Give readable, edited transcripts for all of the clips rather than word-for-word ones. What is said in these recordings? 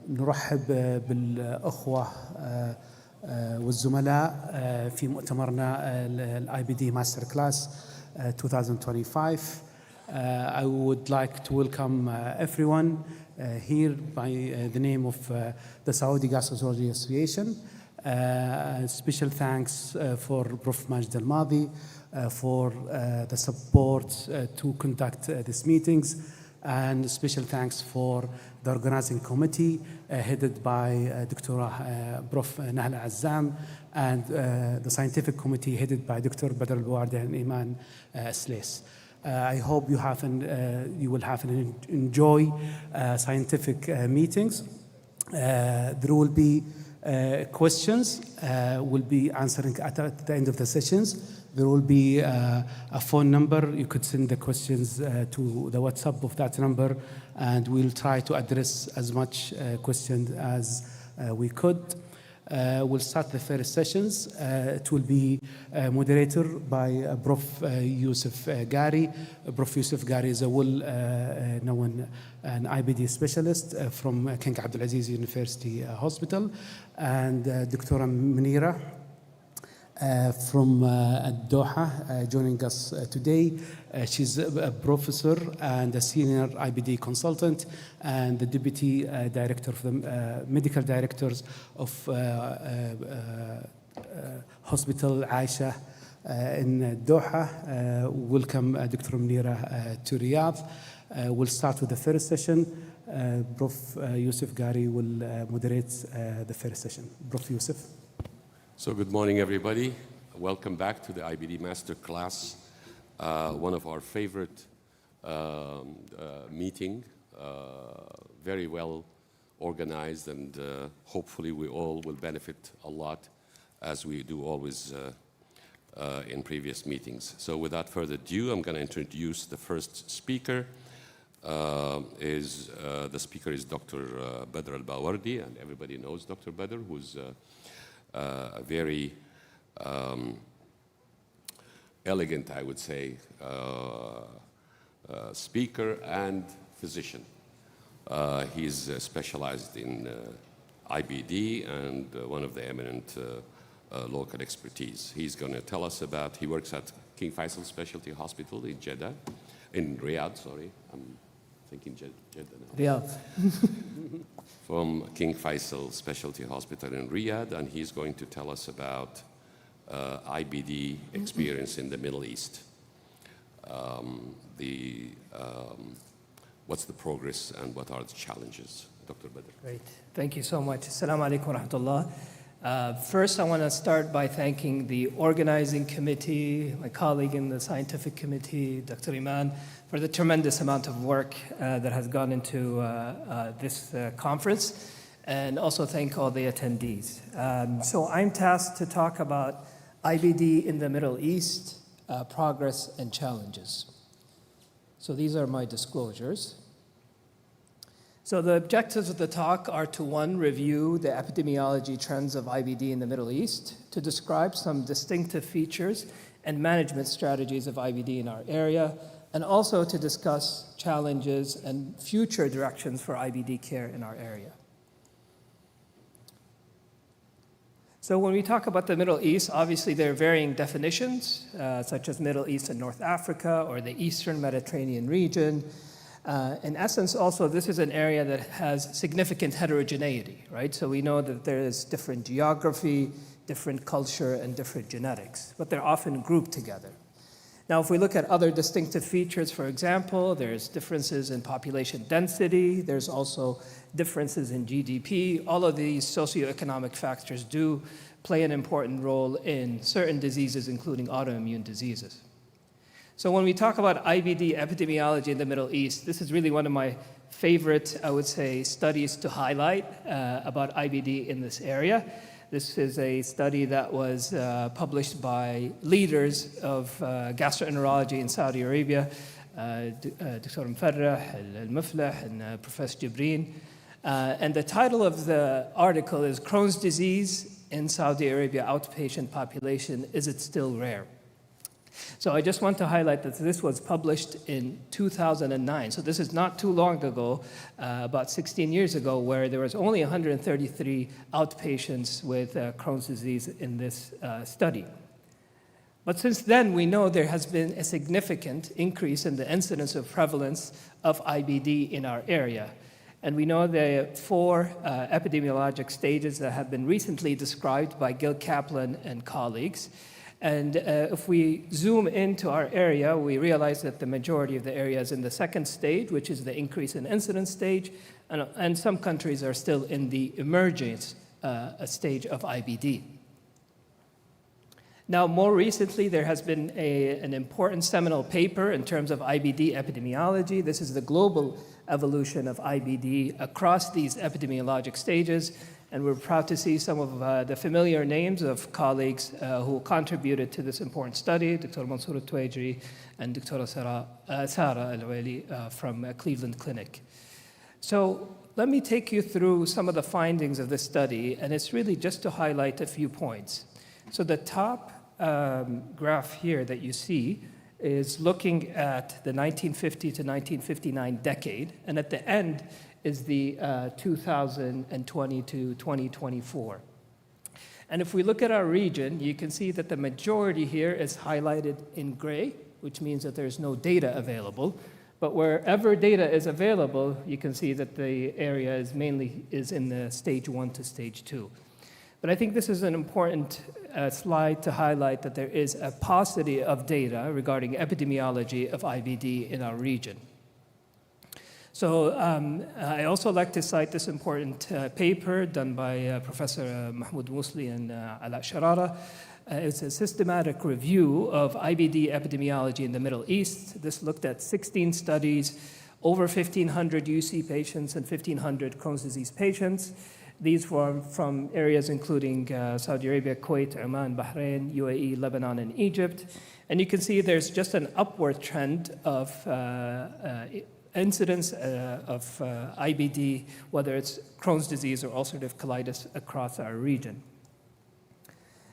نرحب بالأخوة والزملاء في مؤتمرنا ال IBD MASTERCLASS 2025. I would like to welcome everyone here by the name of the Saudi Gastroenterology Association. Special thanks for Prof. Majd Al-Madi for the support to conduct these meetings, and special thanks for the organizing committee headed by Dr. Prof. Nahla Azzam and the scientific committee headed by Dr. Badr Al-Bawardi and Iman Sles. I hope you will have an enjoy scientific meetings. There will be questions will be answering at the end of the sessions. There will be a phone number. You could send the questions to the WhatsApp of that number, and we'll try to address as much questions as we could. We'll start the first sessions. It will be moderated by Prof. Yusuf Gari. Prof. Yusuf Gari is a well-known an IBD specialist from King Abdulaziz University Hospital, and Dr. Munira from Doha joining us today. She's a professor and a senior IBD consultant and the deputy director of the medical directors of Hospital Aisha in Doha. Welcome Dr. Munira to Riyadh. We'll start with the first session. Prof. Yusuf Gari will moderate the first session. Prof. Yusuf. So good morning, everybody. Welcome back to the IBD Masterclass, one of our favorite meeting, very well organized, and hopefully we all will benefit a lot as we do always in previous meetings. So without further ado, I'm going to introduce the first speaker. The speaker is Dr. Badr Al-Bawardi, and everybody knows Dr. Badr, who's a very elegant, I would say, speaker and physician. He's specialized in IBD and one of the eminent local expertise. He's going to tell us about, he works at King Faisal Specialty Hospital in Jeddah, in Riyadh, sorry. I'm thinking Jeddah now. Riyadh. From King Faisal Specialty Hospital in Riyadh, and he's going to tell us about IBD experience in the Middle East. What's the progress and what are the challenges? Dr. Badr. Great. Thank you so much. Assalamu alaikum wa rahmatullah. First, I want to start by thanking the organizing committee, my colleague in the scientific committee, Dr. Iman, for the tremendous amount of work that has gone into this conference, and also thank all the attendees. So I'm tasked to talk about IBD in the Middle East, progress and challenges. So these are my disclosures. So the objectives of the talk are to, one, review the epidemiology trends of IBD in the Middle East, to describe some distinctive features and management strategies of IBD in our area, and also to discuss challenges and future directions for IBD care in our area. So when we talk about the Middle East, obviously there are varying definitions, such as Middle East and North Africa or the Eastern Mediterranean region. In essence, also, this is an area that has significant heterogeneity, right? So we know that there is different geography, different culture, and different genetics, but they're often grouped together. Now, if we look at other distinctive features, for example, there's differences in population density, there's also differences in GDP. All of these socioeconomic factors do play an important role in certain diseases, including autoimmune diseases. So when we talk about IBD epidemiology in the Middle East, this is really one of my favorite, I would say, studies to highlight about IBD in this area. This is a study that was published by leaders of gastroenterology in Saudi Arabia, Dr. Mfarrah, Al-Muflah, and Professor Jibreen. And the title of the article is Crohn's Disease in Saudi Arabia Outpatient Population, Is It Still Rare? So I just want to highlight that this was published in 2009. So this is not too long ago, about 16 years ago, where there was only 133 outpatients with Crohn's disease in this study. But since then, we know there has been a significant increase in the incidence of prevalence of IBD in our area. And we know the 4 epidemiologic stages that have been recently described by Gil Kaplan and colleagues. And if we zoom into our area, we realize that the majority of the area is in the 2nd stage, which is the increase in incidence stage, and some countries are still in the emergence stage of IBD. Now, more recently, there has been an important seminal paper in terms of IBD epidemiology. This is the global evolution of IBD across these epidemiologic stages. And we're proud to see some of the familiar names of colleagues who contributed to this important study, Dr. Mansour al-Tuwaijri and Dr. Sara al-Wali from Cleveland Clinic. So let me take you through some of the findings of this study, and it's really just to highlight a few points. So the top graph here that you see is looking at the 1950 to 1959 decade, and at the end is the 2020 to 2024. And if we look at our region, you can see that the majority here is highlighted in gray, which means that there's no data available. But wherever data is available, you can see that the area is mainly in the stage 1 to stage 2. But I think this is an important slide to highlight that there is a paucity of data regarding epidemiology of IBD in our region. So I also like to cite this important paper done by Professor Mahmoud Mousli and Ala Sharara. It's a systematic review of IBD epidemiology in the Middle East. This looked at 16 studies, over 1,500 UC patients and 1,500 Crohn's disease patients. These were from areas including Saudi Arabia, Kuwait, Oman, Bahrain, UAE, Lebanon, and Egypt. And you can see there's just an upward trend of incidence of IBD, whether it's Crohn's disease or ulcerative colitis across our region.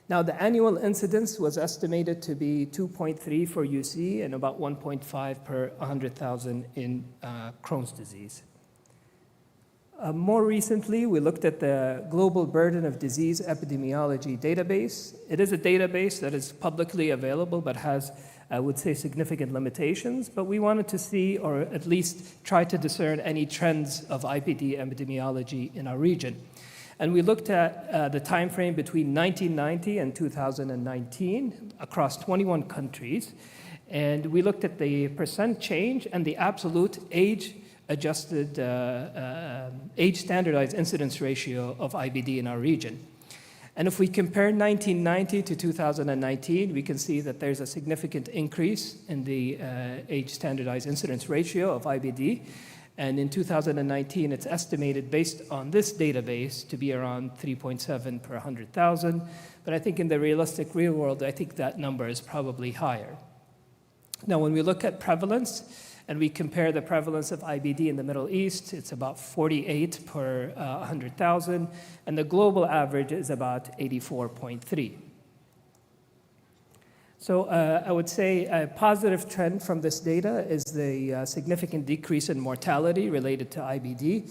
Now, the annual incidence was estimated to be 2.3 for UC and about 1.5 per 100,000 in Crohn's disease. More recently, we looked at the Global Burden of Disease Epidemiology database. It is a database that is publicly available but has, I would say, significant limitations. But we wanted to see, or at least try to discern, any trends of IBD epidemiology in our region. And we looked at the time frame between 1990 and 2019 across 21 countries. And we looked at the percent change and the absolute age-adjusted, age-standardized incidence ratio of IBD in our region. And if we compare 1990 to 2019, we can see that there's a significant increase in the age-standardized incidence ratio of IBD. And in 2019, it's estimated, based on this database, to be around 3.7 per 100,000. But I think in the realistic real world, I think that number is probably higher. Now, when we look at prevalence, and we compare the prevalence of IBD in the Middle East, it's about 48 per 100,000, and the global average is about 84.3. So I would say a positive trend from this data is the significant decrease in mortality related to IBD.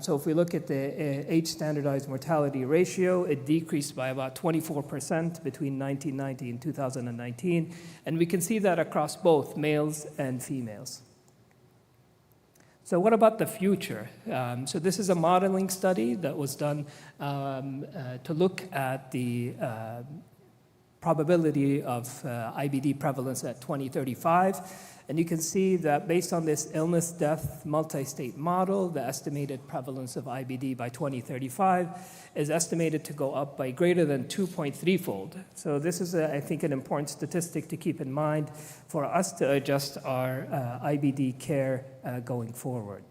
So if we look at the age-standardized mortality ratio, it decreased by about 24% between 1990 and 2019, and we can see that across both males and females. So what about the future? So this is a modeling study that was done to look at the probability of IBD prevalence at 2035. And you can see that based on this illness-death multi-state model, the estimated prevalence of IBD by 2035 is estimated to go up by greater than 2.3-fold. So this is, I think, an important statistic to keep in mind for us to adjust our IBD care going forward.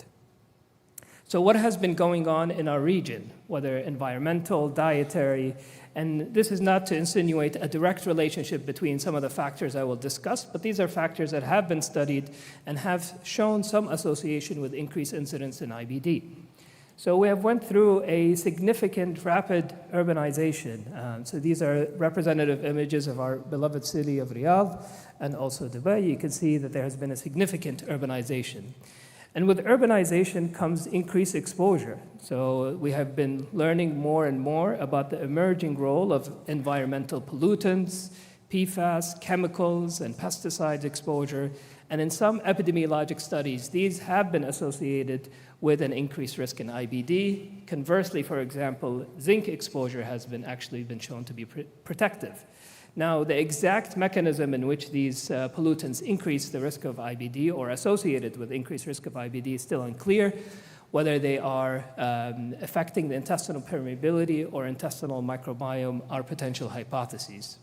So what has been going on in our region, whether environmental, dietary, and this is not to insinuate a direct relationship between some of the factors I will discuss, but these are factors that have been studied and have shown some association with increased incidence in IBD. So we have went through a significant rapid urbanization. So these are representative images of our beloved city of Riyadh and also Dubai. You can see that there has been a significant urbanization. And with urbanization comes increased exposure. So we have been learning more and more about the emerging role of environmental pollutants, PFAS, chemicals, and pesticides exposure. And in some epidemiologic studies, these have been associated with an increased risk in IBD. Conversely, for example, zinc exposure has actually been shown to be protective. Now, the exact mechanism in which these pollutants increase the risk of IBD or associated with increased risk of IBD is still unclear. Whether they are affecting the intestinal permeability or intestinal microbiome are potential hypotheses.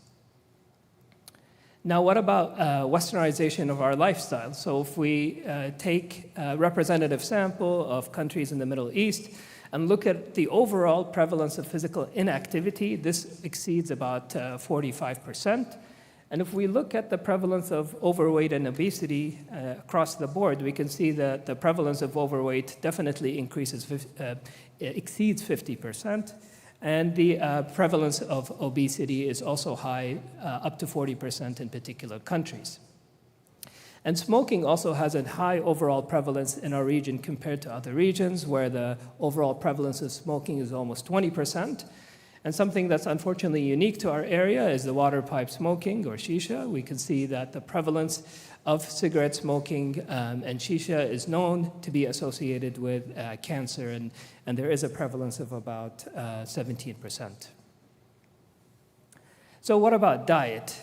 Now, what about westernization of our lifestyle? So if we take a representative sample of countries in the Middle East and look at the overall prevalence of physical inactivity, this exceeds about 45%. And if we look at the prevalence of overweight and obesity across the board, we can see that the prevalence of overweight definitely exceeds 50%. And the prevalence of obesity is also high, up to 40% in particular countries. And smoking also has a high overall prevalence in our region compared to other regions, where the overall prevalence of smoking is almost 20%. And something that's unfortunately unique to our area is the water pipe smoking, or shisha. We can see that the prevalence of cigarette smoking and shisha is known to be associated with cancer, and there is a prevalence of about 17%. So what about diet?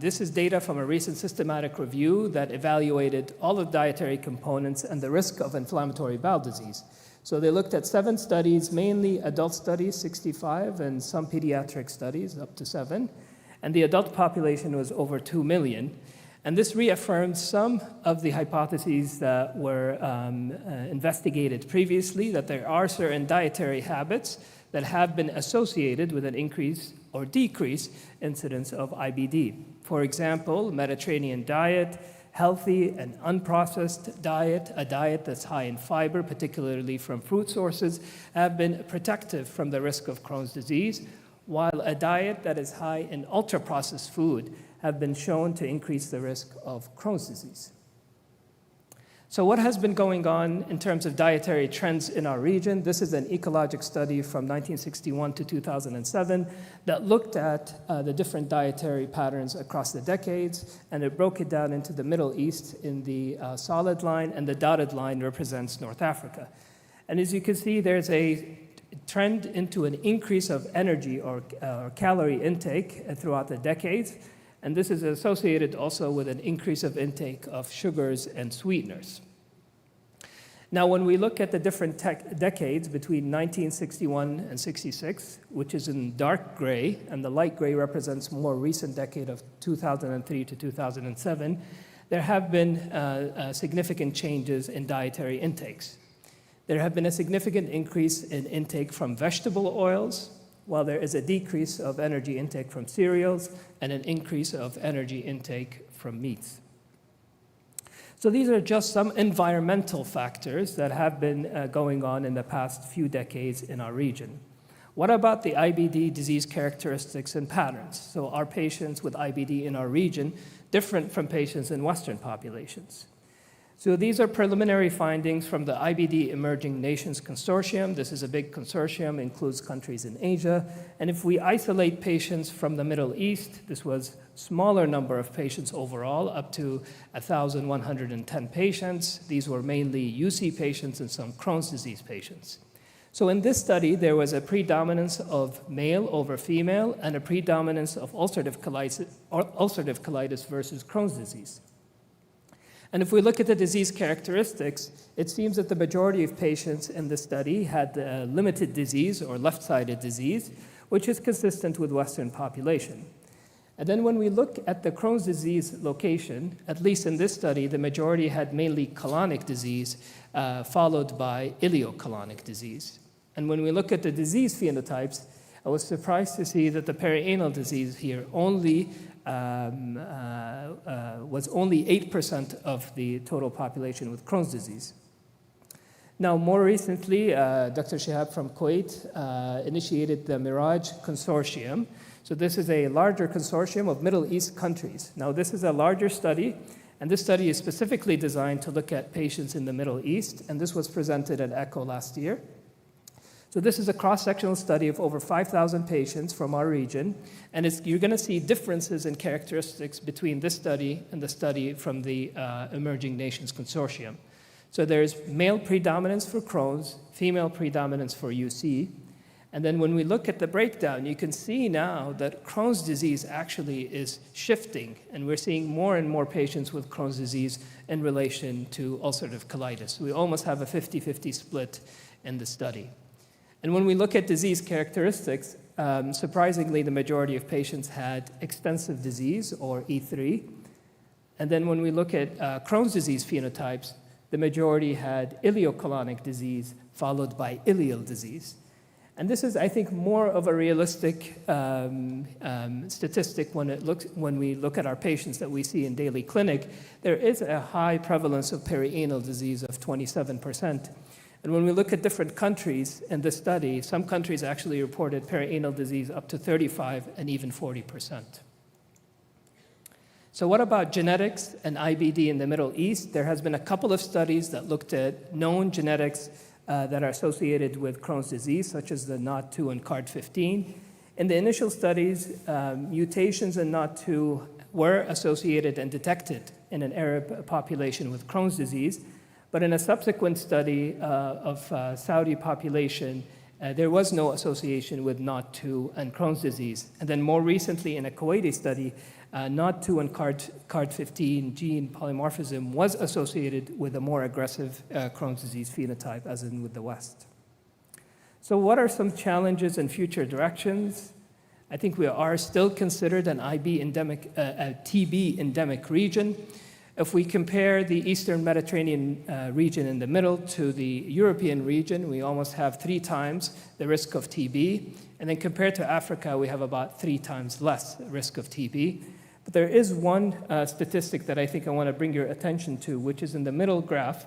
This is data from a recent systematic review that evaluated all of dietary components and the risk of inflammatory bowel disease. So they looked at 7 studies, mainly adult studies, 65, and some pediatric studies, up to 7. And the adult population was over 2 million. And this reaffirmed some of the hypotheses that were investigated previously, that there are certain dietary habits that have been associated with an increase or decrease incidence of IBD. For example, Mediterranean diet, healthy and unprocessed diet, a diet that's high in fiber, particularly from fruit sources, have been protective from the risk of Crohn's disease, while a diet that is high in ultra-processed food have been shown to increase the risk of Crohn's disease. So what has been going on in terms of dietary trends in our region? This is an ecologic study from 1961 to 2007 that looked at the different dietary patterns across the decades, and it broke it down into the Middle East in the solid line, and the dotted line represents North Africa. And as you can see, there's a trend into an increase of energy or calorie intake throughout the decades. And this is associated also with an increase of intake of sugars and sweeteners. Now, when we look at the different decades between 1961 and 66, which is in dark gray, and the light gray represents more recent decade of 2003 to 2007, there have been significant changes in dietary intakes. There have been a significant increase in intake from vegetable oils, while there is a decrease of energy intake from cereals and an increase of energy intake from meats. So these are just some environmental factors that have been going on in the past few decades in our region. What about the IBD disease characteristics and patterns? So are patients with IBD in our region different from patients in Western populations? So these are preliminary findings from the IBD Emerging Nations Consortium. This is a big consortium, includes countries in Asia. And if we isolate patients from the Middle East, this was a smaller number of patients overall, up to 1,110 patients. These were mainly UC patients and some Crohn's disease patients. So in this study, there was a predominance of male over female and a predominance of ulcerative colitis versus Crohn's disease. And if we look at the disease characteristics, it seems that the majority of patients in the study had limited disease or left-sided disease, which is consistent with Western population. And then when we look at the Crohn's disease location, at least in this study, the majority had mainly colonic disease, followed by ileocolonic disease. And when we look at the disease phenotypes, I was surprised to see that the perianal disease here was only 8% of the total population with Crohn's disease. Now, more recently, Dr. Shihab from Kuwait initiated the Mirage Consortium. So this is a larger consortium of Middle East countries. Now, this is a larger study, and this study is specifically designed to look at patients in the Middle East, and this was presented at ECHO last year. So this is a cross-sectional study of over 5,000 patients from our region, and you're going to see differences in characteristics between this study and the study from the Emerging Nations Consortium. So there's male predominance for Crohn's, female predominance for UC, and then when we look at the breakdown, you can see now that Crohn's disease actually is shifting, and we're seeing more and more patients with Crohn's disease in relation to ulcerative colitis. We almost have a 50-50 split in the study. And when we look at disease characteristics, surprisingly, the majority of patients had extensive disease, or E3. And then when we look at Crohn's disease phenotypes, the majority had ileocolonic disease followed by ileal disease. And this is, I think, more of a realistic statistic when we look at our patients that we see in daily clinic. There is a high prevalence of perianal disease of 27%. And when we look at different countries in the study, some countries actually reported perianal disease up to 35 and even 40%. So what about genetics and IBD in the Middle East? There has been a couple of studies that looked at known genetics that are associated with Crohn's disease, such as the NOD2 and CARD15. In the initial studies, mutations in NOD2 were associated and detected in an Arab population with Crohn's disease. But in a subsequent study of Saudi population, there was no association with NOD2 and Crohn's disease. And then more recently in a Kuwaiti study, NOD2 and CARD15 gene polymorphism was associated with a more aggressive Crohn's disease phenotype, as in with the West. So what are some challenges and future directions? I think we are still considered an TB endemic region. If we compare the Eastern Mediterranean region in the middle to the European region, we almost have 3 times the risk of TB. And then compared to Africa, we have about 3 times less risk of TB. But there is one statistic that I think I want to bring your attention to, which is in the middle graph.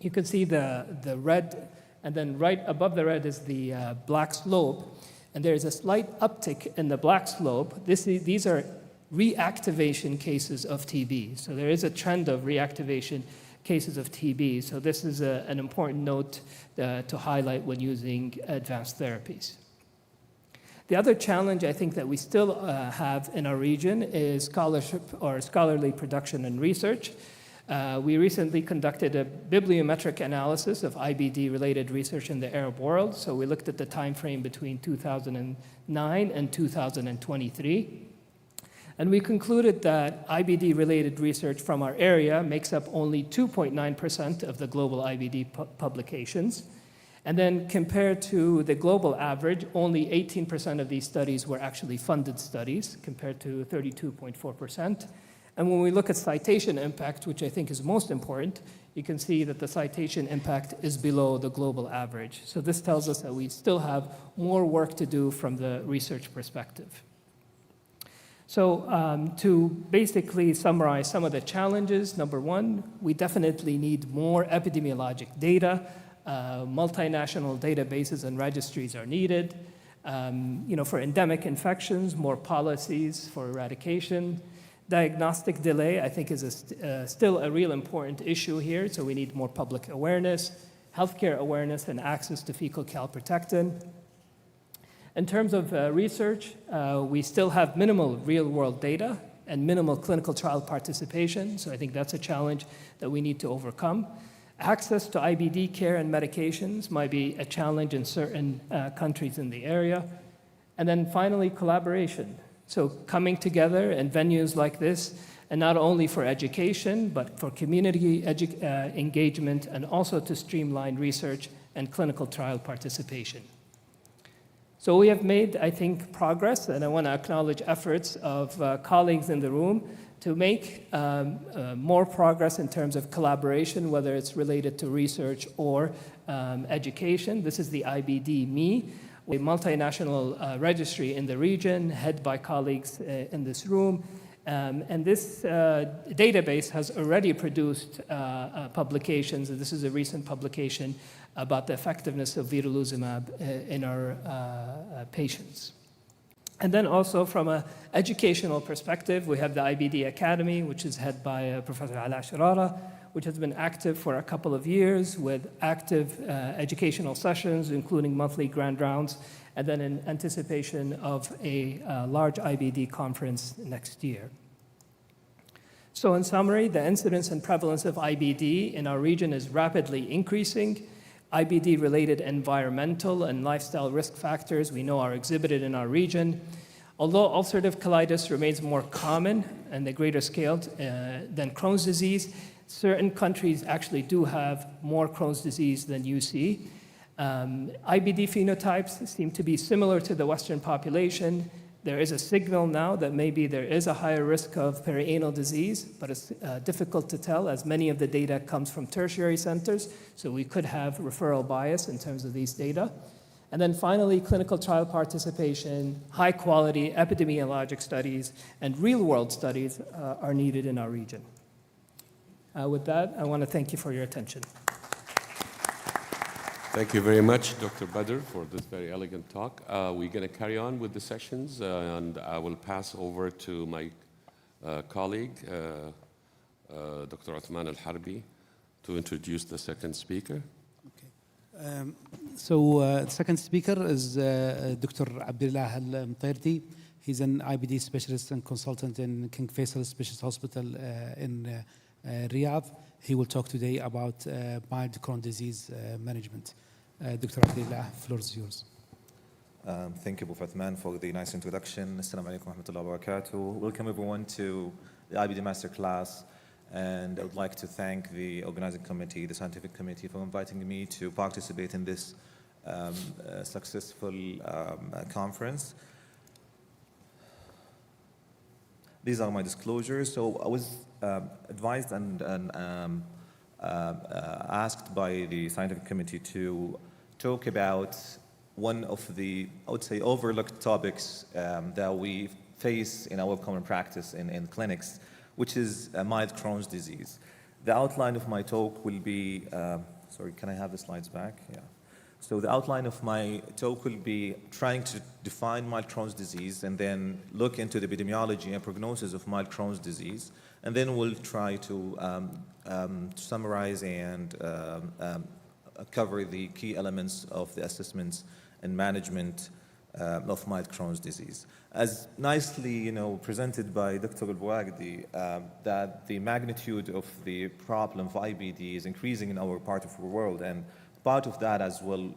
You can see the red, and then right above the red is the black slope. And there is a slight uptick in the black slope. These are reactivation cases of TB. So there is a trend of reactivation cases of TB. So this is an important note to highlight when using advanced therapies. The other challenge I think that we still have in our region is scholarship or scholarly production and research. We recently conducted a bibliometric analysis of IBD-related research in the Arab world. So we looked at the time frame between 2009 and 2023. And we concluded that IBD-related research from our area makes up only 2.9% of the global IBD publications. And then compared to the global average, only 18% of these studies were actually funded studies, compared to 32.4%. And when we look at citation impact, which I think is most important, you can see that the citation impact is below the global average. So this tells us that we still have more work to do from the research perspective. So to basically summarize some of the challenges, number one, we definitely need more epidemiologic data. Multinational databases and registries are needed. For endemic infections, more policies for eradication. Diagnostic delay, I think, is still a real important issue here, so we need more public awareness, healthcare awareness, and access to fecal calprotectin. In terms of research, we still have minimal real-world data and minimal clinical trial participation, so I think that's a challenge that we need to overcome. Access to IBD care and medications might be a challenge in certain countries in the area. And then finally, collaboration. So coming together in venues like this, and not only for education, but for community engagement, and also to streamline research and clinical trial participation. So we have made, I think, progress, and I want to acknowledge efforts of colleagues in the room to make more progress in terms of collaboration, whether it's related to research or education. This is the IBD-ME, a multinational registry in the region, headed by colleagues in this room. And this database has already produced publications, and this is a recent publication about the effectiveness of Vedolizumab in our patients. And then also from an educational perspective, we have the IBD Academy, which is head by Professor Ala Sharara, which has been active for a couple of years with active educational sessions, including monthly grand rounds, and then in anticipation of a large IBD conference next year. So in summary, the incidence and prevalence of IBD in our region is rapidly increasing. IBD-related environmental and lifestyle risk factors we know are exhibited in our region. Although ulcerative colitis remains more common and the greater scale than Crohn's disease, certain countries actually do have more Crohn's disease than UC. IBD phenotypes seem to be similar to the Western population. There is a signal now that maybe there is a higher risk of perianal disease, but it's difficult to tell as many of the data comes from tertiary centers, so we could have referral bias in terms of these data. And then finally, clinical trial participation, high quality epidemiologic studies, and real world studies are needed in our region. With that, I want to thank you for your attention. Thank you very much, Dr. Badr, for this very elegant talk. We're going to carry on with the sessions, and I will pass over to my colleague, Dr. Uthman Al-Harbi, to introduce the second speaker. Okay. The second speaker is Dr. Abdullah Al-Mtairdi. He's an IBD specialist and consultant in King Faisal Specialist Hospital in Riyadh. He will talk today about mild Crohn's disease management. Dr. Abdullah, floor is yours. Thank you, Abu Fathman, for the nice introduction. Assalamu alaikum wa rahmatullahi wa barakatuh. Welcome everyone to the IBD Masterclass. And I would like to thank the organizing committee, the scientific committee, for inviting me to participate in this successful conference. These are my disclosures. So I was advised and asked by the scientific committee to talk about one of the, I would say, overlooked topics that we face in our common practice in clinics, which is mild Crohn's disease. The outline of my talk will be, sorry, can I have the slides back? Yeah. So the outline of my talk will be trying to define mild Crohn's disease and then look into the epidemiology and prognosis of mild Crohn's disease. And then we'll try to summarize and cover the key elements of the assessments and management of mild Crohn's disease. As nicely, presented by Dr. Al-Bouagdi, that the magnitude of the problem of IBD is increasing in our part of the world, and part of that as well,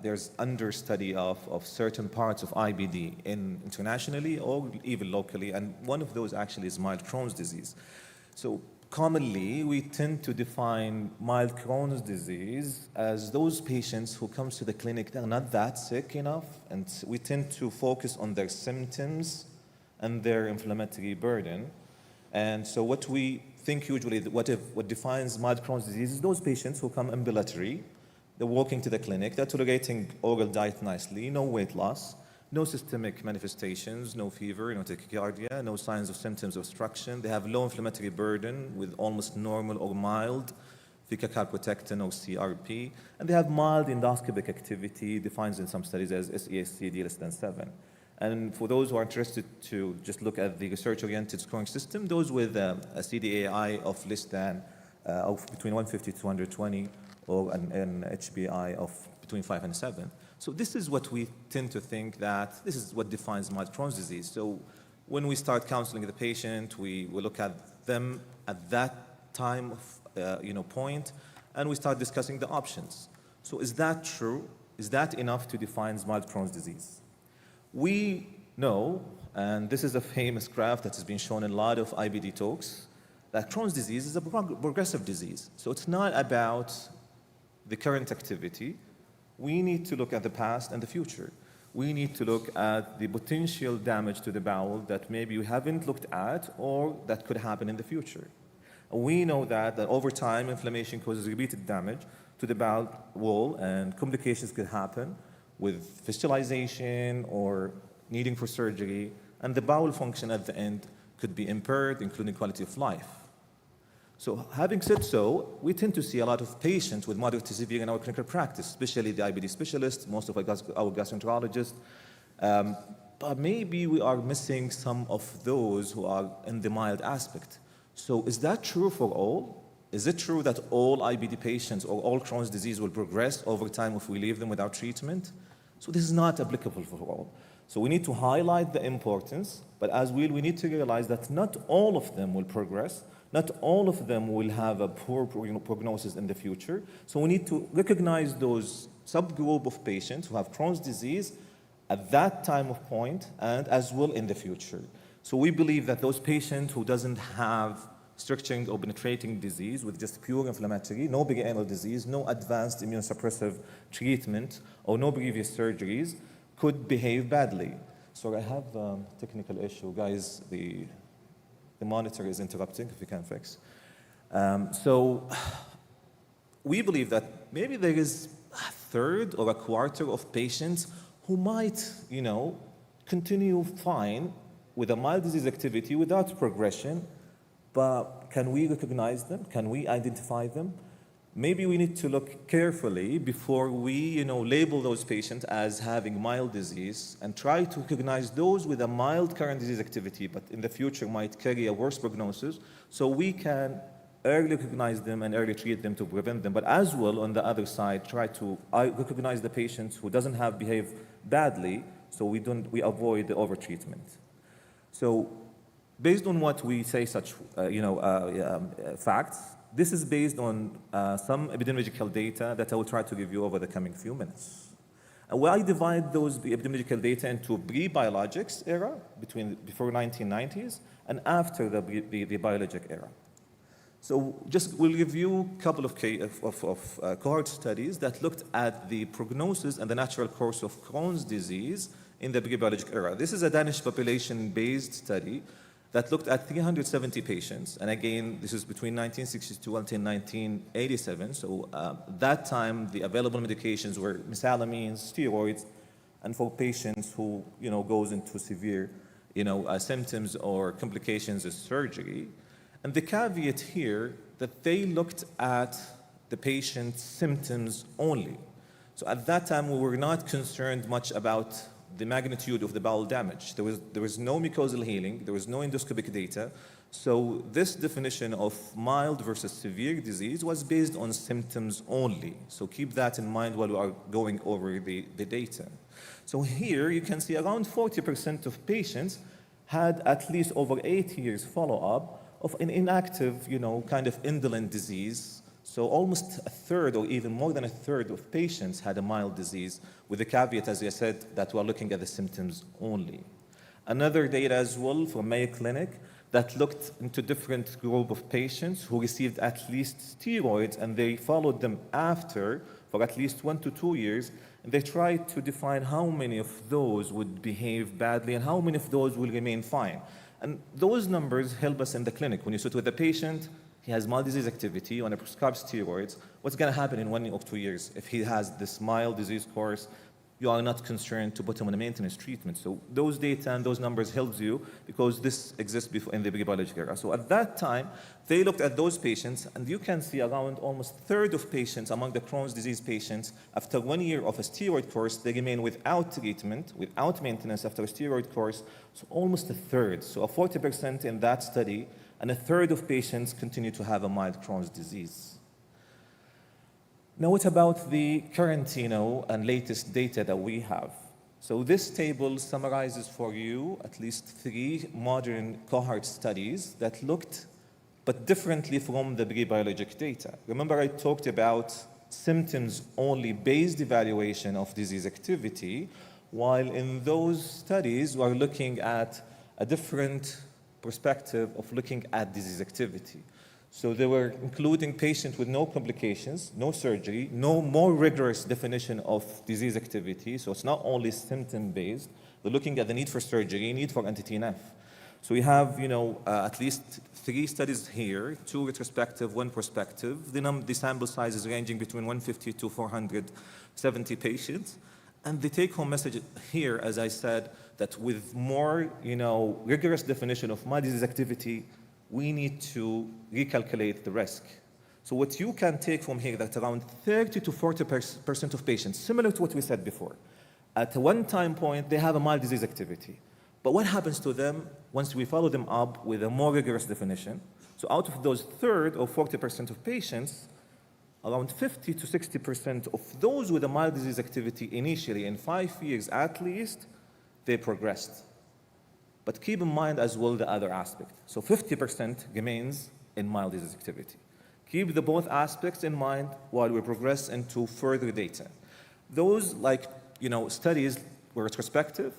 there's understudy of certain parts of IBD internationally or even locally, and one of those actually is mild Crohn's disease. So commonly, we tend to define mild Crohn's disease as those patients who come to the clinic that are not that sick enough, and we tend to focus on their symptoms and their inflammatory burden. And so what we think usually, what defines mild Crohn's disease is those patients who come ambulatory. They're walking to the clinic, they're tolerating oral diet nicely, no weight loss, no systemic manifestations, no fever, no tachycardia, no signs of symptoms of obstruction. They have low inflammatory burden with almost normal or mild fecal calprotectin or CRP, and they have mild endoscopic activity defined in some studies as SESCD less than 7. And for those who are interested to just look at the research-oriented scoring system, those with a CDAI of less than, of between 150 to 220, or an HBI of between 5 and 7. So this is what we tend to think that this is what defines mild Crohn's disease. So when we start counseling the patient, we look at them at that time of point, and we start discussing the options. So is that true? Is that enough to define mild Crohn's disease? We know, and this is a famous graph that has been shown in a lot of IBD talks, that Crohn's disease is a progressive disease. So it's not about the current activity. We need to look at the past and the future. We need to look at the potential damage to the bowel that maybe we haven't looked at or that could happen in the future. We know that over time, inflammation causes repeated damage to the bowel wall, and complications could happen with fistulization or needing for surgery, and the bowel function at the end could be impaired, including quality of life. So having said so, we tend to see a lot of patients with moderate to severe in our clinical practice, especially the IBD specialists, most of our gastroenterologists. But maybe we are missing some of those who are in the mild aspect. So is that true for all? Is it true that all IBD patients or all Crohn's disease will progress over time if we leave them without treatment? So this is not applicable for all. So we need to highlight the importance, but as well, we need to realize that not all of them will progress. Not all of them will have a poor prognosis in the future. So we need to recognize those subgroup of patients who have Crohn's disease at that time of point and as well in the future. So we believe that those patients who doesn't have structuring or penetrating disease with just pure inflammatory, no big anal disease, no advanced immunosuppressive treatment, or no previous surgeries could behave badly. So I have a technical issue, guys. The monitor is interrupting, if you can fix. So we believe that maybe there is a third or a quarter of patients who might, continue fine with a mild disease activity without progression, but can we recognize them? Can we identify them? Maybe we need to look carefully before we, label those patients as having mild disease and try to recognize those with a mild current disease activity, but in the future might carry a worse prognosis, so we can early recognize them and early treat them to prevent them. But as well, on the other side, try to recognize the patients who doesn't have behave badly, so we avoid the overtreatment. So based on what we say such, facts, this is based on some epidemiological data that I will try to review over the coming few minutes. And where I divide the epidemiological data into pre-biologics era, before 1990s, and after the biologic era. So we'll review a couple of cohort studies that looked at the prognosis and the natural course of Crohn's disease in the pre-biologic era. This is a Danish population-based study that looked at 370 patients. And again, this is between 1962 until 1987. So that time, the available medications were mesalamines, steroids, and for patients who, goes into severe, symptoms or complications of surgery. And the caveat here that they looked at the patient's symptoms only. So at that time, we were not concerned much about the magnitude of the bowel damage. There was no mucosal healing, there was no endoscopic data. So this definition of mild versus severe disease was based on symptoms only. So keep that in mind while we are going over the data. So here you can see around 40% of patients had at least over 8 years follow-up of an inactive, kind of indolent disease. So almost a third or even more than a third of patients had a mild disease, with the caveat, as I said, that we're looking at the symptoms only. Another data as well from Mayo Clinic that looked into different group of patients who received at least steroids, and they followed them after for at least 1 to 2 years, and they tried to define how many of those would behave badly and how many of those will remain fine. And those numbers help us in the clinic. When you sit with a patient, he has mild disease activity on a prescribed steroids, what's going to happen in 1 or 2 years? If he has this mild disease course, you are not concerned to put him on a maintenance treatment. So those data and those numbers helps you because this exists before in the biological era. So at that time, they looked at those patients, and you can see around almost a third of patients among the Crohn's disease patients, after 1 year of a steroid course, they remain without treatment, without maintenance after a steroid course, so almost a third. So a 40% in that study, and a third of patients continue to have a mild Crohn's disease. Now, what about the current, and latest data that we have? So this table summarizes for you at least 3 modern cohort studies that looked, but differently from the pre-biologic data. Remember, I talked about symptoms-only based evaluation of disease activity, while in those studies, we are looking at a different perspective of looking at disease activity. So they were including patients with no complications, no surgery, no more rigorous definition of disease activity. So it's not only symptom-based. They're looking at the need for surgery, need for anti-TNF. So we have, at least 3 studies here, 2 retrospective, 1 prospective. The sample size is ranging between 150 to 470 patients. And the take-home message here, as I said, that with more, rigorous definition of mild disease activity, we need to recalculate the risk. So what you can take from here, that around 30 to 40% of patients, similar to what we said before, at one time point, they have a mild disease activity. But what happens to them once we follow them up with a more rigorous definition? So out of those 30 or 40% of patients, around 50 to 60% of those with a mild disease activity initially, in 5 years at least, they progressed. But keep in mind as well the other aspect. So 50% remains in mild disease activity. Keep the both aspects in mind while we progress into further data. Those studies were retrospective,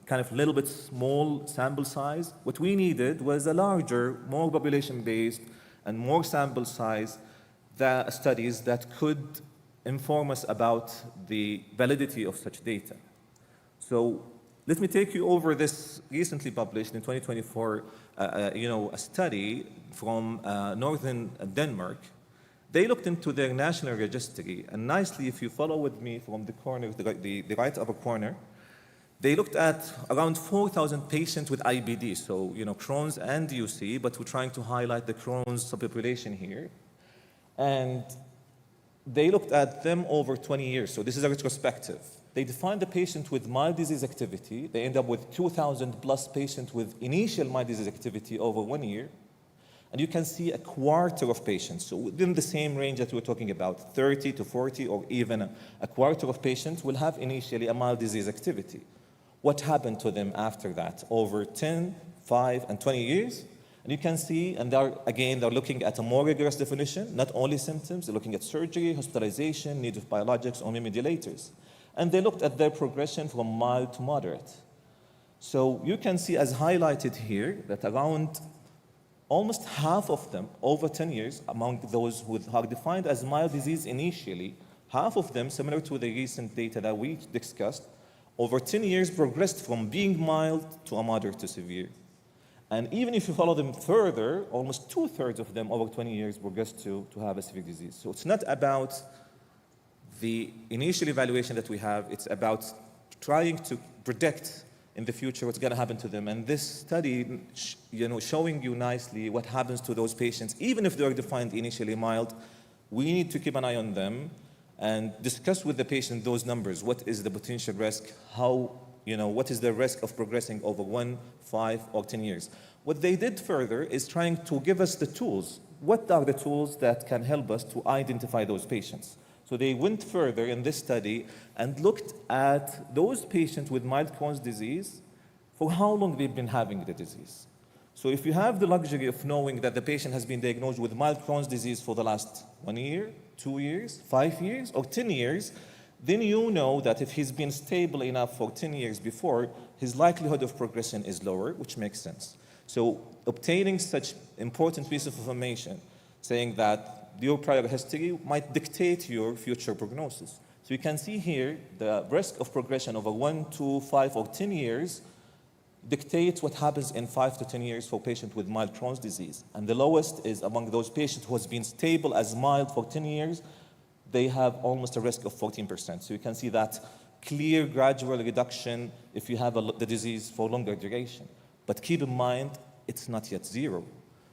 kind of a little bit small sample size. What we needed was a larger, more population-based and more sample size studies that could inform us about the validity of such data. So let me take you over this recently published in 2024, a study from northern Denmark. They looked into their national registry, and nicely, if you follow with me from the corner, the right upper corner, they looked at around 4,000 patients with IBD, so Crohn's and UC, but we're trying to highlight the Crohn's subpopulation here. And they looked at them over 20 years, so this is a retrospective. They defined the patient with mild disease activity. They end up with 2,000 plus patients with initial mild disease activity over 1 year. And you can see a quarter of patients, so within the same range that we're talking about, 30 to 40, or even a quarter of patients will have initially a mild disease activity. What happened to them after that, over 10, 5, and 20 years? And you can see, and they're looking at a more rigorous definition, not only symptoms, they're looking at surgery, hospitalization, need of biologics, or modulators. And they looked at their progression from mild to moderate. So you can see, as highlighted here, that around almost half of them, over 10 years, among those who are defined as mild disease initially, half of them, similar to the recent data that we discussed, over 10 years progressed from being mild to a moderate to severe. And even if you follow them further, almost 2/3 of them over 20 years progressed to have a severe disease. So it's not about the initial evaluation that we have, it's about trying to predict in the future what's going to happen to them. And this study, showing you nicely what happens to those patients, even if they're defined initially mild, we need to keep an eye on them and discuss with the patient those numbers. What is the potential risk? What is the risk of progressing over 1, 5, or 10 years? What they did further is trying to give us the tools. What are the tools that can help us to identify those patients? So they went further in this study and looked at those patients with mild Crohn's disease for how long they've been having the disease. So if you have the luxury of knowing that the patient has been diagnosed with mild Crohn's disease for the last 1 year, 2 years, 5 years, or 10 years, then you know that if he's been stable enough for 10 years before, his likelihood of progression is lower, which makes sense. So obtaining such important piece of information, saying that your prior history might dictate your future prognosis. So you can see here the risk of progression over 1 to 5 or 10 years dictates what happens in 5 to 10 years for patients with mild Crohn's disease. And the lowest is among those patients who has been stable as mild for 10 years, they have almost a risk of 14%. So you can see that clear gradual reduction if you have the disease for longer duration. But keep in mind, it's not yet zero.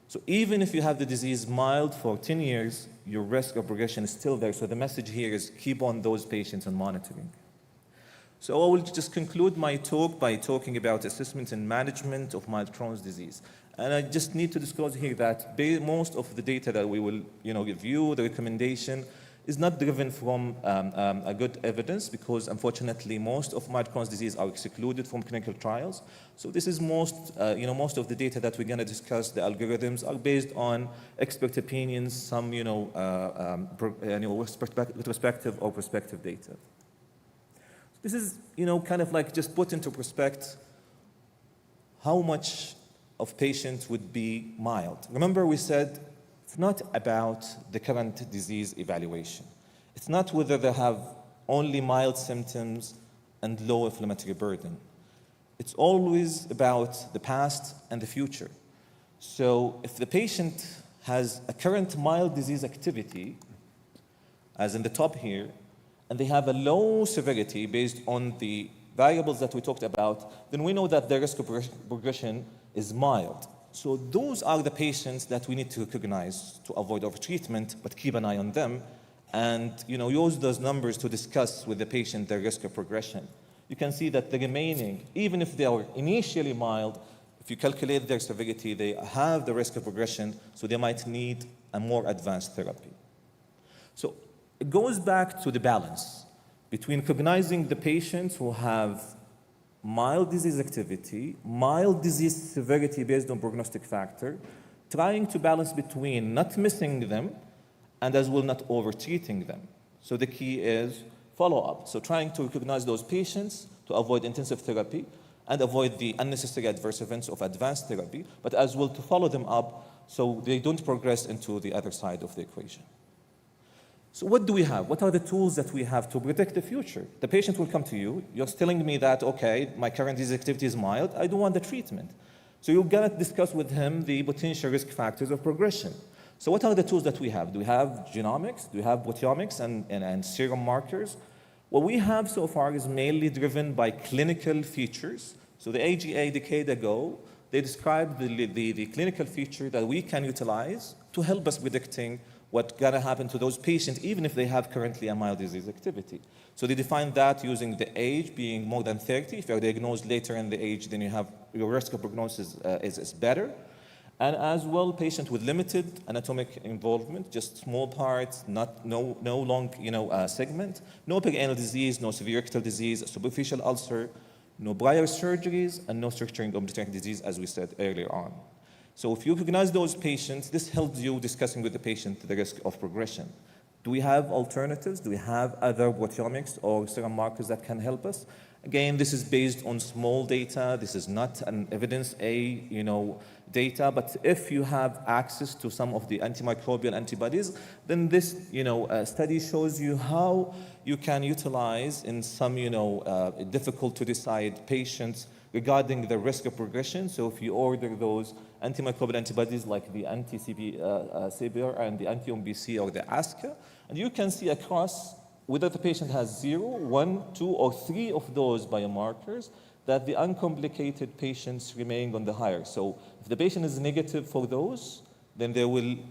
So even if you have the disease mild for 10 years, your risk of progression is still there. So the message here is keep on those patients and monitoring. So I will just conclude my talk by talking about assessment and management of mild Crohn's disease. And I just need to disclose here that most of the data that we will review, the recommendation, is not driven from a good evidence, because unfortunately most of mild Crohn's disease are excluded from clinical trials. So this is most of the data that we're going to discuss. The algorithms are based on expert opinions, some retrospective or prospective data. This is kind of like just put into perspective how much of patients would be mild. Remember we said it's not about the current disease evaluation. It's not whether they have only mild symptoms and low inflammatory burden. It's always about the past and the future. So if the patient has a current mild disease activity, as in the top here, and they have a low severity based on the variables that we talked about, then we know that the risk of progression is mild. So those are the patients that we need to recognize to avoid overtreatment, but keep an eye on them and use those numbers to discuss with the patient their risk of progression. You can see that the remaining, even if they are initially mild, if you calculate their severity, they have the risk of progression, so they might need a more advanced therapy. So it goes back to the balance between recognizing the patients who have mild disease activity, mild disease severity based on prognostic factor, trying to balance between not missing them and as well not over-treating them. So the key is follow-up. So trying to recognize those patients to avoid intensive therapy and avoid the unnecessary adverse events of advanced therapy, but as well to follow them up so they don't progress into the other side of the equation. So what do we have? What are the tools that we have to predict the future? The patient will come to you. You're telling me that, okay, my current disease activity is mild. I don't want the treatment. So you're going to discuss with him the potential risk factors of progression. So what are the tools that we have? Do we have genomics? Do we have proteomics and serum markers? What we have so far is mainly driven by clinical features. So the AGA a decade ago, they described the clinical feature that we can utilize to help us predicting what's going to happen to those patients, even if they have currently a mild disease activity. So they define that using the age being more than 30. If you're diagnosed later in the age, then your risk of prognosis is better. And as well, patient with limited anatomic involvement, just small parts, no long segment, no perianal disease, no severe rectal disease, superficial ulcer, no prior surgeries, and no structuring obstetric disease, as we said earlier on. So if you recognize those patients, this helps you discussing with the patient the risk of progression. Do we have alternatives? Do we have other proteomics or serum markers that can help us? Again, this is based on small data. This is not an evidence data, but if you have access to some of the antimicrobial antibodies, then this study shows you how you can utilize in some difficult to decide patients regarding the risk of progression. So if you order those antimicrobial antibodies like the anti-CBR and the anti-MBC or the ASCA, and you can see across whether the patient has 0, 1, 2, or 3 of those biomarkers, that the uncomplicated patients remain on the higher. So if the patient is negative for those, then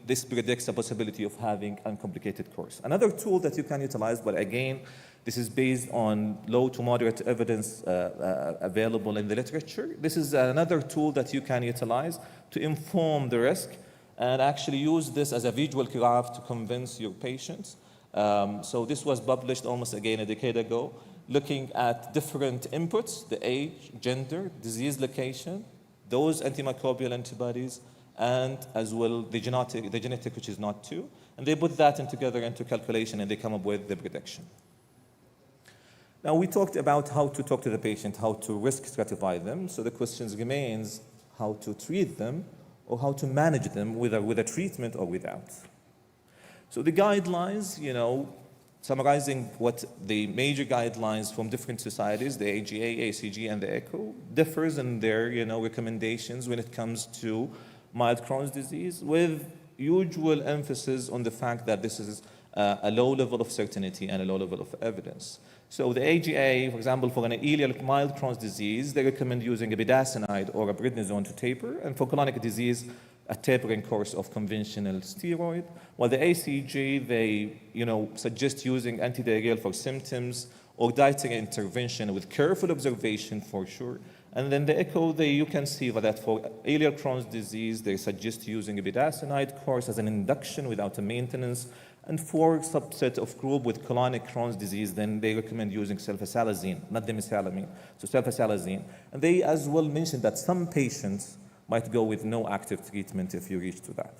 this predicts a possibility of having uncomplicated course. Another tool that you can utilize, but again, this is based on low to moderate evidence available in the literature. This is another tool that you can utilize to inform the risk and actually use this as a visual graph to convince your patients. So this was published almost again a decade ago, looking at different inputs, the age, gender, disease location, those antimicrobial antibodies, and as well the genetic, which is not 2. And they put that together into calculation and they come up with the prediction. Now we talked about how to talk to the patient, how to risk stratify them. So the question remains how to treat them or how to manage them with a treatment or without. So the guidelines, summarizing what the major guidelines from different societies, the AGA, ACG, and the ECHO, differs in their recommendations when it comes to mild Crohn's disease, with usual emphasis on the fact that this is a low level of certainty and a low level of evidence. So the AGA, for example, for an ileal mild Crohn's disease, they recommend using a budesonide or a prednisone to taper, and for chronic disease, a tapering course of conventional steroid. While the ACG, they suggest using antidiarrheal for symptoms or dietary intervention with careful observation for sure. And then the ECHO, you can see that for ileal Crohn's disease, they suggest using a budesonide course as an induction without a maintenance. And for subset of group with chronic Crohn's disease, then they recommend using sulfasalazine, not the mesalamine, so sulfasalazine. And they as well mentioned that some patients might go with no active treatment if you reach to that.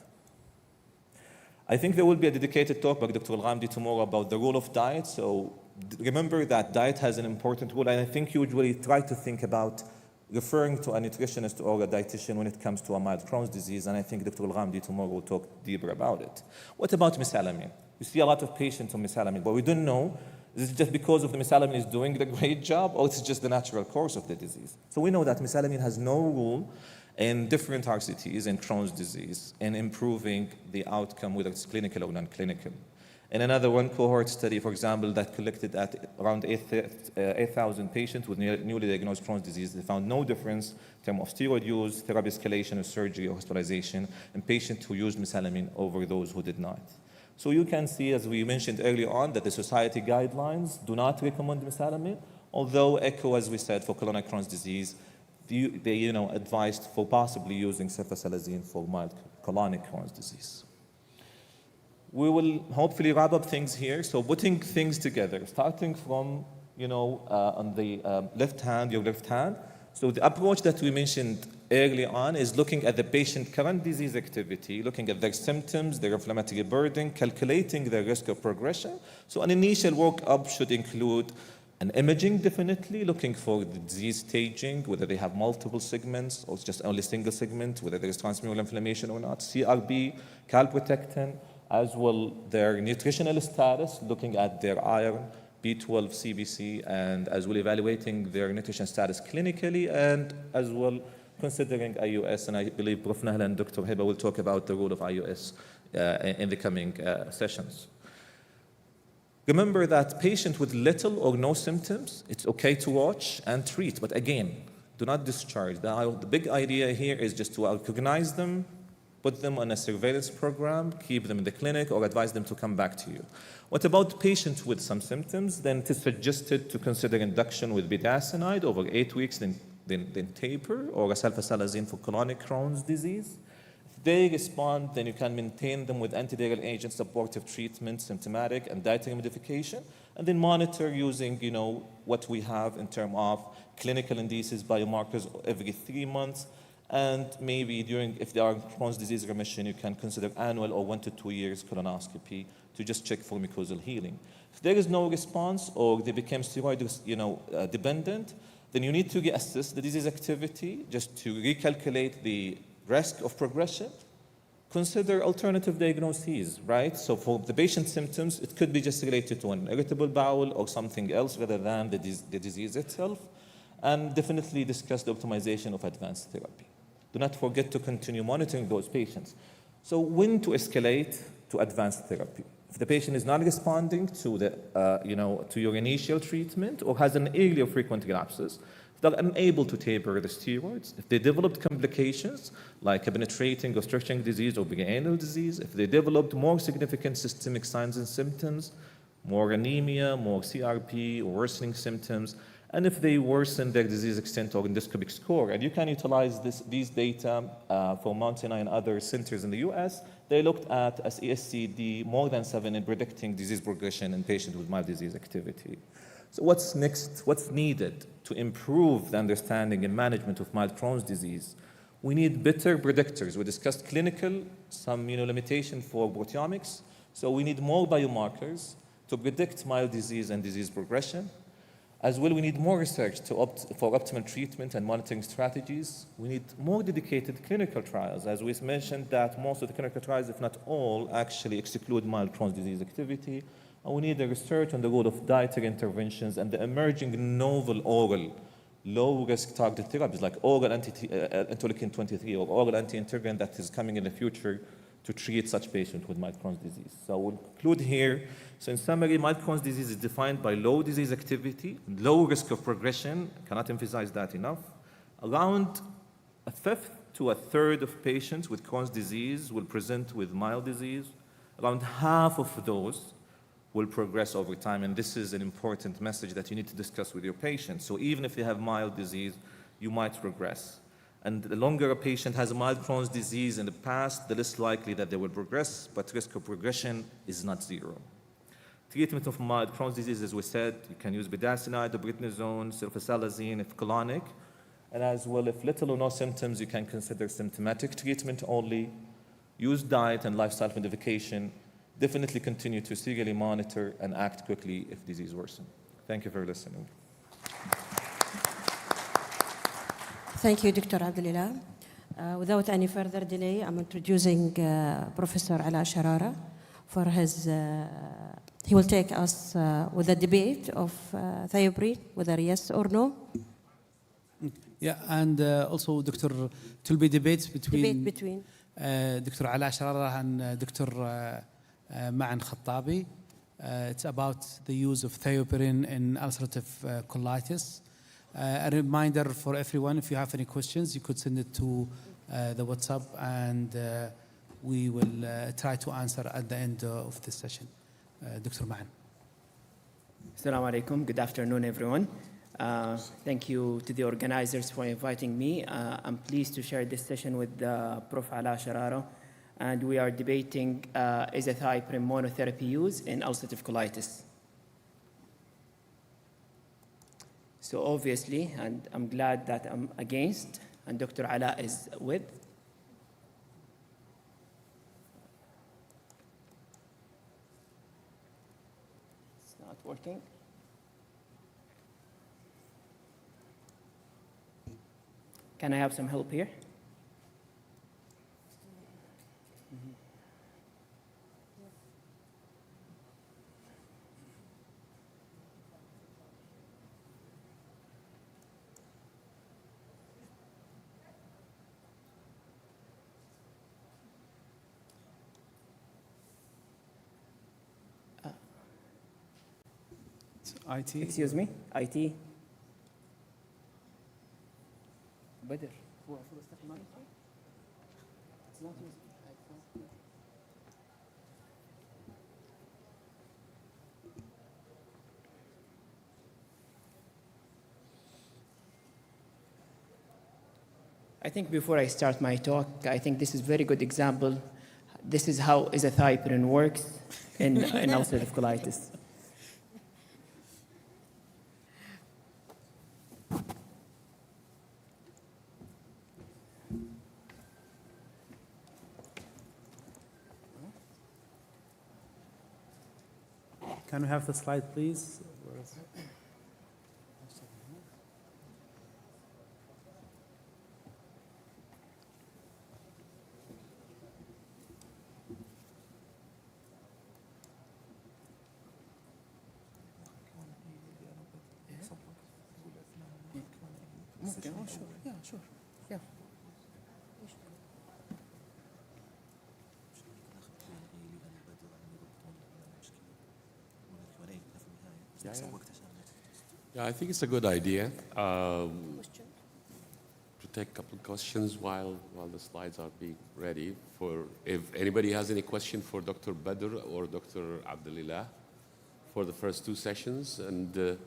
I think there will be a dedicated talk by Dr. Al-Ghamdi tomorrow about the role of diet. So remember that diet has an important role, and I think you usually try to think about referring to a nutritionist or a dietitian when it comes to a mild Crohn's disease, and I think Dr. Al-Ghamdi tomorrow will talk deeper about it. What about mesalamine? We see a lot of patients on mesalamine, but we don't know, is it just because of the mesalamine is doing a great job, or it's just the natural course of the disease? So we know that mesalamine has no role in different RCTs in Crohn's disease in improving the outcome, whether it's clinical or non-clinical. In another one cohort study, for example, that collected at around 8,000 patients with newly diagnosed Crohn's disease, they found no difference in terms of steroid use, therapy escalation, or surgery or hospitalization in patients who used mesalamine over those who did not. So you can see, as we mentioned earlier on, that the society guidelines do not recommend mesalamine, although ECHO, as we said, for colonic Crohn's disease, they advised for possibly using cefalexin for mild colonic Crohn's disease. We will hopefully wrap up things here. So putting things together, starting from, on the left hand, your left hand. So the approach that we mentioned early on is looking at the patient's current disease activity, looking at their symptoms, their inflammatory burden, calculating their risk of progression. So an initial workup should include an imaging, definitely, looking for the disease staging, whether they have multiple segments or just only single segment, whether there is transmural inflammation or not, CRB, calprotectin, as well their nutritional status, looking at their iron, B12, CBC, and as well evaluating their nutrition status clinically, and as well considering IUS. And I believe Prof. Nahla and Dr. Heba will talk about the role of IUS in the coming sessions. Remember that patients with little or no symptoms, it's okay to watch and treat, but again, do not discharge. The big idea here is just to recognize them, put them on a surveillance program, keep them in the clinic, or advise them to come back to you. What about patients with some symptoms? Then it is suggested to consider induction with budesonide over 8 weeks, then taper, or a sulfasalazine for colonic Crohn's disease. If they respond, then you can maintain them with antidiarrheal agent supportive treatment, symptomatic, and dietary modification, and then monitor using, what we have in terms of clinical indices, biomarkers every 3 months. And maybe if they are in Crohn's disease remission, you can consider annual or 1 to 2 years colonoscopy to just check for mucosal healing. If there is no response or they become steroid dependent, then you need to assess the disease activity just to recalculate the risk of progression. Consider alternative diagnoses, right? So for the patient symptoms, it could be just related to an irritable bowel or something else rather than the disease itself. And definitely discuss the optimization of advanced therapy. Do not forget to continue monitoring those patients. So when to escalate to advanced therapy? If the patient is not responding to to your initial treatment or has an early or frequent relapses, if they're unable to taper the steroids, if they developed complications like a penetrating or stretching disease or biannual disease, if they developed more significant systemic signs and symptoms, more anemia, more CRP, or worsening symptoms, and if they worsen their disease extent or endoscopic score. And you can utilize these data from Mount Sinai and other centers in the US. They looked at ESCD more than 7 in predicting disease progression in patients with mild disease activity. So what's next? What's needed to improve the understanding and management of mild Crohn's disease? We need better predictors. We discussed clinical, some limitation for proteomics. So we need more biomarkers to predict mild disease and disease progression. As well, we need more research for optimal treatment and monitoring strategies. We need more dedicated clinical trials. As we mentioned, that most of the clinical trials, if not all, actually exclude mild Crohn's disease activity. And we need the research on the role of dietary interventions and the emerging novel oral low-risk targeted therapies like oral interleukin-23 or oral anti-integrin that is coming in the future to treat such patients with mild Crohn's disease. So we'll conclude here. So in summary, mild Crohn's disease is defined by low disease activity, low risk of progression, cannot emphasize that enough. Around a fifth to a third of patients with Crohn's disease will present with mild disease. Around half of those will progress over time, and this is an important message that you need to discuss with your patients. So even if they have mild disease, you might progress. And the longer a patient has a mild Crohn's disease in the past, the less likely that they will progress, but risk of progression is not zero. Treatment of mild Crohn's disease, as we said, you can use budesonide, prednisone, sulfasalazine if colonic, and as well, if little or no symptoms, you can consider symptomatic treatment only, use diet and lifestyle modification, definitely continue to serially monitor and act quickly if disease worsens. Thank you for listening. Thank you, Dr. Abdelilah. Without any further delay, I'm introducing Professor Ala Sharara for his, he will take us with a debate of thiopurine, whether yes or no. Yeah, and also Dr. it will be debates between between Dr. Ala Sharara and Dr. Ma'an Khattabi. It's about the use of thiopurine in ulcerative colitis. A reminder for everyone, if you have any questions, you could send it to the WhatsApp, and we will try to answer at the end of this session. Dr. Ma'an. Assalamu alaikum. Good afternoon, everyone. Thank you to the organizers for inviting me. I'm pleased to share this session with Prof. Ala Sharara, and we are debating azathioprine monotherapy use in ulcerative colitis. So obviously, and I'm glad that I'm against, and Dr. Ala is with. It's not working. Can I have some help here? IT. Excuse me, IT. بدر هو المفروض استخدم IT. It's not using it. I think before I start my talk, I think this is a very good example. This is how azathioprine works in ulcerative colitis. Can we have the slide, please? Sure. Yeah. Yeah, I think it's a good idea to take a couple of questions while the slides are being ready. If anybody has any question for Dr. Badr or Dr. Abdulillah for the first two sessions, and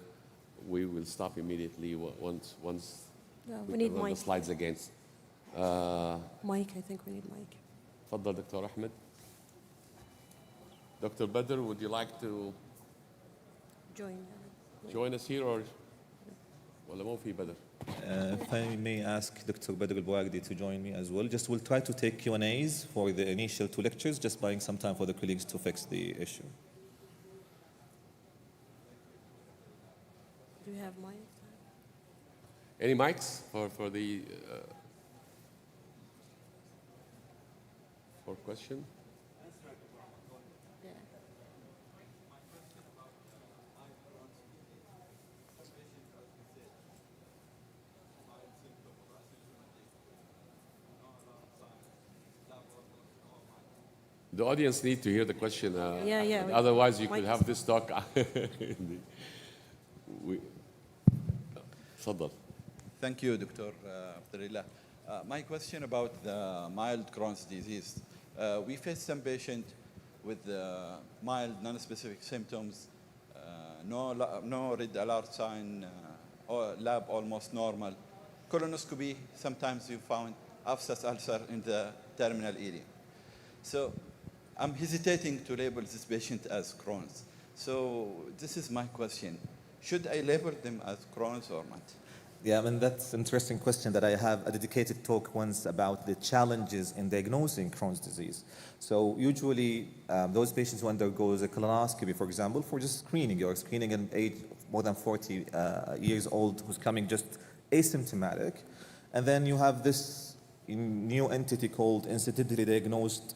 we will stop immediately once We need run mic. the slides against. Mic, I think we need mic. تفضل Dr. Ahmed. Dr. Badr, would you like to join us here or ولا مو في بدر؟ If I may ask Dr. Badr al-Bouagdi to join me as well. Just we'll try to take Q&As for the initial two lectures, just buying some time for the colleagues to fix the issue. Do you have mic? Any mics for the for question? Yeah. The audience need to hear the question. Yeah. Otherwise, you could Mic. have this talk. تفضل. Thank you, Dr. Abdulillah. My question about the mild Crohn's disease. We face some patient with mild non-specific symptoms, no red alert sign, or lab almost normal. Colonoscopy, sometimes you found abscess ulcer in the terminal area. So I'm hesitating to label this patient as Crohn's. So this is my question. Should I label them as Crohn's or not? Yeah, I mean, that's an interesting question that I have a dedicated talk once about the challenges in diagnosing Crohn's disease. So usually those patients who undergo a colonoscopy, for example, for just screening, you're screening an age more than 40 years old who's coming just asymptomatic. And then you have this new entity called institutionally diagnosed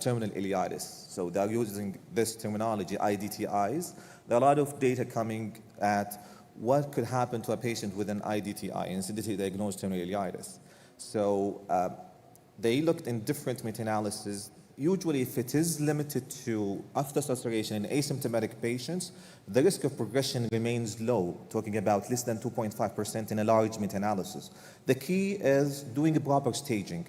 terminal ileitis. So they're using this terminology, IDTIs. There are a lot of data coming at what could happen to a patient with an IDTI, institutionally diagnosed terminal ileitis. So they looked in different meta-analyses usually if it is limited to after ulceration in asymptomatic patients, the risk of progression remains low, talking about less than 2.5% in a large meta-analysis. The key is doing a proper staging.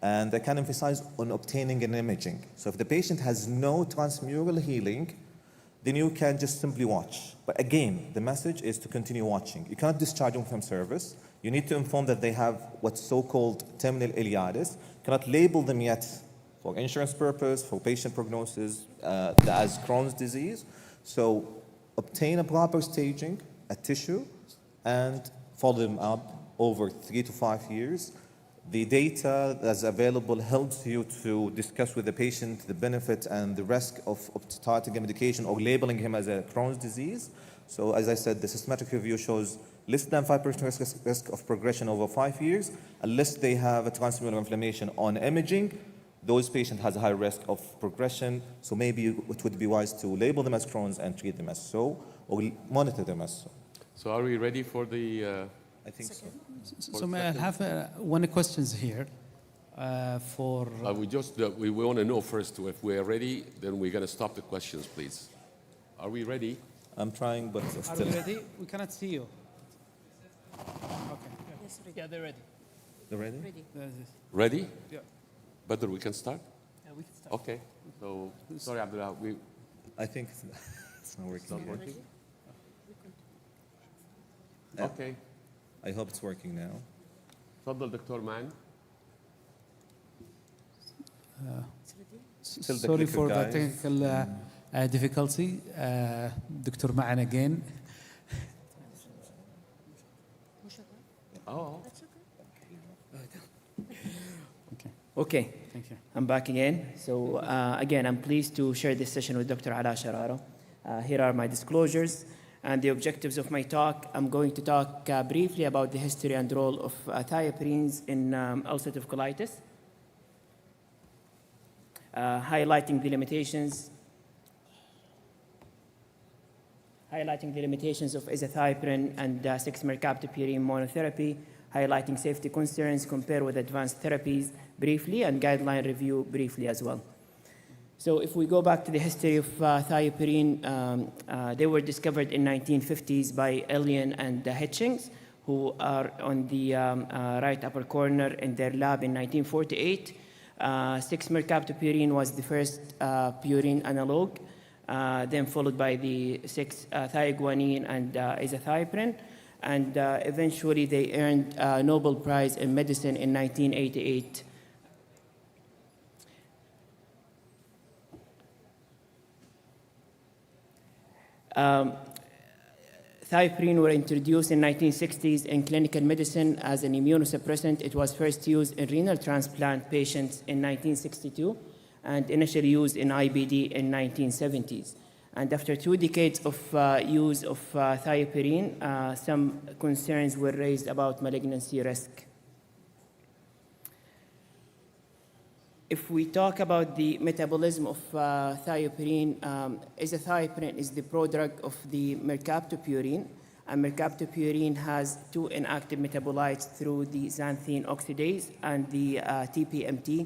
And I can emphasize on obtaining an imaging. So if the patient has no transmural healing, then you can just simply watch. But again, the message is to continue watching. You cannot discharge them from service. You need to inform that they have what's so-called terminal ileitis. You cannot label them yet for insurance purpose, for patient prognosis, as Crohn's disease. So obtain a proper staging, a tissue, and follow them up over 3 to 5 years. The data that's available helps you to discuss with the patient the benefit and the risk of starting a medication or labeling him as a Crohn's disease. So as I said, the systematic review shows less than 5% risk of progression over 5 years, unless they have a transmural inflammation on imaging. Those patients has a high risk of progression, so maybe it would be wise to label them as Crohn's and treat them as so, or monitor them as so. So are we ready for the... I think so. So may I have one question here for... we want to know first if we're ready, then we're going to stop the questions, please. Are we ready? I'm trying, but Are still. we ready? We cannot see you. Okay. Yes, ready. Yeah, they're ready. You ready? Ready. There it is. Ready? Yeah. Badr, we can start? Yeah, we can start. Okay. So, sorry, Abdullah, I think it's not working. not working? Yeah. Okay. I hope it's working now. تفضل دكتور معن. Still the Sorry clicker, for the guys. technical difficulty. Dr. Ma'an again. Oh. Okay, Thank you. I'm back again. So again, I'm pleased to share this session with Dr. Ala Sharara. Here are my disclosures and the objectives of my talk. I'm going to talk briefly about the history and role of thiopurines in ulcerative colitis, highlighting the limitations of azathioprine and 6-mercaptopurine monotherapy, highlighting safety concerns compared with advanced therapies briefly, and guideline review briefly as well. So if we go back to the history of thiopurine, they were discovered in 1950s by Elian and Hitchings, who are on the right upper corner in their lab in 1948. 6-mercaptopurine was the first purine analog, then followed by the 6-thioguanine and azathioprine. And eventually they earned a Nobel Prize in Medicine in 1988. Thiopurine were introduced in 1960s in clinical medicine as an immunosuppressant. It was first used in renal transplant patients in 1962 and initially used in IBD in 1970s. And after 2 decades of use of thiopurine, some concerns were raised about malignancy risk. If we talk about the metabolism of thiopurine, azathioprine is the prodrug of the mercaptopurine, and mercaptopurine has 2 inactive metabolites through the xanthine oxidase and the TPMT.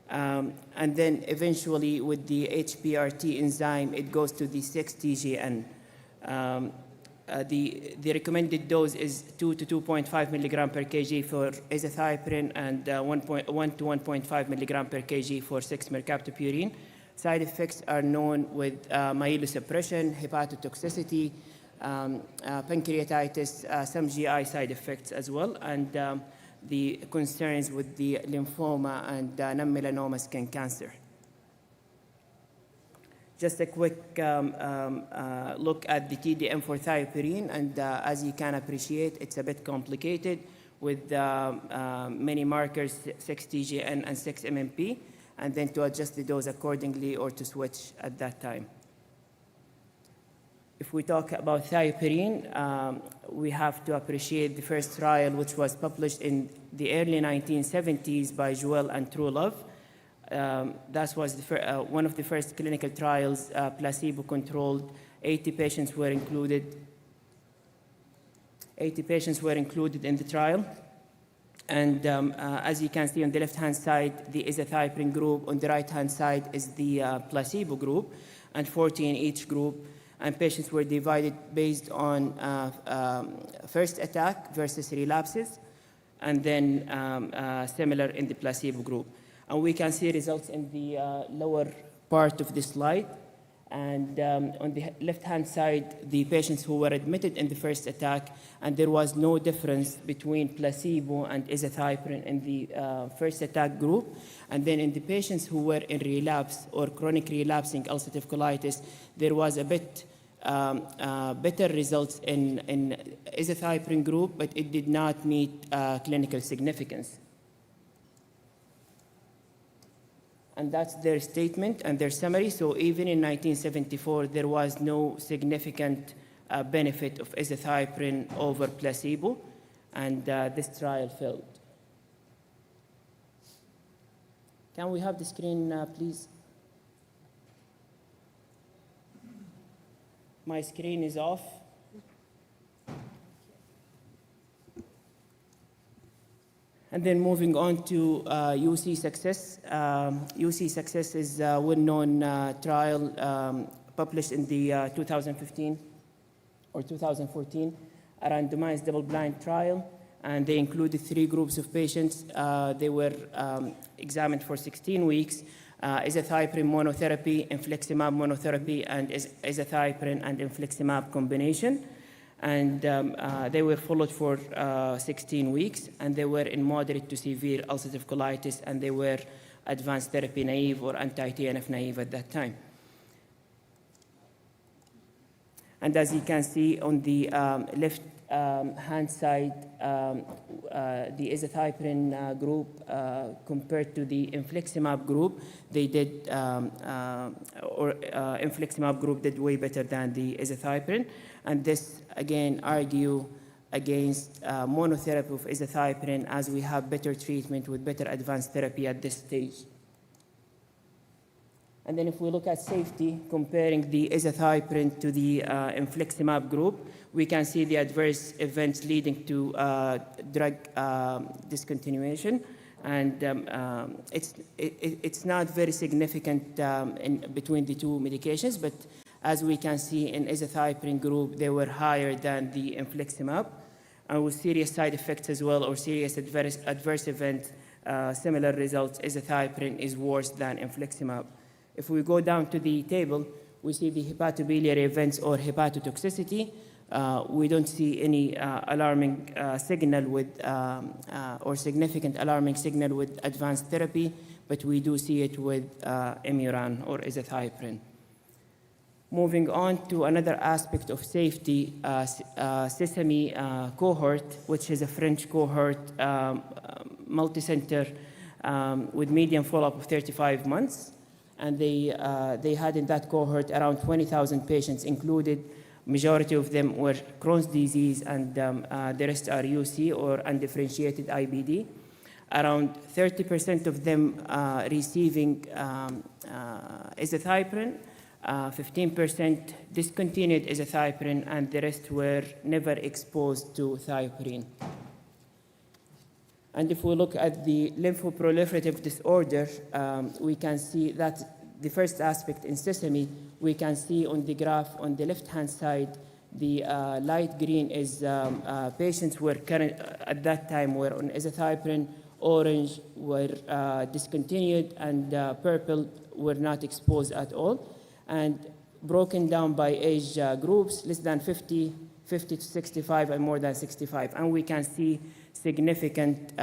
And then eventually with the HPRT enzyme, it goes to the 6-TGN. The recommended dose is 2 to 2.5 milligram per kg for azathioprine and 1 to 1.5 milligram per kg for 6-mercaptopurine. Side effects are known with myelosuppression, hepatotoxicity, pancreatitis, some GI side effects as well, and the concerns with the lymphoma and non-melanoma skin cancer. Just a quick look at the TDM for thiopurine, and as you can appreciate, it's a bit complicated with many markers, 6-TGN and 6-MMP, and then to adjust the dose accordingly or to switch at that time. If we talk about thiopurine, we have to appreciate the first trial, which was published in the early 1970s by Joel and Truelove. That was one of the first clinical trials, placebo-controlled. 80 patients were included in the trial. And as you can see on the left-hand side, the azathioprine group. On the right-hand side is the placebo group, and 40 in each group. And patients were divided based on first attack versus relapses, and then similar in the placebo group. And we can see results in the lower part of the slide. And on the left-hand side, the patients who were admitted in the first attack, and there was no difference between placebo and azathioprine in the first attack group. And then in the patients who were in relapse or chronic relapsing ulcerative colitis, there was a bit better results in azathioprine group, but it did not meet clinical significance. And that's their statement and their summary. So even in 1974, there was no significant benefit of azathioprine over placebo, and this trial failed. Can we have the screen, please? My screen is off. And then moving on to UC success. UC success is a well-known trial published in the 2015 or 2014, a randomized double-blind trial. And they included 3 groups of patients. They were examined for 16 weeks. Azathioprine monotherapy, infliximab monotherapy, and azathioprine and infliximab combination. And they were followed for 16 weeks, and they were in moderate to severe ulcerative colitis, and they were advanced therapy naive or anti-TNF naive at that time. And as you can see on the left hand side, the azathioprine group compared to the infliximab group, they did, infliximab group did way better than the azathioprine. And this, again, argue against monotherapy of azathioprine, as we have better treatment with better advanced therapy at this stage. And then if we look at safety, comparing the azathioprine to the infliximab group, we can see the adverse events leading to drug discontinuation. And it's not very significant between the 2 medications, but as we can see in azathioprine group, they were higher than the infliximab. And with serious side effects as well, or serious adverse events, similar results, azathioprine is worse than infliximab. If we go down to the table, we see the hepatobiliary events or hepatotoxicity. We don't see any alarming signal with, or significant alarming signal with advanced therapy, but we do see it with Imuran or azathioprine. Moving on to another aspect of safety, Sesame cohort, which is a French cohort, multi-center, with median follow-up of 35 months. And they had in that cohort around 20,000 patients included. Majority of them were Crohn's disease, and the rest are UC or undifferentiated IBD. Around 30% of them receiving azathioprine, 15% discontinued azathioprine, and the rest were never exposed to thiopurine. And if we look at the lymphoproliferative disorder, we can see that the first aspect in Sesame, we can see on the graph on the left-hand side, the light green is patients were at that time were on azathioprine, orange were discontinued, and purple were not exposed at all. And broken down by age groups, less than 50, 50 to 65, and more than 65. And we can see significant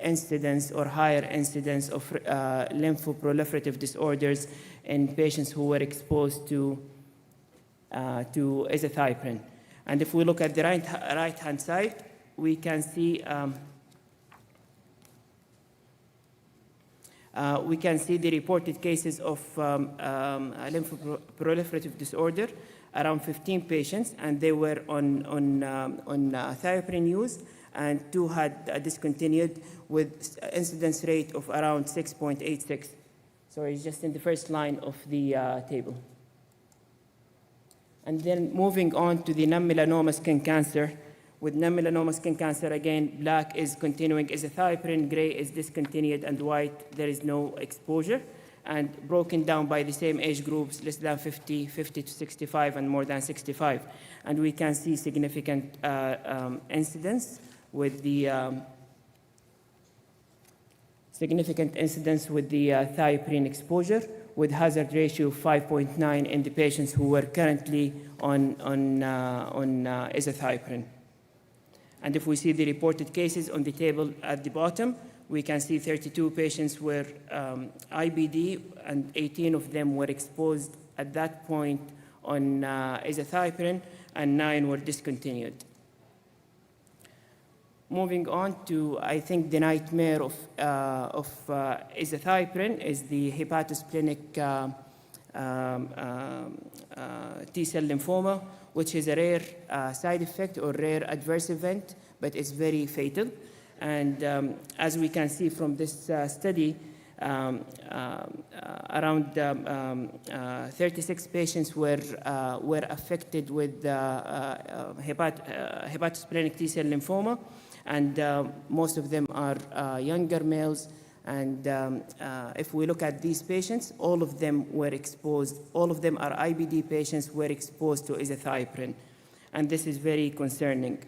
incidence or higher incidence of lymphoproliferative disorders in patients who were exposed to azathioprine. And if we look at the right-hand side, we can see the reported cases of lymphoproliferative disorder, around 15 patients, and they were on thiopurine use, and 2 had discontinued with incidence rate of around 6.86. So it's just in the first line of the table. And then moving on to the non-melanoma skin cancer, With non-melanoma skin cancer, again, black is continuing azathioprine, gray is discontinued, and white, there is no exposure. And broken down by the same age groups, less than 50, 50 to 65, and more than 65. And we can see significant incidence with the thiopurine exposure, with hazard ratio of 5.9 in the patients who were currently on azathioprine. And if we see the reported cases on the table at the bottom, we can see 32 patients were IBD, and 18 of them were exposed at that point on azathioprine, and 9 were discontinued. Moving on to, I think, the nightmare of azathioprine is the hepatosplenic T-cell lymphoma, which is a rare side effect or rare adverse event, but it's very fatal. And as we can see from this study, around 36 patients were affected with hepatosplenic T-cell lymphoma, and most of them are younger males. And if we look at these patients, all of them were exposed, all of them are IBD patients, were exposed to azathioprine. And this is very concerning.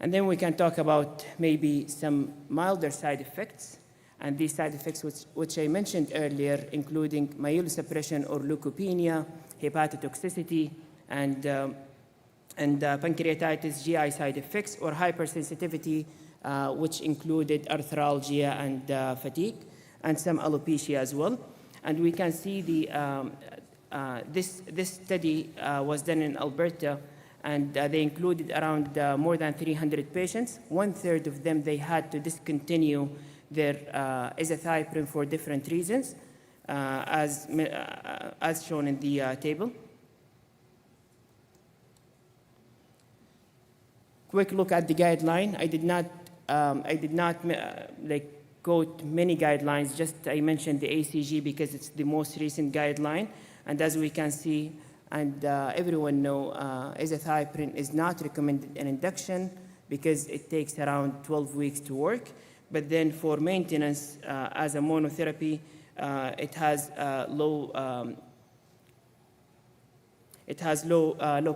And then we can talk about maybe some milder side effects. And these side effects, which I mentioned earlier, including myelosuppression or leukopenia, hepatotoxicity, and pancreatitis, GI side effects, or hypersensitivity, which included arthralgia and fatigue, and some alopecia as well. And we can see this study was done in Alberta, and they included around more than 300 patients. 1/3 of them, they had to discontinue their azathioprine for different reasons, as shown in the table. Quick look at the guideline. I did not quote many guidelines, just I mentioned the ACG because it's the most recent guideline. And as we can see, and everyone know, azathioprine is not recommended in induction because it takes around 12 weeks to work. But then for maintenance as a monotherapy, it has low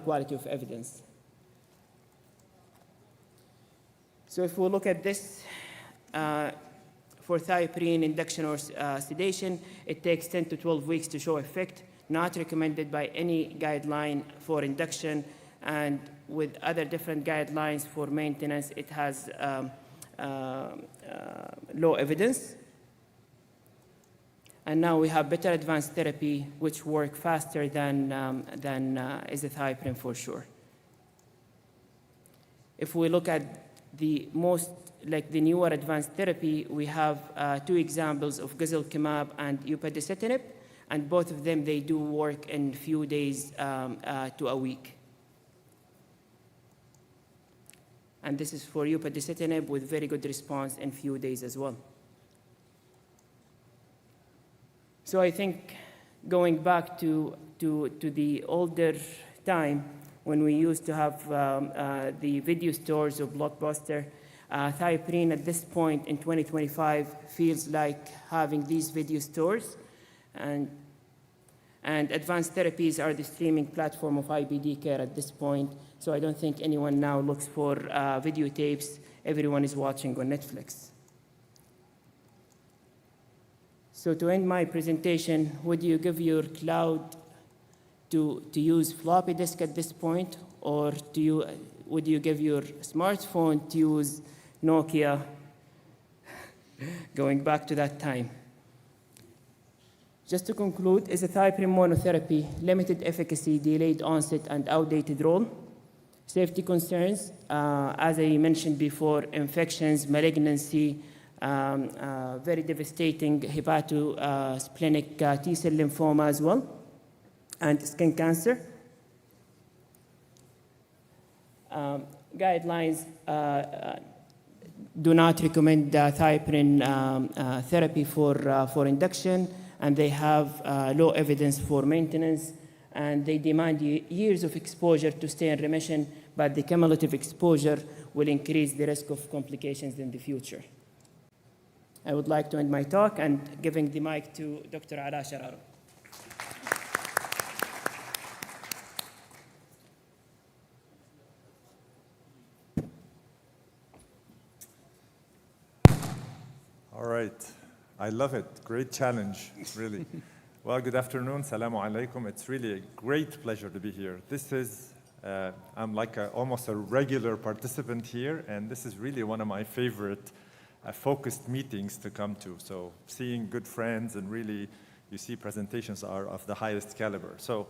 quality of evidence. So if we look at this, for thiopurine induction or sedation, it takes 10 to 12 weeks to show effect, not recommended by any guideline for induction, and with other different guidelines for maintenance, it has low evidence. And now we have better advanced therapy, which work faster than azathioprine for sure. If we look at the newer advanced therapy, we have 2 examples of Vedolizumab and upadacitinib, and both of them, they do work in few days to a week. And this is for upadacitinib with very good response in few days as well. So I think going back to the older time, when we used to have the video stores of Blockbuster, thiopurine at this point in 2025 feels like having these video stores. And advanced therapies are the streaming platform of IBD care at this point. So I don't think anyone now looks for videotapes. Everyone is watching on Netflix. So to end my presentation, would you give your cloud to use floppy disk at this point, or would you give your smartphone to use Nokia, going back to that time? Just to conclude, azathioprine monotherapy, limited efficacy, delayed onset, and outdated role. Safety concerns, as I mentioned before, infections, malignancy, very devastating hepatosplenic T-cell lymphoma as well, and skin cancer. Guidelines do not recommend thiopurine therapy for induction, and they have low evidence for maintenance. and they demand years of exposure to stay in remission, but the cumulative exposure will increase the risk of complications in the future. I would like to end my talk and giving the mic to Dr. Ala Sharara. All right. I love it. Great challenge, really. Well, good afternoon. Salamu alaikum. It's really a great pleasure to be here. This is, I'm like almost a regular participant here, and this is really one of my favorite focused meetings to come to. So seeing good friends and really, you see presentations are of the highest caliber. So,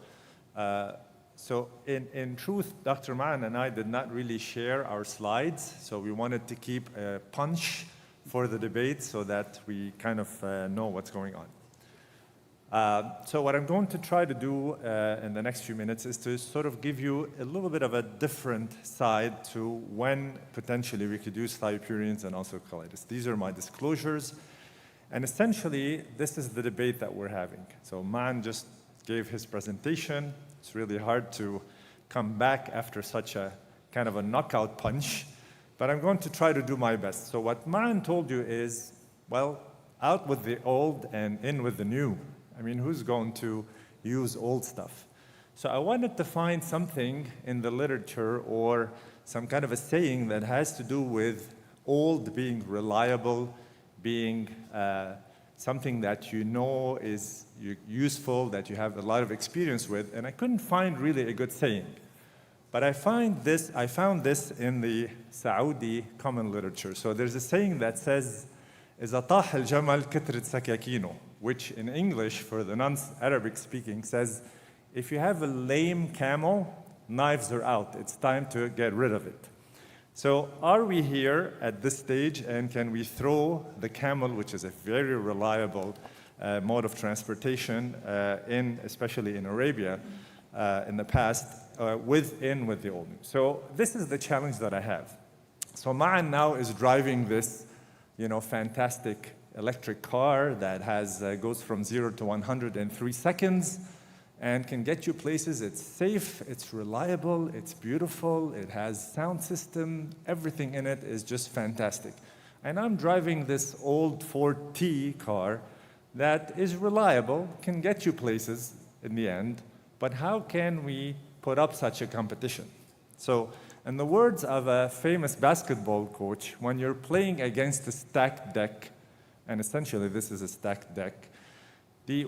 in truth, Dr. Ma'an and I did not really share our slides, so we wanted to keep a punch for the debate so that we kind of know what's going on. So what I'm going to try to do in the next few minutes is to sort of give you a little bit of a different side to when potentially we could use thiopurines and ulcerative colitis. These are my disclosures. And essentially, this is the debate that we're having. So Man just gave his presentation. It's really hard to come back after such a kind of a knockout punch. But I'm going to try to do my best. So what Man told you is, well, out with the old and in with the new. I mean, who's going to use old stuff? So I wanted to find something in the literature or some kind of a saying that has to do with old being reliable, being something that you know is useful, that you have a lot of experience with. And I couldn't find really a good saying. But I found this in the Saudi common literature. So there's a saying that says, إذا طاح الجمل كترت سكاكينه, which in English, for the non-Arabic speaking, says, if you have a lame camel, knives are out. It's time to get rid of it. So are we here at this stage, and can we throw the camel, which is a very reliable mode of transportation, especially in Arabia in the past, with the old news? So this is the challenge that I have. So Ma'an now is driving this, fantastic electric car that goes from 0 to 100 in 3 seconds and can get you places. It's safe, it's reliable, it's beautiful, it has sound system, everything in it is just fantastic. And I'm driving this old Ford T car that is reliable, can get you places in the end, but how can we put up such a competition? So, in the words of a famous basketball coach, when you're playing against a stacked deck, and essentially this is a stacked deck,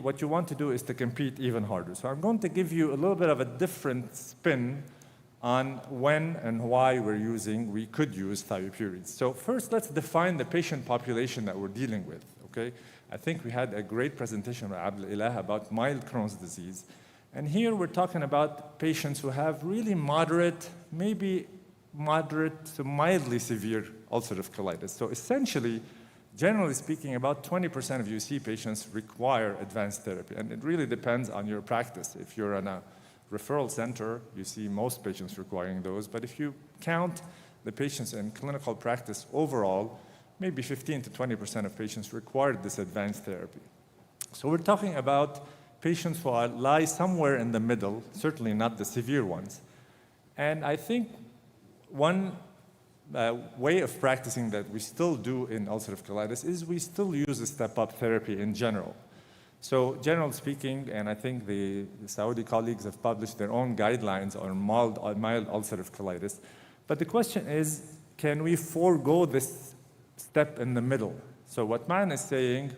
what you want to do is to compete even harder. So I'm going to give you a little bit of a different spin on when and why we could use thiopurines. So first, let's define the patient population that we're dealing with, okay? I think we had a great presentation by Abdel about mild Crohn's disease. And here we're talking about patients who have really moderate, maybe moderate to mildly severe ulcerative colitis. So essentially, generally speaking, about 20% of UC patients require advanced therapy. And it really depends on your practice. If you're in a referral center, you see most patients requiring those. But if you count the patients in clinical practice overall, maybe 15 to 20% of patients require this advanced therapy. So we're talking about patients who lie somewhere in the middle, certainly not the severe ones. And I think one way of practicing that we still do in ulcerative colitis is we still use a step-up therapy in general. So generally speaking, and I think the Saudi colleagues have published their own guidelines on mild ulcerative colitis, but the question is, can we forego this step in the middle? So what Man is saying,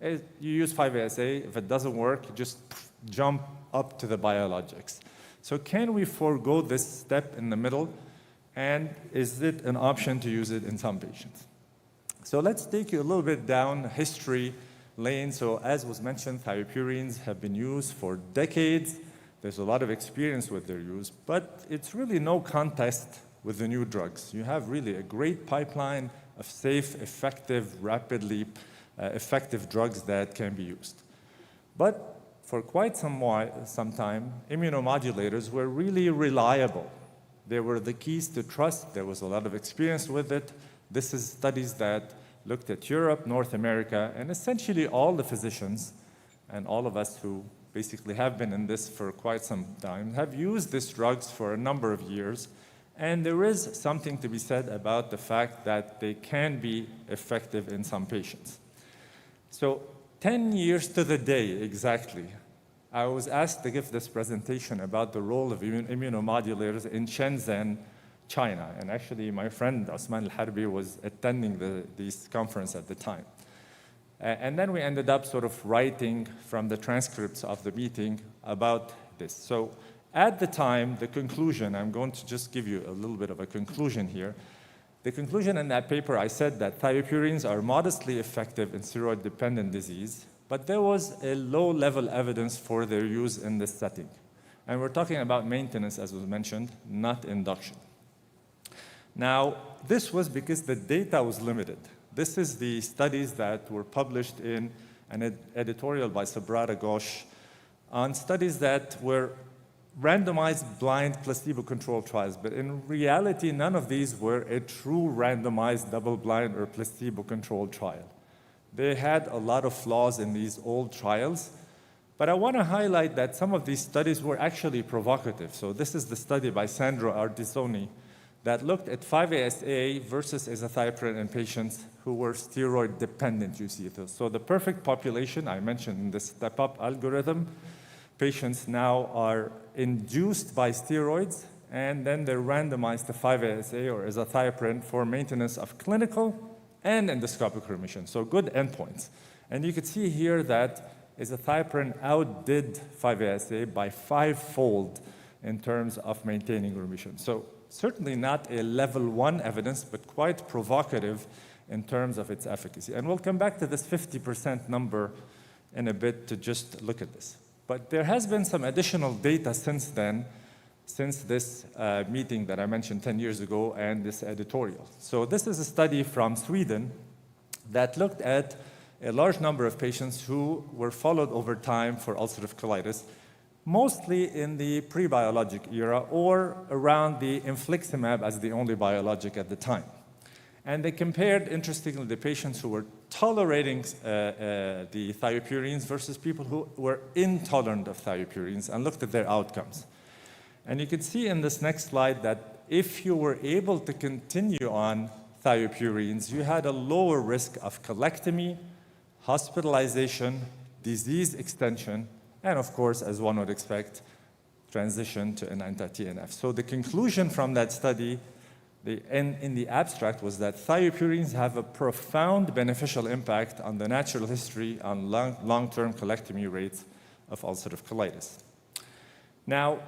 you use 5-ASA, if it doesn't work, you just jump up to the biologics. So can we forego this step in the middle, and is it an option to use it in some patients? So let's take you a little bit down history lane. So as was mentioned, thiopurines have been used for decades. There's a lot of experience with their use, but it's really no contest with the new drugs. You have really a great pipeline of safe, effective, rapidly effective drugs that can be used. But for quite some time, immunomodulators were really reliable. They were the keys to trust. There was a lot of experience with it. This is studies that looked at Europe, North America, and essentially all the physicians and all of us who basically have been in this for quite some time, have used these drugs for a number of years, and there is something to be said about the fact that they can be effective in some patients. So 10 years to the day exactly, I was asked to give this presentation about the role of immunomodulators in Shenzhen, China. And actually, my friend Osman Al-Harbi was attending this conference at the time. And then we ended up sort of writing from the transcripts of the meeting about this. So at the time, the conclusion, I'm going to just give you a little bit of a conclusion here. The conclusion in that paper, I said that thiopurines are modestly effective in steroid-dependent disease, but there was a low-level evidence for their use in this setting. And we're talking about maintenance, as was mentioned, not induction. Now, this was because the data was limited. This is the studies that were published in an editorial by Sabrata Ghosh on studies that were randomized blind placebo-controlled trials. But in reality, none of these were a true randomized double-blind or placebo-controlled trial. They had a lot of flaws in these old trials. But I want to highlight that some of these studies were actually provocative. So this is the study by Sandro Ardisoni that looked at 5-ASA versus azathioprine in patients who were steroid-dependent, you see. So the perfect population, I mentioned in the step-up algorithm, patients now are induced by steroids, and then they're randomized to 5-ASA or azathioprine for maintenance of clinical and endoscopic remission. So good endpoints. And you can see here that azathioprine outdid 5-ASA by 5-fold in terms of maintaining remission. So certainly not a level 1 evidence, but quite provocative in terms of its efficacy. And we'll come back to this 50% number in a bit to just look at this. But there has been some additional data since then, since this meeting that I mentioned 10 years ago and this editorial. So this is a study from Sweden that looked at a large number of patients who were followed over time for ulcerative colitis, mostly in the pre-biologic era or around the infliximab as the only biologic at the time. And they compared, interestingly, the patients who were tolerating the thiopurines versus people who were intolerant of thiopurines and looked at their outcomes. And you can see in this next slide that if you were able to continue on thiopurines, you had a lower risk of colectomy, hospitalization, disease extension, and of course, as one would expect, transition to an anti-TNF. So the conclusion from that study in the abstract was that thiopurines have a profound beneficial impact on the natural history on long-term colectomy rates of ulcerative colitis. Now,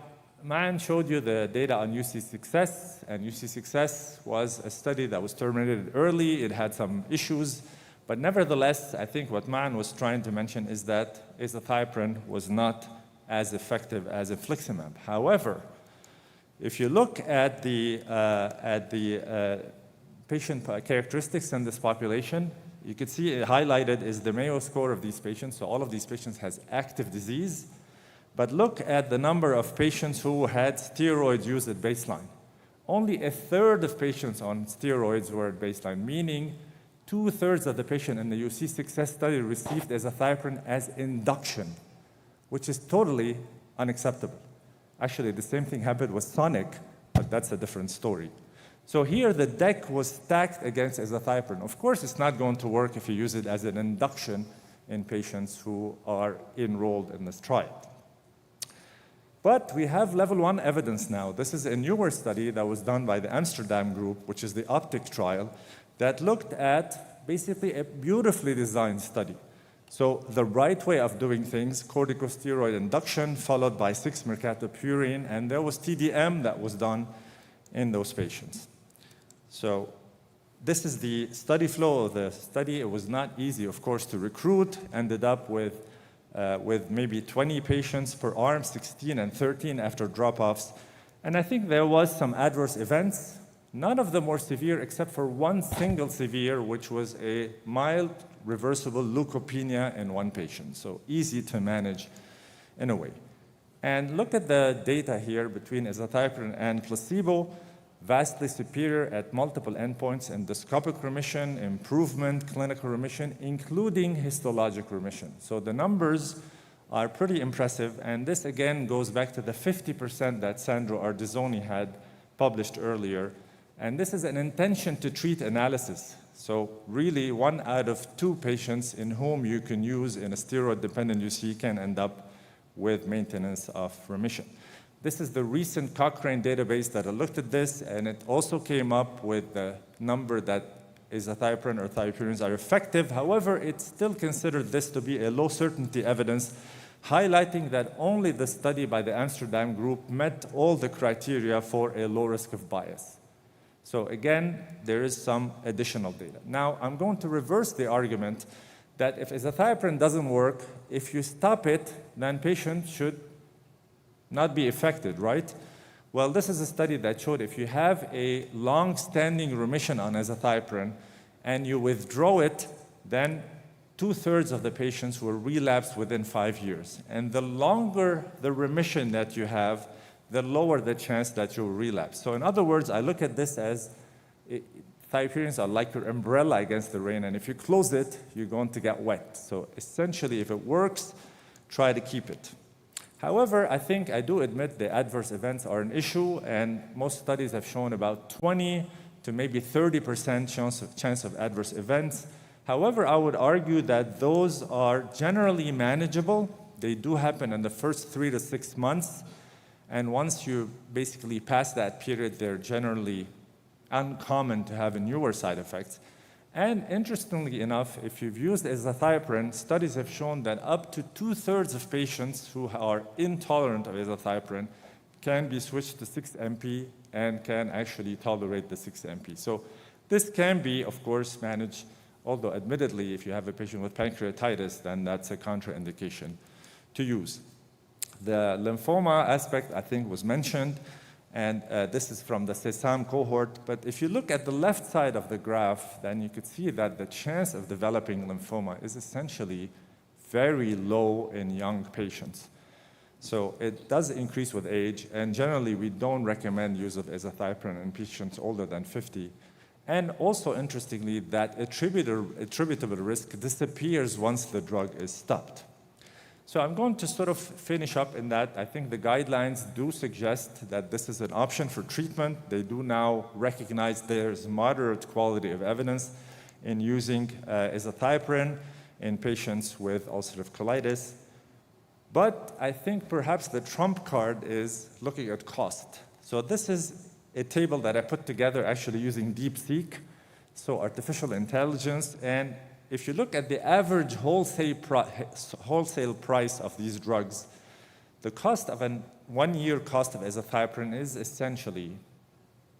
Man showed you the data on UC Success, and UC Success was a study that was terminated early. It had some issues, but nevertheless, I think what Man was trying to mention is that azathioprine was not as effective as infliximab. However, if you look at the patient characteristics in this population, you can see it highlighted is the Mayo score of these patients. So all of these patients has active disease. But look at the number of patients who had steroid use at baseline. Only a third of patients on steroids were at baseline, meaning 2/3 of the patients in the UC Success study received azathioprine as induction, which is totally unacceptable. Actually, the same thing happened with Sonic, but that's a different story. So here, the deck was stacked against azathioprine. Of course, it's not going to work if you use it as an induction in patients who are enrolled in this trial. But we have level 1 evidence now. This is a newer study that was done by the Amsterdam group, which is the OPTIC trial, that looked at basically a beautifully designed study. So the right way of doing things, corticosteroid induction followed by 6-mercaptopurine, and there was TDM that was done in those patients. So this is the study flow of the study. It was not easy, of course, to recruit. Ended up with maybe 20 patients per arm, 16 and 13 after drop-offs. And I think there was some adverse events. None of them were severe except for one single severe, which was a mild reversible leukopenia in one patient. So easy to manage in a way. And look at the data here between azathioprine and placebo, vastly superior at multiple endpoints: endoscopic remission, improvement, clinical remission, including histologic remission. So the numbers are pretty impressive. And this, again, goes back to the 50% that Sandro Ardizoni had published earlier. And this is an intention to treat analysis. So really, 1 out of 2 patients in whom you can use in a steroid-dependent UC can end up with maintenance of remission. This is the recent Cochrane database that looked at this, and it also came up with the number that azathioprine or thiopurines are effective. However, it still considered this to be a low certainty evidence, highlighting that only the study by the Amsterdam group met all the criteria for a low risk of bias. So again, there is some additional data. Now, I'm going to reverse the argument that if azathioprine doesn't work, if you stop it, then patients should not be affected, right? Well, this is a study that showed if you have a long-standing remission on azathioprine and you withdraw it, then 2/3 of the patients will relapse within 5 years. And the longer the remission that you have, the lower the chance that you'll relapse. So in other words, I look at this as thiopurines are like your umbrella against the rain, and if you close it, you're going to get wet. So essentially, if it works, try to keep it. However, I do admit the adverse events are an issue, and most studies have shown about 20 to maybe 30% chance of adverse events. However, I would argue that those are generally manageable. They do happen in the first 3 to 6 months, and once you basically pass that period, they're generally uncommon to have newer side effects. And interestingly enough, if you've used azathioprine, studies have shown that up to 2/3 of patients who are intolerant of azathioprine can be switched to 6-MP and can actually tolerate the 6-MP. So this can be, of course, managed, although admittedly, if you have a patient with pancreatitis, then that's a contraindication to use. The lymphoma aspect, I think, was mentioned, and this is from the SESAM cohort. But if you look at the left side of the graph, then you could see that the chance of developing lymphoma is essentially very low in young patients. So it does increase with age, and generally we don't recommend use of azathioprine in patients older than 50. And also, interestingly, that attributable risk disappears once the drug is stopped. So I'm going to sort of finish up in that. I think the guidelines do suggest that this is an option for treatment. They do now recognize there's moderate quality of evidence in using azathioprine in patients with ulcerative colitis. But I think perhaps the trump card is looking at cost. So this is a table that I put together actually using DeepSeek, so artificial intelligence. And if you look at the average wholesale price of these drugs, the cost of a 1-year cost of azathioprine is essentially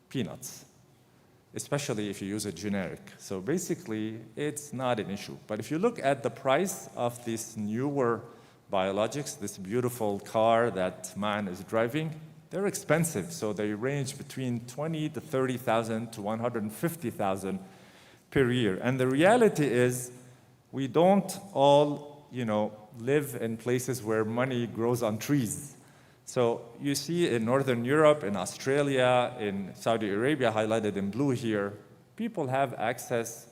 peanuts, especially if you use a generic. So basically, it's not an issue. But if you look at the price of these newer biologics, this beautiful car that man is driving, they're expensive. So they range between $20,000 to $30,000 to $150,000 per year. And the reality is, we don't all, live in places where money grows on trees. So you see in Northern Europe, in Australia, in Saudi Arabia, highlighted in blue here, people have access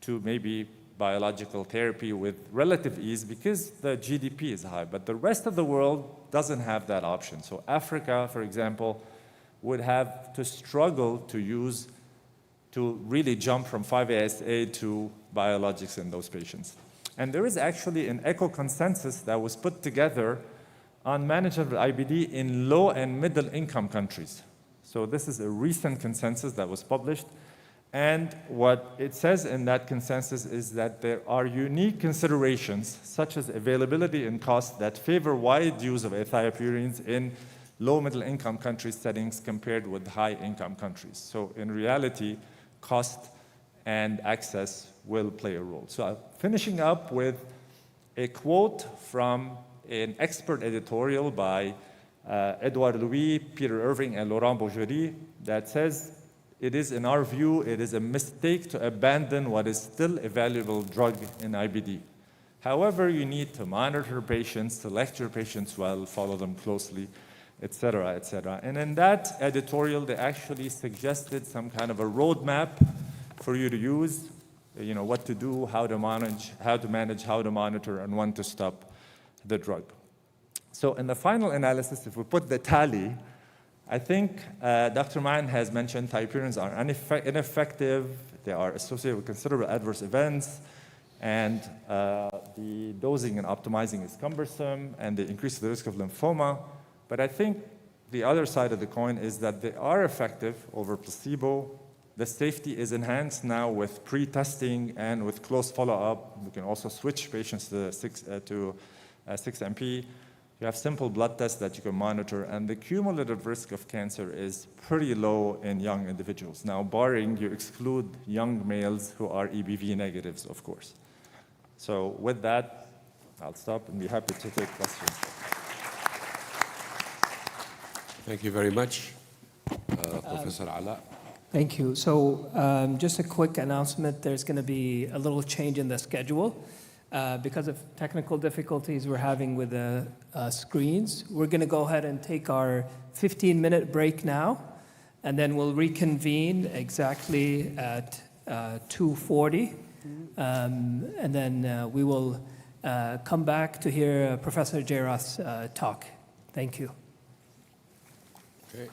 to maybe biological therapy with relative ease because the GDP is high. But the rest of the world doesn't have that option. So Africa, for example, would have to struggle to really jump from 5-ASA to biologics in those patients. And there is actually an ECHO consensus that was put together on management of IBD in low and middle income countries. So this is a recent consensus that was published. And what it says in that consensus is that there are unique considerations, such as availability and cost, that favor wide use of thiopurines in low middle income countries settings compared with high income countries. So in reality, cost and access will play a role. So I'm finishing up with a quote from an expert editorial by Edouard Louis, Peter Irving, and Laurent Bourgerie that says, in our view, it is a mistake to abandon what is still a valuable drug in IBD. However, you need to monitor patients, select your patients well, follow them closely, et cetera, et cetera. And in that editorial, they actually suggested some kind of a roadmap for you to use, what to do, how to manage, how to monitor, and when to stop the drug. So in the final analysis, if we put the tally, I think Dr. Ma'an has mentioned thiopurines are ineffective, they are associated with considerable adverse events, and the dosing and optimizing is cumbersome, and they increase the risk of lymphoma. But I think the other side of the coin is that they are effective over placebo. The safety is enhanced now with pre-testing and with close follow-up. We can also switch patients to 6MP. You have simple blood tests that you can monitor, and the cumulative risk of cancer is pretty low in young individuals. Now, barring you exclude young males who are EBV negatives, of course. So with that, I'll stop and be happy to take questions. Thank you very much, Professor Ala. Thank you. So just a quick announcement. There's going to be a little change in the schedule. Because of technical difficulties we're having with the screens, we're going to go ahead and take our 15-minute break now, and then we'll reconvene exactly at 2:40. And then we will come back to hear Professor Jairath's talk. Thank you. Okay.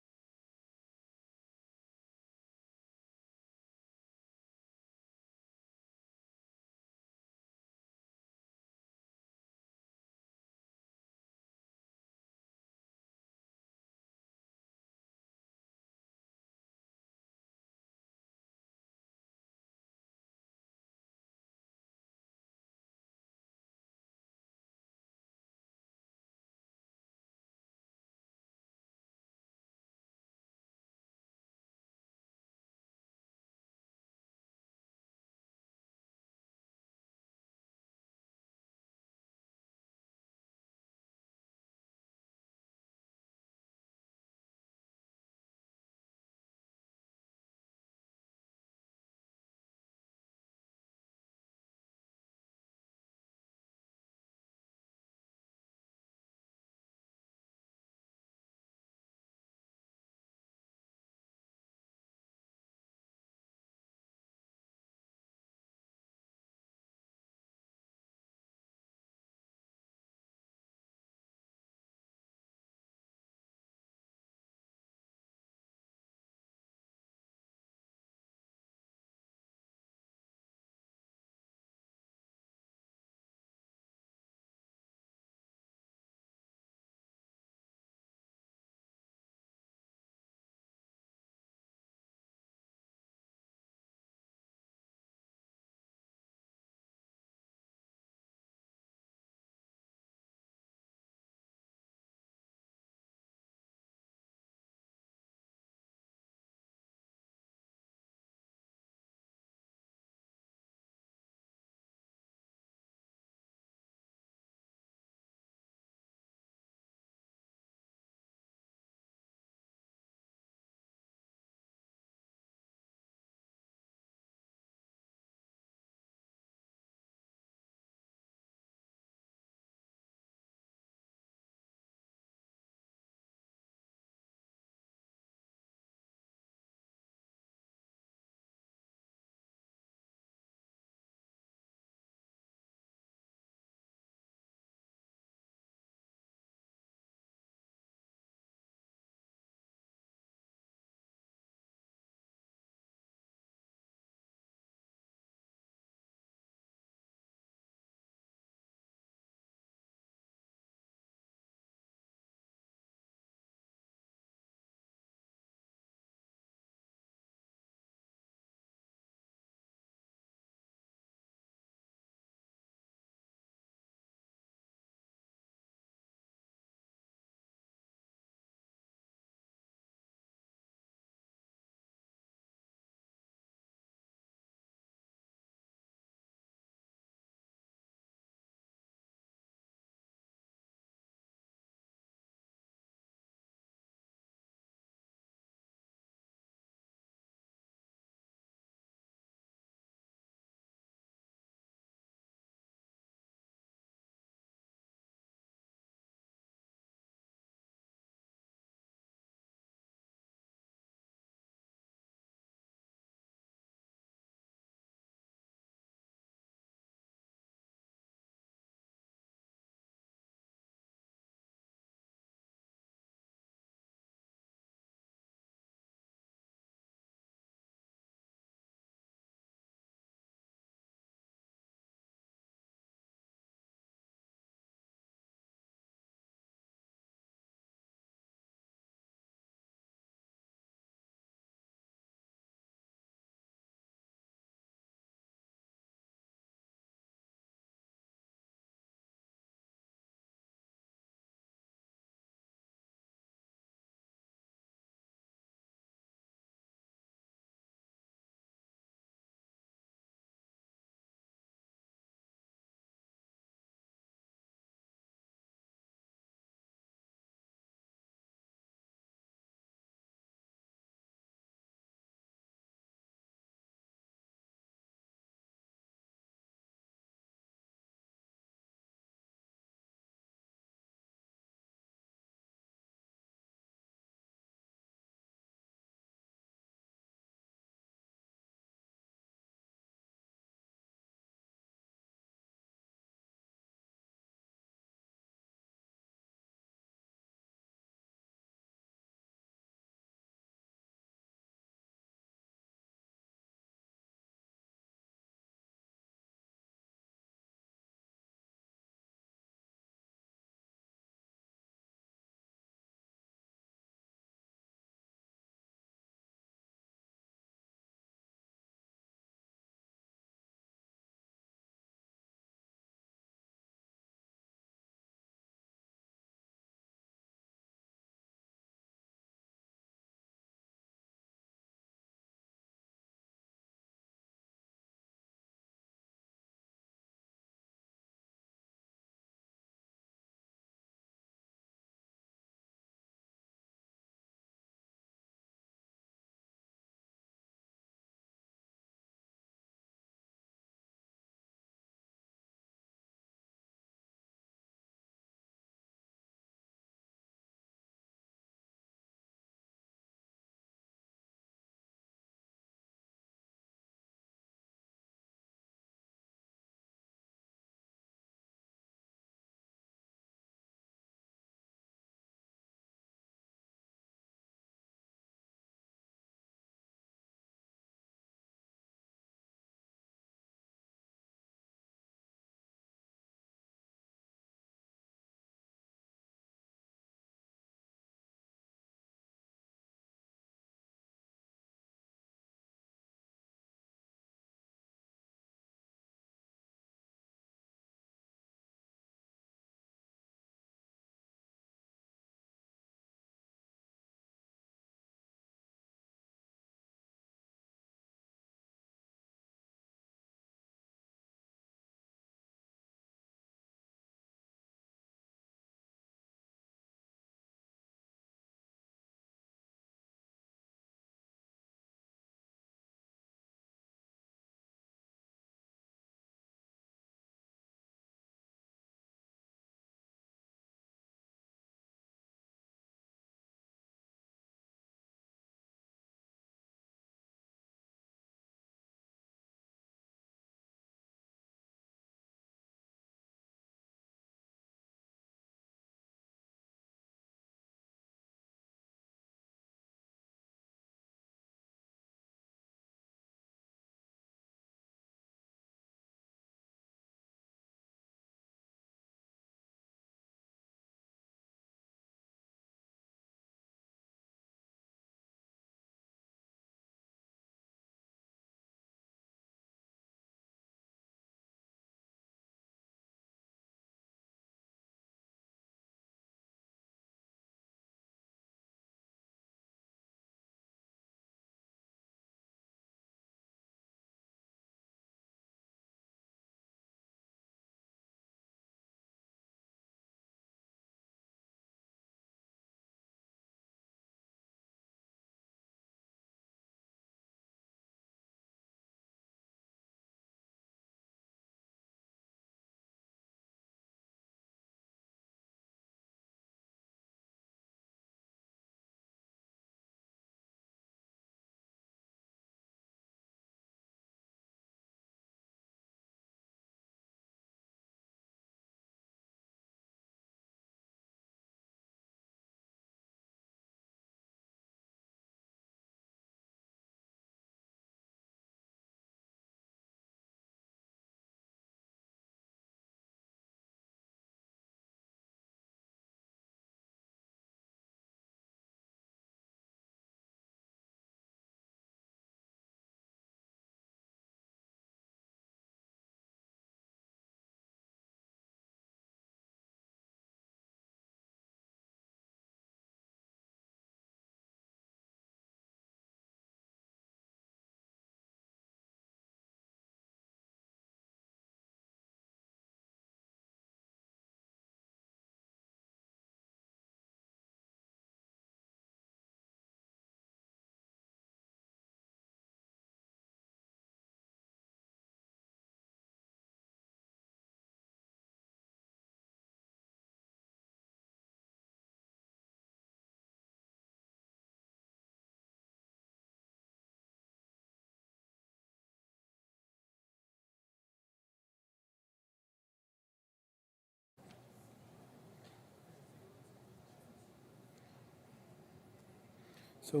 So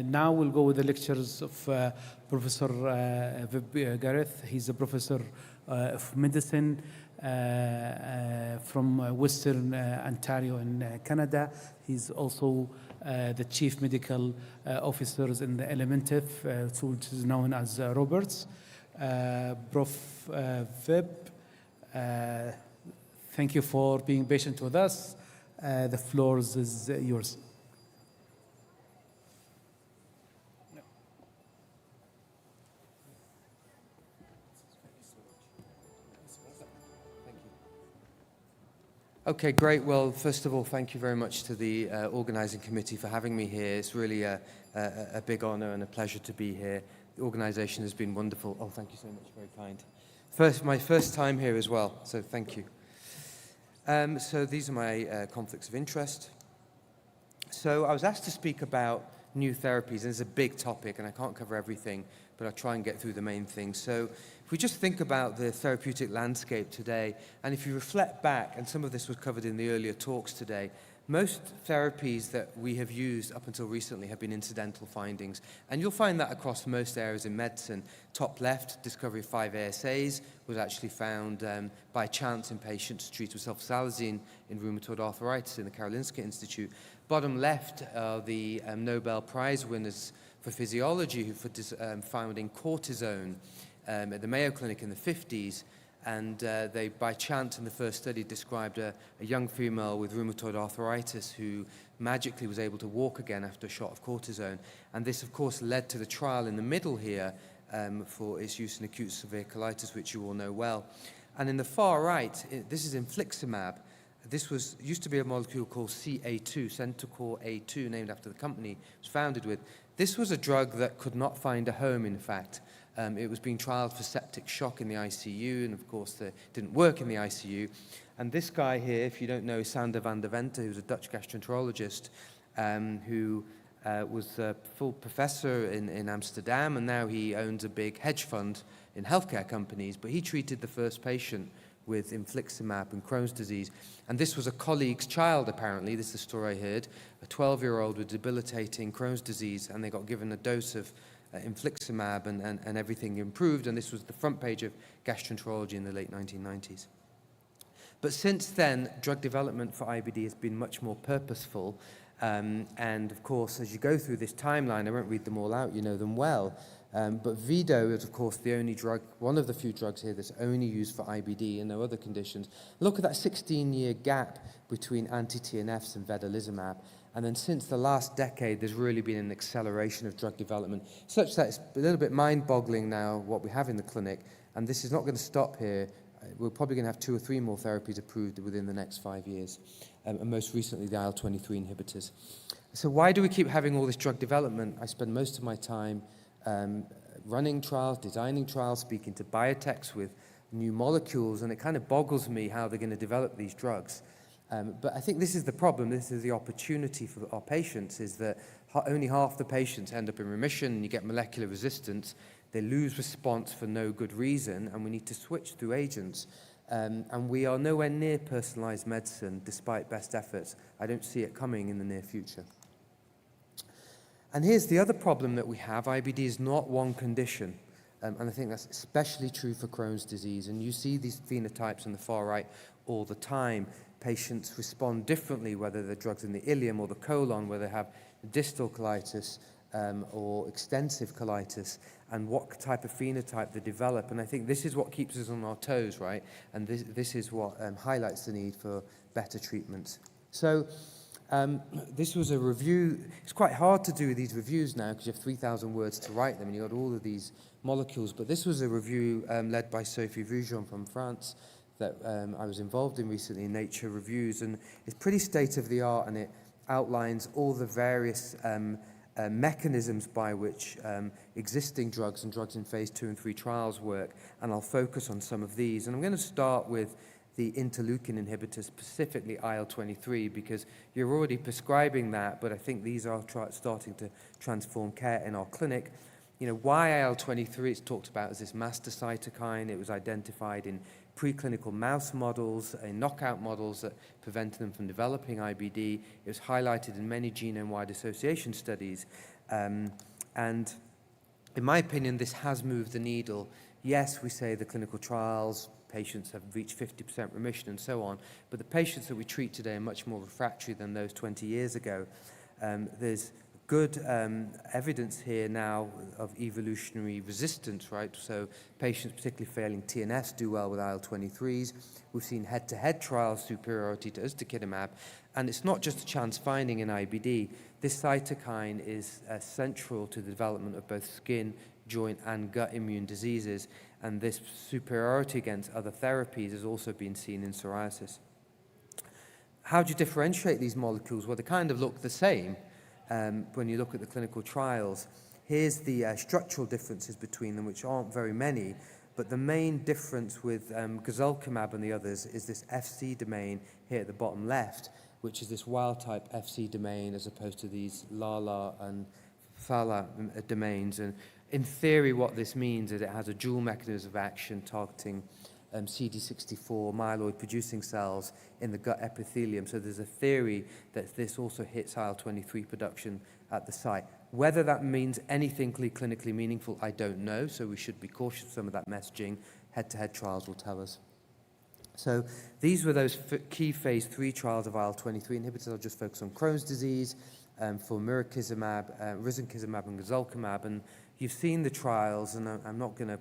now we'll go with the lectures of Professor Vib Gareth. He's a professor of medicine from Western Ontario in Canada. He's also the chief medical officers in the Elementif, which is known as Roberts. Prof. Vib, thank you for being patient with us. The floor is yours. Okay, great. Well, first of all, thank you very much to the organizing committee for having me here. It's really a big honor and a pleasure to be here. The organization has been wonderful. Oh, thank you so much. Very kind. My first time here as well, so thank you. So these are my conflicts of interest. So I was asked to speak about new therapies, and it's a big topic, and I can't cover everything, but I'll try and get through the main things. So if we just think about the therapeutic landscape today, and if you reflect back, and some of this was covered in the earlier talks today, most therapies that we have used up until recently have been incidental findings. And you'll find that across most areas in medicine. Top left, discovery of 5 ASAs was actually found by chance in patients treated with sulfasalazine in rheumatoid arthritis in the Karolinska Institute. Bottom left are the Nobel Prize winners for physiology who founding cortisone at the Mayo Clinic in the 50s. And they, by chance, in the first study, described a young female with rheumatoid arthritis who magically was able to walk again after a shot of cortisone. And this, of course, led to the trial in the middle here for its use in acute severe colitis, which you all know well. And in the far right, this is infliximab. This used to be a molecule called CA2, Centocor A2, named after the company it was founded with. This was a drug that could not find a home, in fact. It was being trialed for septic shock in the ICU, and of course, it didn't work in the ICU. And this guy here, if you don't know, Sander van der Vente, who's a Dutch gastroenterologist, who was a full professor in Amsterdam, and now he owns a big hedge fund in healthcare companies. But he treated the first patient with infliximab and Crohn's disease. And this was a colleague's child, apparently. This is the story I heard. A 12-year-old with debilitating Crohn's disease, and they got given a dose of infliximab, and everything improved, and this was the front page of gastroenterology in the late 1990s. But since then, drug development for IBD has been much more purposeful, and of course, as you go through this timeline, I won't read them all out, you know them well, but Vido is, of course, the only drug, one of the few drugs here that's only used for IBD and no other conditions. Look at that 16-year gap between anti-TNFs and Vedolizumab. And then since the last decade, there's really been an acceleration of drug development, such that it's a little bit mind-boggling now what we have in the clinic. And this is not going to stop here. We're probably going to have 2 or 3 more therapies approved within the next 5 years, and most recently the IL-23 inhibitors. So why do we keep having all this drug development? I spend most of my time running trials, designing trials, speaking to biotechs with new molecules, and it kind of boggles me how they're going to develop these drugs. But I think this is the problem, this is the opportunity for our patients, is that only half the patients end up in remission, and you get molecular resistance. They lose response for no good reason, and we need to switch through agents. And we are nowhere near personalized medicine, despite best efforts. I don't see it coming in the near future. And here's the other problem that we have. IBD is not one condition. And I think that's especially true for Crohn's disease. And you see these phenotypes on the far right all the time. Patients respond differently, whether the drugs in the ileum or the colon, whether they have distal colitis or extensive colitis, and what type of phenotype they develop. And I think this is what keeps us on our toes, right? And this is what highlights the need for better treatments. So this was a review. It's quite hard to do these reviews now because you have 3,000 words to write them, and you've got all of these molecules. But this was a review led by Sophie Vougeon from France, that I was involved in recently in Nature Reviews, and it's pretty state-of-the-art, and it outlines all the various mechanisms by which existing drugs and drugs in phase 2 and 3 trials work, and I'll focus on some of these. And I'm going to start with the interleukin inhibitors, specifically IL-23, because you're already prescribing that, but I think these are starting to transform care in our clinic. You know, why IL-23? It's talked about as this master cytokine. It was identified in preclinical mouse models, knockout models that prevented them from developing IBD. It was highlighted in many genome-wide association studies. And in my opinion, this has moved the needle. Yes, we say the clinical trials, patients have reached 50% remission and so on, but the patients that we treat today are much more refractory than those 20 years ago. There's good evidence here now of evolutionary resistance, right? So patients, particularly failing TNFs, do well with IL-23s. We've seen head-to-head trials superiority to ustekinumab, and it's not just a chance finding in IBD. This cytokine is central to the development of both skin, joint, and gut immune diseases, and this superiority against other therapies has also been seen in psoriasis. How do you differentiate these molecules? Well, they kind of look the same. When you look at the clinical trials. Here's the structural differences between them, which aren't very many, but the main difference with Vedolizumab and the others is this FC domain here at the bottom left, which is this wild-type FC domain as opposed to these LALA and FALA domains. And in theory, what this means is it has a dual mechanism of action targeting CD64 myeloid-producing cells in the gut epithelium. So there's a theory that this also hits IL-23 production at the site. Whether that means anything clinically meaningful, I don't know, so we should be cautious of some of that messaging. Head-to-head trials will tell us. So these were those key phase 3 trials of IL-23 inhibitors. I'll just focus on Crohn's disease for Risenkismab, and Vedolizumab. And you've seen the trials, and I'm not going to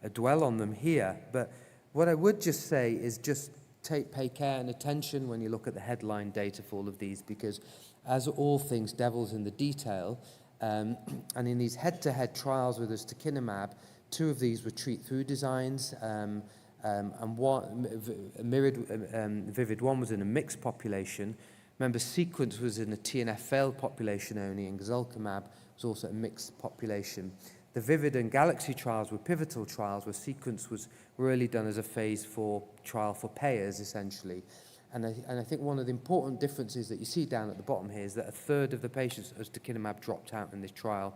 dwell on them here, but what I would just say is just pay care and attention when you look at the headline data for all of these, because as all things, devil's in the detail. And in these head-to-head trials with ustekinumab, 2 of these were treat-through designs, and Vivid 1 was in a mixed population. Remember, Sequence was in a TNF-failed population only, and Vedolizumab was also a mixed population. The Vivid and Galaxy trials were pivotal trials where Sequence was really done as a phase 4 trial for payers, essentially. And I think one of the important differences that you see down at the bottom here is that a third of the patients with ustekinumab dropped out in this trial.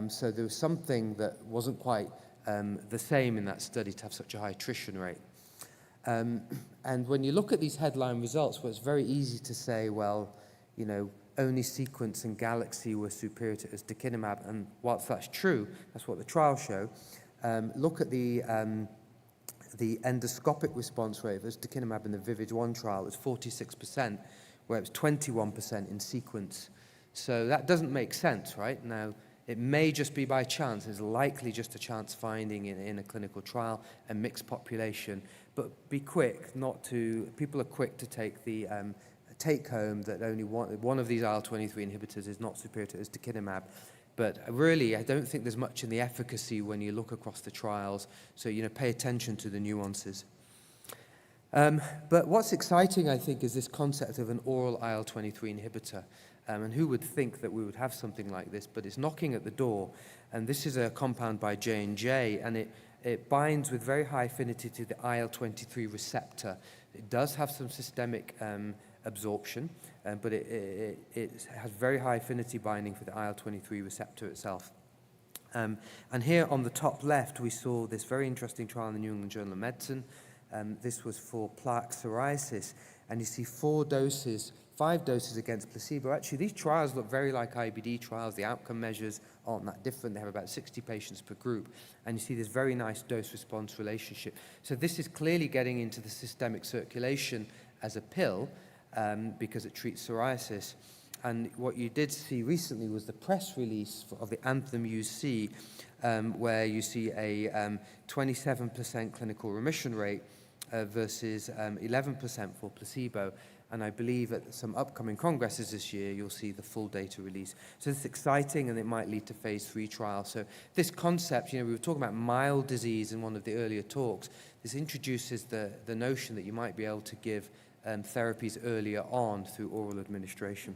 So there was something that wasn't quite the same in that study to have such a high attrition rate. And when you look at these headline results, well, it's very easy to say, well, you know, only Sequence and Galaxy were superior to ustekinumab, and whilst that's true, that's what the trials show. Look at the endoscopic response rate of ustekinumab in the Vivid 1 trial. It was 46%, where it was 21% in Sequence. So that doesn't make sense, right? Now, it may just be by chance. It's likely just a chance finding in a clinical trial, a mixed population. But be quick not to, people are quick to take the take home that only one of these IL-23 inhibitors is not superior to ustekinumab. But really, I don't think there's much in the efficacy when you look across the trials. So, you know, pay attention to the nuances. But what's exciting, I think, is this concept of an oral IL-23 inhibitor. And who would think that we would have something like this? But it's knocking at the door. And this is a compound by J&J, and it binds with very high affinity to the IL-23 receptor. It does have some systemic absorption, but it has very high affinity binding for the IL-23 receptor itself. And here on the top left, we saw this very interesting trial in the New England Journal of Medicine. This was for plaque psoriasis, and you see 5 doses against placebo. Actually, these trials look very like IBD trials. The outcome measures aren't that different. They have about 60 patients per group, and you see this very nice dose-response relationship. So this is clearly getting into the systemic circulation as a pill, because it treats psoriasis. And what you did see recently was the press release of the Anthem UC, where you see a 27% clinical remission rate versus 11% for placebo. And I believe at some upcoming congresses this year, you'll see the full data release. So it's exciting, and it might lead to phase 3 trials. So this concept, you know, we were talking about mild disease in one of the earlier talks. This introduces the notion that you might be able to give therapies earlier on through oral administration.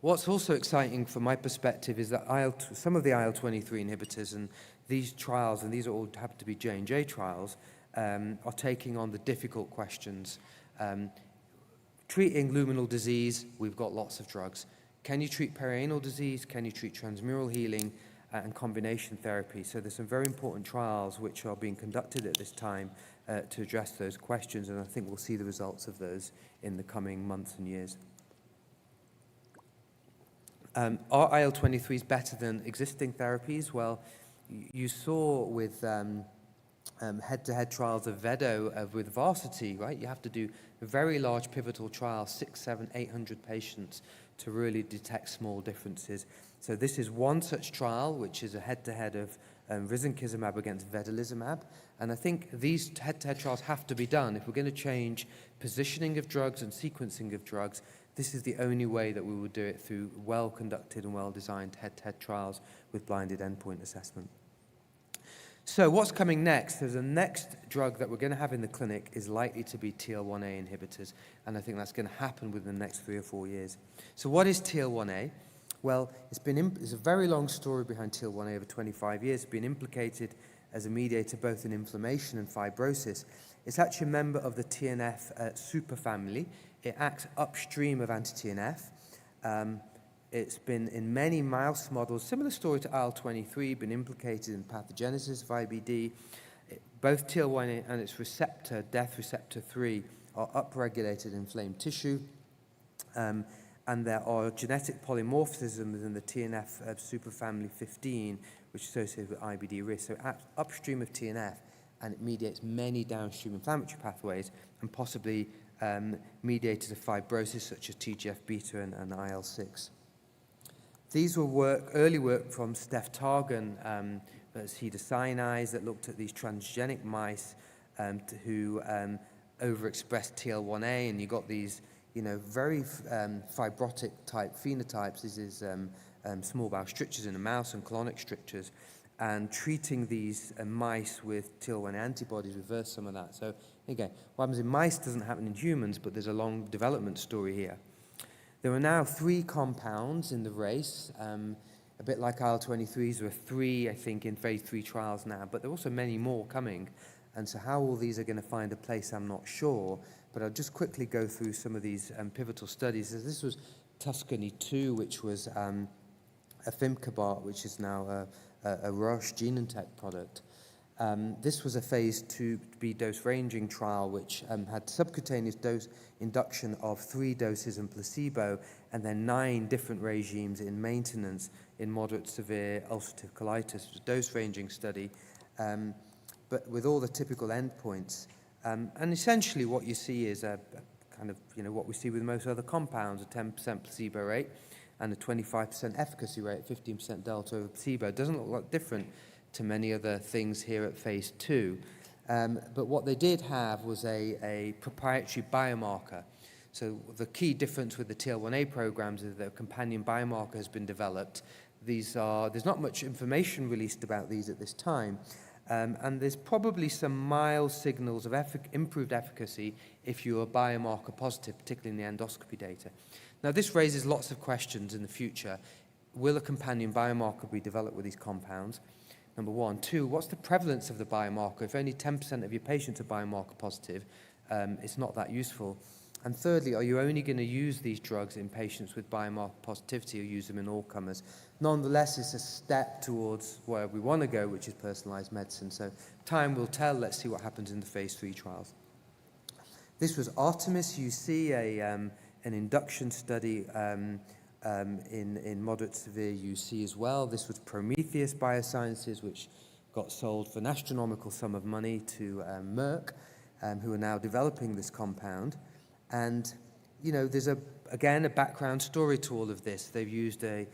What's also exciting from my perspective is that some of the IL-23 inhibitors and these trials, and these all happen to be J&J trials, are taking on the difficult questions. Treating luminal disease, we've got lots of drugs. Can you treat perianal disease? Can you treat transmural healing? and combination therapy. So there's some very important trials which are being conducted at this time to address those questions, and I think we'll see the results of those in the coming months and years. Are IL-23s better than existing therapies? Well, you saw with head-to-head trials of Vedo with Varsity, right? You have to do a very large pivotal trial, 600, 700, 800 patients to really detect small differences. So this is one such trial, which is a head-to-head of Risenkismab against Vedolizumab. And I think these head-to-head trials have to be done. If we're going to change positioning of drugs and sequencing of drugs, this is the only way that we will do it, through well-conducted and well-designed head-to-head trials with blinded endpoint assessment. So what's coming next? There's a next drug that we're going to have in the clinic is likely to be TL1A inhibitors, and I think that's going to happen within the next 3 or 4 years. So what is TL1A? Well, it's a very long story behind TL1A over 25 years. It's been implicated as a mediator both in inflammation and fibrosis. It's actually a member of the TNF superfamily. It acts upstream of anti-TNF. It's been in many mouse models, similar story to IL-23, been implicated in pathogenesis of IBD. Both TL1A and its receptor, death receptor 3, are upregulated in inflamed tissue. And there are genetic polymorphisms within the TNF superfamily 15, which is associated with IBD risk. So it acts upstream of TNF, and it mediates many downstream inflammatory pathways, and possibly mediators of fibrosis such as TGF-beta and IL-6. These were early work from Steph Targan, acetylcyanides, that looked at these transgenic mice who overexpressed TL1A, and you got these, very fibrotic type phenotypes. This is small bowel strictures in a mouse and colonic strictures, and treating these mice with TL1A antibodies reversed some of that. So again, what happens in mice doesn't happen in humans, but there's a long development story here. There are now 3 compounds in the race, a bit like IL-23s. There are 3, I think, in phase 3 trials now, but there are also many more coming. And so how all these are going to find a place, I'm not sure. But I'll just quickly go through some of these pivotal studies. This was Tuscany 2, which was Afimcabart, which is now a Roche Genentech product. This was a phase 2b dose-ranging trial, which had subcutaneous dose induction of 3 doses in placebo, and then 9 different regimes in maintenance in moderate severe ulcerative colitis. It was a dose-ranging study, but with all the typical endpoints. And essentially what you see is a kind of, what we see with most other compounds, a 10% placebo rate and a 25% efficacy rate, 15% delta over placebo. It doesn't look like different to many other things here at phase 2. But what they did have was a proprietary biomarker. So the key difference with the TL1A programs is that a companion biomarker has been developed. There's not much information released about these at this time. And there's probably some mild signals of improved efficacy if you are biomarker positive, particularly in the endoscopy data. Now, this raises lots of questions in the future. Will a companion biomarker be developed with these compounds? Number 1. 2, what's the prevalence of the biomarker? If only 10% of your patients are biomarker positive, it's not that useful. And thirdly, are you only going to use these drugs in patients with biomarker positivity, or use them in all comers? Nonetheless, it's a step towards where we want to go, which is personalized medicine. So time will tell. Let's see what happens in the phase 3 trials. This was Artemis UC, an induction study in moderate severe UC as well. This was Prometheus Biosciences, which got sold for an astronomical sum of money to Merck, who are now developing this compound. And, there's again a background story to all of this. They've used they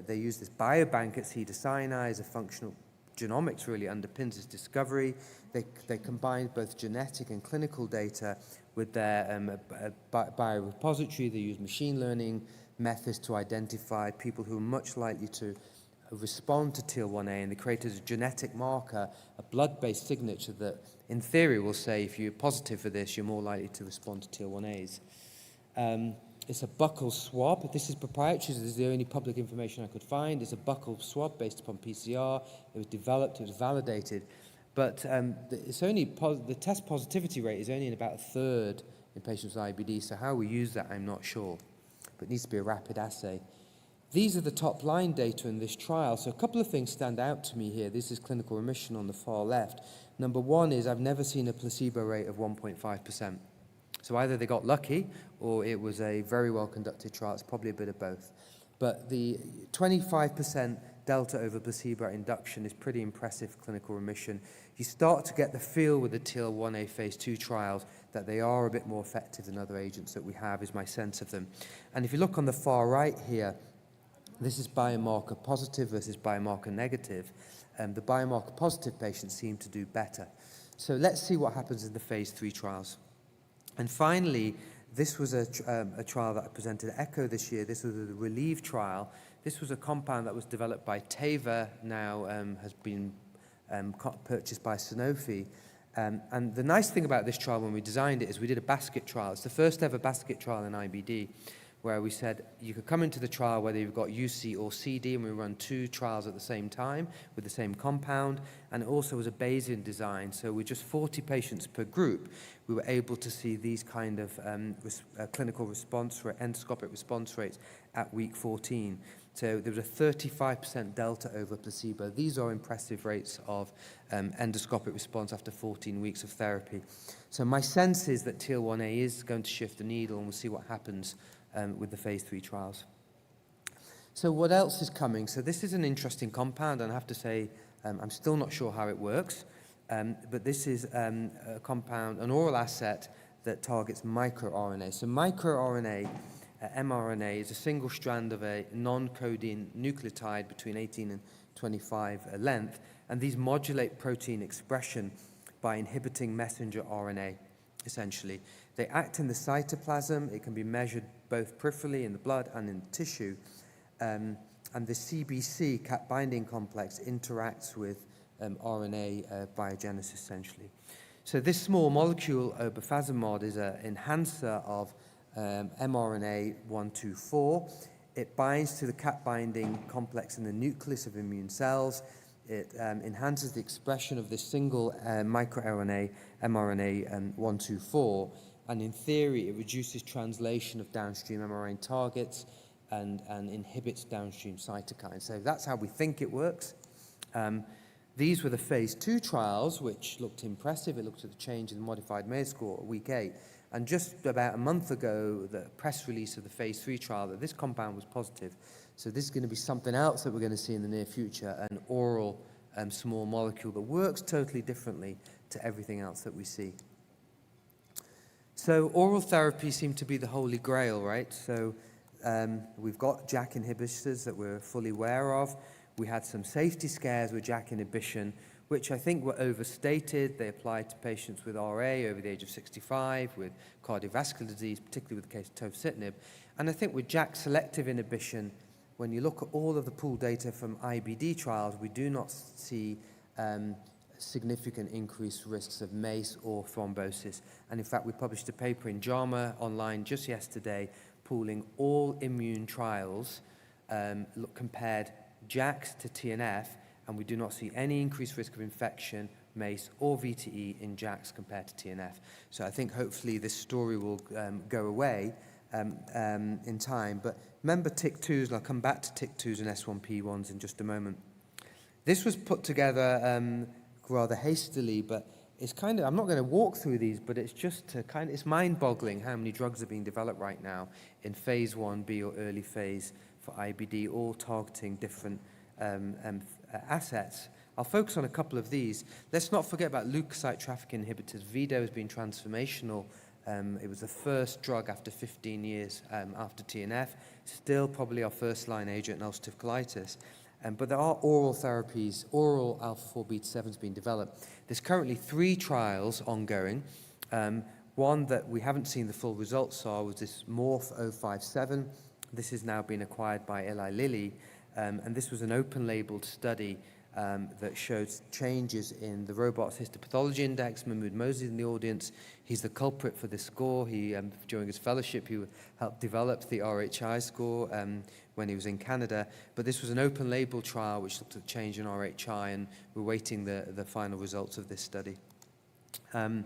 use this biobank at acetylcyanides, a functional genomics really underpins this discovery. They combined both genetic and clinical data with their biorepository. They use machine learning methods to identify people who are much likely to respond to TL1A, and they created a genetic marker, a blood-based signature that, in theory, will say if you're positive for this, you're more likely to respond to TL1As. It's a buccal swab. This is proprietary. This is the only public information I could find. It's a buccal swab based upon PCR. It was developed. It was validated. But it's only the test positivity rate is only in about a third in patients with IBD. So how we use that, I'm not sure. But it needs to be a rapid assay. These are the top-line data in this trial. So a couple of things stand out to me here. This is clinical remission on the far left. Number one is I've never seen a placebo rate of 1.5%. So either they got lucky or it was a very well-conducted trial. It's probably a bit of both. But the 25% delta over placebo at induction is pretty impressive clinical remission. You start to get the feel with the TL1A phase 2 trials that they are a bit more effective than other agents that we have, is my sense of them. And if you look on the far right here, this is biomarker positive versus biomarker negative. The biomarker positive patients seem to do better. So let's see what happens in the phase 3 trials. And finally, this was a trial that I presented at ECHO this year. This was the Relieve trial. This was a compound that was developed by Teva, now has been purchased by Sanofi. And the nice thing about this trial when we designed it is we did a basket trial. It's the first ever basket trial in IBD, where we said you could come into the trial whether you've got UC or CD, and we run 2 trials at the same time with the same compound, and it also was a Bayesian design. So with just 40 patients per group, we were able to see these kind of clinical response rate, endoscopic response rates at week 14. So there was a 35% delta over placebo. These are impressive rates of endoscopic response after 14 weeks of therapy. So my sense is that TL1A is going to shift the needle, and we'll see what happens with the phase 3 trials. So what else is coming? So this is an interesting compound, and I have to say I'm still not sure how it works, but this is a compound, an oral asset that targets microRNA. So microRNA, mRNA, is a single strand of a non-coding nucleotide between 18 and 25 length, and these modulate protein expression by inhibiting messenger RNA, essentially. They act in the cytoplasm. It can be measured both peripherally in the blood and in the tissue. And the CBC, cat binding complex, interacts with RNA biogenesis, essentially. So this small molecule, obefazimod, is an enhancer of mRNA 124. It binds to the cat binding complex in the nucleus of immune cells. It enhances the expression of this single microRNA, mRNA 124, and in theory it reduces translation of downstream mRNA targets and inhibits downstream cytokines. So that's how we think it works. These were the phase 2 trials, which looked impressive. It looked at the change in the modified Mayo score at week 8. And just about a month ago, the press release of the phase 3 trial that this compound was positive. So this is going to be something else that we're going to see in the near future, an oral small molecule that works totally differently to everything else that we see. So oral therapy seem to be the holy grail, right? So we've got JAK inhibitors that we're fully aware of. We had some safety scares with JAK inhibition, which I think were overstated. They applied to patients with RA over the age of 65, with cardiovascular disease, particularly with the case of tofacitinib. And I think with JAK selective inhibition, when you look at all of the pooled data from IBD trials, we do not see significant increased risks of MACE or thrombosis. And in fact, we published a paper in JAMA online just yesterday, pooling all immune trials, compared JAKs to TNF, and we do not see any increased risk of infection, MACE, or VTE in JAKs compared to TNF. So I think hopefully this story will go away in time. But remember TYK2s, and I'll come back to TYK2s and S1P1s in just a moment. This was put together rather hastily, but it's kind of, I'm not going to walk through these, but it's just to kind of, it's mind-boggling how many drugs are being developed right now in phase 1B or early phase for IBD, all targeting different assets. I'll focus on a couple of these. Let's not forget about leukocyte trafficking inhibitors. Vedo has been transformational. It was the first drug after 15 years after TNF, still probably our first-line agent in ulcerative colitis. But there are oral therapies, oral alpha-4 beta-7 has been developed. There's currently 3 trials ongoing. One that we haven't seen the full results of was this Morph 057. This has now been acquired by Eli Lilly, and this was an open-labeled study that showed changes in the Robarts Histopathology Index. Mahmoud Mosley in the audience. He's the culprit for this score. He, during his fellowship, he helped develop the RHI score when he was in Canada. But this was an open-label trial which looked at change in RHI, and we're waiting the final results of this study. And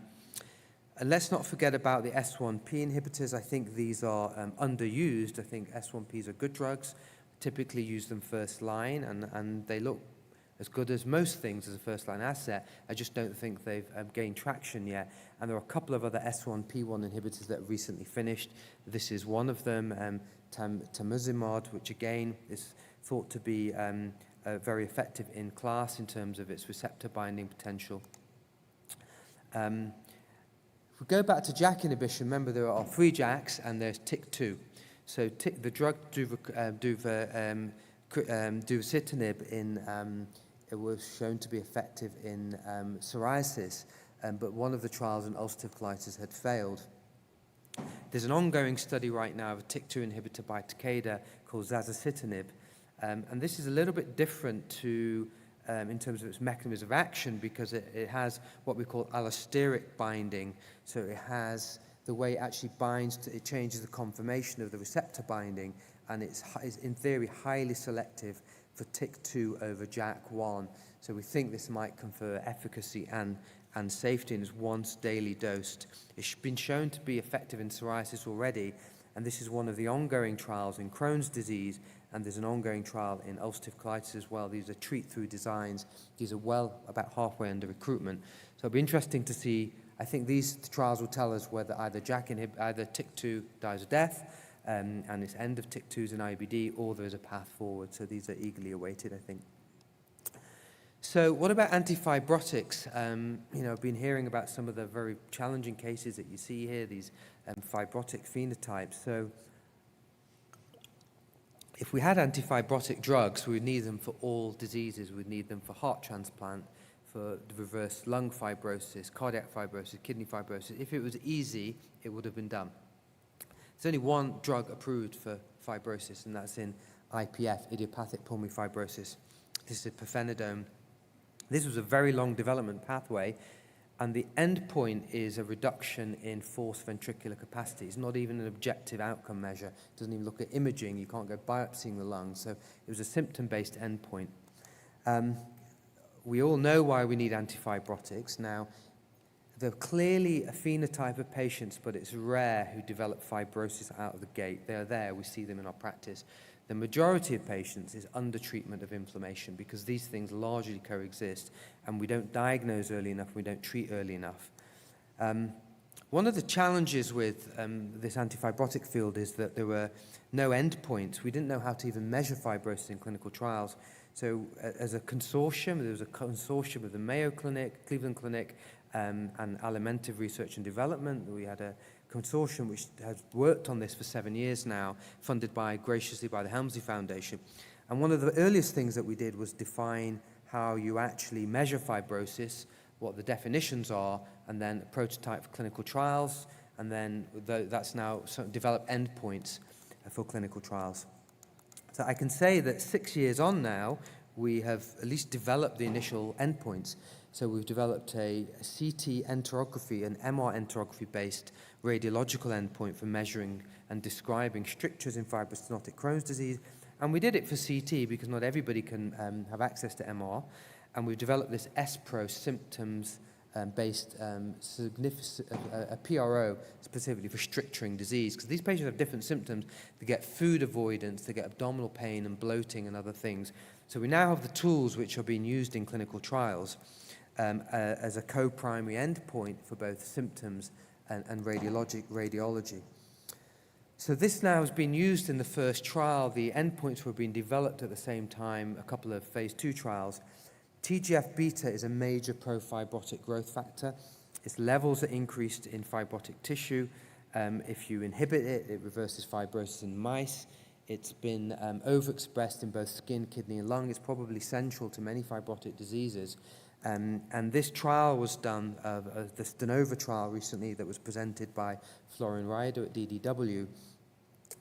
let's not forget about the S1P inhibitors. I think these are underused. I think S1Ps are good drugs. typically use them first line, and they look as good as most things as a first-line asset. I just don't think they've gained traction yet. And there are a couple of other S1P1 inhibitors that have recently finished. This is one of them, thiopurines, which again is thought to be very effective in class in terms of its receptor binding potential. If we go back to JAK inhibition, remember there are 3 JAKs and there's TYK2. So the drug duvasitinib it was shown to be effective in psoriasis, but one of the trials in ulcerative colitis had failed. There's an ongoing study right now of a TYK2 inhibitor by Takeda called zasocitinib, and this is a little bit different to in terms of its mechanism of action, because it has what we call allosteric binding. So it has the way it actually binds to, it changes the conformation of the receptor binding, and it's in theory highly selective for TYK2 over JAK1. So we think this might confer efficacy and safety, and is once daily dosed. It's been shown to be effective in psoriasis already, and this is one of the ongoing trials in Crohn's disease, and there's an ongoing trial in ulcerative colitis as well. These are treat-through designs. These are well about halfway under recruitment. So it'll be interesting to see. I think these trials will tell us whether either either TYK2 dies a death, and it's end of TYK2s in IBD, or there is a path forward. So these are eagerly awaited, I think. So what about antifibrotics? I've been hearing about some of the very challenging cases that you see here, these fibrotic phenotypes. So if we had antifibrotic drugs, we would need them for all diseases. We'd need them for heart transplant, for reverse lung fibrosis, cardiac fibrosis, kidney fibrosis. If it was easy, it would have been done. There's only one drug approved for fibrosis, and that's in IPF, idiopathic pulmonary fibrosis. This is pirfenidone. This was a very long development pathway, and the end point is a reduction in forced ventricular capacity. It's not even an objective outcome measure. It doesn't even look at imaging. You can't go biopsying the lungs. So it was a symptom-based endpoint. We all know why we need antifibrotics. Now, they're clearly a phenotype of patients, but it's rare who develop fibrosis out of the gate. They're there. We see them in our practice. The majority of patients is undertreatment of inflammation, because these things largely coexist, and we don't diagnose early enough, we don't treat early enough. One of the challenges with this antifibrotic field is that there were no endpoints. We didn't know how to even measure fibrosis in clinical trials. So as a consortium, there was a consortium of the Mayo Clinic, Cleveland Clinic, and Alimentive Research and Development. We had a consortium which has worked on this for 7 years now, funded graciously by the Helmsley Foundation. And one of the earliest things that we did was define how you actually measure fibrosis, what the definitions are, and then a prototype for clinical trials, and then that's now developed endpoints for clinical trials. So I can say that 6 years on now, we have at least developed the initial endpoints. So we've developed a CT enterography, an MR enterography-based radiological endpoint for measuring and describing strictures in fibrostenotic Crohn's disease. And we did it for CT because not everybody can have access to MR. And we've developed this SPRO symptoms-based a PRO specifically for stricturing disease, because these patients have different symptoms. They get food avoidance, they get abdominal pain and bloating and other things. So we now have the tools which are being used in clinical trials as a co-primary endpoint for both symptoms and radiology. So this now has been used in the first trial. The endpoints were being developed at the same time, a couple of phase 2 trials. TGF-beta is a major pro-fibrotic growth factor. Its levels are increased in fibrotic tissue. If you inhibit it, it reverses fibrosis in mice. It's been overexpressed in both skin, kidney, and lung. It's probably central to many fibrotic diseases. And this trial was done, this de novo trial recently that was presented by Florian Ryder at DDW,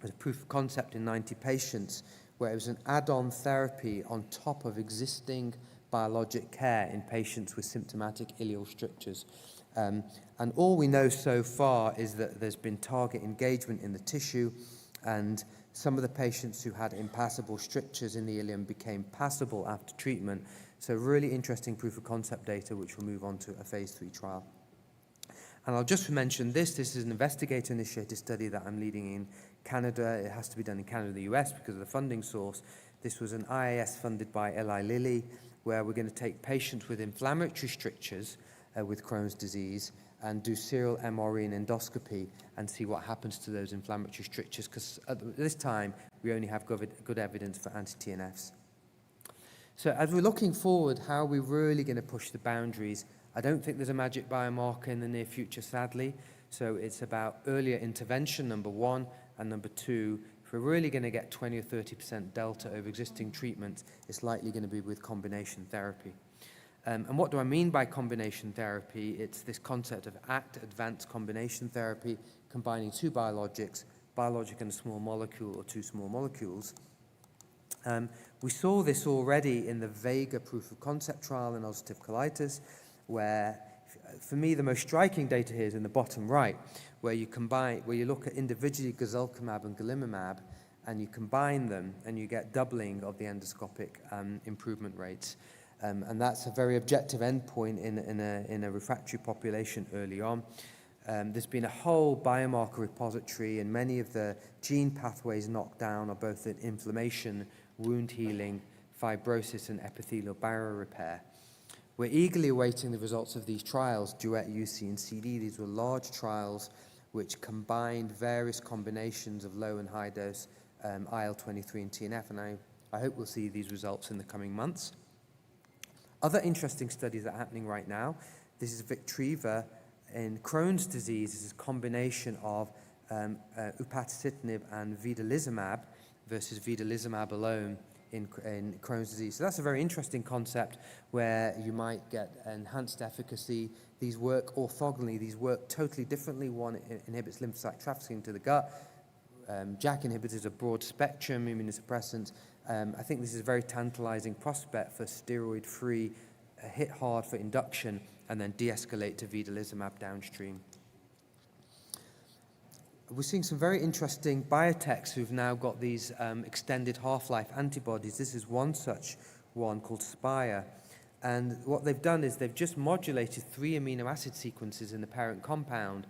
as a proof of concept in 90 patients, where it was an add-on therapy on top of existing biologic care in patients with symptomatic ileal strictures. And all we know so far is that there's been target engagement in the tissue, and some of the patients who had impassable strictures in the ileum became passable after treatment. So really interesting proof of concept data, which will move on to a phase 3 trial. And I'll just mention this is an investigator-initiated study that I'm leading in Canada. It has to be done in Canada and the US because of the funding source. This was an IAS funded by Eli Lilly, where we're going to take patients with inflammatory strictures with Crohn's disease and do serial MRE and endoscopy and see what happens to those inflammatory strictures, because at this time we only have good evidence for anti-TNFs. So as we're looking forward, how are we really going to push the boundaries? I don't think there's a magic biomarker in the near future, sadly. So it's about earlier intervention, number one, and number two, if we're really going to get 20 or 30% delta over existing treatments, it's likely going to be with combination therapy. And what do I mean by combination therapy? It's this concept of advanced combination therapy, combining two biologics, biologic and a small molecule or two small molecules. We saw this already in the Vega proof of concept trial in ulcerative colitis, where, for me, the most striking data here is in the bottom right, where you look at individually guselkumab and golimumab, and you combine them, and you get doubling of the endoscopic improvement rates. And that's a very objective endpoint in a refractory population early on. There's been a whole biomarker repository, and many of the gene pathways knocked down are both in inflammation, wound healing, fibrosis, and epithelial barrier repair. We're eagerly awaiting the results of these trials, DUET, UC, and CD. These were large trials which combined various combinations of low and high dose IL-23 and TNF, and I hope we'll see these results in the coming months. Other interesting studies that are happening right now, this is Victriva in Crohn's disease. This is a combination of upadacitinib and vedolizumab versus vedolizumab alone in Crohn's disease. So that's a very interesting concept where you might get enhanced efficacy. These work orthogonally. These work totally differently. One inhibits lymphocyte trafficking to the gut. JAK inhibitors are broad spectrum immunosuppressants. I think this is a very tantalizing prospect for steroid-free, hit hard for induction, and then de-escalate to vedolizumab downstream. We're seeing some very interesting biotechs who've now got these extended half-life antibodies. This is one such one called Spire. And what they've done is they've just modulated 3 amino acid sequences in the parent compound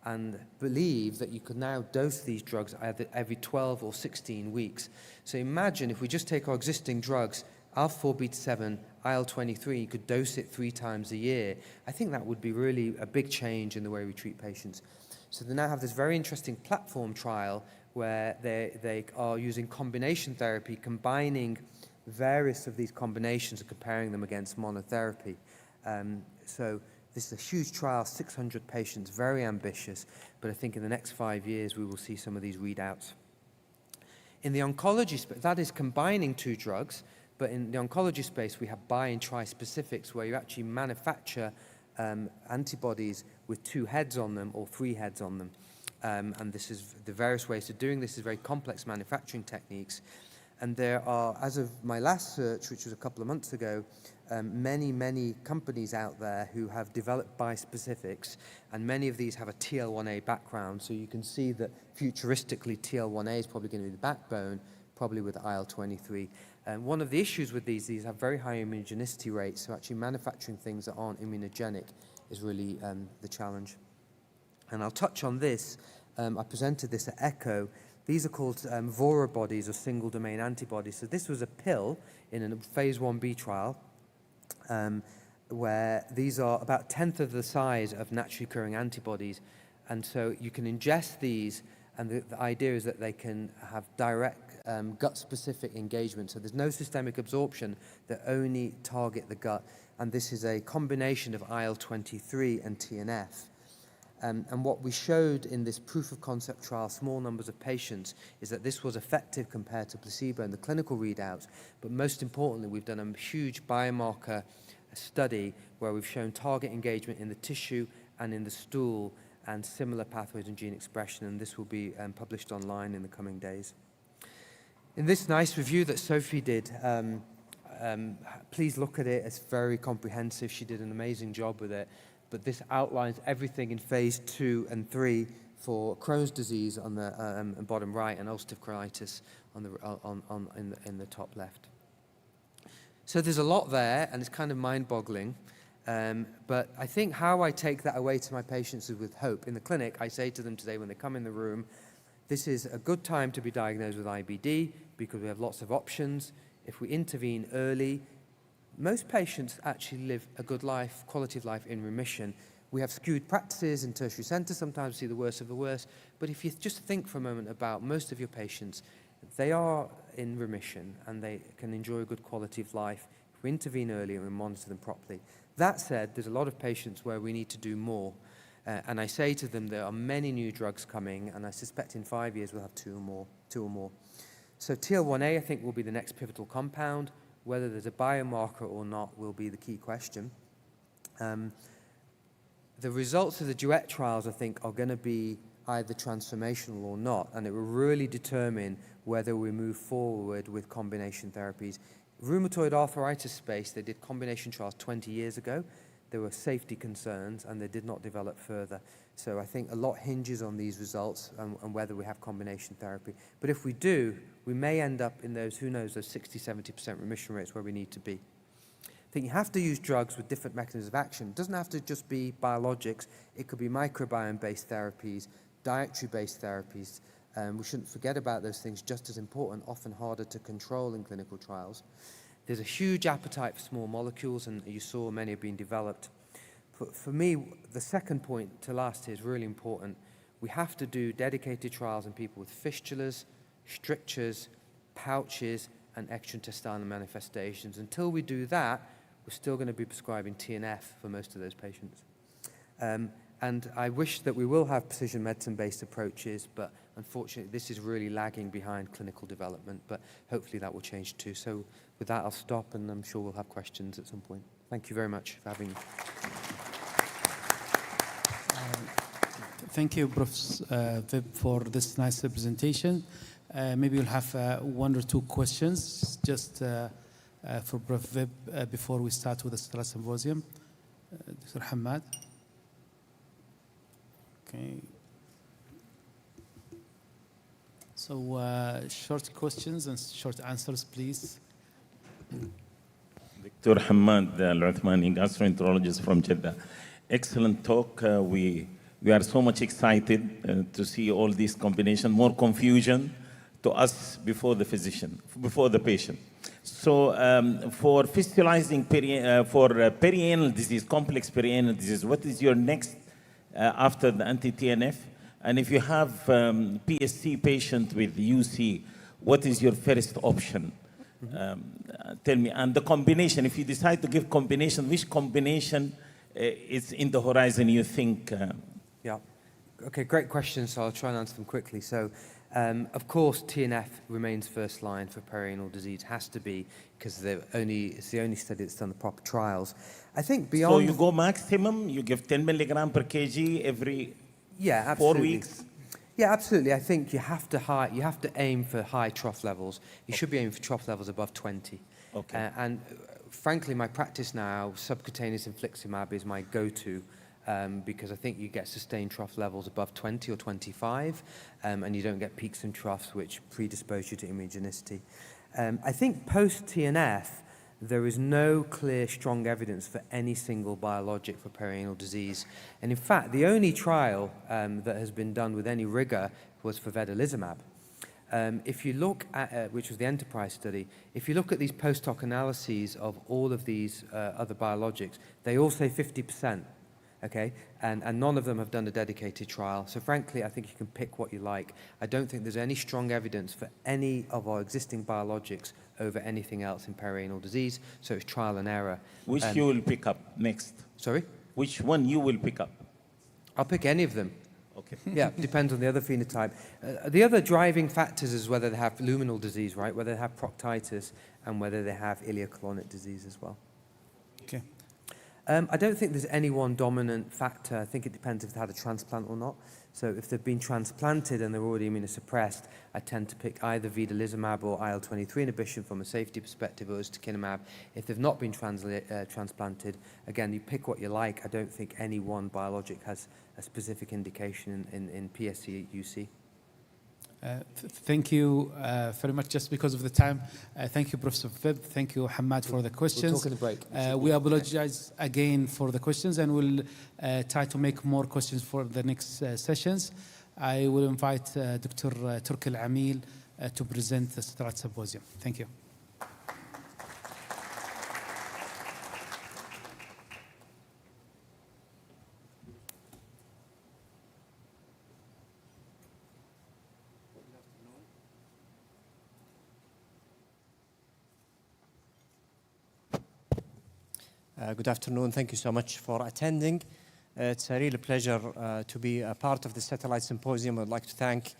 and believe that you could now dose these drugs either every 12 or 16 weeks. So imagine if we just take our existing drugs, alpha-4 beta-7, IL-23, you could dose it 3 times a year. I think that would be really a big change in the way we treat patients. So they now have this very interesting platform trial where they are using combination therapy, combining various of these combinations and comparing them against monotherapy. So this is a huge trial, 600 patients, very ambitious, but I think in the next 5 years we will see some of these readouts. In the oncology space, that is combining 2 drugs, but in the oncology space we have bi and tri-specifics where you actually manufacture antibodies with 2 heads on them or 3 heads on them. And this is the various ways of doing this is very complex manufacturing techniques. And there are, as of my last search, which was a couple of months ago, many companies out there who have developed bispecifics, and many of these have a TL1A background. So you can see that futuristically TL1A is probably going to be the backbone, probably with IL-23. And one of the issues with these have very high immunogenicity rates, so actually manufacturing things that aren't immunogenic is really the challenge. And I'll touch on this. I presented this at ECHO. These are called VORA bodies, or single domain antibodies. So this was a pill in a phase 1b trial where these are about 1/10 of the size of naturally occurring antibodies. And so you can ingest these, and the idea is that they can have direct gut-specific engagement. So there's no systemic absorption, that only target the gut. And this is a combination of IL-23 and TNF. And what we showed in this proof of concept trial, small numbers of patients, is that this was effective compared to placebo in the clinical readouts. But most importantly, we've done a huge biomarker study where we've shown target engagement in the tissue and in the stool and similar pathways and gene expression. And this will be published online in the coming days. In this nice review that Sophie did, please look at it. It's very comprehensive. She did an amazing job with it. But this outlines everything in phase 2 and 3 for Crohn's disease on the bottom right and ulcerative colitis in the top left. So there's a lot there, and it's kind of mind-boggling. But I think how I take that away to my patients is with hope. In the clinic, I say to them today when they come in the room, This is a good time to be diagnosed with IBD because we have lots of options. If we intervene early, most patients actually live a good life, quality of life in remission. We have skewed practices in tertiary centres, sometimes see the worst of the worst, but if you just think for a moment about most of your patients, they are in remission and they can enjoy a good quality of life if we intervene early and we monitor them properly. That said, there's a lot of patients where we need to do more. And I say to them, there are many new drugs coming, and I suspect in 5 years we'll have two or more. So TL1A, I think, will be the next pivotal compound. Whether there's a biomarker or not will be the key question. The results of the duet trials, I think, are going to be either transformational or not, and it will really determine whether we move forward with combination therapies. Rheumatoid arthritis space, they did combination trials 20 years ago. There were safety concerns, and they did not develop further. So I think a lot hinges on these results and whether we have combination therapy. But if we do, we may end up in those, who knows, those 60-70% remission rates where we need to be. I think you have to use drugs with different mechanisms of action. It doesn't have to just be biologics. It could be microbiome-based therapies, dietary-based therapies. We shouldn't forget about those things, just as important, often harder to control in clinical trials. There's a huge appetite for small molecules, and you saw many are being developed. For me, the second point to last here is really important. We have to do dedicated trials in people with fistulas, strictures, pouches, and extraintestinal manifestations. Until we do that, we're still going to be prescribing TNF for most of those patients. And I wish that we will have precision medicine-based approaches, but unfortunately, this is really lagging behind clinical development, but hopefully that will change too. So with that, I'll stop, and I'm sure we'll have questions at some point. Thank you very much for having me. Thank you, Prof. Vib, for this nice presentation. Maybe we'll have one or two questions just for Prof. Vib before we start with the Stella Symposium. Dr. Hamad. Okay. So short questions and short answers, please. Dr. Hamad Al-Uthmani, gastroenterologist from Jeddah. Excellent talk. We are so much excited to see all these combination, more confusion to us before the physician, before the patient. So for fistulizing, for perianal disease, complex perianal disease, what is your next after the anti-TNF? And if you have PSC patient with UC, what is your first option? Tell me. And the combination, if you decide to give combination, which combination is in the horizon you think? Yeah. Okay, great question. So I'll try and answer them quickly. So, of course, TNF remains first line for perianal disease. Has to be, because it's the only study that's done the proper trials. I think beyond... So you go maximum, you give 10 milligram per kg every 4 weeks? Yeah, absolutely. I think you have to aim for high trough levels. You should be aiming for trough levels above 20. Okay. And frankly, my practice now, subcutaneous infliximab is my go-to. Because I think you get sustained trough levels above 20 or 25, and you don't get peaks and troughs which predispose you to immunogenicity. I think post-TNF, there is no clear, strong evidence for any single biologic for perianal disease. And in fact, the only trial that has been done with any rigor was for Vedolizumab. If you look at, which was the Enterprise study, if you look at these post-hoc analyses of all of these other biologics, they all say 50%. Okay, and none of them have done a dedicated trial. So frankly, I think you can pick what you like. I don't think there's any strong evidence for any of our existing biologics over anything else in perianal disease. So it's trial and error. Which you will pick up next? Sorry? Which one you will pick up? I'll pick any of them. Okay. Yeah, depends on the other phenotype. The other driving factors is whether they have luminal disease, right? Whether they have proctitis and whether they have ileocolonic disease as well. Okay. I don't think there's any one dominant factor. I think it depends if they had a transplant or not. So if they've been transplanted and they're already immunosuppressed, I tend to pick either Vedolizumab or IL-23 inhibition from a safety perspective, or ustekinumab. If they've not been transplanted, again, you pick what you like. I don't think any one biologic has a specific indication in PSC UC. Thank you very much. Just because of the time, thank you, Professor Vib. Thank you, Hamad, for the questions. We'll talk in the break. We apologize again for the questions, and we'll try to make more questions for the next sessions. I will invite Dr. Turki Al-Amil to present the Satellite Symposium. Thank you. Good afternoon. Thank you so much for attending. It's a real pleasure to be a part of the Satellite Symposium. I'd like to thank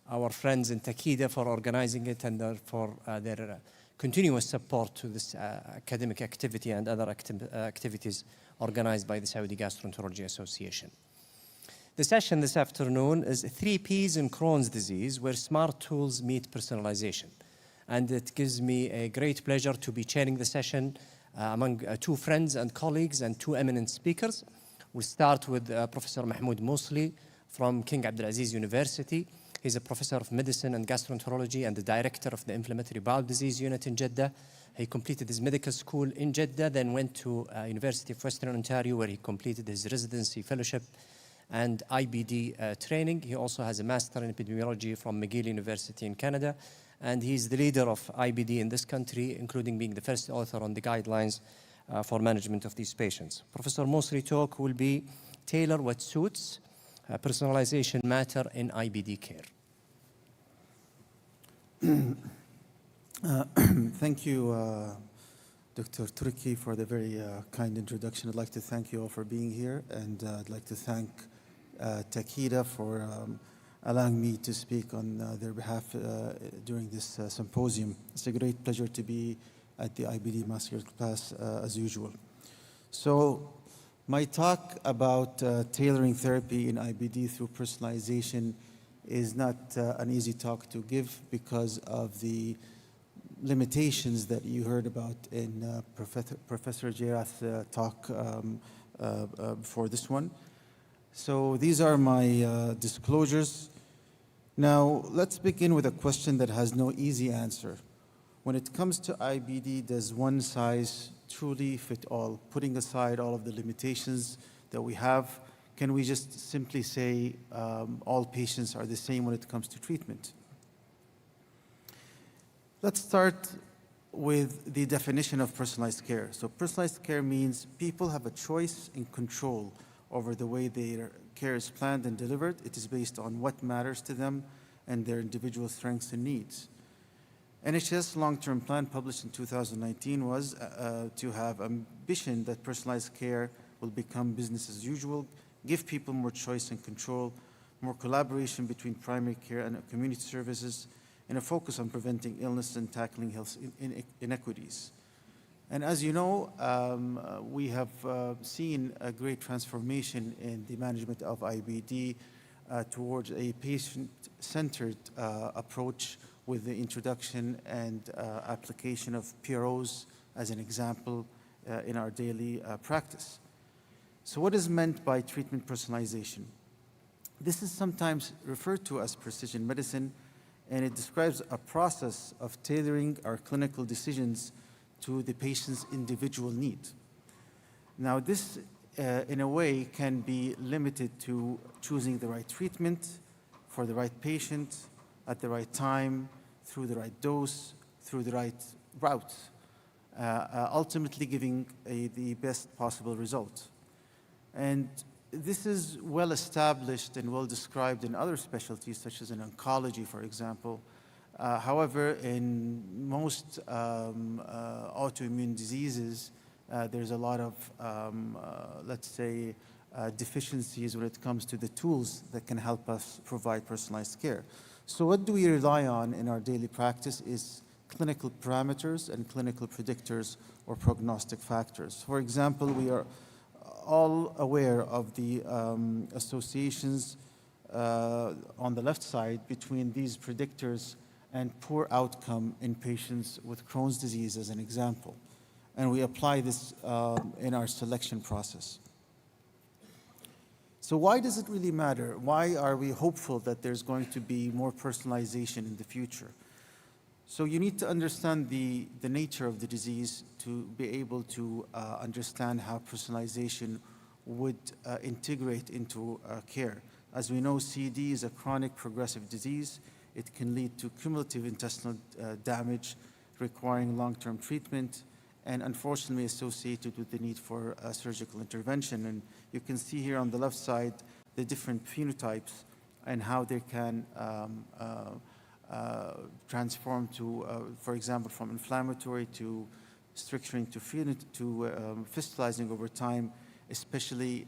our friends in Takeda for organizing it and for their continuous support to this academic activity and other activities organized by the Saudi Gastroenterology Association. The session this afternoon is 3 Ps in Crohn's disease, where smart tools meet personalization. And it gives me a great pleasure to be chairing the session among 2 friends and colleagues and 2 eminent speakers. We'll start with Professor Mahmoud Mosley from King Abdulaziz University. He's a professor of medicine and gastroenterology and the director of the inflammatory bowel disease unit in Jeddah. He completed his medical school in Jeddah, then went to University of Western Ontario, where he completed his residency, fellowship, and IBD training. He also has a master in epidemiology from McGill University in Canada. And he's the leader of IBD in this country, including being the first author on the guidelines for management of these patients. Professor Mosley's talk will be Tailor What Suits, Personalization Matter in IBD Care. Thank you, Dr. Turki, for the very kind introduction. I'd like to thank you all for being here, and I'd like to thank Takeda for allowing me to speak on their behalf during this symposium. It's a great pleasure to be at the IBD Masterclass as usual. So my talk about tailoring therapy in IBD through personalization is not an easy talk to give because of the limitations that you heard about in Professor Jerath's talk before this one. So these are my disclosures. Now, let's begin with a question that has no easy answer. When it comes to IBD, does one size truly fit all? Putting aside all of the limitations that we have, can we just simply say all patients are the same when it comes to treatment? Let's start with the definition of personalized care. So personalized care means people have a choice and control over the way their care is planned and delivered. It is based on what matters to them and their individual strengths and needs. NHS long-term plan published in 2019 was to have ambition that personalized care will become business as usual, give people more choice and control, more collaboration between primary care and community services, and a focus on preventing illness and tackling health inequities. And as you know, we have seen a great transformation in the management of IBD towards a patient-centered approach with the introduction and application of PROs as an example in our daily practice. So what is meant by treatment personalization? This is sometimes referred to as precision medicine, and it describes a process of tailoring our clinical decisions to the patient's individual need. Now this, in a way, can be limited to choosing the right treatment for the right patient at the right time, through the right dose, through the right route, ultimately giving the best possible result. And this is well established and well described in other specialties, such as in oncology, for example. However, in most autoimmune diseases, there's a lot of, let's say, deficiencies when it comes to the tools that can help us provide personalized care. So what do we rely on in our daily practice is clinical parameters and clinical predictors or prognostic factors. For example, we are all aware of the associations on the left side between these predictors and poor outcome in patients with Crohn's disease as an example. And we apply this in our selection process. So why does it really matter? Why are we hopeful that there's going to be more personalization in the future? So you need to understand the nature of the disease to be able to understand how personalization would integrate into care. As we know, CD is a chronic progressive disease. It can lead to cumulative intestinal damage requiring long-term treatment, and unfortunately associated with the need for surgical intervention. And you can see here on the left side the different phenotypes and how they can transform to, for example, from inflammatory to stricturing to fistulizing over time, especially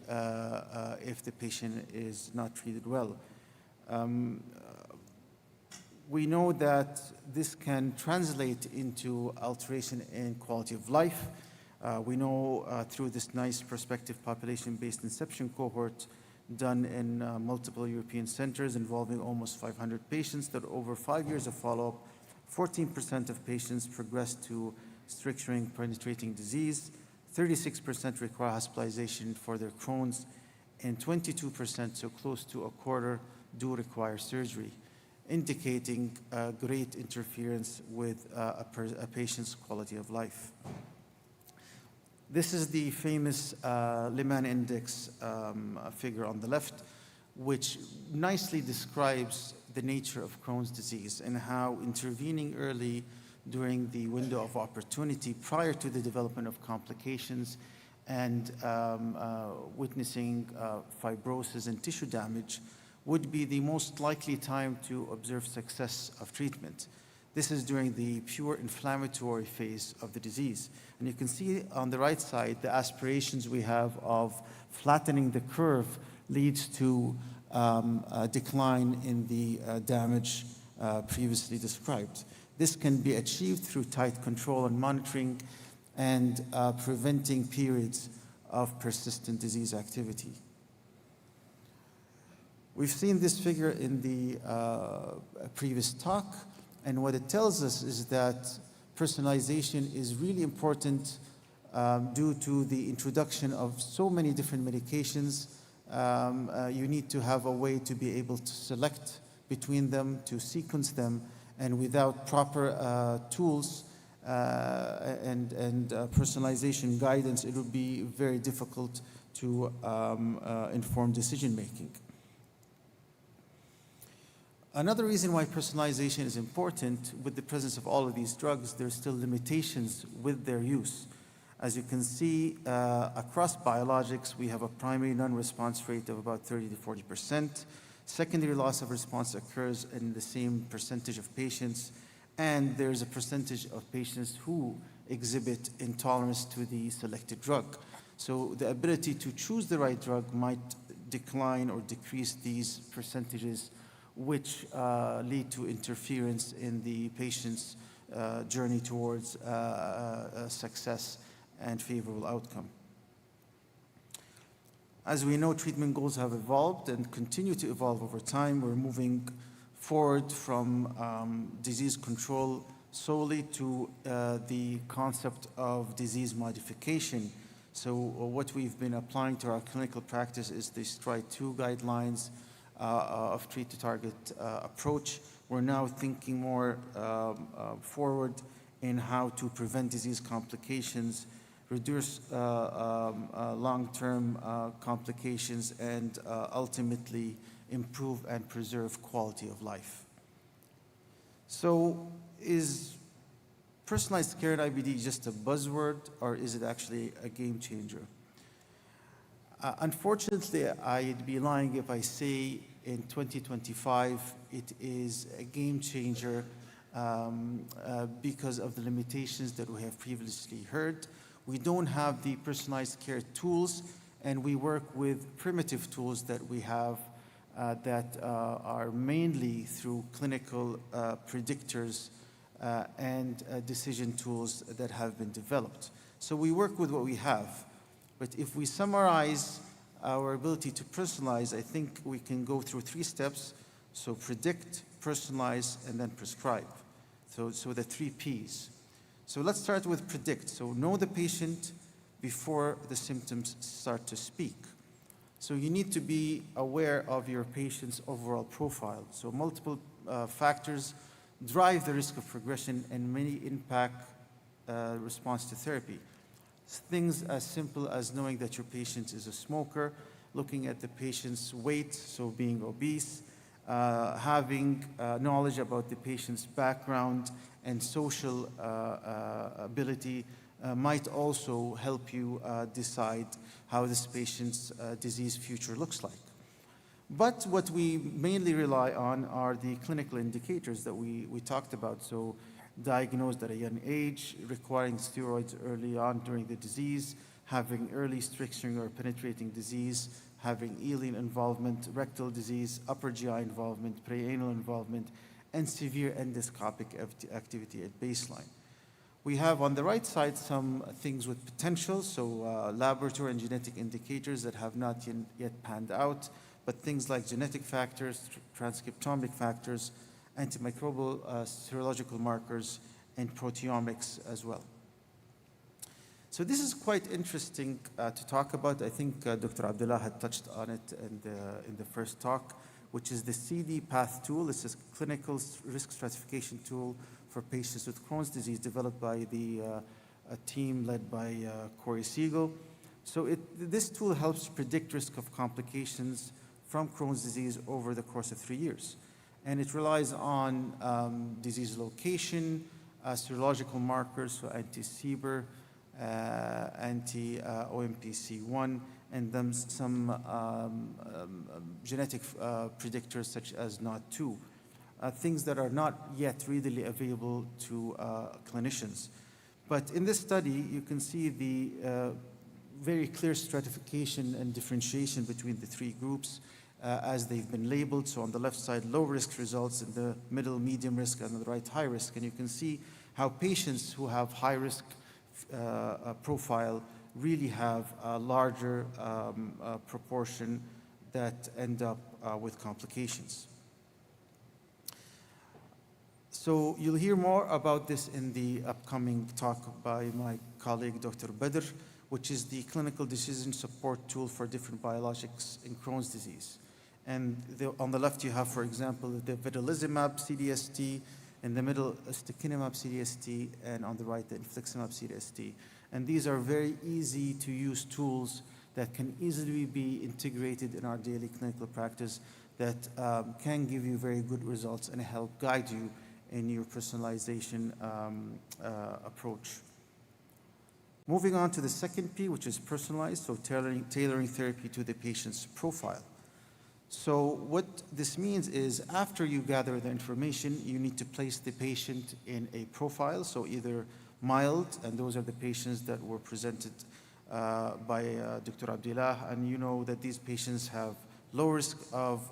if the patient is not treated well. We know that this can translate into alteration in quality of life. We know through this nice prospective population-based inception cohort done in multiple European centers involving almost 500 patients that over 5 years of follow-up, 14% of patients progressed to stricturing penetrating disease, 36% require hospitalization for their Crohn's, and 22%, so close to a quarter, do require surgery, indicating great interference with a patient's quality of life. This is the famous Lyman index figure on the left, which nicely describes the nature of Crohn's disease and how intervening early during the window of opportunity prior to the development of complications and witnessing fibrosis and tissue damage would be the most likely time to observe success of treatment. This is during the pure inflammatory phase of the disease. And you can see on the right side, the aspirations we have of flattening the curve leads to a decline in the damage previously described. This can be achieved through tight control and monitoring and preventing periods of persistent disease activity. We've seen this figure in the previous talk, and what it tells us is that personalization is really important due to the introduction of so many different medications. You need to have a way to be able to select between them, to sequence them, and without proper tools and personalization guidance, it would be very difficult to inform decision making. Another reason why personalization is important, with the presence of all of these drugs, there's still limitations with their use. As you can see, across biologics, we have a primary non-response rate of about 30 to 40%. Secondary loss of response occurs in the same percentage of patients, and there's a percentage of patients who exhibit intolerance to the selected drug. So the ability to choose the right drug might decline or decrease these percentages, which lead to interference in the patient's journey towards success and favorable outcome. As we know, treatment goals have evolved and continue to evolve over time. We're moving forward from disease control solely to the concept of disease modification. So what we've been applying to our clinical practice is the STRIDE-2 guidelines of treat-to-target approach. We're now thinking more forward in how to prevent disease complications, reduce long-term complications, and ultimately improve and preserve quality of life. So is personalized care in IBD just a buzzword, or is it actually a game changer? Unfortunately, I'd be lying if I say in 2025 it is a game changer because of the limitations that we have previously heard. We don't have the personalized care tools, and we work with primitive tools that we have that are mainly through clinical predictors and decision tools that have been developed. So we work with what we have. But if we summarize our ability to personalize, I think we can go through 3 steps. So predict, personalize, and then prescribe. So the 3 Ps. So let's start with predict. So know the patient before the symptoms start to speak. So you need to be aware of your patient's overall profile. So multiple factors drive the risk of progression and many impact response to therapy. Things as simple as knowing that your patient is a smoker, looking at the patient's weight, so being obese, having knowledge about the patient's background and social ability might also help you decide how this patient's disease future looks like. But what we mainly rely on are the clinical indicators that we talked about. So diagnosed at a young age, requiring steroids early on during the disease, having early stricturing or penetrating disease, having ileal involvement, rectal disease, upper GI involvement, perianal involvement, and severe endoscopic activity at baseline. We have on the right side some things with potential, so laboratory and genetic indicators that have not yet panned out, but things like genetic factors, transcriptomic factors, antimicrobial serological markers, and proteomics as well. So this is quite interesting to talk about. I think Dr. Abdullah had touched on it in the first talk, which is the CD-PATH tool. This is a clinical risk stratification tool for patients with Crohn's disease developed by a team led by Corey Siegel. So this tool helps predict risk of complications from Crohn's disease over the course of 3 years. And it relies on disease location, serological markers, so anti-CBER, anti-OMPC1, and then some genetic predictors such as NOD2, things that are not yet readily available to clinicians. But in this study, you can see the very clear stratification and differentiation between the three groups as they've been labeled. So on the left side, low risk results, in the middle, medium risk, and on the right, high risk. And you can see how patients who have high risk profile really have a larger proportion that end up with complications. So you'll hear more about this in the upcoming talk by my colleague, Dr. Badr, which is the clinical decision support tool for different biologics in Crohn's disease. And on the left, you have, for example, the Vedolizumab CDST, in the middle, Ustekinumab CDST, and on the right, the Infliximab CDST. And these are very easy to use tools that can easily be integrated in our daily clinical practice that can give you very good results and help guide you in your personalization approach. Moving on to the second P, which is personalized, so tailoring therapy to the patient's profile. So what this means is after you gather the information, you need to place the patient in a profile, so either mild, and those are the patients that were presented by Dr. Abdullah, and you know that these patients have low risk of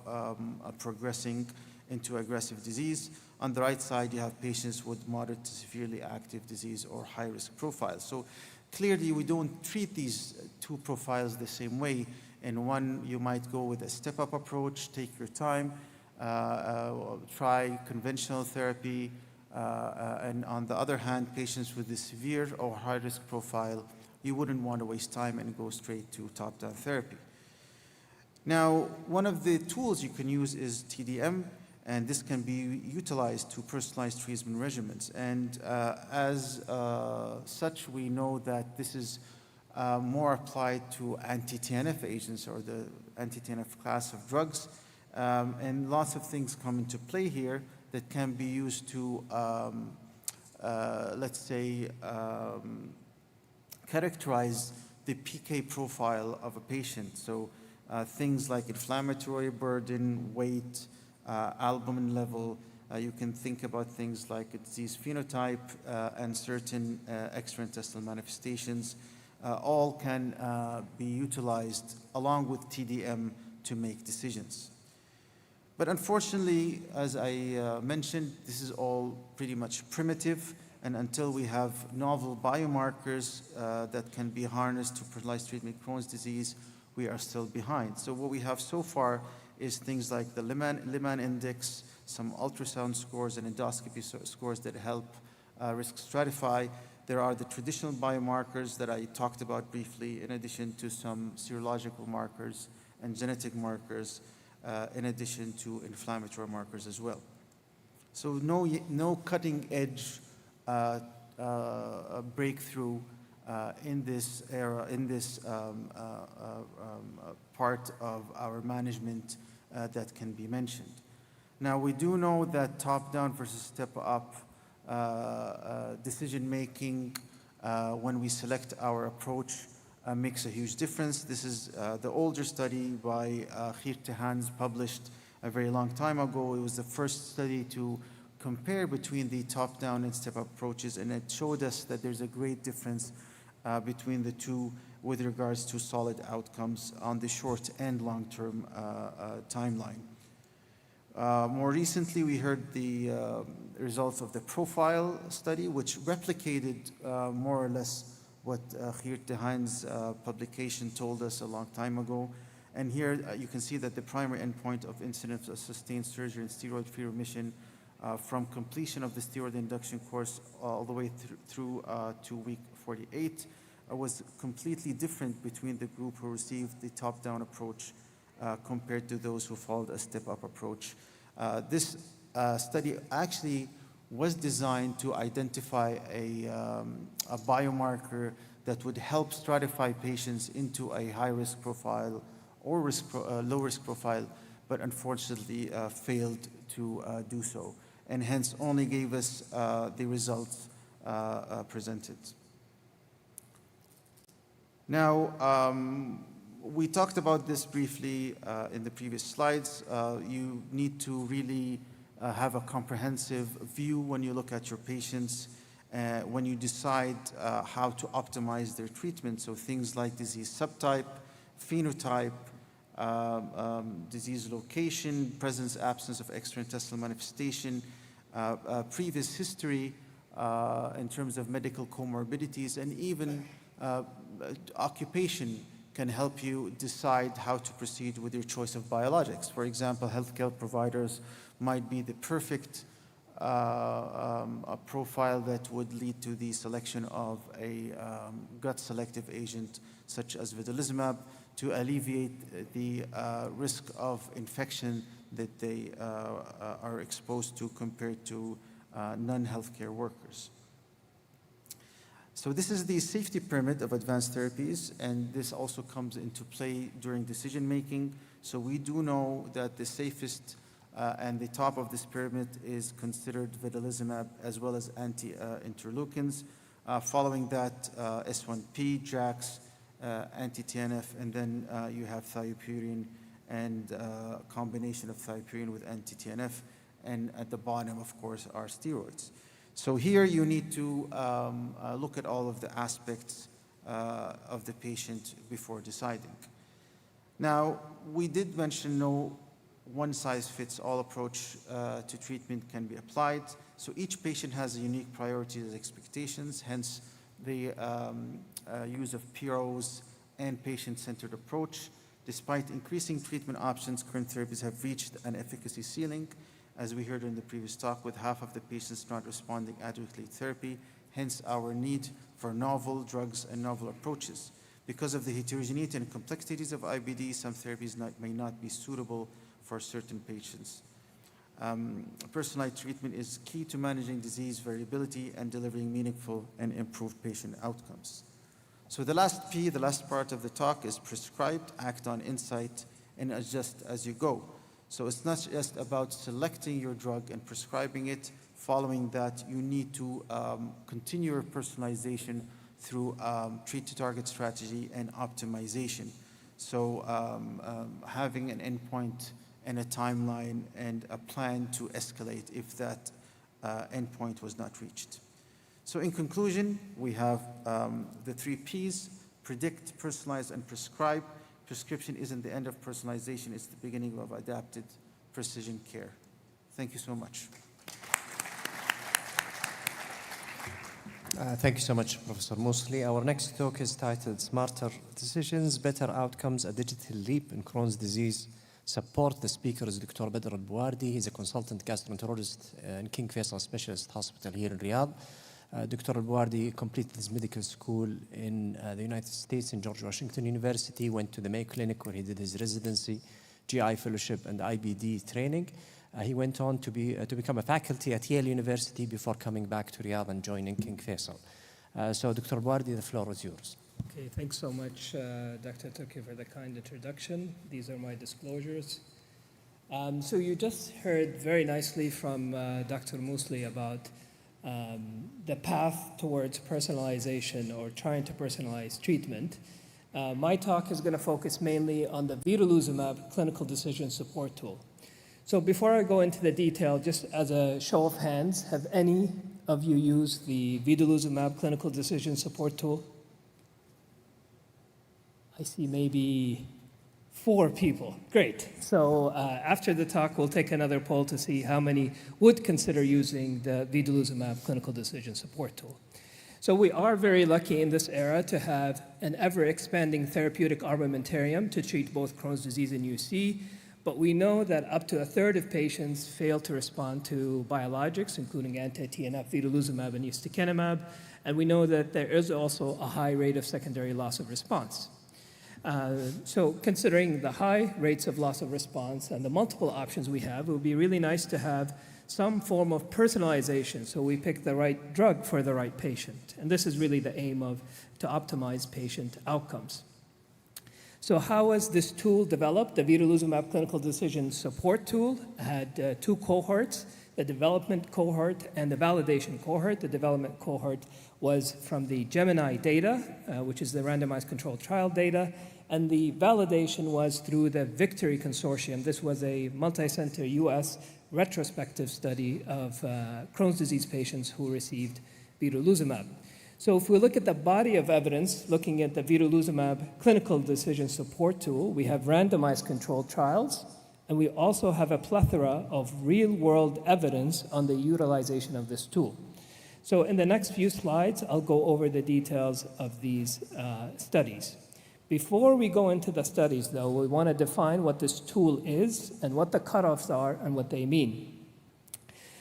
progressing into aggressive disease. On the right side, you have patients with moderate to severely active disease or high-risk profiles. So clearly, we don't treat these two profiles the same way. In one, you might go with a step-up approach, take your time, try conventional therapy, and on the other hand, patients with a severe or high-risk profile, you wouldn't want to waste time and go straight to top-down therapy. Now, one of the tools you can use is TDM, and this can be utilized to personalized treatment regimens. And as such, we know that this is more applied to anti-TNF agents or the anti-TNF class of drugs. And lots of things come into play here that can be used to, let's say, characterize the PK profile of a patient. So things like inflammatory burden, weight, albumin level. You can think about things like disease phenotype and certain extraintestinal manifestations. All can be utilized along with TDM to make decisions. But unfortunately, as I mentioned, this is all pretty much primitive, and until we have novel biomarkers that can be harnessed to personalized treatment of Crohn's disease, we are still behind. So what we have so far is things like the Liman Index, some ultrasound scores and endoscopy scores that help risk stratify. There are the traditional biomarkers that I talked about briefly, in addition to some serological markers and genetic markers, in addition to inflammatory markers as well. So no cutting-edge breakthrough in this era, in this part of our management that can be mentioned. Now, we do know that top-down versus step-up decision-making when we select our approach makes a huge difference. This is the older study by Geert de Haans, published a very long time ago. It was the first study to compare between the top-down and step-up approaches, and it showed us that there's a great difference between the two with regards to solid outcomes on the short and long-term timeline. More recently, we heard the results of the profile study, which replicated more or less what Geert de Haans' publication told us a long time ago. And here you can see that the primary endpoint of incidence of sustained surgery and steroid-free remission from completion of the steroid induction course all the way through to week 48 was completely different between the group who received the top-down approach compared to those who followed a step-up approach. This study actually was designed to identify a biomarker that would help stratify patients into a high-risk profile or low-risk profile, but unfortunately failed to do so, and hence only gave us the results presented. Now, we talked about this briefly in the previous slides. You need to really have a comprehensive view when you look at your patients, when you decide how to optimize their treatment. So things like disease subtype, phenotype, disease location, presence, absence of extraintestinal manifestation, previous history in terms of medical comorbidities, and even occupation can help you decide how to proceed with your choice of biologics. For example, healthcare providers might be the perfect profile that would lead to the selection of a gut-selective agent such as Vedolizumab to alleviate the risk of infection that they are exposed to compared to non-healthcare workers. So this is the safety pyramid of advanced therapies, and this also comes into play during decision-making. So we do know that the safest and the top of this pyramid is considered Vedolizumab as well as anti-interleukins. Following that, S1P, JAKs, anti-TNF, and then you have thiopurine and a combination of thiopurine with anti-TNF. And at the bottom, of course, are steroids. So here you need to look at all of the aspects of the patient before deciding. Now, we did mention no one-size-fits-all approach to treatment can be applied. So each patient has unique priorities and expectations, hence the use of PROs and patient-centered approach. Despite increasing treatment options, current therapies have reached an efficacy ceiling, as we heard in the previous talk, with half of the patients not responding adequately to therapy, hence our need for novel drugs and novel approaches. Because of the heterogeneity and complexities of IBD, some therapies may not be suitable for certain patients. Personalized treatment is key to managing disease variability and delivering meaningful and improved patient outcomes. So the last P, the last part of the talk, is prescribed, act on insight, and adjust as you go. So it's not just about selecting your drug and prescribing it. Following that, you need to continue your personalization through treat-to-target strategy and optimization. So having an endpoint and a timeline and a plan to escalate if that endpoint was not reached. So in conclusion, we have the 3 Ps: predict, personalize, and prescribe. Prescription isn't the end of personalization, it's the beginning of adapted precision care. Thank you so much. Thank you so much, Professor Mosley. Our next talk is titled Smarter Decisions, Better Outcomes, a Digital Leap in Crohn's Disease. Support. The speaker is Dr. Badr Al-Buardi. He's a consultant gastroenterologist in King Faisal Specialist Hospital here in Riyadh. Dr. Al-Buardi completed his medical school in the United States in George Washington University, went to the Mayo Clinic where he did his residency, GI fellowship, and IBD training. He went on to become a faculty at Yale University before coming back to Riyadh and joining King Faisal. So Dr. Bouardi, the floor is yours. Okay, thanks so much, Dr. Turki, for the kind introduction. These are my disclosures. So you just heard very nicely from Dr. Mousli about the path towards personalization or trying to personalize treatment. My talk is going to focus mainly on the Vedolizumab clinical decision support tool. So before I go into the detail, just as a show of hands, have any of you used the Vedolizumab clinical decision support tool? I see maybe 4 people. Great. So after the talk, we'll take another poll to see how many would consider using the Vedolizumab clinical decision support tool. So we are very lucky in this era to have an ever-expanding therapeutic armamentarium to treat both Crohn's disease and UC, but we know that up to a third of patients fail to respond to biologics, including anti-TNF, vedolizumab, and ustekinumab, and we know that there is also a high rate of secondary loss of response. So considering the high rates of loss of response and the multiple options we have, it would be really nice to have some form of personalization so we pick the right drug for the right patient. And this is really the aim of to optimize patient outcomes. So how was this tool developed? The Vedolizumab clinical decision support tool had 2 cohorts, the development cohort and the validation cohort. The development cohort was from the Gemini data, which is the randomized controlled trial data, and the validation was through the Victory Consortium. This was a multi-center US retrospective study of Crohn's disease patients who received Vedolizumab. So if we look at the body of evidence, looking at the Vedolizumab clinical decision support tool, we have randomized controlled trials, and we also have a plethora of real-world evidence on the utilization of this tool. So in the next few slides, I'll go over the details of these studies. Before we go into the studies, though, we want to define what this tool is and what the cutoffs are and what they mean.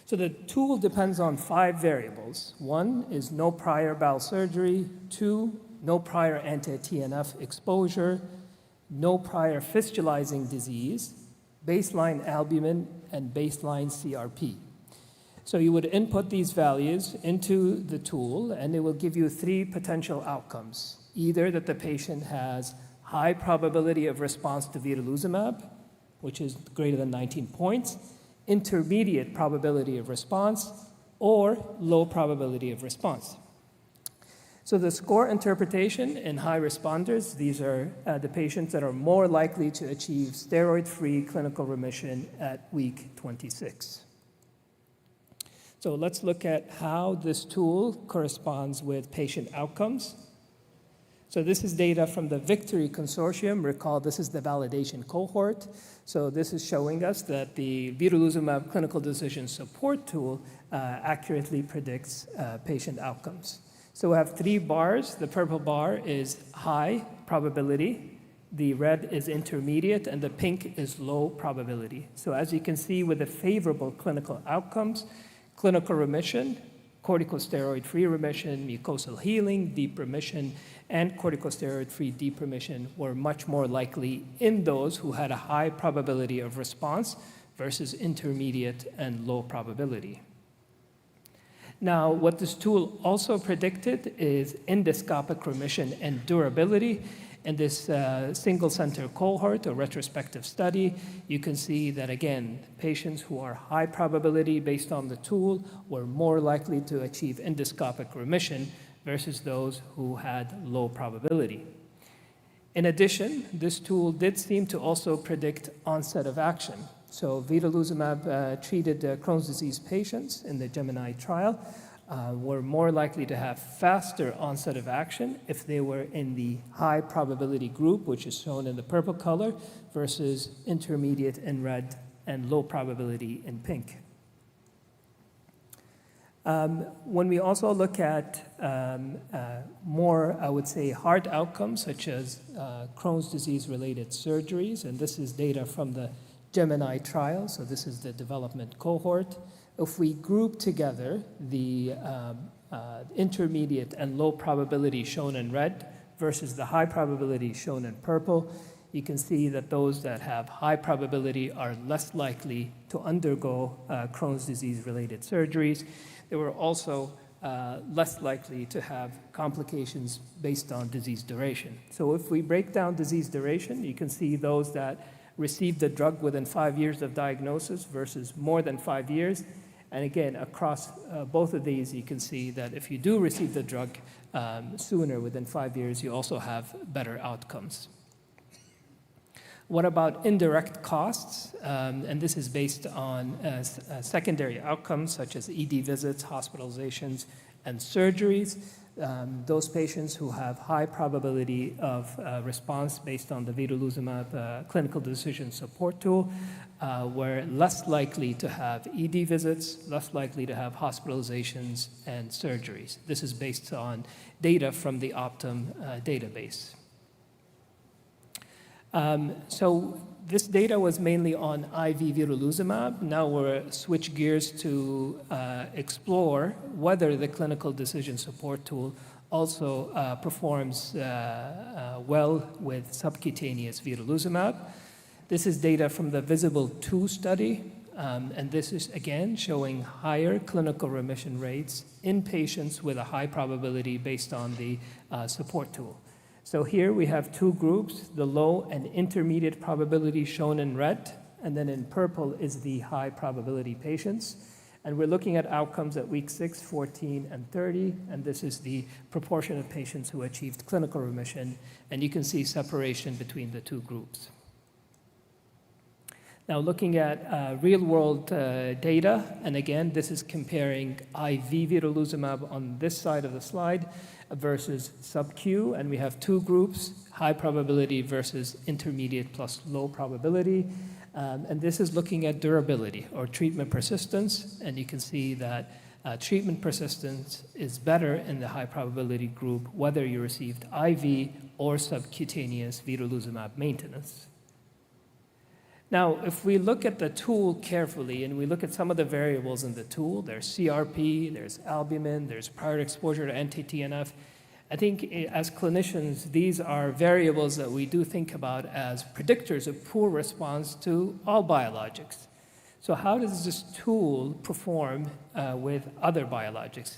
So the tool depends on 5 variables. 1 is no prior bowel surgery. 2, no prior anti-TNF exposure. No prior fistulizing disease. Baseline albumin and baseline CRP. So you would input these values into the tool, and it will give you 3 potential outcomes. Either that the patient has high probability of response to vedolizumab, which is greater than 19 points, intermediate probability of response, or low probability of response. So the score interpretation in high responders, these are the patients that are more likely to achieve steroid-free clinical remission at week 26. So let's look at how this tool corresponds with patient outcomes. So this is data from the Victory Consortium. Recall, this is the validation cohort. So this is showing us that the Vedolizumab clinical decision support tool accurately predicts patient outcomes. So we have 3 bars. The purple bar is high probability, the red is intermediate, and the pink is low probability. So as you can see with the favorable clinical outcomes, clinical remission, corticosteroid-free remission, mucosal healing, deep remission, and corticosteroid-free deep remission were much more likely in those who had a high probability of response versus intermediate and low probability. Now, what this tool also predicted is endoscopic remission and durability. In this single-center cohort or retrospective study, you can see that, again, patients who are high probability based on the tool were more likely to achieve endoscopic remission versus those who had low probability. In addition, this tool did seem to also predict onset of action. So Vedolizumab treated Crohn's disease patients in the Gemini trial were more likely to have faster onset of action if they were in the high probability group, which is shown in the purple color, versus intermediate in red and low probability in pink. When we also look at more, I would say, hard outcomes, such as Crohn's disease-related surgeries, and this is data from the Gemini trial, so this is the development cohort. If we group together the intermediate and low probability shown in red versus the high probability shown in purple, you can see that those that have high probability are less likely to undergo Crohn's disease-related surgeries. There were also less likely to have complications based on disease duration. So if we break down disease duration, you can see those that received the drug within 5 years of diagnosis versus more than 5 years. And again, across both of these, you can see that if you do receive the drug sooner, within 5 years, you also have better outcomes. What about indirect costs? And this is based on secondary outcomes such as ED visits, hospitalizations, and surgeries. Those patients who have high probability of response based on the Vedolizumab clinical decision support tool were less likely to have ED visits, less likely to have hospitalizations and surgeries. This is based on data from the Optum database. So this data was mainly on IV Vedolizumab. Now we'll switch gears to explore whether the clinical decision support tool also performs well with subcutaneous Vedolizumab. This is data from the VISIBLE-2 study, and this is again showing higher clinical remission rates in patients with a high probability based on the support tool. So here we have two groups, the low and intermediate probability shown in red, and then in purple is the high probability patients. And we're looking at outcomes at week 6, 14, and 30, and this is the proportion of patients who achieved clinical remission, and you can see separation between the two groups. Now looking at real-world data, and again, this is comparing IV Vedolizumab on this side of the slide versus sub-Q, and we have two groups, high probability versus intermediate plus low probability. And this is looking at durability or treatment persistence, and you can see that treatment persistence is better in the high probability group, whether you received IV or subcutaneous Vedolizumab maintenance. Now, if we look at the tool carefully and we look at some of the variables in the tool, there's CRP, there's albumin, there's prior exposure to anti-TNF. I think as clinicians, these are variables that we do think about as predictors of poor response to all biologics. So how does this tool perform with other biologics?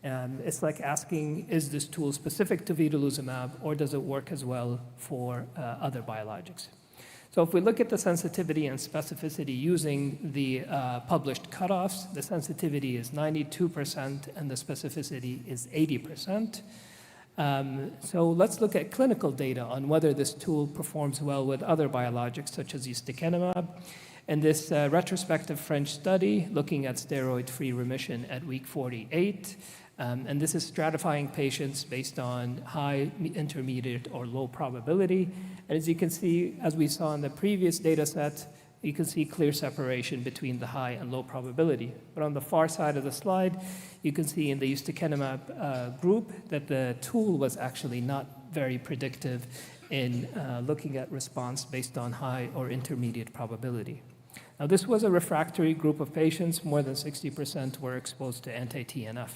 It's like asking, is this tool specific to Vedolizumab or does it work as well for other biologics? So if we look at the sensitivity and specificity using the published cutoffs, the sensitivity is 92% and the specificity is 80%. So let's look at clinical data on whether this tool performs well with other biologics such as ustekinumab. In this retrospective French study looking at steroid-free remission at week 48, and this is stratifying patients based on high, intermediate, or low probability. And as you can see, as we saw in the previous data set, you can see clear separation between the high and low probability. But on the far side of the slide, you can see in the ustekinumab group that the tool was actually not very predictive in looking at response based on high or intermediate probability. Now, this was a refractory group of patients. More than 60% were exposed to anti-TNF.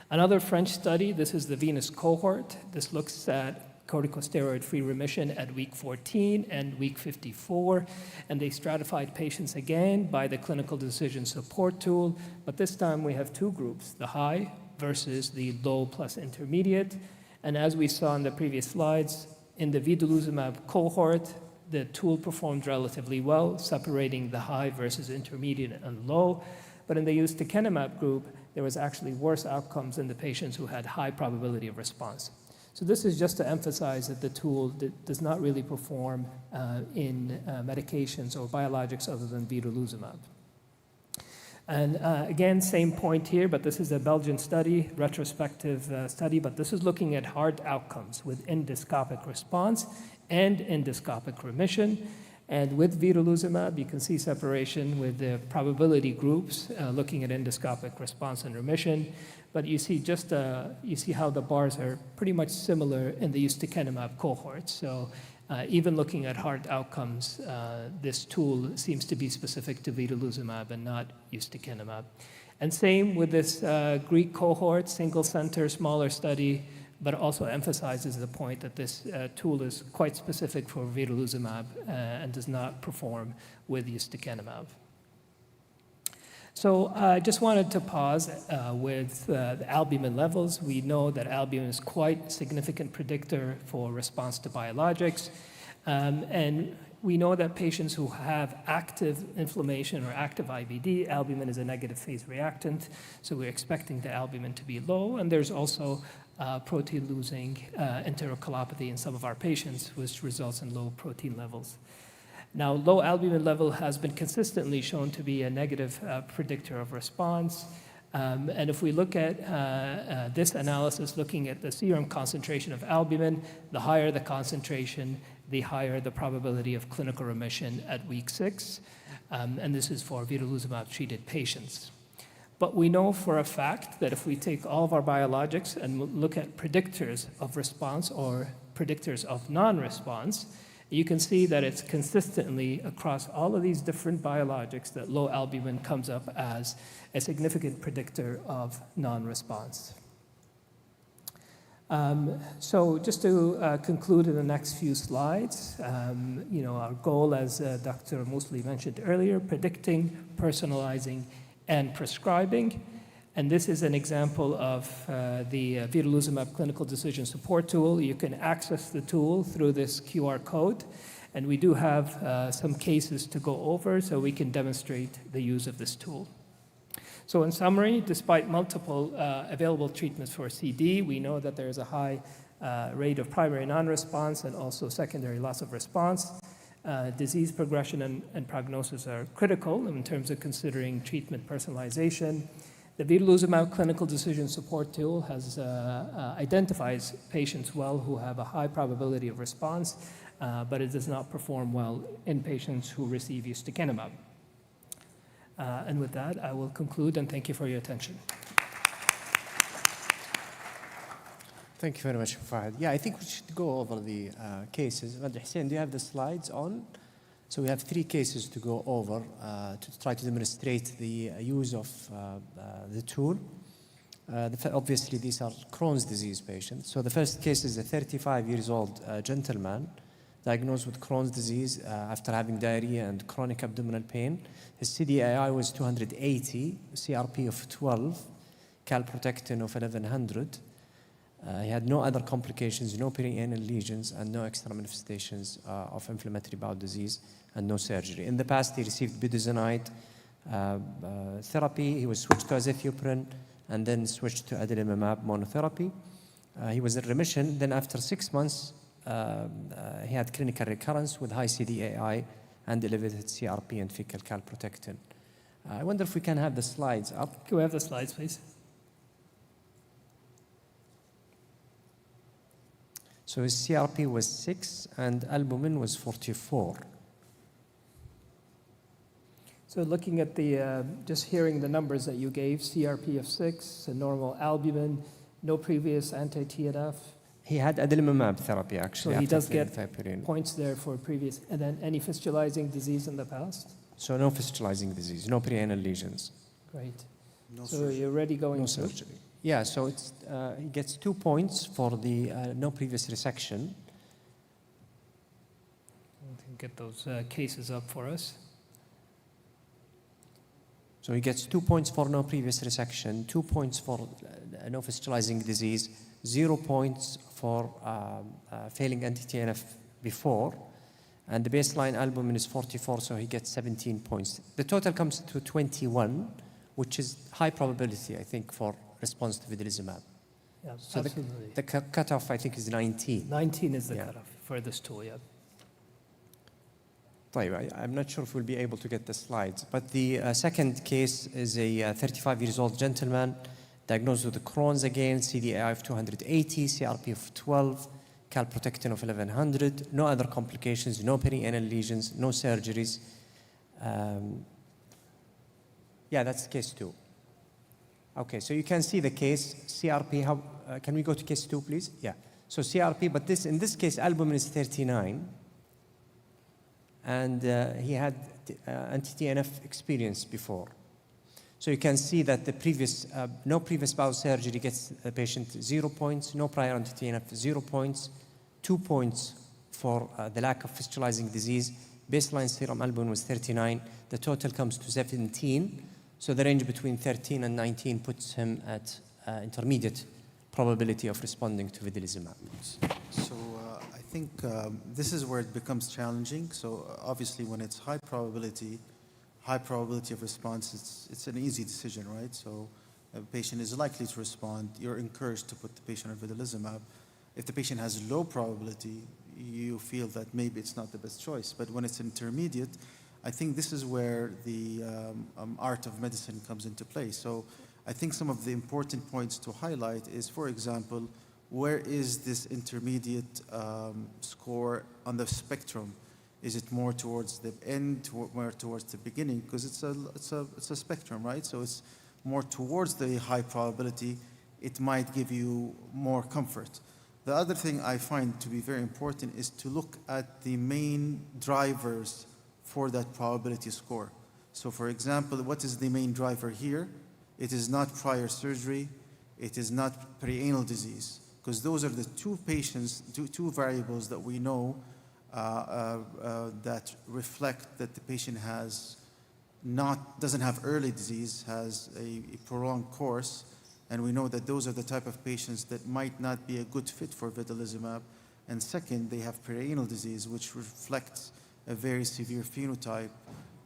Another French study, this is the Venus cohort. This looks at corticosteroid-free remission at week 14 and week 54, and they stratified patients again by the clinical decision support tool, but this time we have two groups, the high versus the low plus intermediate, and as we saw in the previous slides, in the Vedolizumab cohort, the tool performed relatively well, separating the high versus intermediate and low, but in the ustekinumab group, there was actually worse outcomes in the patients who had high probability of response. So this is just to emphasize that the tool does not really perform in medications or biologics other than Vedolizumab. And again, same point here, but this is a Belgian study, retrospective study, but this is looking at hard outcomes with endoscopic response and endoscopic remission. And with Vedolizumab, you can see separation with the probability groups looking at endoscopic response and remission. But you see you see how the bars are pretty much similar in the ustekinumab cohort. So even looking at hard outcomes, this tool seems to be specific to Vedolizumab and not ustekinumab. And same with this Greek cohort, single center, smaller study, but also emphasizes the point that this tool is quite specific for Vedolizumab and does not perform with ustekinumab. So I just wanted to pause with the albumin levels. We know that albumin is quite a significant predictor for response to biologics. And we know that patients who have active inflammation or active IBD, albumin is a negative phase reactant, so we're expecting the albumin to be low. And there's also protein-losing enterocolopathy in some of our patients, which results in low protein levels. Now, low albumin level has been consistently shown to be a negative predictor of response. And if we look at this analysis, looking at the serum concentration of albumin, the higher the concentration, the higher the probability of clinical remission at week 6. And this is for vedolizumab-treated patients. But we know for a fact that if we take all of our biologics and look at predictors of response or predictors of non-response, you can see that it's consistently across all of these different biologics that low albumin comes up as a significant predictor of non-response. So just to conclude in the next few slides, our goal, as Dr. Mosley mentioned earlier, predicting, personalizing, and prescribing. And this is an example of the Vedolizumab clinical decision support tool. You can access the tool through this QR code. And we do have some cases to go over so we can demonstrate the use of this tool. So in summary, despite multiple available treatments for CD, we know that there is a high rate of primary non-response and also secondary loss of response. Disease progression and prognosis are critical in terms of considering treatment personalization. The Vedolizumab clinical decision support tool has identifies patients well who have a high probability of response, but it does not perform well in patients who receive ustekinumab. And with that, I will conclude, and thank you for your attention. Thank you very much, Fahad. Yeah, I think we should go over the cases. Hussein, do you have the slides on? So we have 3 cases to go over to try to demonstrate the use of the tool. Obviously, these are Crohn's disease patients. So the first case is a 35-year-old gentleman diagnosed with Crohn's disease after having diarrhea and chronic abdominal pain. His CDAI was 280, CRP of 12, calprotectin of 1100. He had no other complications, no perianal lesions, and no extra manifestations of inflammatory bowel disease, and no surgery. In the past, he received budesonide therapy. He was switched to azathioprine and then switched to adalimumab monotherapy. He was in remission. Then after 6 months, he had clinical recurrence with high CDAI and elevated CRP and fecal calprotectin. I wonder if we can have the slides up. Can we have the slides, please? So his CRP was 6 and albumin was 44. So looking at the, just hearing the numbers that you gave, CRP of 6, a normal albumin, no previous anti-TNF. He had adalimumab therapy, actually. So he does get points there for previous, and then any fistulizing disease in the past? So no fistulizing disease, no perianal lesions. Great. No so surgery. You're already going no surgery. Yeah, so it's, he gets 2 points for the no previous resection. We can get those cases up for us. So he gets 2 points for no previous resection, 2 points for no fistulizing disease, 0 points for failing anti-TNF before, and the baseline albumin is 44, so he gets 17 points. The total comes to 21, which is high probability, I think, for response to vedolizumab. Yeah, so absolutely. The cutoff, I think, is 19. 19 is the cutoff for this tool, yeah. I'm not sure if we'll be able to get the slides, but the second case is a 35-year-old gentleman diagnosed with Crohn's again, CDAI of 280, CRP of 12, calprotectin of 1100, no other complications, no perianal lesions, no surgeries. Yeah, that's case 2. Okay, so you can see the case, CRP, how, can we go to case 2, please? Yeah, so CRP, but in this case, albumin is 39, and he had anti-TNF experience before. So you can see that the previous, no previous bowel surgery gets the patient 0 points, no prior anti-TNF 0 points, 2 points for the lack of fistulizing disease. Baseline serum albumin was 39. The total comes to 17. So the range between 13 and 19 puts him at intermediate probability of responding to vedolizumab. So I think this is where it becomes challenging. So obviously when it's high probability of response, it's an easy decision, right? So a patient is likely to respond. You're encouraged to put the patient on vedolizumab. If the patient has low probability, you feel that maybe it's not the best choice. But when it's intermediate, I think this is where the art of medicine comes into play. So I think some of the important points to highlight is, for example, where is this intermediate score on the spectrum? Is it more towards the end, more towards the beginning? Because it's a spectrum, right? So it's more towards the high probability. It might give you more comfort. The other thing I find to be very important is to look at the main drivers for that probability score. So for example, what is the main driver here? It is not prior surgery. It is not perianal disease, because those are the two variables that we know that reflect that the patient doesn't have early disease, has a prolonged course, and we know that those are the type of patients that might not be a good fit for vedolizumab. And second, they have perianal disease, which reflects a very severe phenotype,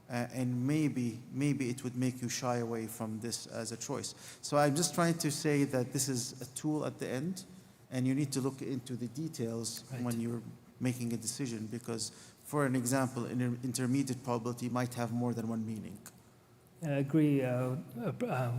and maybe it would make you shy away from this as a choice. So I'm just trying to say that this is a tool at the end, and you need to look into the details when you're making a decision, because for an example, an intermediate probability might have more than one meaning. I agree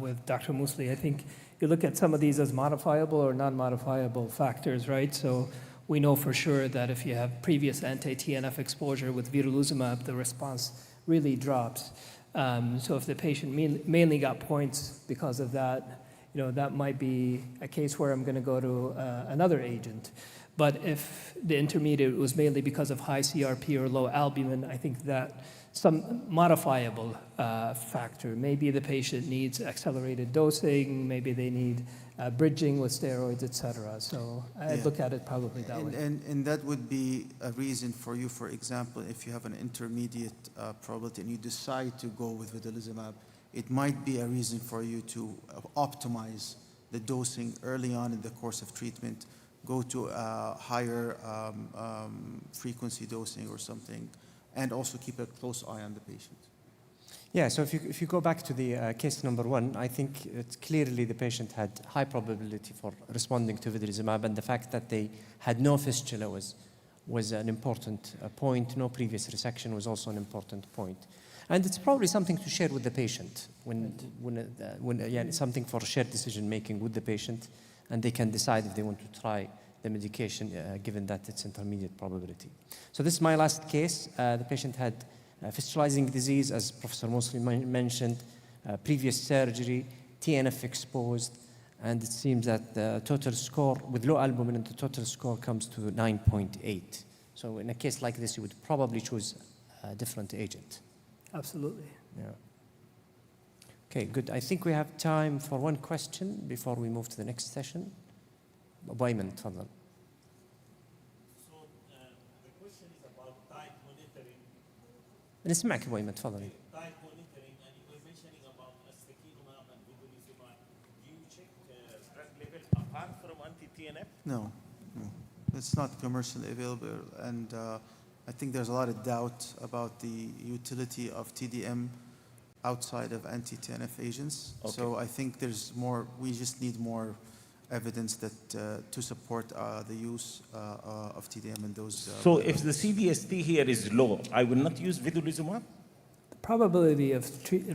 with Dr. Musli. I think you look at some of these as modifiable or non-modifiable factors, right? So we know for sure that if you have previous anti-TNF exposure with vedolizumab, the response really drops. So if the patient mainly got points because of that, that might be a case where I'm going to go to another agent. But if the intermediate was mainly because of high CRP or low albumin, I think that some modifiable factor. Maybe the patient needs accelerated dosing, maybe they need bridging with steroids, et cetera. So I'd look at it probably that way. And that would be a reason for you, for example, if you have an intermediate probability and you decide to go with vedolizumab, it might be a reason for you to optimize the dosing early on in the course of treatment, go to a higher frequency dosing or something, and also keep a close eye on the patient. Yeah, so if you go back to the case number 1, I think it's clearly the patient had high probability for responding to vedolizumab, and the fact that they had no fistula was an important point. No previous resection was also an important point. And it's probably something to share with the patient, something for shared decision making with the patient, and they can decide if they want to try the medication given that it's intermediate probability. So this is my last case. The patient had fistulizing disease, as Professor Musli mentioned, previous surgery, TNF exposed, and it seems that the total score with low albumin, the total score comes to 9.8. So in a case like this, you would probably choose a different agent. Absolutely. Yeah. Okay, good. I think we have time for one question before we move to the next session. Bayman, تفضل. So the question is about diet monitoring. نسمعك bayman, تفضل. Diet monitoring, and you were mentioning about ustekinumab and vedolizumab. Do you check drug level apart from anti-TNF? No. It's not commercially available, and I think there's a lot of doubt about the utility of TDM outside of anti-TNF agents. Okay. So I think we just need more evidence that to support the use of TDM in those. So if the CDST here is low, I will not use vedolizumab? The probability of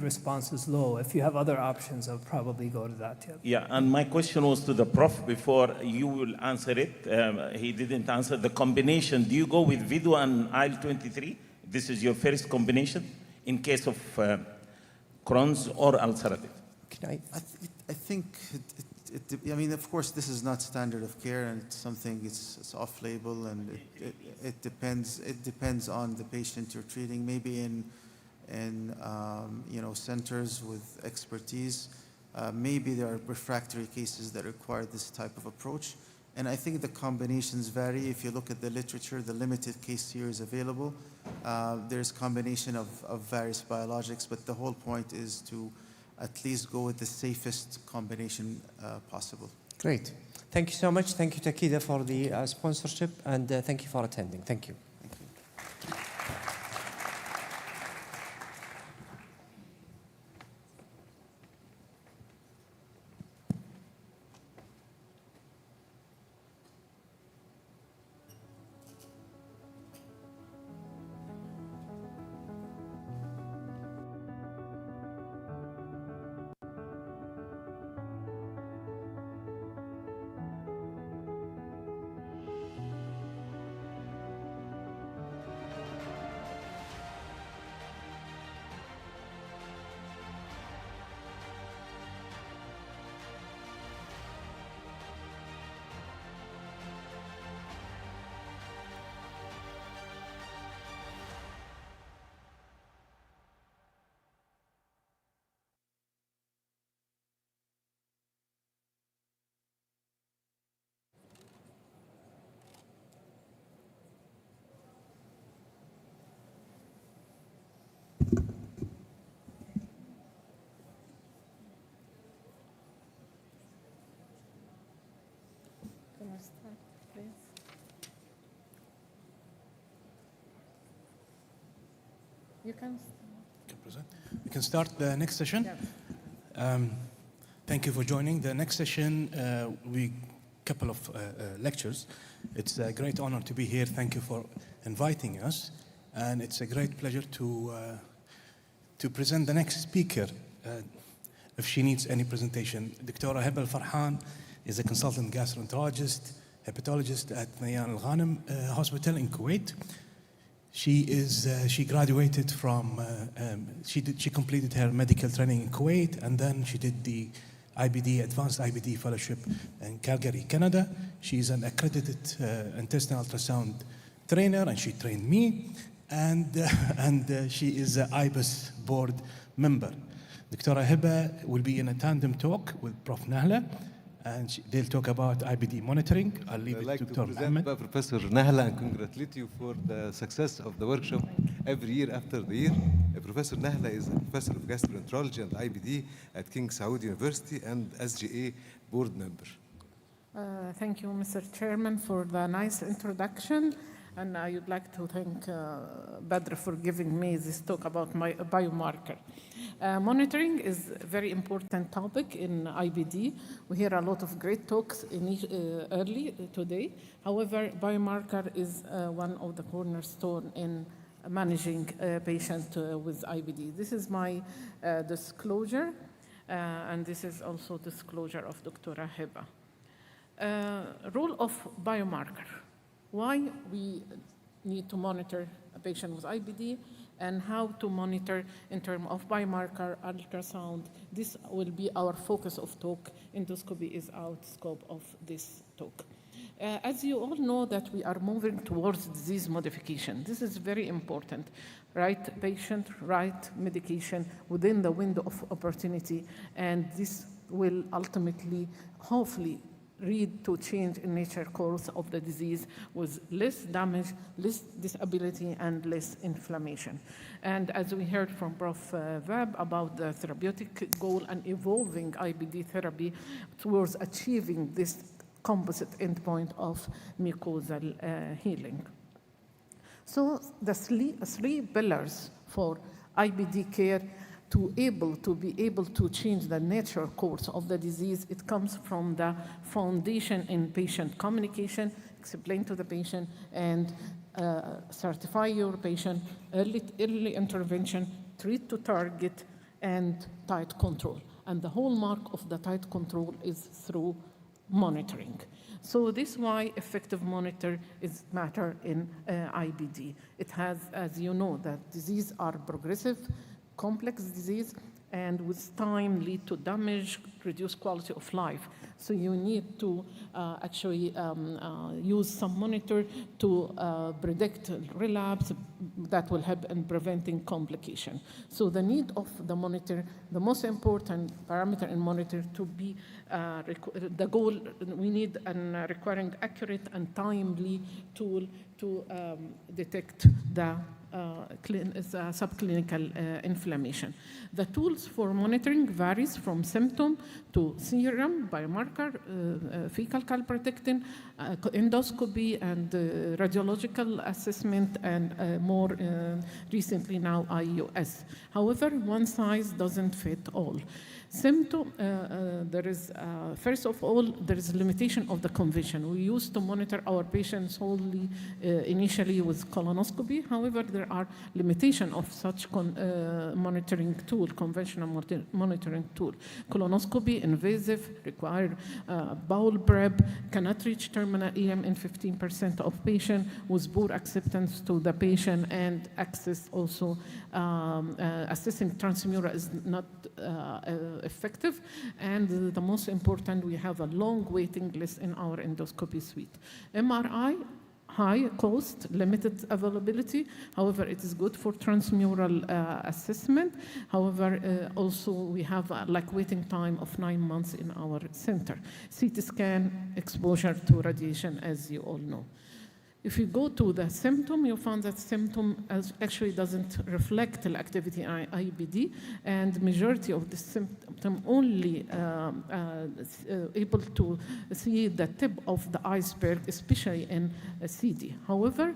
response is low. If you have other options, I'll probably go to that. Yeah, and my question was to the prof before you will answer it. He didn't answer the combination. Do you go with Vedo and IL-23? This is your first combination in case of Crohn's or ulcerative? I think, I mean, of course, this is not standard of care, and it's something, it's off-label, and it depends on the patient you're treating. Maybe in centers with expertise, maybe there are refractory cases that require this type of approach. And I think the combinations vary. If you look at the literature, the limited case series available, there's combination of various biologics, but the whole point is to at least go with the safest combination possible. Great. Thank you so much. Thank you, Takeda, for the sponsorship, and thank you for attending. Thank you. You can present. We can start the next session. Thank you for joining. The next session, couple of lectures. It's a great honor to be here. Thank you for inviting us. And it's a great pleasure to present the next speaker. If she needs any presentation, Dr. Heba Farhan is a consultant gastroenterologist, hepatologist at Nayan Al Ghanem Hospital in Kuwait. She graduated from, she completed her medical training in Kuwait, and then she did the Advanced IBD Fellowship in Calgary, Canada. She's an accredited intestinal ultrasound trainer, and she trained me, and she is an IBIS board member. Dr. Heba will be in a tandem talk with Prof. Nahla, and they'll talk about IBD monitoring. I'll leave it to Dr. Mohammed. Professor Nahla, and congratulate you for the success of the workshop every year after the year. Professor Nahla is a professor of gastroenterology and IBD at King Saud University and SGA board member. Thank you, Mr. Chairman, for the nice introduction. And I would like to thank Badr for giving me this talk about my biomarker. Monitoring is a very important topic in IBD. We hear a lot of great talks early today. However, biomarker is one of the cornerstone in managing a patient with IBD. This is my disclosure, and this is also disclosure of Dr. Heba. Role of biomarker. Why we need to monitor a patient with IBD and how to monitor in terms of biomarker, ultrasound. This will be our focus of talk. Endoscopy is out scope of this talk. As you all know that we are moving towards disease modification. This is very important. Right patient, right medication within the window of opportunity, and this will ultimately, hopefully, lead to change in nature course of the disease with less damage, less disability, and less inflammation. And as we heard from Prof. Webb about the therapeutic goal and evolving IBD therapy towards achieving this composite endpoint of mucosal healing. So the three pillars for IBD care to be able to change the nature course of the disease, it comes from the foundation in patient communication, explain to the patient, and certify your patient, early intervention, treat to target, and tight control. And the hallmark of the tight control is through monitoring. So this is why effective monitor is matter in IBD. It has, as you know, that disease are progressive, complex disease, and with time lead to damage, reduce quality of life. So you need to actually use some monitor to predict relapse that will help in preventing complication. So the need of the monitor, the most important parameter in monitor to be the goal, we need a requiring accurate and timely tool to detect the subclinical inflammation. The tools for monitoring varies from symptom to serum, biomarker, fecal calprotectin, endoscopy, and radiological assessment, and more recently now IUS. However, one size doesn't fit all. There is, first of all, there is a limitation of the convention. We used to monitor our patients only initially with colonoscopy. However, there are limitations of such monitoring tool, conventional monitoring tool. Colonoscopy, invasive, require bowel prep, cannot reach terminal EM in 15% of patients, with poor acceptance to the patient, and access also, assessing transmural is not effective. And the most important, we have a long waiting list in our endoscopy suite. MRI, high cost, limited availability. However, it is good for transmural assessment. However, also we have like waiting time of 9 months in our center. CT scan, exposure to radiation, as you all know. If you go to the symptom, you find that symptom actually doesn't reflect the activity in IBD, and majority of the symptom only able to see the tip of the iceberg, especially in CD. However,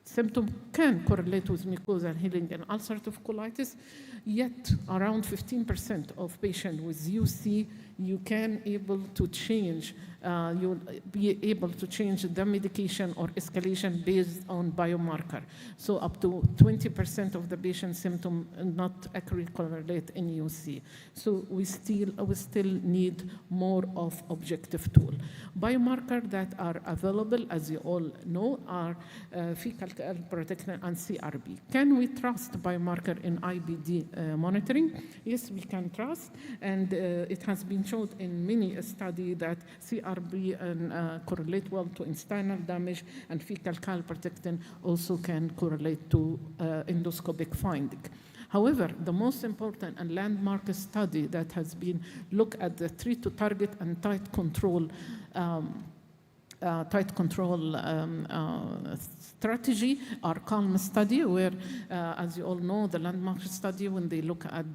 symptom can correlate with mucosal healing and ulcerative colitis, yet around 15% of patients with UC, you can able to change, you'll be able to change the medication or escalation based on biomarker. So up to 20% of the patient symptom not accurately correlate in UC. So we still need more of objective tool. Biomarker that are available, as you all know, are fecal calprotectin and CRP. Can we trust biomarker in IBD monitoring? Yes, we can trust, and it has been shown in many studies that CRP correlate well to intestinal damage, and fecal calprotectin also can correlate to endoscopic finding. However, the most important and landmark study that has been looked at the treat to target and tight control strategy are CALM study, where, as you all know, the landmark study, when they look at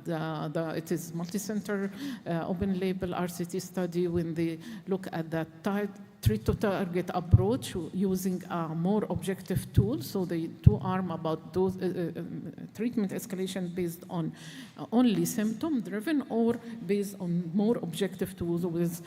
it is multi-center open label RCT study, when they look at the treat to target approach using a more objective tool. So the two arm about those treatment escalation based on only symptom driven or based on more objective tools with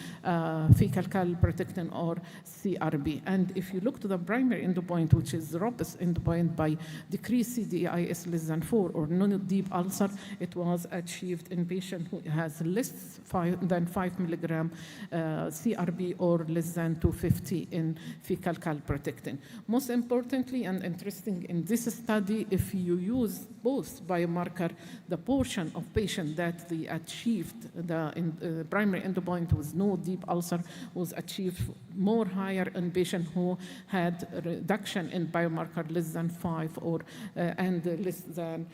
fecal calprotectin or CRB. And if you look to the primary endpoint, which is robust endpoint by decreased CDIS less than 4 or non-deep ulcer, it was achieved in patient who has less than 5 milligram CRB or less than 250 in fecal calprotectin. Most importantly and interesting in this study, if you use both biomarker, the portion of patient that they achieved the primary endpoint with no deep ulcer was achieved more higher in patient who had reduction in biomarker less than 5 or and less than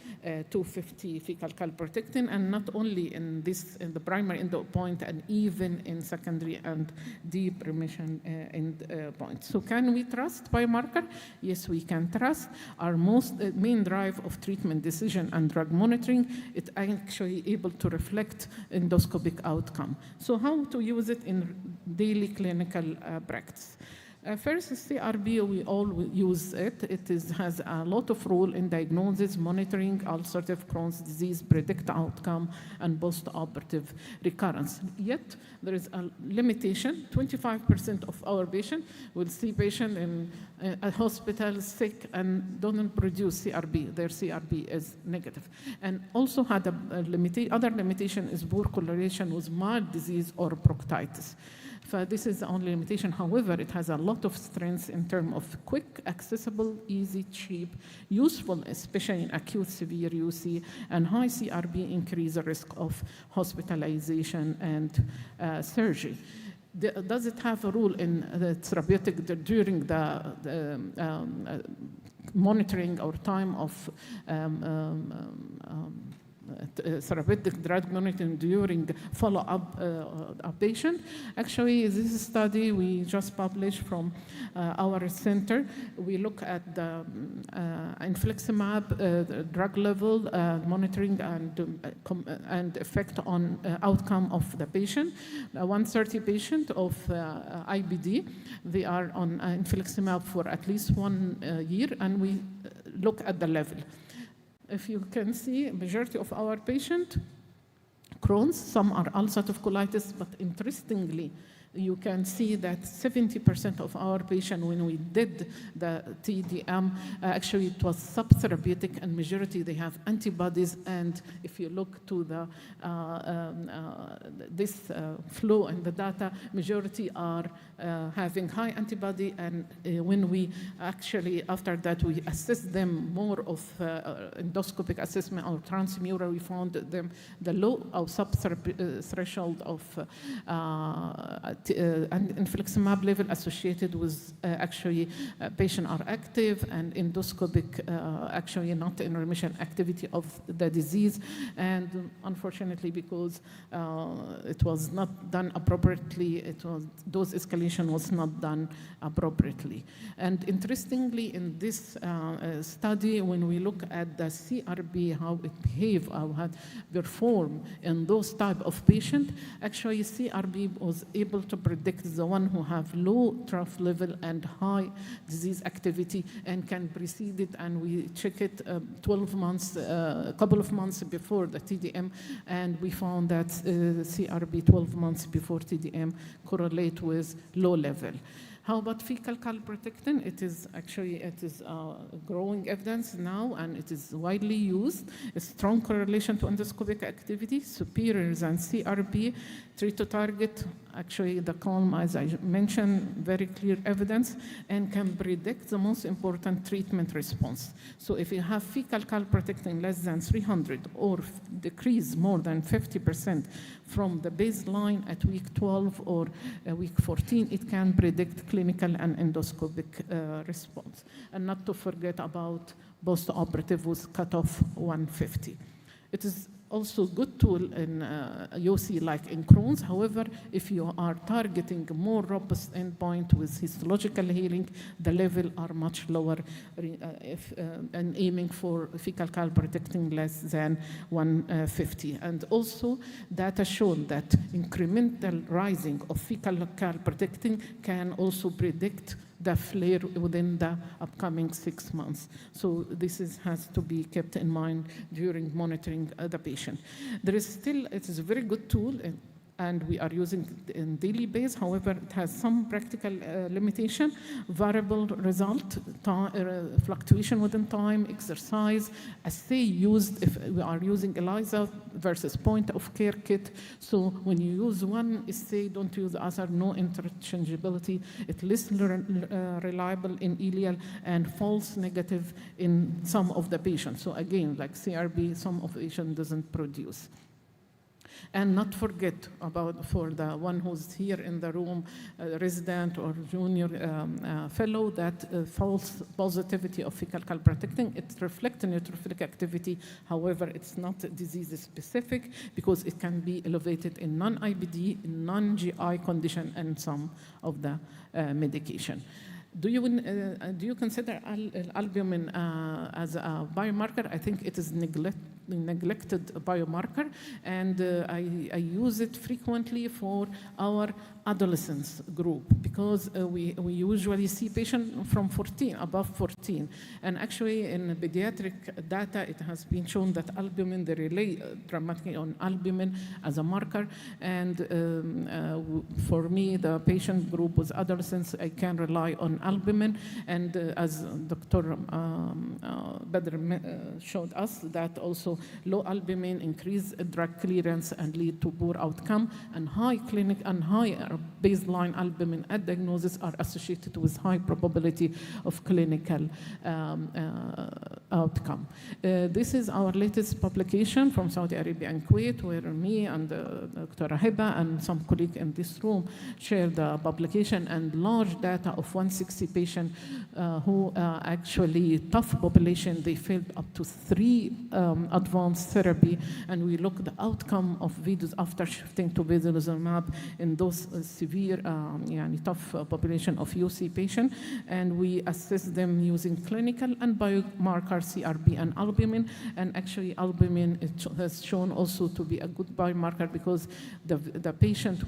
250 fecal calprotectin, and not only in the primary endpoint, and even in secondary and deep remission endpoint. So can we trust biomarker? Yes, we can trust. Our main drive of treatment decision and drug monitoring, it actually able to reflect endoscopic outcome. So how to use it in daily clinical practice? First, CRB, we all use it. It has a lot of role in diagnosis, monitoring ulcerative Crohn's disease, predict outcome, and post-operative recurrence. Yet, there is a limitation. 25% of our patients will see patient in a hospital sick and don't produce CRB. Their CRB is negative. And also had other limitation is poor correlation with mild disease or proctitis. So this is the only limitation. However, it has a lot of strengths in terms of quick, accessible, easy, cheap, useful, especially in acute severe UC, and high CRB increase the risk of hospitalization and surgery. Does it have a role in the therapeutic during the monitoring or time of therapeutic drug monitoring during follow-up a patient. Actually, this study we just published from our center. We look at the infliximab drug level monitoring and effect on outcome of the patient. 130 patient of IBD, they are on infliximab for at least 1 year, and we look at the level. If you can see, majority of our patient, Crohn's, some are ulcerative colitis, but interestingly, you can see that 70% of our patients, when we did the TDM, actually it was subtherapeutic, and majority they have antibodies. And if you look to the this flow in the data, majority are having high antibody. And when we actually, after that, we assess them more of endoscopic assessment or transmural, we found them the low or threshold of and infliximab level associated with actually patient are active and endoscopic actually not in remission activity of the disease. And unfortunately, because it was not done appropriately, dose escalation was not done appropriately. And interestingly, in this study, when we look at the CRB, how it behave, how it perform in those type of patient, actually CRB was able to predict the one who have low trough level and high disease activity and can precede it. And we check it 12 months, a couple of months before the TDM, and we found that CRB 12 months before TDM correlate with low level. How about fecal calprotectin? It is growing evidence now, and it is widely used. A strong correlation to endoscopic activity, superior than CRB. Treat to target, actually the calm, as I mentioned, very clear evidence, and can predict the most important treatment response. So if you have fecal calprotectin less than 300 or decrease more than 50% from the baseline at week 12 or week 14, it can predict clinical and endoscopic response. And not to forget about post-operative with cutoff 150. It is also good tool in UC like in Crohn's. However, if you are targeting more robust endpoint with histological healing, the level are much lower and aiming for fecal calprotectin less than 150. And also data shown that incremental rising of fecal calprotectin can also predict the flare within the upcoming 6 months. So this has to be kept in mind during monitoring the patient. There is still, it is a very good tool, and we are using it in daily basis. However, it has some practical limitation, variable result, fluctuation within time, exercise, assay used if we are using ELISA versus point of care kit. So when you use one assay, don't use the other, no interchangeability. It's less reliable in ileal and false negative in some of the patients. So again, like CRB, some of the patient doesn't produce. And not forget about, for the one who's here in the room, resident or junior fellow, that false positivity of fecal calprotectin. It reflects neutrophilic activity. However, it's not disease specific because it can be elevated in non-IBD, non-GI condition, and some of the medication. Do you consider albumin as a biomarker? I think it is neglected biomarker, and I use it frequently for our adolescents group because we usually see patients from 14, above 14. And actually in pediatric data, it has been shown that albumin, they rely dramatically on albumin as a marker. And for me, the patient group with adolescents, I can rely on albumin. And as Dr. Badr showed us, that also low albumin increase drug clearance and lead to poor outcome and high clinic and high baseline albumin at diagnosis are associated with high probability of clinical outcome. This is our latest publication from Saudi Arabia and Kuwait, where me and Dr. Hiba and some colleague in this room shared the publication and large data of 160 patients who actually tough population. They failed up to 3 advanced therapy, and we looked at the outcome of videos after shifting to Vedolizumab in those severe, tough population of UC patient, and we assessed them using clinical and biomarker CRP and albumin, and actually albumin has shown also to be a good biomarker because the patient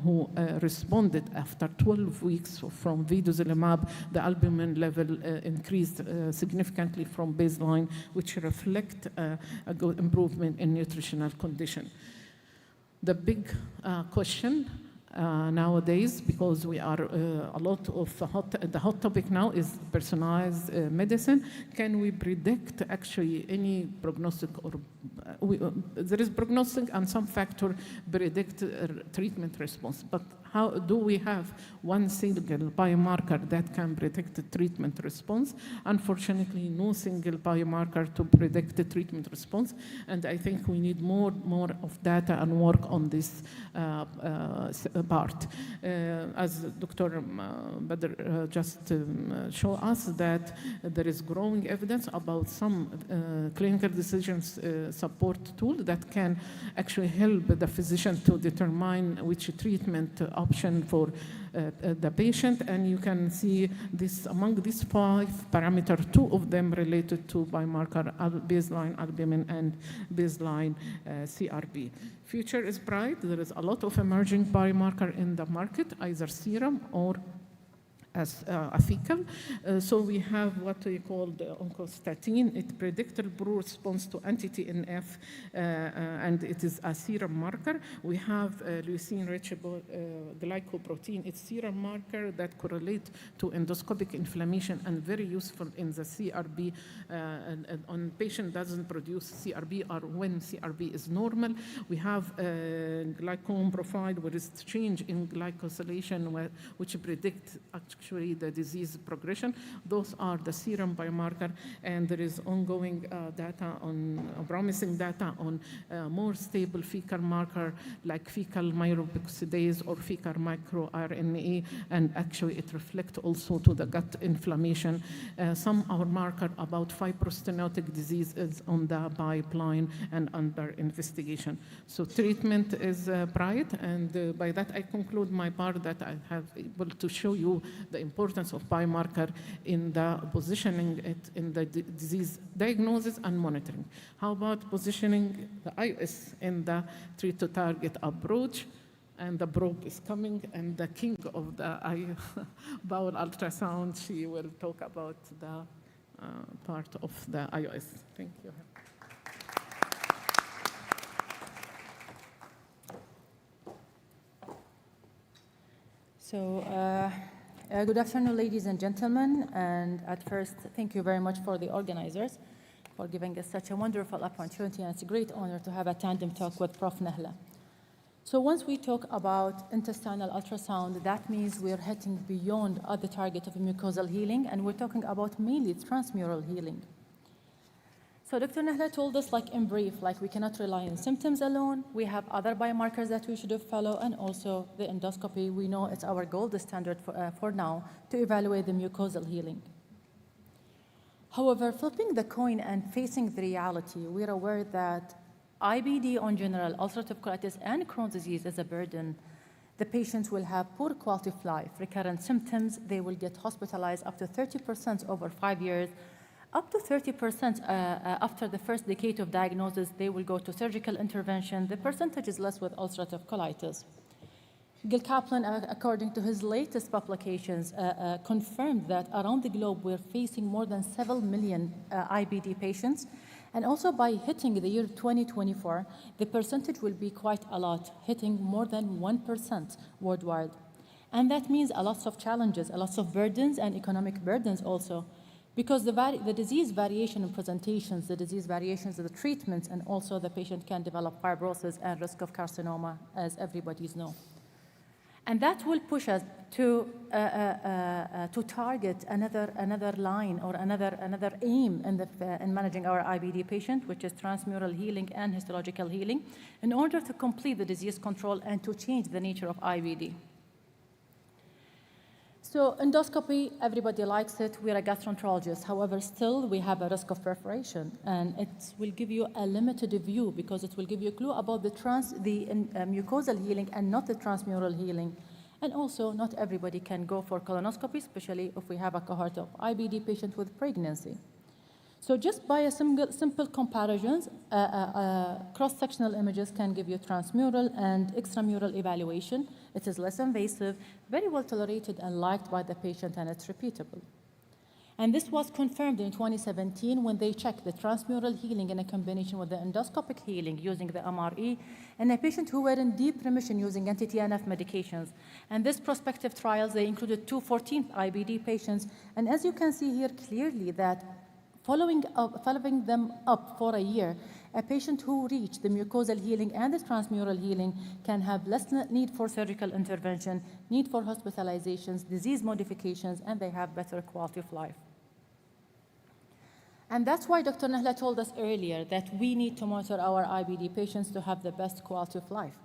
who responded after 12 weeks from Vedolizumab, the albumin level increased significantly from baseline, which reflect a good improvement in nutritional condition. The big question nowadays, because we are a lot of the hot topic now is personalized medicine. Can we predict actually any prognostic, or there is prognostic and some factor predict treatment response, but how do we have one single biomarker that can predict the treatment response? Unfortunately, no single biomarker to predict the treatment response, and I think we need more of data and work on this part. As Dr. Badr just showed us, that there is growing evidence about some clinical decisions support tool that can actually help the physician to determine which treatment option for the patient, and you can see this among these 5 parameters, 2 of them related to biomarker baseline albumin and baseline CRP. Future is bright. There is a lot of emerging biomarker in the market, either serum or as a fecal. So we have what we call the oncostatin. It predicts poor response to anti-TNF, and it is a serum marker. We have leucine-rich glycoprotein. It's serum marker that correlates to endoscopic inflammation and very useful in the CRB. On patient doesn't produce CRB or when CRB is normal. We have glycome profile where is change in glycosylation, which predict actually the disease progression. Those are the serum biomarker, and there is ongoing data on promising data on more stable fecal marker like fecal myeloperoxidase or fecal microRNA, and actually it reflects also to the gut inflammation. Some are marker about fibrostenotic disease is on the pipeline and under investigation. So treatment is bright, and by that I conclude my part that I have able to show you the importance of biomarker in the positioning it in the disease diagnosis and monitoring. How about positioning the iOS in the treat to target approach? And the probe is coming, and the king of the bowel ultrasound, she will talk about the part of the iOS. Thank you. So, good afternoon, ladies and gentlemen. And at first, thank you very much for the organizers for giving us such a wonderful opportunity. And it's a great honor to have a tandem talk with Prof. Nahla. So once we talk about intestinal ultrasound, that means we're hitting beyond other target of mucosal healing, and we're talking about mainly transmural healing. So Dr. Nahla told us, like in brief, like we cannot rely on symptoms alone. We have other biomarkers that we should follow, and also the endoscopy. We know it's our gold standard for now to evaluate the mucosal healing. However, flipping the coin and facing the reality, we're aware that IBD in general, ulcerative colitis, and Crohn's disease is a burden. The patients will have poor quality of life, recurrent symptoms. They will get hospitalized up to 30% over 5 years. Up to 30% after the first decade of diagnosis, they will go to surgical intervention. The percentage is less with ulcerative colitis. Gil Kaplan, according to his latest publications, confirmed that around the globe we're facing more than 7 million IBD patients. And also by hitting the year 2024, the percentage will be quite a lot, hitting more than 1% worldwide. And that means a lot of challenges, a lot of burdens and economic burdens also. Because the disease variation in presentations, the disease variations of the treatments, and also the patient can develop fibrosis and risk of carcinoma, as everybody's know. And that will push us to target another line or another aim in managing our IBD patient, which is transmural healing and histological healing, in order to complete the disease control and to change the nature of IBD. So endoscopy, everybody likes it. We're a gastroenterologist. However, still we have a risk of perforation, and it will give you a limited view because it will give you a clue about the mucosal healing and not the transmural healing. And also, not everybody can go for colonoscopy, especially if we have a cohort of IBD patients with pregnancy. So just by a simple comparisons, cross-sectional images can give you transmural and extramural evaluation. It is less invasive, very well tolerated and liked by the patient, and it's repeatable. And this was confirmed in 2017 when they checked the transmural healing in a combination with the endoscopic healing using the MRE in a patient who were in deep remission using anti-TNF medications. And this prospective trials, they included 214 IBD patients. And as you can see here clearly that following them up for a year, a patient who reached the mucosal healing and the transmural healing can have less need for surgical intervention, need for hospitalizations, disease modifications, and they have better quality of life. And that's why Dr. Nahla told us earlier that we need to monitor our IBD patients to have the best quality of life.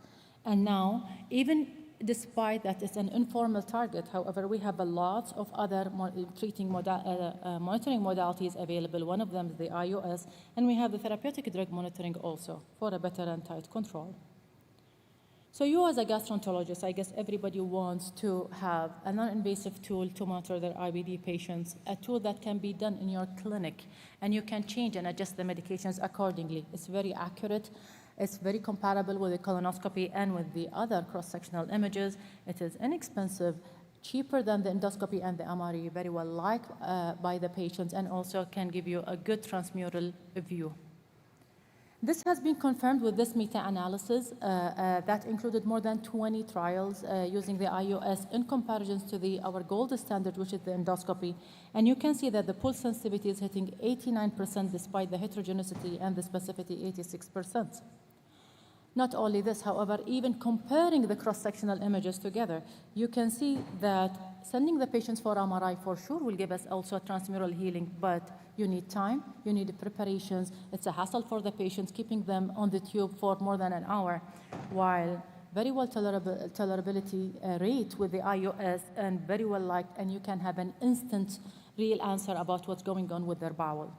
And now, even despite that it's an informal target, however, we have a lot of other monitoring modalities available. One of them is the IOS, and we have the therapeutic drug monitoring also for a better and tight control. So you as a gastroenterologist, I guess everybody wants to have a non-invasive tool to monitor their IBD patients, a tool that can be done in your clinic, and you can change and adjust the medications accordingly. It's very accurate. It's very comparable with the colonoscopy and with the other cross-sectional images. It is inexpensive, cheaper than the endoscopy and the MRE, very well liked by the patients, and also can give you a good transmural view. This has been confirmed with this meta-analysis that included more than 20 trials using the IOS in comparison to our gold standard, which is the endoscopy. And you can see that the pulse sensitivity is hitting 89% despite the heterogeneity, and the specificity 86%. Not only this, however, even comparing the cross-sectional images together, you can see that sending the patients for MRI for sure will give us also transmural healing, but you need time, you need preparations. It's a hassle for the patients, keeping them on the tube for more than an hour, while very well tolerability rate with the IOS and very well liked, and you can have an instant real answer about what's going on with their bowel.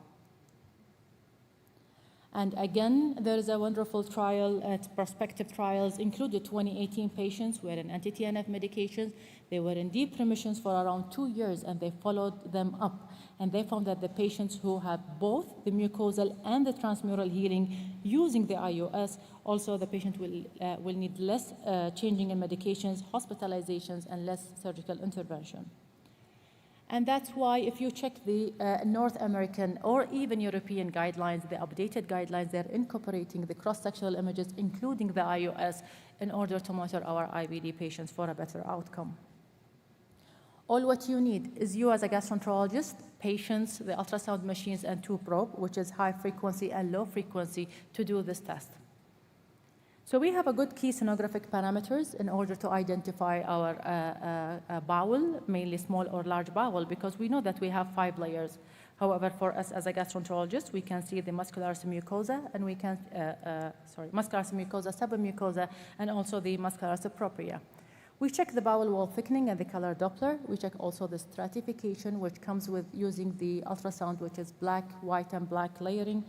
And again, there is a wonderful trial, prospective trials included 2018 patients who were in anti-TNF medications. They were in deep remissions for around 2 years, and they followed them up. And they found that the patients who have both the mucosal and the transmural healing using the IOS, also the patient will need less changing in medications, hospitalizations, and less surgical intervention. And that's why if you check the North American or even European guidelines, the updated guidelines, they're incorporating the cross-sectional images, including the IOS, in order to monitor our IBD patients for a better outcome. All what you need is you as a gastroenterologist, patients, the ultrasound machines, and 2 probe, which is high frequency and low frequency, to do this test. So we have a good key sonographic parameters in order to identify our bowel, mainly small or large bowel, because we know that we have 5 layers. However, for us as a gastroenterologist, we can see the muscular submucosa, and we can, muscular submucosa, submucosa, and also the muscular subpropria. We check the bowel wall thickening and the color Doppler. We check also the stratification, which comes with using the ultrasound, which is black, white, and black layering.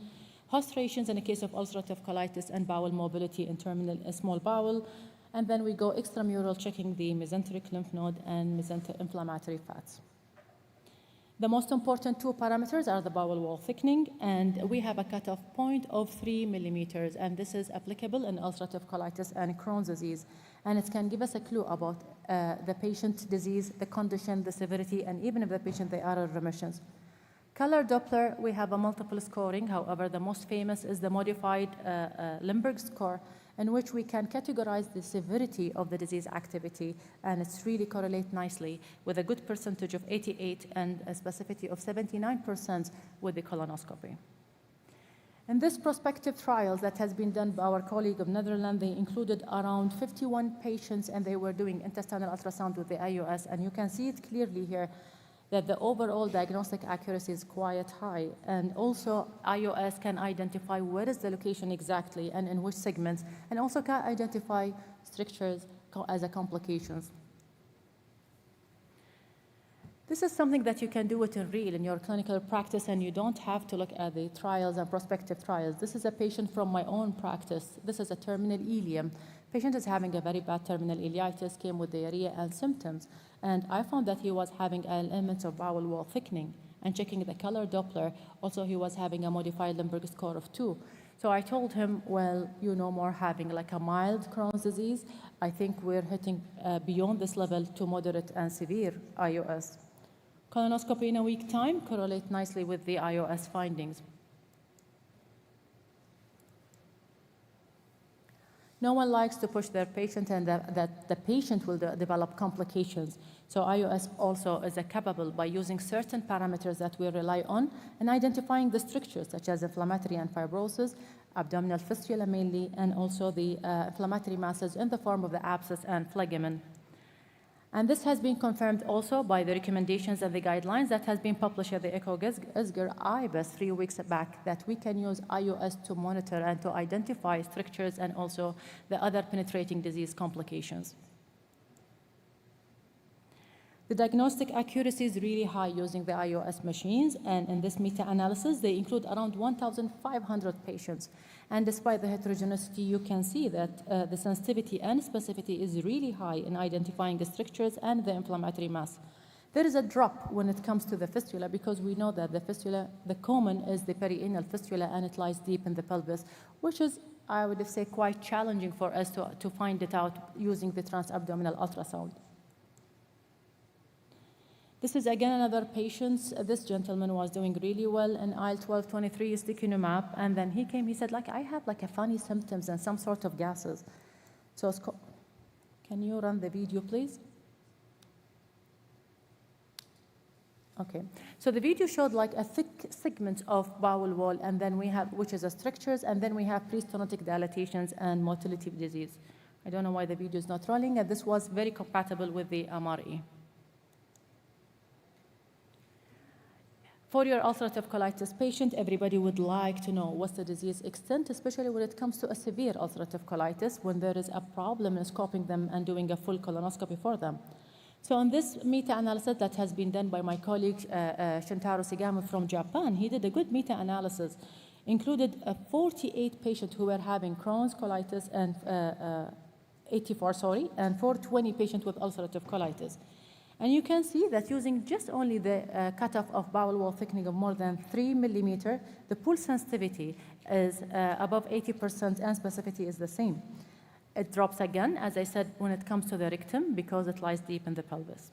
Hostrations in the case of ulcerative colitis, and bowel mobility in terminal small bowel. And then we go extramural, checking the mesenteric lymph node and mesenteric inflammatory fats. The most important 2 parameters are the bowel wall thickening, and we have a cutoff point of 3 millimeters, and this is applicable in ulcerative colitis and Crohn's disease. And it can give us a clue about the patient's disease, the condition, the severity, and even if the patient, they are in remissions. Color Doppler, we have a multiple scoring. However, the most famous is the modified Limburg score, in which we can categorize the severity of the disease activity, and it's really correlate nicely with a good percentage of 88 and a specificity of 79% with the colonoscopy. In this prospective trials that has been done by our colleague of Netherlands, they included around 51 patients, and they were doing intestinal ultrasound with the IOS, and you can see it clearly here that the overall diagnostic accuracy is quite high, and also IOS can identify where is the location exactly and in which segments, and also can identify strictures as a complications. This is something that you can do it in real in your clinical practice, and you don't have to look at the trials and prospective trials. This is a patient from my own practice. This is a terminal ileum. Patient is having a very bad terminal ileitis, came with diarrhea and symptoms, and I found that he was having elements of bowel wall thickening, and checking the color Doppler, also he was having a modified Limburg score of 2. So I told him, well, you no more having like a mild Crohn's disease. I think we're hitting beyond this level to moderate and severe IOS. Colonoscopy in a week time correlate nicely with the IOS findings. No one likes to push their patient and that the patient will develop complications. So IOS also is capable by using certain parameters that we rely on and identifying the strictures such as inflammatory and fibrosis, abdominal fistula mainly, and also the inflammatory masses in the form of the abscess and phlegm. And this has been confirmed also by the recommendations and the guidelines that has been published at the ECO-ISGR IBIS 3 weeks back, that we can use IOS to monitor and to identify strictures and also the other penetrating disease complications. The diagnostic accuracy is really high using the IOS machines, and in this meta-analysis, they include around 1,500 patients. And despite the heterogeneity, you can see that the sensitivity and specificity is really high in identifying the strictures and the inflammatory mass. There is a drop when it comes to the fistula, because we know that the fistula, the common is the perianal fistula, and it lies deep in the pelvis, which is, I would say, quite challenging for us to find it out using the transabdominal ultrasound. This is again another patient. This gentleman was doing really well in IL-12/23 Risenkismab, and then he came, he said, like, I have like a funny symptoms and some sort of gases. So can you run the video, please? Okay, so the video showed like a thick segment of bowel wall, and then we have, which is a strictures, and then we have pre-stenotic dilatations and motility disease. I don't know why the video is not rolling, and this was very compatible with the MRE. For your ulcerative colitis patient, everybody would like to know what's the disease extent, especially when it comes to a severe ulcerative colitis, when there is a problem in scoping them and doing a full colonoscopy for them. So on this meta-analysis that has been done by my colleague Shintaro Sigami from Japan, he did a good meta-analysis, included 48 patients who were having Crohn's colitis and 420 patients with ulcerative colitis. And you can see that using just only the cutoff of bowel wall thickening of more than 3 millimeters, the pool sensitivity is above 80% and specificity is the same. It drops again, as I said, when it comes to the rectum because it lies deep in the pelvis.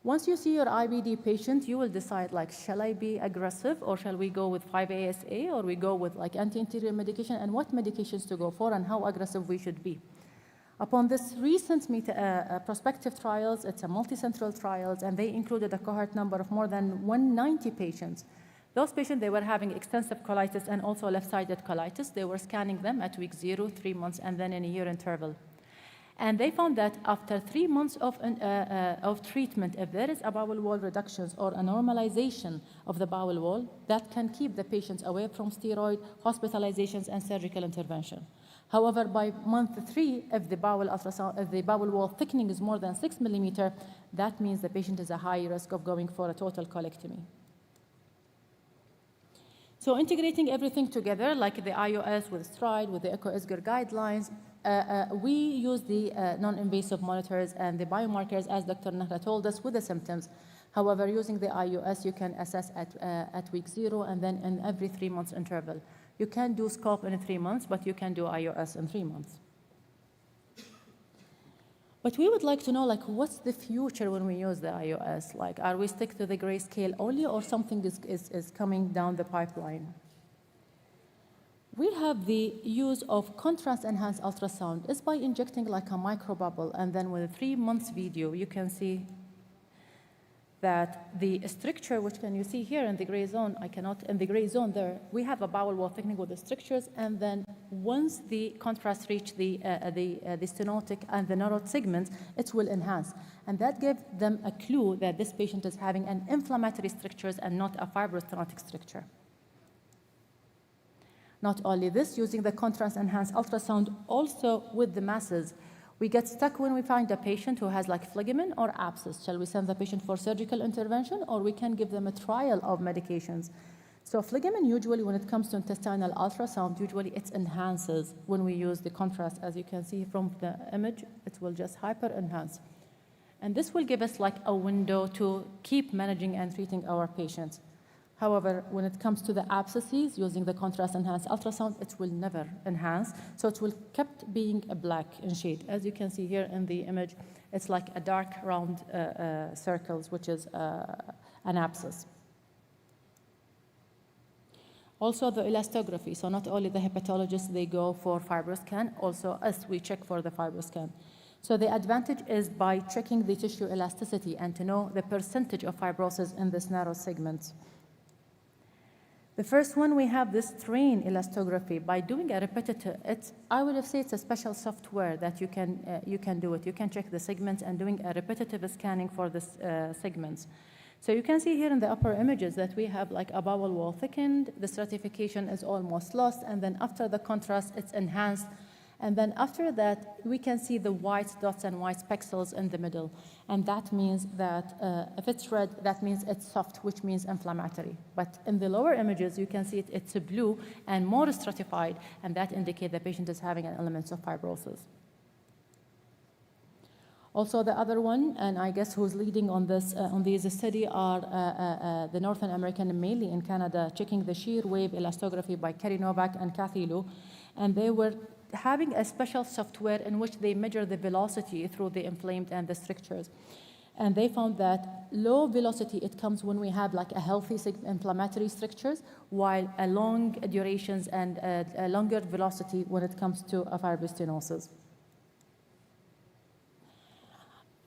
Once you see your IBD patient, you will decide, like, shall I be aggressive or shall we go with 5-ASA or we go with like anti-anterior medication, and what medications to go for and how aggressive we should be. Upon this recent prospective trials, it's a multi-central trials, and they included a cohort number of more than 190 patients. Those patients, they were having extensive colitis and also left-sided colitis. They were scanning them at week 0, 3 months, and then in a year interval. And they found that after 3 months of treatment, if there is a bowel wall reductions or a normalization of the bowel wall, that can keep the patients away from steroid, hospitalizations, and surgical intervention. However, by month 3, if the bowel wall thickening is more than 6 millimeters, that means the patient is a high risk of going for a total colectomy. So integrating everything together, like the IOS with STRIDE, with the ECO-ISGR guidelines, we use the non-invasive monitors and the biomarkers, as Dr. Nahla told us, with the symptoms. However, using the IOS, you can assess at week 0 and then in every 3 months interval. You can do SCOPE in 3 months, but you can do IOS in 3 months. But we would like to know, like, what's the future when we use the IOS? Like, are we stick to the grayscale only, or something is coming down the pipeline? We have the use of contrast-enhanced ultrasound. It's by injecting like a microbubble, and then with a 3 months video, you can see that the stricture, which can you see here in the gray zone, in the gray zone there, we have a bowel wall thickening with the strictures, and then once the contrast reach the stenotic and the narrowed segments, it will enhance. And that gives them a clue that this patient is having an inflammatory strictures and not a fibrostenotic stricture. Not only this, using the contrast-enhanced ultrasound also with the masses, we get stuck when we find a patient who has like phlegm or abscess. Shall we send the patient for surgical intervention, or we can give them a trial of medications? So phlegm, usually when it comes to intestinal ultrasound, usually it enhances when we use the contrast. As you can see from the image, it will just hyper-enhance. And this will give us like a window to keep managing and treating our patients. However, when it comes to the abscesses, using the contrast-enhanced ultrasound, it will never enhance. So it will kept being a black in shade. As you can see here in the image, it's like a dark round circles, which is an abscess. Also the elastography. So not only the hepatologists, they go for fibroscan, also us, we check for the fibroscan. So the advantage is by checking the tissue elasticity and to know the percentage of fibrosis in this narrow segment. The first one, we have this strain elastography. By doing a repetitive, I would say it's a special software that you can do it. You can check the segments and doing a repetitive scanning for the segments. So you can see here in the upper images that we have like a bowel wall thickened, the stratification is almost lost, and then after the contrast, it's enhanced. And then after that, we can see the white dots and white pixels in the middle. And that means that if it's red, that means it's soft, which means inflammatory. But in the lower images, you can see it's blue and more stratified, and that indicates the patient is having an element of fibrosis. Also, the other one, and I guess who's leading on this on these study are the North American, and mainly in Canada, checking the shear wave elastography by Kerry Novak and Kathy Lu, and they were having a special software in which they measure the velocity through the inflamed and the strictures. And they found that low velocity, it comes when we have like a healthy inflammatory strictures, while a long durations and a longer velocity when it comes to a fibrostenosis.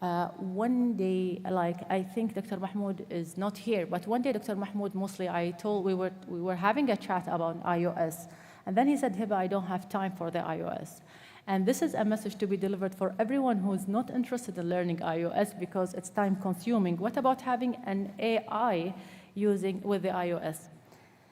One day, like I think Dr. Mahmoud is not here, but one day Dr. Mahmoud, mostly we were having a chat about iOS. And then he said, Hiba, I don't have time for the iOS. And this is a message to be delivered for everyone who is not interested in learning iOS because it's time consuming. What about having an AI with the iOS?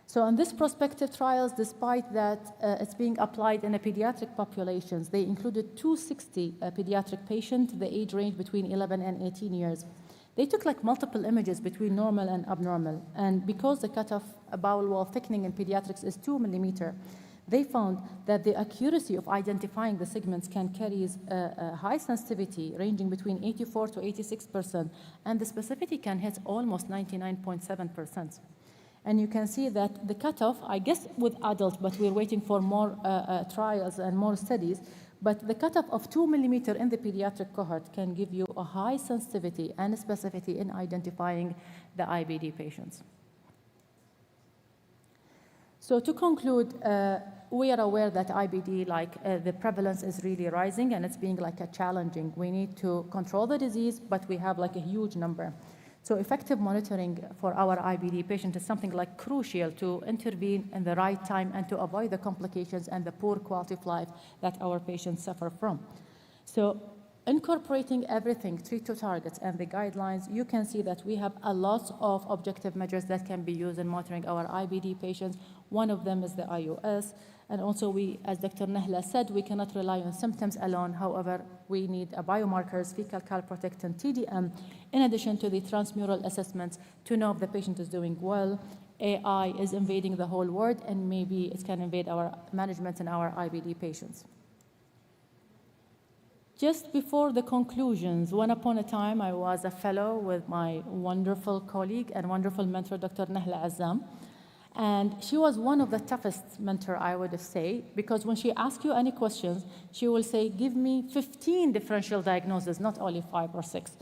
So in this prospective trials, despite that it's being applied in a pediatric populations, they included 260 pediatric patients, the age range between 11 and 18 years. They took like multiple images between normal and abnormal. And because the cutoff bowel wall thickening in pediatrics is 2 millimeters, they found that the accuracy of identifying the segments can carry a high sensitivity ranging between 84 to 86%, and the specificity can hit almost 99.7%. And you can see that the cutoff, I guess with adults, but we're waiting for more trials and more studies, but the cutoff of 2 millimeters in the pediatric cohort can give you a high sensitivity and specificity in identifying the IBD patients. So to conclude, we are aware that IBD, the prevalence is really rising and it's being challenging. We need to control the disease, but we have a huge number. So effective monitoring for our IBD patient is something crucial to intervene in the right time and to avoid the complications and the poor quality of life that our patients suffer from. So incorporating everything, treat to targets and the guidelines, you can see that we have a lot of objective measures that can be used in monitoring our IBD patients. One of them is the iOS. And also we, as Dr. Nahla said, we cannot rely on symptoms alone. However, we need biomarkers, fecal calprotectin, TDM, in addition to the transmural assessments to know if the patient is doing well. AI is invading the whole world, and maybe it can invade our management in our IBD patients. Just before the conclusions, once upon a time, I was a fellow with my wonderful colleague and wonderful mentor, Dr. Nahla Azzam. And she was one of the toughest mentor, I would say, because when she asks you any questions, she will say, give me 15 differential diagnoses, not only 5 or 6,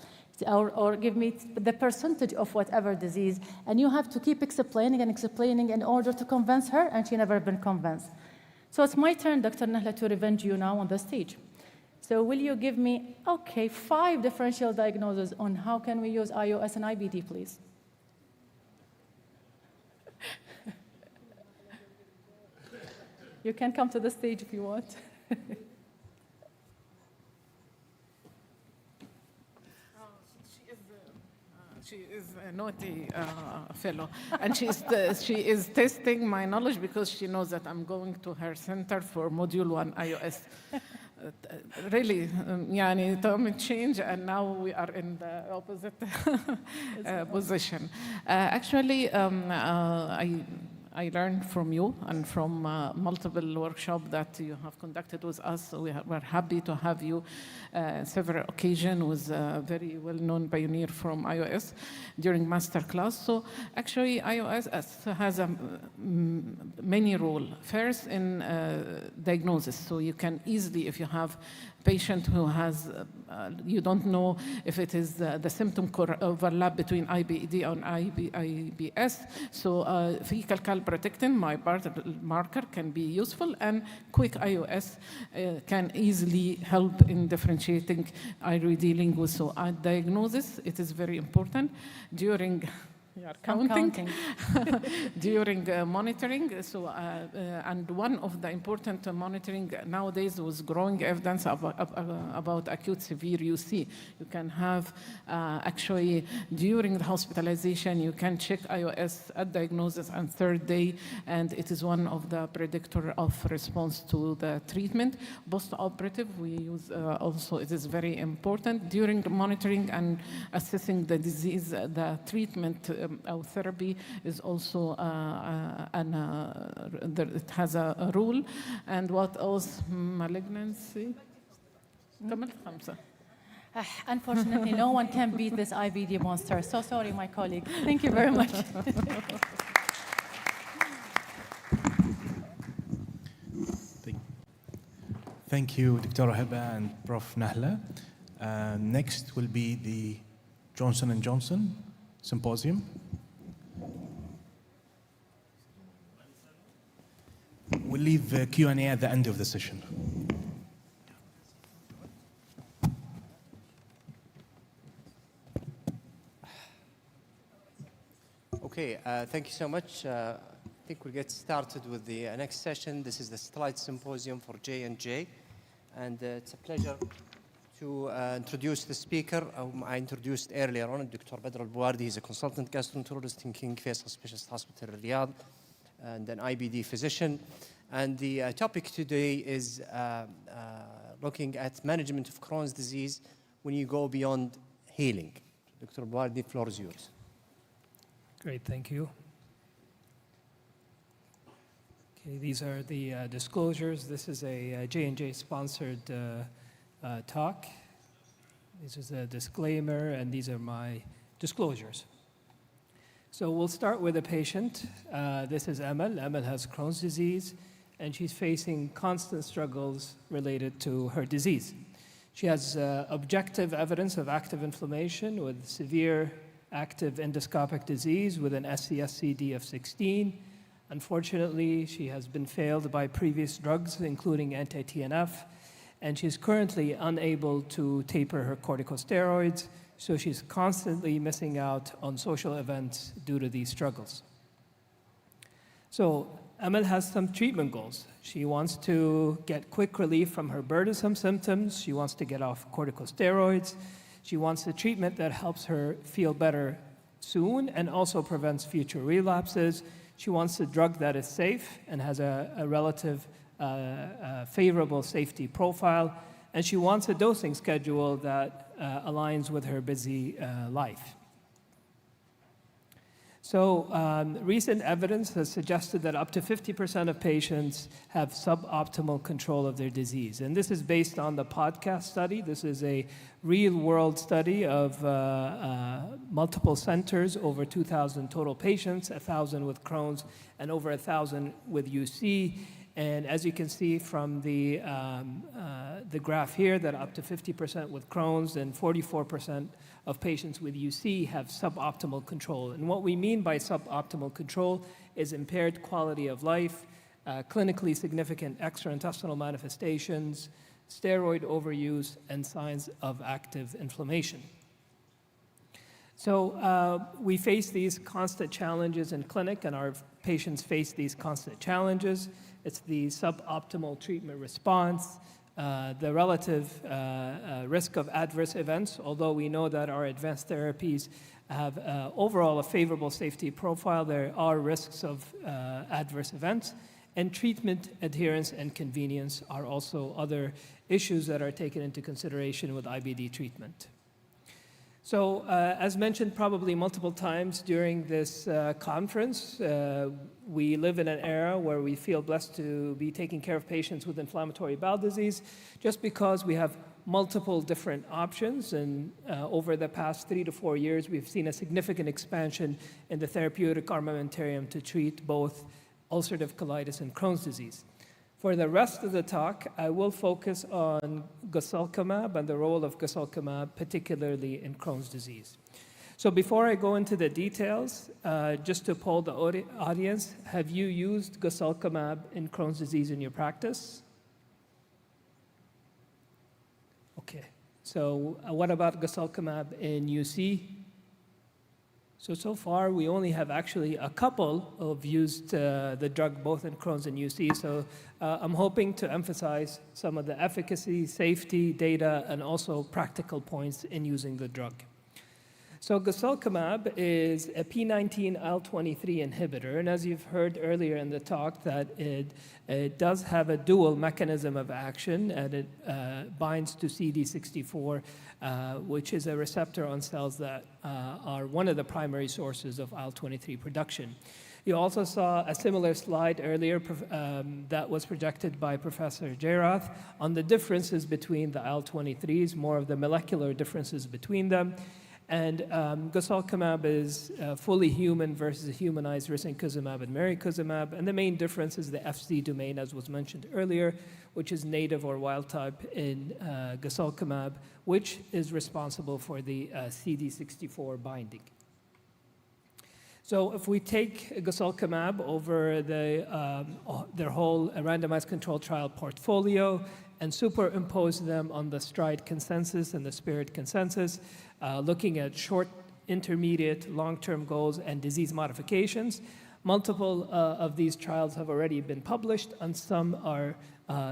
or give me the percentage of whatever disease, and you have to keep explaining and explaining in order to convince her, and she never been convinced. So it's my turn, Dr. Nahla, to revenge you now on the stage. So will you give me, okay, 5 differential diagnoses on how can we use iOS and IBD, please? You can come to the stage if you want. She is a naughty fellow, and she is testing my knowledge because she knows that I'm going to her center for Module 1 iOS. Really, يعني time change, and now we are in the opposite position. Actually, I learned from you and from multiple workshops that you have conducted with us. We're happy to have you several occasions with a very well-known pioneer from iOS during masterclass. So actually, iOS has many roles. First, in diagnosis. So you can easily, if you have patient who has, you don't know if it is the symptom overlap between IBD and IBS. So fecal calprotectin, my marker, can be useful, and quick iOS can easily help in differentiating. Are we dealing with diagnosis? It is very important during. You are counting. During monitoring. So, and one of the important monitoring nowadays was growing evidence about acute severe UC. You can have actually during the hospitalization, you can check iOS at diagnosis and 3rd day, and it is one of the predictor of response to the treatment. Post-operative, we use also, it is very important during monitoring and assessing the disease, the treatment. Our therapy is also it has a rule. And what else? Malignancy. Unfortunately, no one can beat this IBD monster. So sorry, my colleague. Thank you very much. Thank you, Dr. Heba and Prof. Nahla. Next will be the Johnson & Johnson Symposium. We'll leave Q&A at the end of the session. Okay, thank you so much. I think we'll get started with the next session. This is the Satellite Symposium for J&J. And it's a pleasure to introduce the speaker whom I introduced earlier on, Dr. Badr Al-Buwardi. He's a consultant gastroenterologist in King Faisal Specialist Hospital in Riyadh and an IBD physician. And the topic today is looking at management of Crohn's disease when you go beyond healing. Dr. Al-Buwardi, the floor is yours. Great, thank you. Okay, these are the disclosures. This is a J&J sponsored talk. This is a disclaimer, and these are my disclosures. So we'll start with a patient. This is Amal. Amal has Crohn's disease, and she's facing constant struggles related to her disease. She has objective evidence of active inflammation with severe active endoscopic disease with an SCSCD of 16. Unfortunately, she has been failed by previous drugs, including anti-TNF, and she's currently unable to taper her corticosteroids, so she's constantly missing out on social events due to these struggles. So Amal has some treatment goals. She wants to get quick relief from her burdensome symptoms. She wants to get off corticosteroids. She wants a treatment that helps her feel better soon and also prevents future relapses. She wants a drug that is safe and has a relative favorable safety profile. And she wants a dosing schedule that aligns with her busy life. So recent evidence has suggested that up to 50% of patients have suboptimal control of their disease. And this is based on the podcast study. This is a real-world study of multiple centers, over 2,000 total patients, 1,000 with Crohn's and over 1,000 with UC. And as you can see from the graph here, that up to 50% with Crohn's and 44% of patients with UC have suboptimal control. And what we mean by suboptimal control is impaired quality of life, clinically significant extraintestinal manifestations, steroid overuse, and signs of active inflammation. So we face these constant challenges in clinic, and our patients face these constant challenges. It's the suboptimal treatment response, the relative risk of adverse events, although we know that our advanced therapies have overall a favorable safety profile, there are risks of adverse events, and treatment adherence and convenience are also other issues that are taken into consideration with IBD treatment. So as mentioned probably multiple times during this conference, we live in an era where we feel blessed to be taking care of patients with inflammatory bowel disease just because we have multiple different options. And over the past 3 to 4 years, we've seen a significant expansion in the therapeutic armamentarium to treat both ulcerative colitis and Crohn's disease. For the rest of the talk, I will focus on guselkumab and the role of guselkumab, particularly in Crohn's disease. So before I go into the details, just to poll the audience, have you used guselkumab in Crohn's disease in your practice? Okay, so what about guselkumab in UC? So far, we only have actually a couple of used the drug both in Crohn's and UC. So I'm hoping to emphasize some of the efficacy, safety, data, and also practical points in using the drug. So guselkumab is a P19 IL-23 inhibitor, and as you've heard earlier in the talk, that it does have a dual mechanism of action, and it binds to CD64, which is a receptor on cells that are one of the primary sources of IL-23 production. You also saw a similar slide earlier that was projected by Professor Jarath on the differences between the IL-23s, more of the molecular differences between them. And guselkumab is fully human versus humanized risenkismab and mirikizumab. And the main difference is the Fc domain, as was mentioned earlier, which is native or wild type in guselkumab, which is responsible for the CD64 binding. So if we take guselkumab over their whole randomized controlled trial portfolio and superimpose them on the STRIDE consensus and the SPIRIT consensus, looking at short, intermediate, long-term goals and disease modifications, multiple of these trials have already been published and some are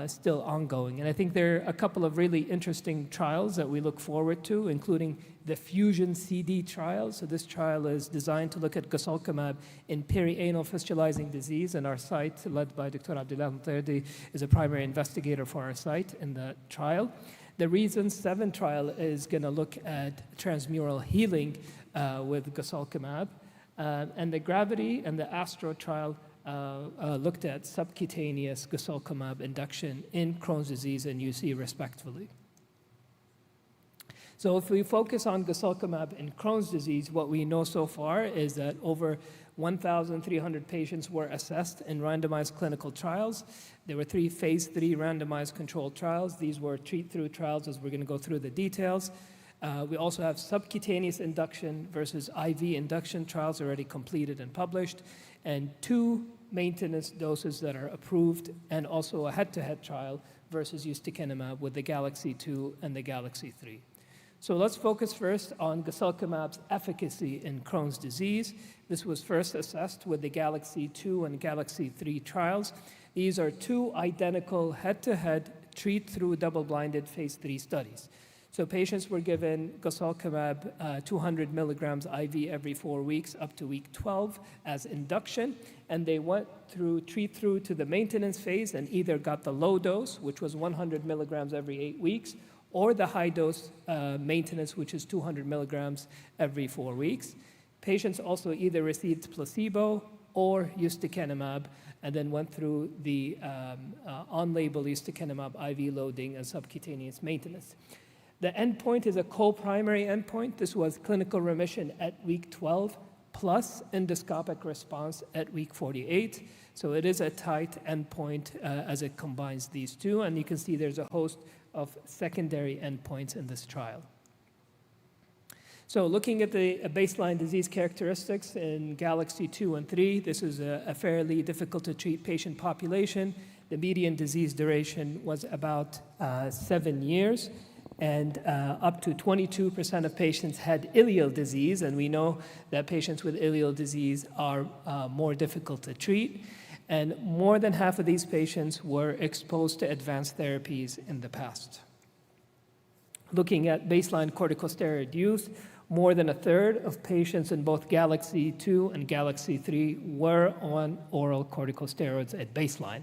still ongoing. And I think there are a couple of really interesting trials that we look forward to, including the Fusion CD trial. So this trial is designed to look at guselkumab in perianal fistulizing disease, and our site, led by Dr. Abdullah Mutaydi, is a primary investigator for our site in that trial. The Reason-7 trial is going to look at transmural healing with guselkumab, and the Gravity and the Astro trial looked at subcutaneous guselkumab induction in Crohn's disease and UC respectively. So if we focus on guselkumab in Crohn's disease, what we know so far is that over 1,300 patients were assessed in randomized clinical trials. There were 3 phase 3 randomized controlled trials. These were treat-through trials, as we're going to go through the details. We also have subcutaneous induction versus IV induction trials already completed and published, and 2 maintenance doses that are approved, and also a head-to-head trial versus ustekinumab with the Galaxy 2 and the Galaxy 3. So let's focus first on guselkumab's efficacy in Crohn's disease. This was first assessed with the Galaxy 2 and Galaxy 3 trials. These are 2 identical head-to-head treat-through double-blinded phase 3 studies. So patients were given guselkumab 200 milligrams IV every 4 weeks up to week 12 as induction, and they went through treat-through to the maintenance phase and either got the low dose, which was 100 milligrams every 8 weeks, or the high dose maintenance, which is 200 milligrams every 4 weeks. Patients also either received placebo or ustekinumab, and then went through the on-label ustekinumab IV loading and subcutaneous maintenance. The endpoint is a co-primary endpoint. This was clinical remission at week 12 plus endoscopic response at week 48. So it is a tight endpoint as it combines these 2, and you can see there's a host of secondary endpoints in this trial. So looking at the baseline disease characteristics in Galaxy 2 and 3, this is a fairly difficult to treat patient population. The median disease duration was about 7 years, and up to 22% of patients had ileal disease, and we know that patients with ileal disease are more difficult to treat. And more than half of these patients were exposed to advanced therapies in the past. Looking at baseline corticosteroid use, more than a third of patients in both Galaxy 2 and Galaxy 3 were on oral corticosteroids at baseline.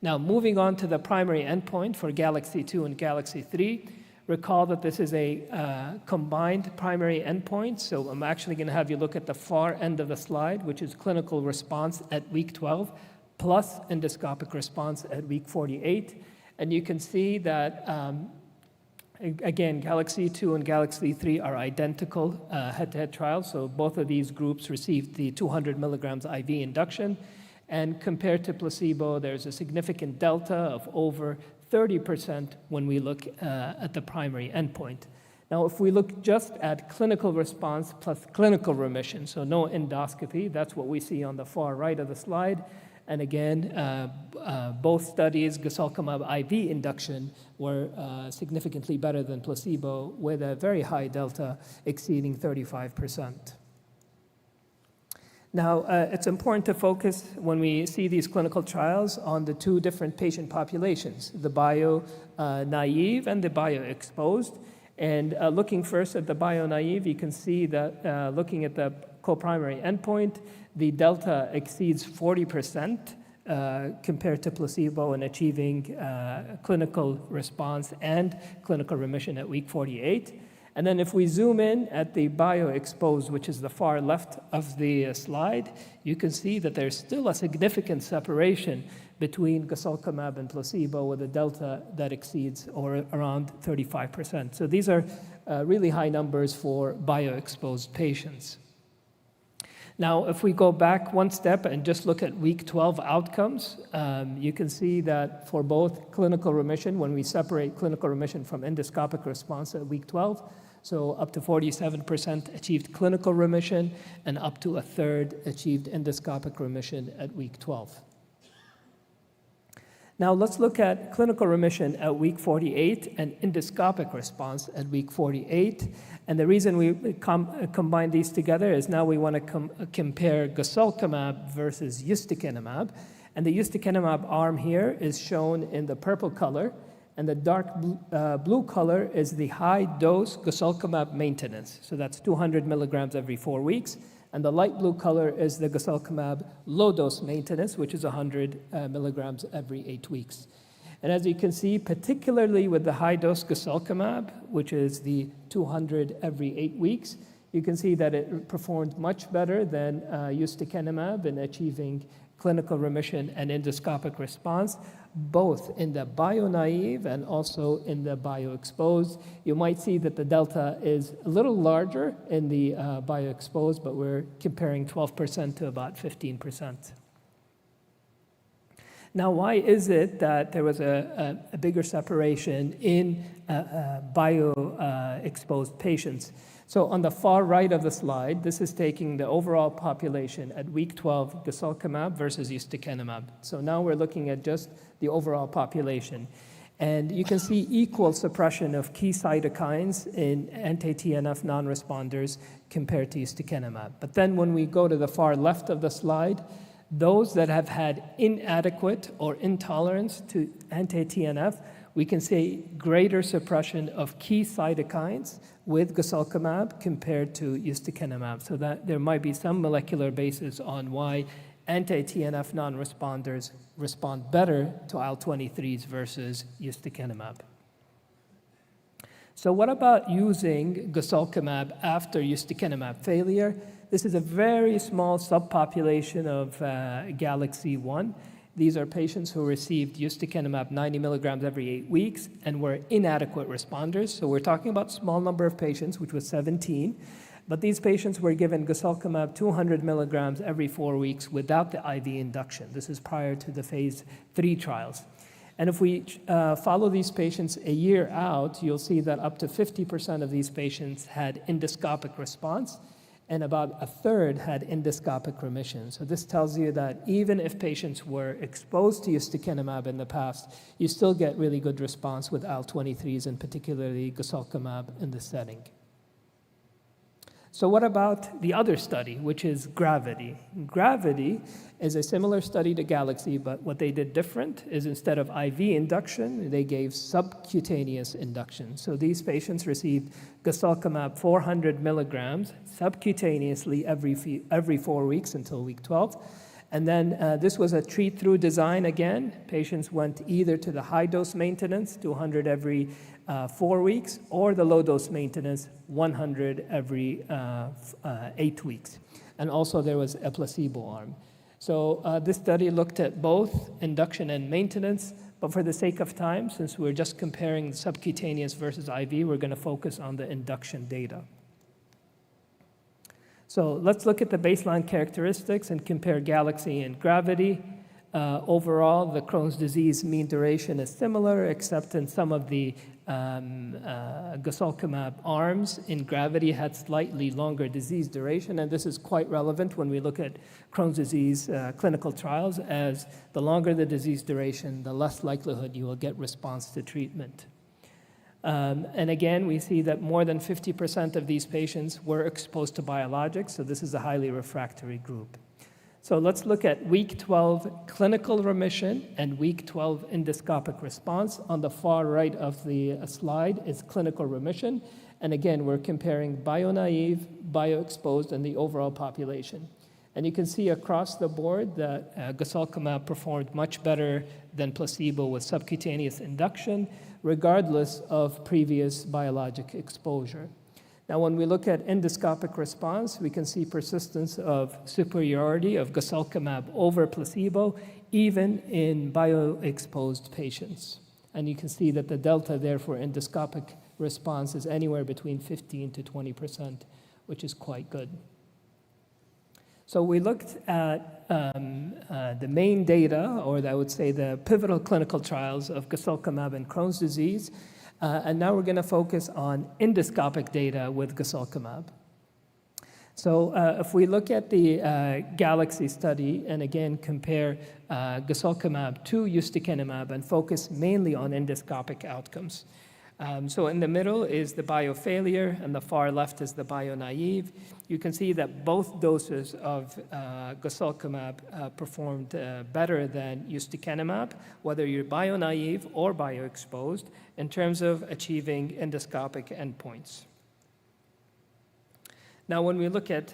Now, moving on to the primary endpoint for Galaxy 2 and Galaxy 3, recall that this is a combined primary endpoint, so I'm actually going to have you look at the far end of the slide, which is clinical response at week 12, plus endoscopic response at week 48. And you can see that, again, Galaxy 2 and Galaxy 3 are identical head-to-head trials, so both of these groups received the 200 milligrams IV induction. And compared to placebo, there's a significant delta of over 30% when we look at the primary endpoint. Now, if we look just at clinical response plus clinical remission, so no endoscopy, that's what we see on the far right of the slide. And again, both studies, guselkumab IV induction, were significantly better than placebo with a very high delta exceeding 35%. Now, it's important to focus when we see these clinical trials on the two different patient populations, the bio-naive and the bio-exposed. And looking first at the bio-naive, you can see that looking at the co-primary endpoint, the delta exceeds 40% compared to placebo in achieving clinical response and clinical remission at week 48. And then if we zoom in at the bio-exposed, which is the far left of the slide, you can see that there's still a significant separation between guselkumab and placebo with a delta that exceeds or around 35%. So these are really high numbers for bio-exposed patients. Now, if we go back one step and just look at week 12 outcomes, you can see that for both clinical remission, when we separate clinical remission from endoscopic response at week 12, so up to 47% achieved clinical remission, and up to a third achieved endoscopic remission at week 12. Now let's look at clinical remission at week 48 and endoscopic response at week 48. And the reason we combine these together is now we want to compare guselkumab versus ustekinumab. And the ustekinumab arm here is shown in the purple color, and the dark blue color is the high-dose guselkumab maintenance. So that's 200 milligrams every 4 weeks. And the light blue color is the guselkumab low-dose maintenance, which is 100 milligrams every 8 weeks. And as you can see, particularly with the high-dose guselkumab, which is the 200 every 8 weeks, you can see that it performed much better than ustekinumab in achieving clinical remission and endoscopic response, both in the bio-naive and also in the bio-exposed. You might see that the delta is a little larger in the bio-exposed, but we're comparing 12% to about 15%. Now, why is it that there was a bigger separation in bio-exposed patients? So on the far right of the slide, this is taking the overall population at week 12, guselkumab versus ustekinumab. So now we're looking at just the overall population. And you can see equal suppression of key cytokines in anti-TNF non-responders compared to ustekinumab. But then when we go to the far left of the slide, those that have had inadequate or intolerance to anti-TNF, we can see greater suppression of key cytokines with guselkumab compared to ustekinumab. So that there might be some molecular basis on why anti-TNF non-responders respond better to IL-23s versus ustekinumab. So what about using guselkumab after ustekinumab failure? This is a very small subpopulation of Galaxy 1. These are patients who received ustekinumab 90 milligrams every 8 weeks and were inadequate responders. So we're talking about a small number of patients, which was 17. But these patients were given guselkumab 200 milligrams every 4 weeks without the IV induction. This is prior to the phase 3 trials. And if we follow these patients a year out, you'll see that up to 50% of these patients had endoscopic response. and about a third had endoscopic remission. So this tells you that even if patients were exposed to ustekinumab in the past, you still get really good response with IL-23s, and particularly guselkumab in this setting. So what about the other study, which is Gravity? Gravity is a similar study to Galaxy, but what they did different is instead of IV induction, they gave subcutaneous induction. So these patients received guselkumab 400 milligrams subcutaneously every 4 weeks until week 12. And then this was a treat-through design again. Patients went either to the high-dose maintenance, 200 every 4 weeks, or the low-dose maintenance, 100 every 8 weeks. And also there was a placebo arm. So this study looked at both induction and maintenance, but for the sake of time, since we're just comparing subcutaneous versus IV, we're going to focus on the induction data. So let's look at the baseline characteristics and compare Galaxy and Gravity. Overall, the Crohn's disease mean duration is similar, except in some of the guselkumab arms in Gravity had slightly longer disease duration, and this is quite relevant when we look at Crohn's disease clinical trials, as the longer the disease duration, the less likelihood you will get response to treatment. And again, we see that more than 50% of these patients were exposed to biologics, so this is a highly refractory group. So let's look at week 12 clinical remission and week 12 endoscopic response. On the far right of the slide is clinical remission. And again, we're comparing bio-naive, bio-exposed, and the overall population. And you can see across the board that guselkumab performed much better than placebo with subcutaneous induction, regardless of previous biologic exposure. Now, when we look at endoscopic response, we can see persistence of superiority of guselkumab over placebo, even in bio-exposed patients. And you can see that the delta there for endoscopic response is anywhere between 15 to 20%, which is quite good. So we looked at the main data, or I would say the pivotal clinical trials of guselkumab and Crohn's disease. And now we're going to focus on endoscopic data with guselkumab. So if we look at the Galaxy study and again compare guselkumab to ustekinumab and focus mainly on endoscopic outcomes. So in the middle is the bio-failure and the far left is the bio-naive. You can see that both doses of guselkumab performed better than ustekinumab, whether you're bio-naive or bio-exposed, in terms of achieving endoscopic endpoints. Now, when we look at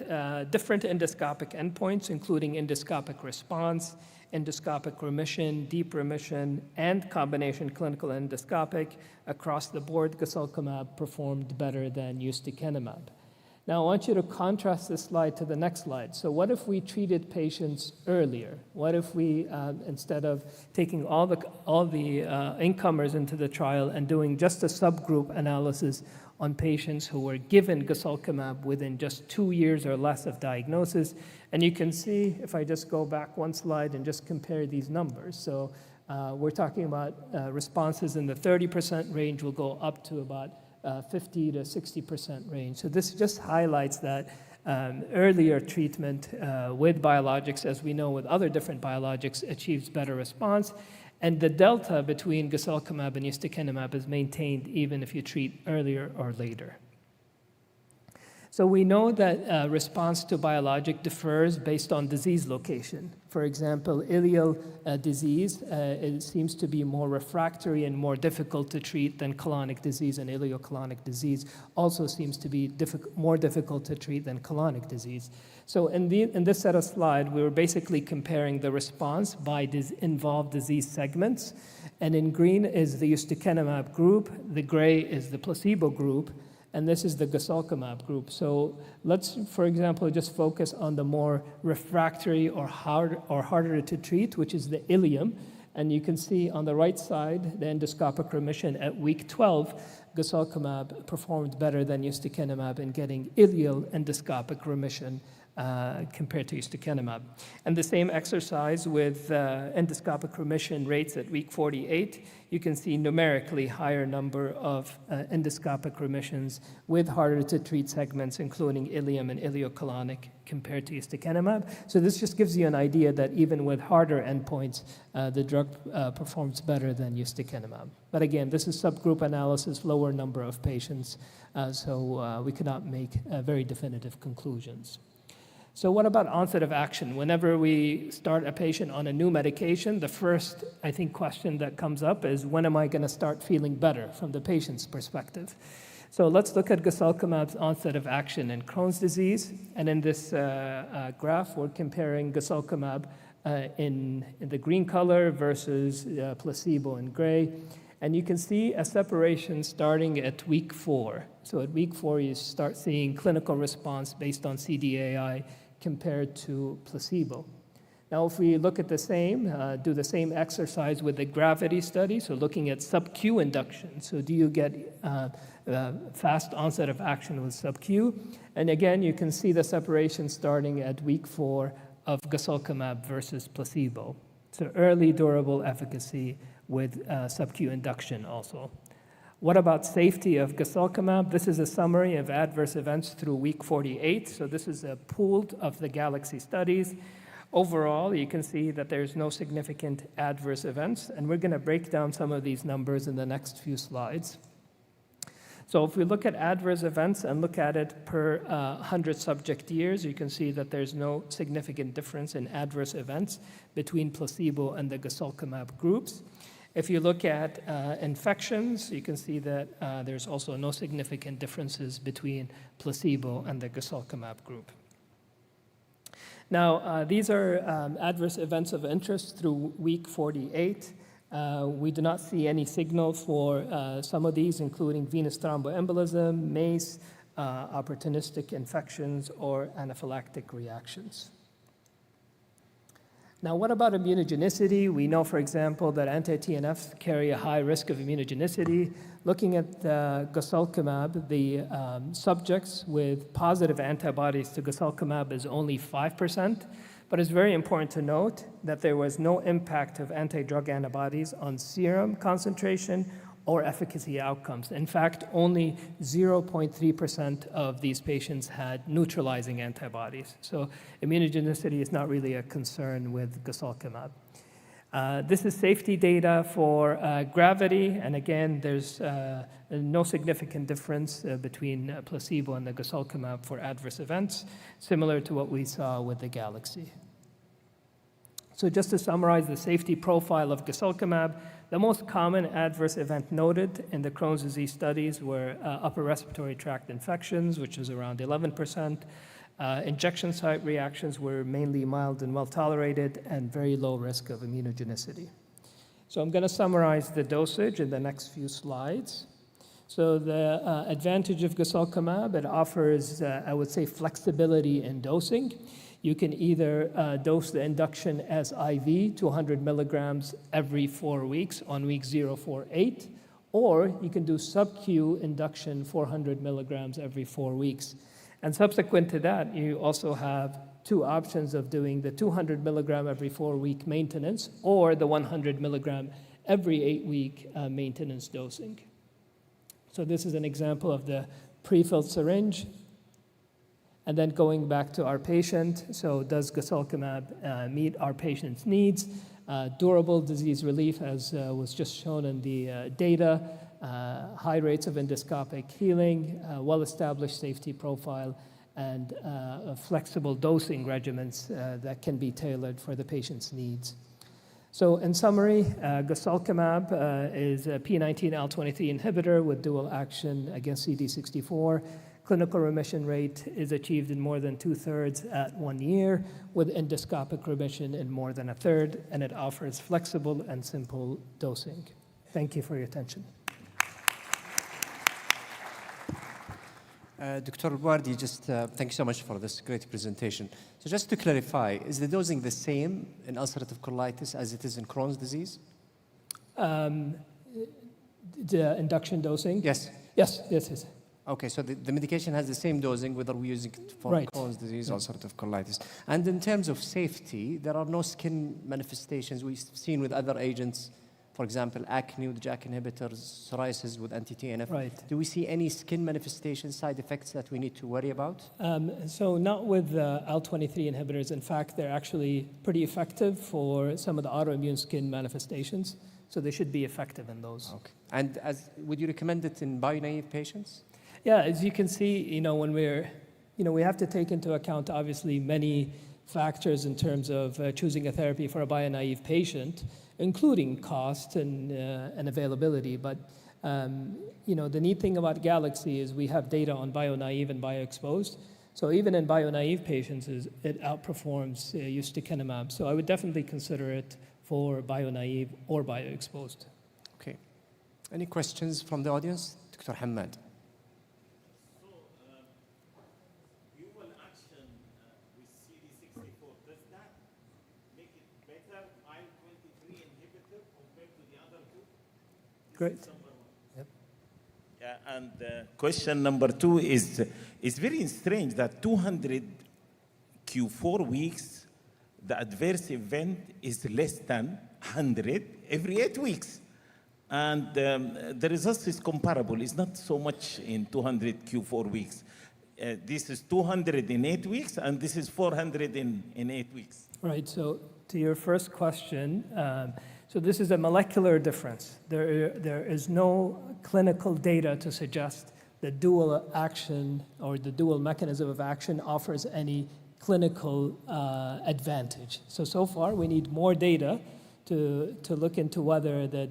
different endoscopic endpoints, including endoscopic response, endoscopic remission, deep remission, and combination clinical endoscopic, across the board, guselkumab performed better than ustekinumab. Now, I want you to contrast this slide to the next slide. So what if we treated patients earlier? What if we, instead of taking all the incomers into the trial and doing just a subgroup analysis on patients who were given guselkumab within just 2 years or less of diagnosis? And you can see, if I just go back one slide and just compare these numbers. So we're talking about responses in the 30% range will go up to about 50 to 60% range. So this just highlights that earlier treatment with biologics, as we know with other different biologics, achieves better response. And the delta between guselkumab and ustekinumab is maintained even if you treat earlier or later. So we know that response to biologic differs based on disease location. For example, ileal disease it seems to be more refractory and more difficult to treat than colonic disease, and ileocolonic disease also seems to be more difficult to treat than colonic disease. So in this set of slides, we were basically comparing the response by involved disease segments. And in green is the ustekinumab group, the gray is the placebo group, and this is the guselkumab group. So let's, for example, just focus on the more refractory or harder to treat, which is the ileum. And you can see on the right side, the endoscopic remission at week 12, guselkumab performed better than ustekinumab in getting ileal endoscopic remission compared to ustekinumab. And the same exercise with endoscopic remission rates at week 48, you can see numerically higher number of endoscopic remissions with harder to treat segments, including ilium and iliocolonic, compared to ustekinumab. So this just gives you an idea that even with harder endpoints, the drug performs better than ustekinumab. But again, this is subgroup analysis, lower number of patients, so we cannot make very definitive conclusions. So what about onset of action? Whenever we start a patient on a new medication, the first, I think, question that comes up is, when am I going to start feeling better from the patient's perspective? So let's look at guselkumab's onset of action in Crohn's disease. And in this graph, we're comparing guselkumab in the green color versus placebo in gray. And you can see a separation starting at week 4. So at week 4, you start seeing clinical response based on CDAI compared to placebo. Now, if we look at the same, do the same exercise with the gravity study, so looking at sub-Q induction. So do you get fast onset of action with sub-Q? And again, you can see the separation starting at week 4 of guselkumab versus placebo. So early durable efficacy with sub-Q induction also. What about safety of guselkumab? This is a summary of adverse events through week 48. So this is a pooled of the Galaxy studies. Overall, you can see that there's no significant adverse events, and we're going to break down some of these numbers in the next few slides. So if we look at adverse events and look at it per 100 subject years, you can see that there's no significant difference in adverse events between placebo and the guselkumab groups. If you look at infections, you can see that there's also no significant differences between placebo and the guselkumab group. Now, these are adverse events of interest through week 48. We do not see any signal for some of these, including venous thromboembolism, MACE, opportunistic infections, or anaphylactic reactions. Now, what about immunogenicity? We know, for example, that anti-TNFs carry a high risk of immunogenicity. Looking at guselkumab, the subjects with positive antibodies to guselkumab is only 5%, but it's very important to note that there was no impact of anti-drug antibodies on serum concentration or efficacy outcomes. In fact, only 0.3% of these patients had neutralizing antibodies. So immunogenicity is not really a concern with guselkumab. This is safety data for gravity, and again, there's no significant difference between placebo and the guselkumab for adverse events, similar to what we saw with the Galaxy. So just to summarize the safety profile of guselkumab, the most common adverse event noted in the Crohn's disease studies were upper respiratory tract infections, which is around 11%. Injection site reactions were mainly mild and well tolerated and very low risk of immunogenicity. So I'm going to summarize the dosage in the next few slides. So the advantage of guselkumab, it offers, I would say, flexibility in dosing. You can either dose the induction as IV, 200 milligrams every 4 weeks on week 0, 4, 8, or you can do sub-Q induction, 400 milligrams every 4 weeks. And subsequent to that, you also have 2 options of doing the 200 milligram every 4-week maintenance or the 100 milligram every 8-week maintenance dosing. So this is an example of the pre-filled syringe. And then going back to our patient, so does guselkumab meet our patient's needs? Durable disease relief, as was just shown in the data, high rates of endoscopic healing, well-established safety profile, and flexible dosing regimens that can be tailored for the patient's needs. So in summary, guselkumab is a P19L23 inhibitor with dual action against CD64. Clinical remission rate is achieved in more than 2/3 at 1 year, with endoscopic remission in more than 1/3, and it offers flexible and simple dosing. Thank you for your attention. Dr. Alwardi, thank you so much for this great presentation. So just to clarify, is the dosing the same in ulcerative colitis as it is in Crohn's disease? The induction dosing? Yes. Yes. Okay, so the medication has the same dosing whether we're using it for Right. Crohn's disease Yeah. or ulcerative colitis. And in terms of safety, there are no skin manifestations we've seen with other agents. For example, acne with JAK inhibitors, psoriasis with anti-TNF. Right. Do we see any skin manifestation side effects that we need to worry about? So not with IL-23 inhibitors. In fact, they're actually pretty effective for some of the autoimmune skin manifestations. So they should be effective in those. Okay. And would you recommend it in bio-naive patients? Yeah, as you can see, when we have to take into account obviously many factors in terms of choosing a therapy for a bio-naive patient, including cost and availability. But the neat thing about Galaxy is we have data on bio-naive and bio-exposed. So even in bio-naive patients, it outperforms ustekinumab. So I would definitely consider it for bio-naive or bio-exposed. Okay. Any questions from the audience? Dr. Hamad. Great. Yep. Yeah, and question number 2 is very strange that 200 Q4 weeks, the adverse event is less than 100 every 8 weeks. And the result is comparable. It's not so much in 200 Q4 weeks. This is 200 in 8 weeks, and this is 400 in 8 weeks. Right, so to your first question, so this is a molecular difference. There is no clinical data to suggest the dual action or the dual mechanism of action offers any clinical advantage. So far, we need more data to look into whether the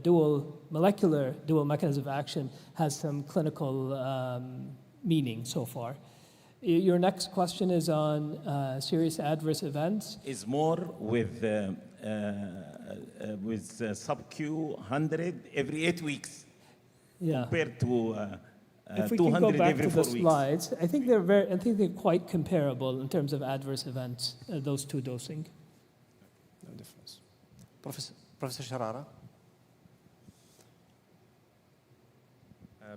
molecular dual mechanism of action has some clinical meaning so far. Your next question is on serious adverse events. Is more with sub-Q 100 every 8 weeks compared to if we 200 can go back every to 4 the weeks. slides, I think they're quite comparable in terms of adverse events, those two dosing. No difference. Professor Sharara.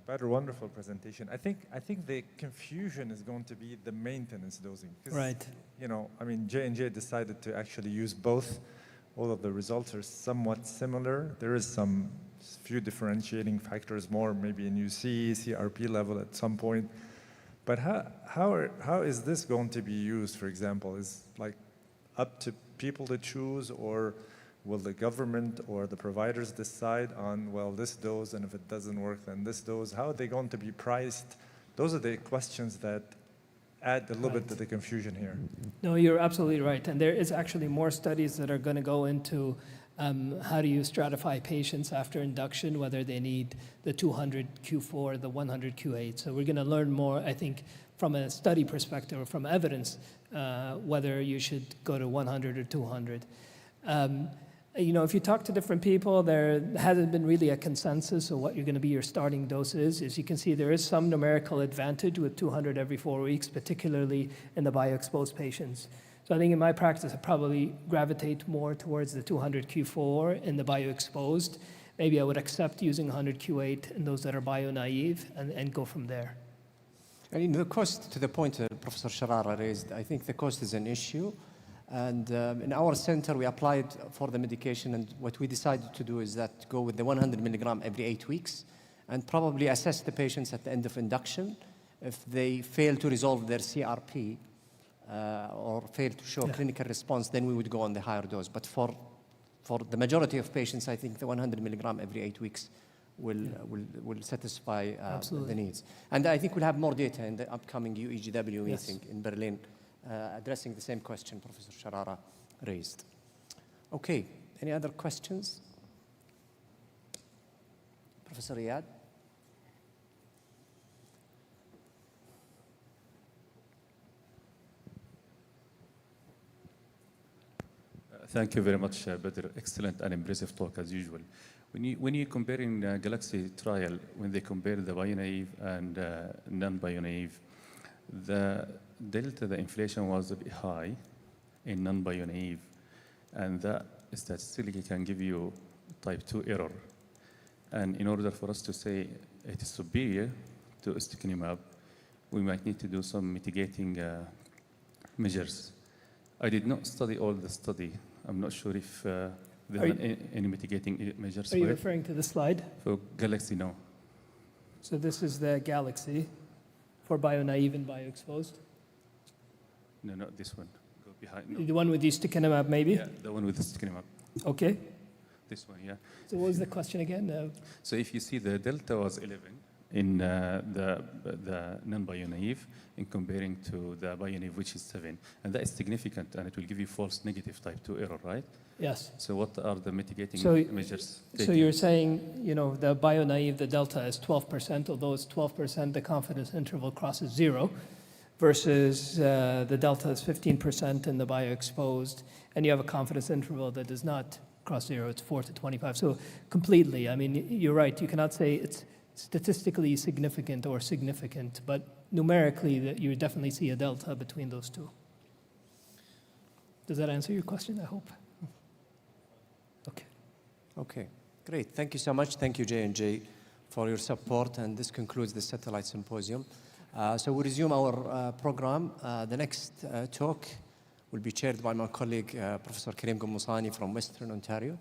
Better, wonderful presentation. I think the confusion is going to be the maintenance dosing. Right. J&J decided to actually use both. All of the results are somewhat similar. There is some few differentiating factors more, maybe in UC, CRP level at some point. But how is this going to be used, for example? Is like up to people to choose, or will the government or the providers decide on, well, this dose, and if it doesn't work, then this dose? How are they going to be priced? Those are the questions that add a little bit to the confusion here. No, you're absolutely right. And there is actually more studies that are going to go into how do you stratify patients after induction, whether they need the 200 Q4, the 100 Q8. So we're going to learn more, I think, from a study perspective or from evidence, whether you should go to 100 or 200. If you talk to different people, there hasn't been really a consensus of what you're going to be your starting doses. As you can see, there is some numerical advantage with 200 every 4 weeks, particularly in the bio-exposed patients. So I think in my practice, I probably gravitate more towards the 200 Q4 in the bio-exposed. Maybe I would accept using 100 Q8 in those that are bio-naive and go from there. And the cost, to the point Professor Sharara raised, I think the cost is an issue. And in our center, we applied for the medication, and what we decided to do is that go with the 100 milligram every 8 weeks and probably assess the patients at the end of induction. If they fail to resolve their CRP or fail to show clinical response, then we would go on the higher dose. But for the majority of patients, I think the 100 milligram every 8 weeks will satisfy the needs. And I think we'll have more data in the upcoming UEGW meeting in Berlin, addressing the same question Professor Sharara raised. Okay, any other questions? Professor Riyad? Thank you very much, Badr. Excellent and impressive talk as usual. When you're comparing Galaxy trial, when they compare the bio-naive and non-bio-naive, the delta, the inflation was a bit high in non-bio-naive, and that statistically can give you type 2 error. And in order for us to say it is superior to ustekinumab, we might need to do some mitigating measures. I did not study all the study. I'm not sure if there are any mitigating measures. Are you referring to the slide? For Galaxy, no. So this is the Galaxy for bio-naive and bio-exposed? No, not this one. Go behind. No. The one with the ustekinumab, maybe? Yeah, the one with the ustekinumab. Okay. This one, yeah. So what was the question again? So if you see the delta was 11 in the non-bio-naive in comparing to the bio-naive, which is 7. And that is significant, and it will give you false negative type 2 error, right? Yes. So what are the mitigating measures taken? So you're saying, you know, the bio-naive, the delta is 12%, although it's 12%, the confidence interval crosses 0, versus the delta is 15% in the bio-exposed, and you have a confidence interval that does not cross 0, it's 4 to 25. So completely, I mean, you're right, you cannot say it's statistically significant or significant, but numerically, that you definitely see a delta between those two. Does that answer your question, I hope? Okay. Okay, great. Thank you so much. Thank you, J&J, for your support, and this concludes the Satellite Symposium. So we resume our program. The next talk will be chaired by my colleague, Professor Karim Gummusani from Western Ontario.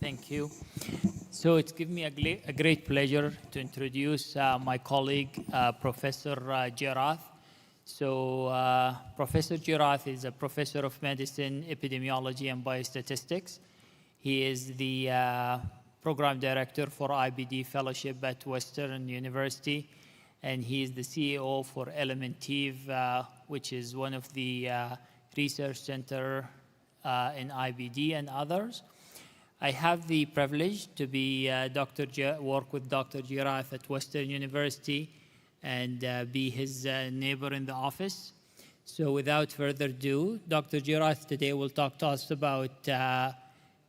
Thank you. So it's given me a great pleasure to introduce my colleague, Professor Jarath. So Professor Jarath is a professor of medicine, epidemiology, and biostatistics. He is the program director for IBD fellowship at Western University, and he is the CEO for Elementive, which is one of the research center in IBD and others. I have the privilege to be work with Dr. Jarath at Western University and be his neighbor in the office. So without further ado, Dr. Jarath today will talk to us about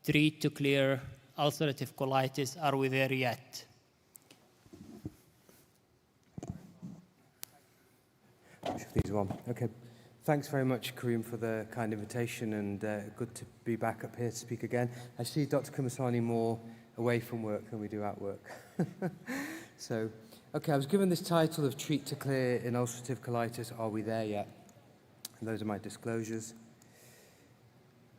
treat to clear ulcerative colitis. Are we there yet? Okay. Thanks very much, Karim, for the kind invitation, and good to be back up here to speak again. I see Dr. Kumasani more away from work than we do at work. So, okay, I was given this title of Treat to Clear in Ulcerative Colitis. Are we there yet? And those are my disclosures.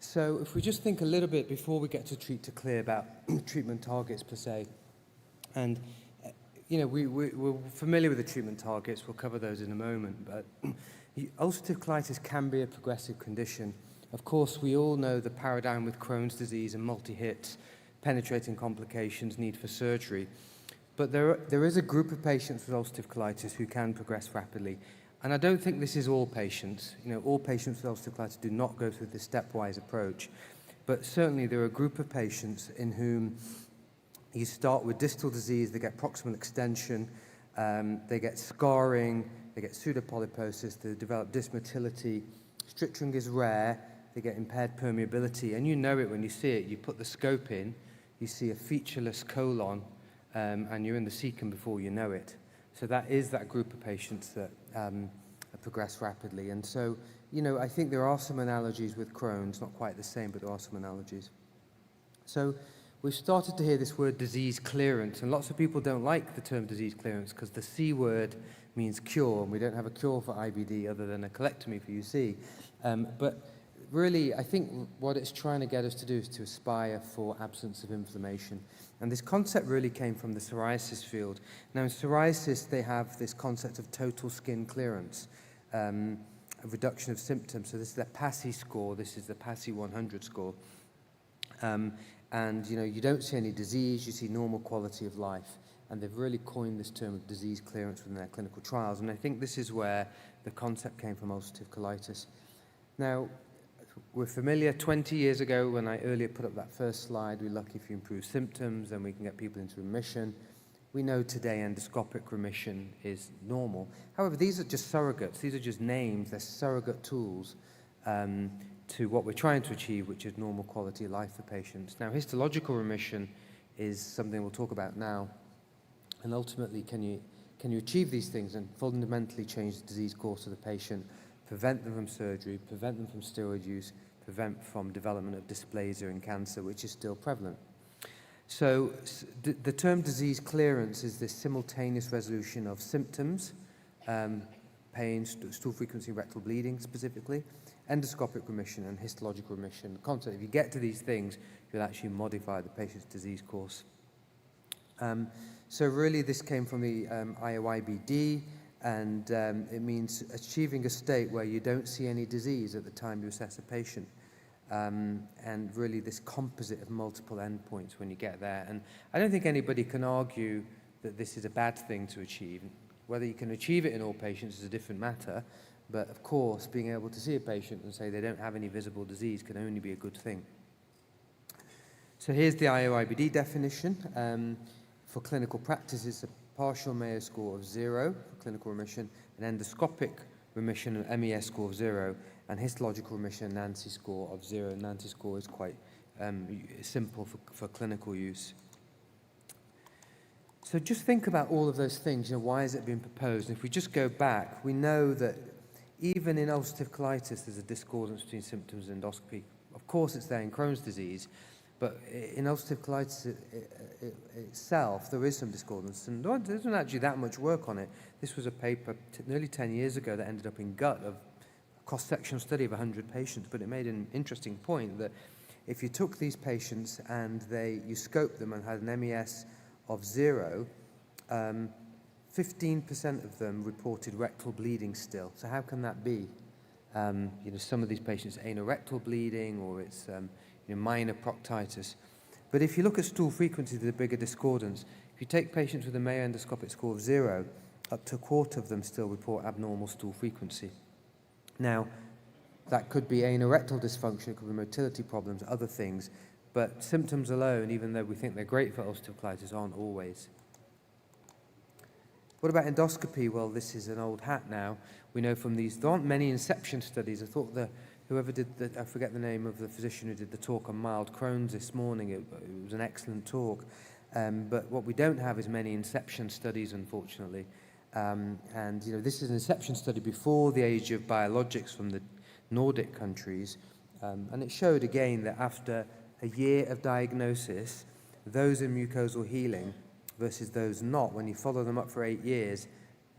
So if we just think a little bit before we get to Treat to Clear about treatment targets per se, and you know, we're familiar with the treatment targets. We'll cover those in a moment, but ulcerative colitis can be a progressive condition. Of course, we all know the paradigm with Crohn's disease and multi-hits, penetrating complications, need for surgery. But there is a group of patients with ulcerative colitis who can progress rapidly. And I don't think this is all patients. You know, all patients with ulcerative colitis do not go through this stepwise approach. But certainly there are a group of patients in whom you start with distal disease, they get proximal extension, they get scarring, they get pseudopolyposis, they develop dysmotility. Stricturing is rare, they get impaired permeability, and you know it when you see it. You put the scope in, you see a featureless colon, and you're in the cecum before you know it. So that is that group of patients that progress rapidly. And so, you know, I think there are some analogies with Crohn's, not quite the same, but there are some analogies. So we've started to hear this word disease clearance, and lots of people don't like the term disease clearance because the C word means cure, and we don't have a cure for IBD other than a colectomy for UC. But really, I think what it's trying to get us to do is to aspire for absence of inflammation. And this concept really came from the psoriasis field. Now, in psoriasis, they have this concept of total skin clearance, a reduction of symptoms. So this is the PASI score. This is the PASI 100 score. And, you know, you don't see any disease. You see normal quality of life. And they've really coined this term of disease clearance within their clinical trials. And I think this is where the concept came from ulcerative colitis. Now, we're familiar 20 years ago when I earlier put up that first slide, we're lucky if you improve symptoms, then we can get people into remission. We know today endoscopic remission is normal. However, these are just surrogates. These are just names. They're surrogate tools to what we're trying to achieve, which is normal quality of life for patients. Now, histological remission is something we'll talk about now. And ultimately, can can you achieve these things and fundamentally change the disease course of the patient, prevent them from surgery, prevent them from steroid use, prevent from development of dysplasia and cancer, which is still prevalent. So the term disease clearance is this simultaneous resolution of symptoms, pain, stool frequency, rectal bleeding specifically, endoscopic remission and histological remission. The concept, if you get to these things, you'll actually modify the patient's disease course. So really this came from the IOIBD, and it means achieving a state where you don't see any disease at the time you assess a patient. And really this composite of multiple endpoints when you get there. And I don't think anybody can argue that this is a bad thing to achieve. Whether you can achieve it in all patients is a different matter, but of course being able to see a patient and say they don't have any visible disease can only be a good thing. So here's the IOIBD definition. For clinical practice, it's a partial Mayo score of 0 for clinical remission, an endoscopic remission, an MES score of 0, and histological remission, a Nancy score of 0. Nancy score is quite simple for clinical use. So just think about all of those things. Why has it been proposed? And if we just go back, we know that even in ulcerative colitis, there's a discordance between symptoms and endoscopy. Of course, it's there in Crohn's disease, but in ulcerative colitis itself, there is some discordance, and there isn't actually that much work on it. This was a paper nearly 10 years ago that ended up in Gut, of a cross-sectional study of 100 patients, but it made an interesting point that if you took these patients and you scoped them and had an MES of 0, 15% of them reported rectal bleeding still. So how can that be? Some of these patients, anorectal bleeding, or it's minor proctitis. But if you look at stool frequency, there's a bigger discordance. If you take patients with a Mayo endoscopic score of 0, up to a quarter of them still report abnormal stool frequency. Now, that could be anorectal dysfunction, it could be motility problems, other things, but symptoms alone, even though we think they're great for ulcerative colitis, aren't always. What about endoscopy? Well, this is an old hat now. We know from these, there aren't many inception studies. I thought whoever did I forget the name of the physician who did the talk on mild Crohn's this morning, it was an excellent talk. But what we don't have is many inception studies, unfortunately. This is an inception study before the age of biologics from the Nordic countries. And it showed again that after a year of diagnosis, those in mucosal healing versus those not, when you follow them up for 8 years,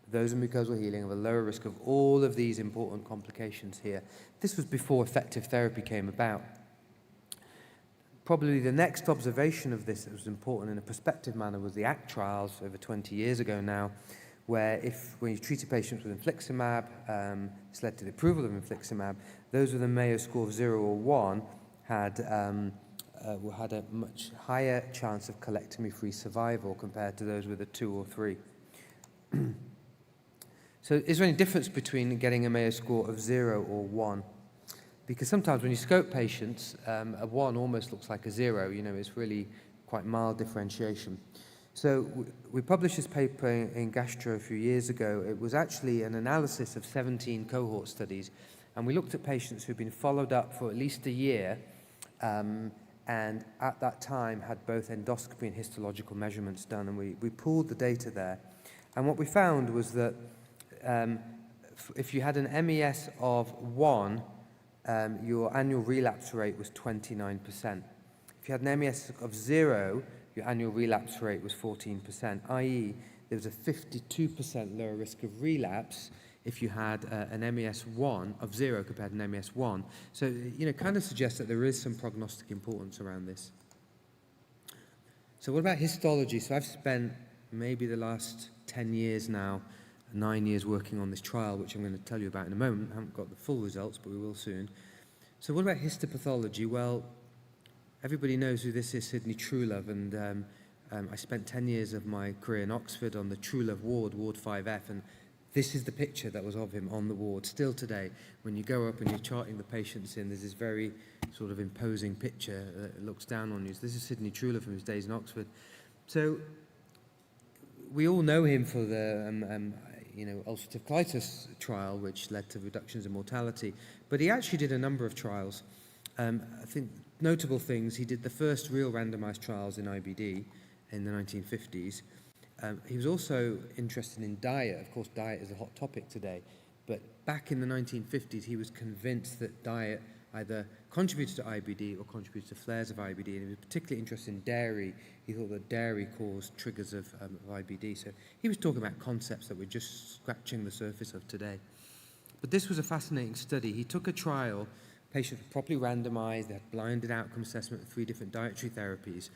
those in mucosal healing have a lower risk of all of these important complications here. This was before effective therapy came about. Probably the next observation of this that was important in a prospective manner was the ACT trials over 20 years ago now, where when you treated patients with infliximab, this led to the approval of infliximab, those with a Mayo score of 0 or 1 had a much higher chance of colectomy-free survival compared to those with a 2 or 3. So is there any difference between getting a Mayo score of 0 or 1? Because sometimes when you scope patients, a 1 almost looks like a 0. It's really quite mild differentiation. So we published this paper in Gastro a few years ago. It was actually an analysis of 17 cohort studies, and we looked at patients who'd been followed up for at least a year, and at that time had both endoscopy and histological measurements done, and we pooled the data there. And what we found was that if you had an MES of 1, your annual relapse rate was 29%. If you had an MES of 0, your annual relapse rate was 14%, i.e. there was a 52% lower risk of relapse if you had an MES 1 of 0 compared to an MES 1. So, kind of suggests that there is some prognostic importance around this. So what about histology? So I've spent maybe the last 10 years now, 9 years working on this trial, which I'm going to tell you about in a moment. I haven't got the full results, but we will soon. So what about histopathology? Well, everybody knows who this is, Sidney Truelove, and I spent 10 years of my career in Oxford on the Truelove ward, Ward 5F, and this is the picture that was of him on the ward. Still today, when you go up and you're charting the patients in, there's this very sort of imposing picture that looks down on you. So this is Sidney Truelove from his days in Oxford. So we all know him for the ulcerative colitis trial, which led to reductions in mortality, but he actually did a number of trials. I think notable things, he did the first real randomized trials in IBD in the 1950s. He was also interested in diet. Of course, diet is a hot topic today. But back in the 1950s, he was convinced that diet either contributed to IBD or contributed to flares of IBD. And he was particularly interested in dairy. He thought that dairy caused triggers of IBD. So he was talking about concepts that we're just scratching the surface of today. But this was a fascinating study. He took a trial. Patients were properly randomized. They had blinded outcome assessment of 3 different dietary therapies.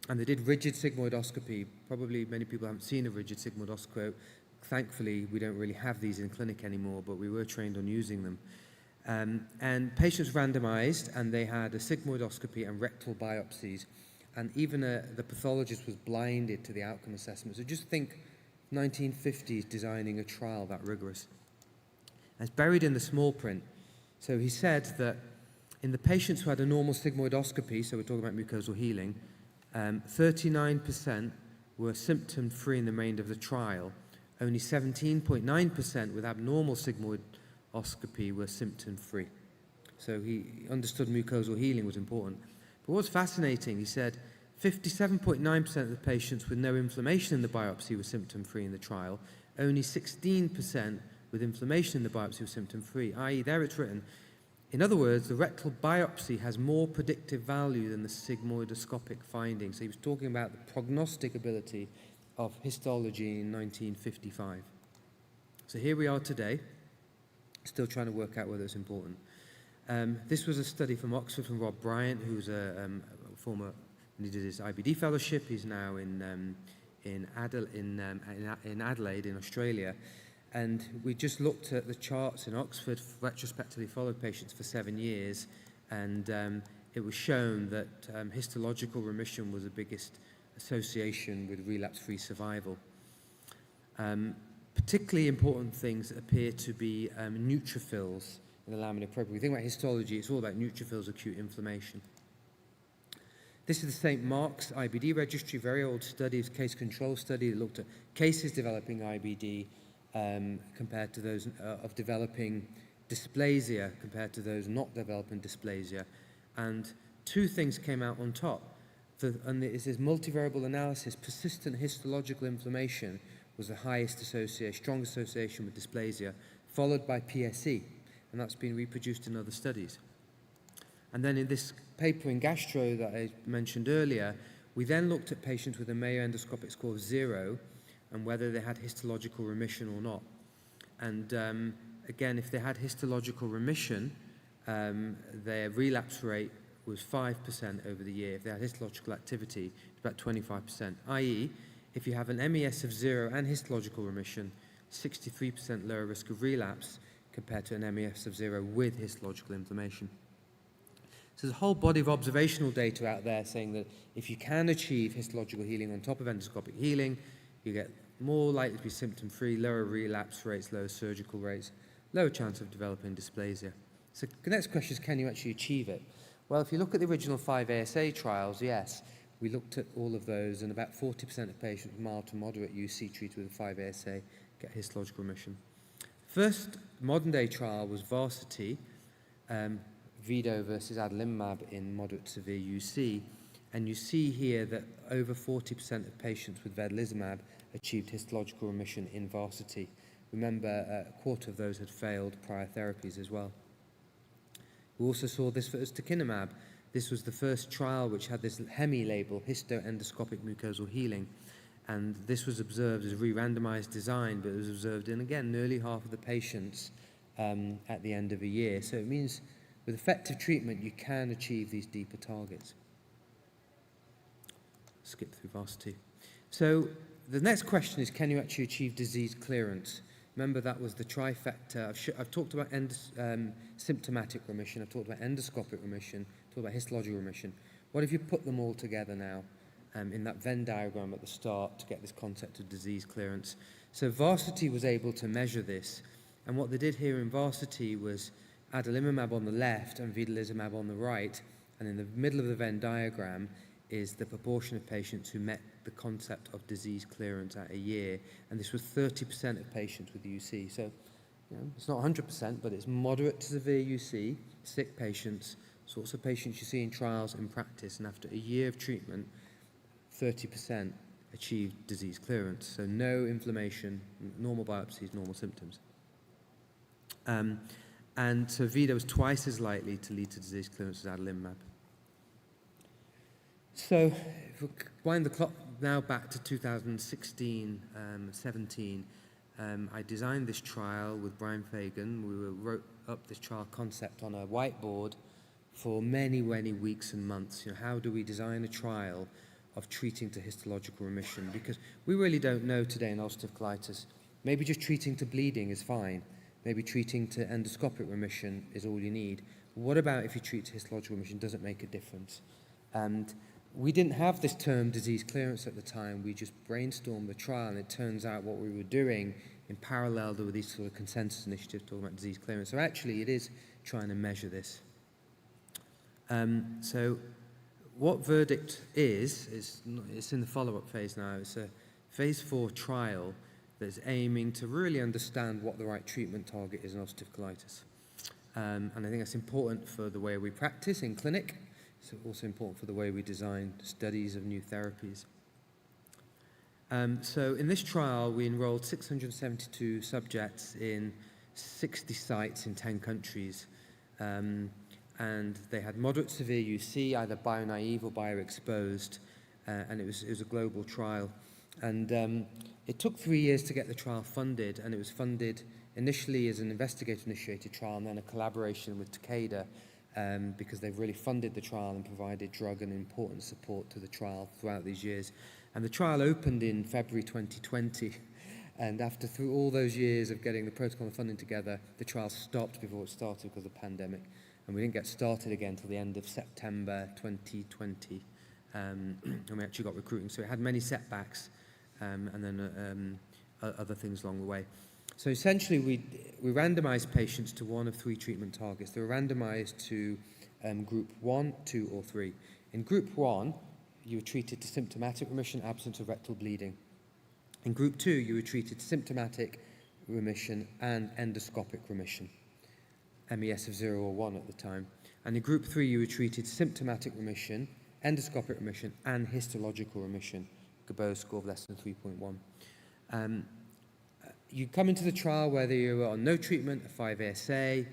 And they did rigid sigmoidoscopy. Probably many people haven't seen a rigid sigmoidoscope. Thankfully, we don't really have these in clinic anymore, but we were trained on using them. And patients randomized, and they had a sigmoidoscopy and rectal biopsies. And even the pathologist was blinded to the outcome assessment. So just think 1950s designing a trial that rigorous. And it's buried in the small print. So he said that in the patients who had a normal sigmoidoscopy, so we're talking about mucosal healing, 39% were symptom-free in the remainder of the trial. Only 17.9% with abnormal sigmoidoscopy were symptom-free. So he understood mucosal healing was important. But what's fascinating, he said, 57.9% of the patients with no inflammation in the biopsy were symptom-free in the trial. Only 16% with inflammation in the biopsy were symptom-free, i.e. there it's written, in other words, the rectal biopsy has more predictive value than the sigmoidoscopic findings. So he was talking about the prognostic ability of histology in 1955. So here we are today, still trying to work out whether it's important. This was a study from Oxford from Rob Bryant, who's a former, he did his IBD fellowship. He's now in Adelaide in Australia. And we just looked at the charts in Oxford, retrospectively followed patients for 7 years, and it was shown that histological remission was the biggest association with relapse-free survival. Particularly important things appear to be neutrophils in the lamina propria. When we think about histology, it's all about neutrophils, acute inflammation. This is the St. Mark's IBD registry, very old study, it's a case control study that looked at cases developing IBD compared to those of developing dysplasia compared to those not developing dysplasia. And 2 things came out on top. And it is multivariable analysis. Persistent histological inflammation was the highest association, strongest association with dysplasia, followed by PSE. And that's been reproduced in other studies. And then in this paper in Gastro that I mentioned earlier, we then looked at patients with a Mayo endoscopic score of 0 and whether they had histological remission or not. And again, if they had histological remission, their relapse rate was 5% over the year. If they had histological activity, it's about 25%, i.e., if you have an MES of 0 and histological remission, 63% lower risk of relapse compared to an MES of 0 with histological inflammation. So there's a whole body of observational data out there saying that if you can achieve histological healing on top of endoscopic healing, you get more likely to be symptom-free, lower relapse rates, lower surgical rates, lower chance of developing dysplasia. So the next question is, can you actually achieve it? Well, if you look at the original 5 ASA trials, yes, we looked at all of those, and about 40% of patients with mild to moderate UC treated with 5 ASA get histological remission. First modern-day trial was Varsity, Vedo versus adalimumab in moderate to severe UC, and you see here that over 40% of patients with vedolizumab achieved histological remission in Varsity. Remember, a quarter of those had failed prior therapies as well. We also saw this for ustekinumab. This was the first trial which had this HEMI label, histoendoscopic mucosal healing, and this was observed as a re-randomized design, but it was observed in, again, nearly half of the patients at the end of a year. So it means with effective treatment, you can achieve these deeper targets. Skip through Varsity. So the next question is, can you actually achieve disease clearance? Remember, that was the trifecta. I've talked about symptomatic remission, I've talked about endoscopic remission, talked about histological remission. What if you put them all together now in that Venn diagram at the start to get this concept of disease clearance? So Varsity was able to measure this, and what they did here in Varsity was adalimumab on the left and vedolizumab on the right, and in the middle of the Venn diagram is the proportion of patients who met the concept of disease clearance at a year, and this was 30% of patients with UC. So, you know, it's not 100%, but it's moderate to severe UC, sick patients, sorts of patients you see in trials in practice, and after a year of treatment, 30%. achieved disease clearance. So no inflammation, normal biopsies, normal symptoms. And so Vida was twice as likely to lead to disease clearance as adalimumab. So if we wind the clock now back to 2016, 17, I designed this trial with Brian Fagan. We wrote up this trial concept on a whiteboard for many, many weeks and months. You know, how do we design a trial of treating to histological remission? Because we really don't know today in ulcerative colitis. Maybe just treating to bleeding is fine. Maybe treating to endoscopic remission is all you need. What about if you treat to histological remission? Does it make a difference? And we didn't have this term disease clearance at the time. We just brainstormed the trial, and it turns out what we were doing in parallel with these sort of consensus initiatives talking about disease clearance. So actually it is trying to measure this. So what Verdict is it's in the follow-up phase now. It's a phase 4 trial that's aiming to really understand what the right treatment target is in ulcerative colitis. And I think that's important for the way we practice in clinic. It's also important for the way we design studies of new therapies. So in this trial, we enrolled 672 subjects in 60 sites in 10 countries. And they had moderate severe UC, either bio-naive or bio-exposed, and it was a global trial. And it took 3 years to get the trial funded, and it was funded initially as an investigator-initiated trial and then a collaboration with Takeda, because they've really funded the trial and provided drug and important support to the trial throughout these years. And the trial opened in February 2020, and after through all those years of getting the protocol and funding together, the trial stopped before it started because of the pandemic. And we didn't get started again until the end of September 2020, and we actually got recruiting. So it had many setbacks, and then other things along the way. So essentially, we randomized patients to one of 3 treatment targets. They were randomized to group 1, 2, or 3. In group 1, you were treated to symptomatic remission, absence of rectal bleeding. In group 2, you were treated to symptomatic remission and endoscopic remission, MES of 0 or 1 at the time. And in group 3, you were treated symptomatic remission, endoscopic remission, and histological remission, Gabot score of less than 3.1. You come into the trial whether you're on no treatment, a 5-ASA,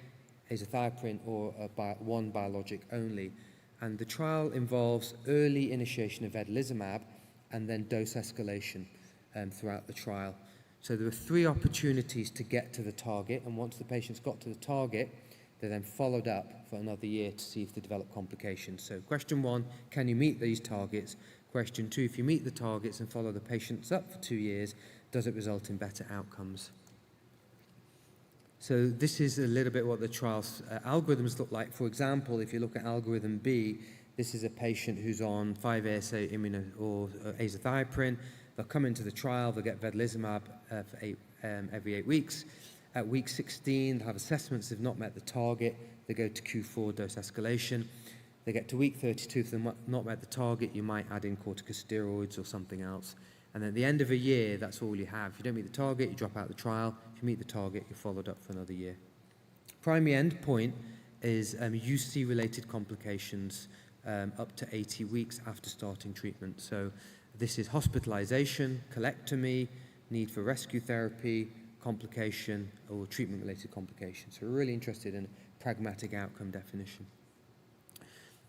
azathioprine, or one biologic only. And the trial involves early initiation of vedolizumab and then dose escalation throughout the trial. So there were 3 opportunities to get to the target, and once the patients got to the target, they're then followed up for another year to see if they develop complications. So question 1, can you meet these targets? Question 2, if you meet the targets and follow the patients up for 2 years, does it result in better outcomes? So this is a little bit what the trial's algorithms look like. For example, if you look at algorithm B, this is a patient who's on 5-ASA or azathioprine. They'll come into the trial, they'll get vedolizumab for every 8 weeks. At week 16, they'll have assessments. They've not met the target. They go to Q4 dose escalation. They get to week 32. If they've not met the target, you might add in corticosteroids or something else. And then at the end of a year, that's all you have. If you don't meet the target, you drop out of the trial. If you meet the target, you're followed up for another year. Primary endpoint is UC-related complications up to 80 weeks after starting treatment. So this is hospitalization, colectomy, need for rescue therapy, complication, or treatment-related complications. So we're really interested in a pragmatic outcome definition.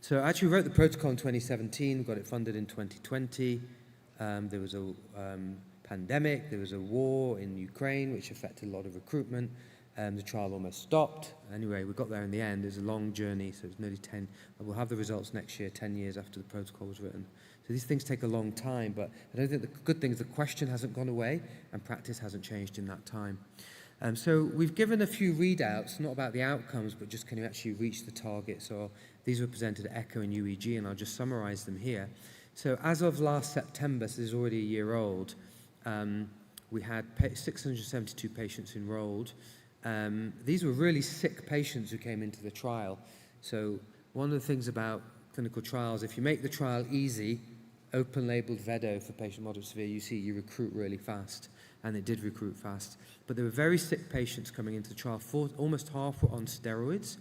So I actually wrote the protocol in 2017, got it funded in 2020. There was a pandemic, there was a war in Ukraine, which affected a lot of recruitment. The trial almost stopped. Anyway, we got there in the end. It was a long journey, so it was nearly 10. We'll have the results next year, 10 years after the protocol was written. So these things take a long time, but I don't think the good thing is the question hasn't gone away and practice hasn't changed in that time. So we've given a few readouts, not about the outcomes, but just can you actually reach the target. So these were presented at ECHO and UEG, and I'll just summarize them here. So as of last September, so this is already a year old, we had 672 patients enrolled. These were really sick patients who came into the trial. So one of the things about clinical trials, if you make the trial easy, open-labeled Vedo for patient moderate severe UC, you recruit really fast, and it did recruit fast. But there were very sick patients coming into the trial. Almost half were on steroids.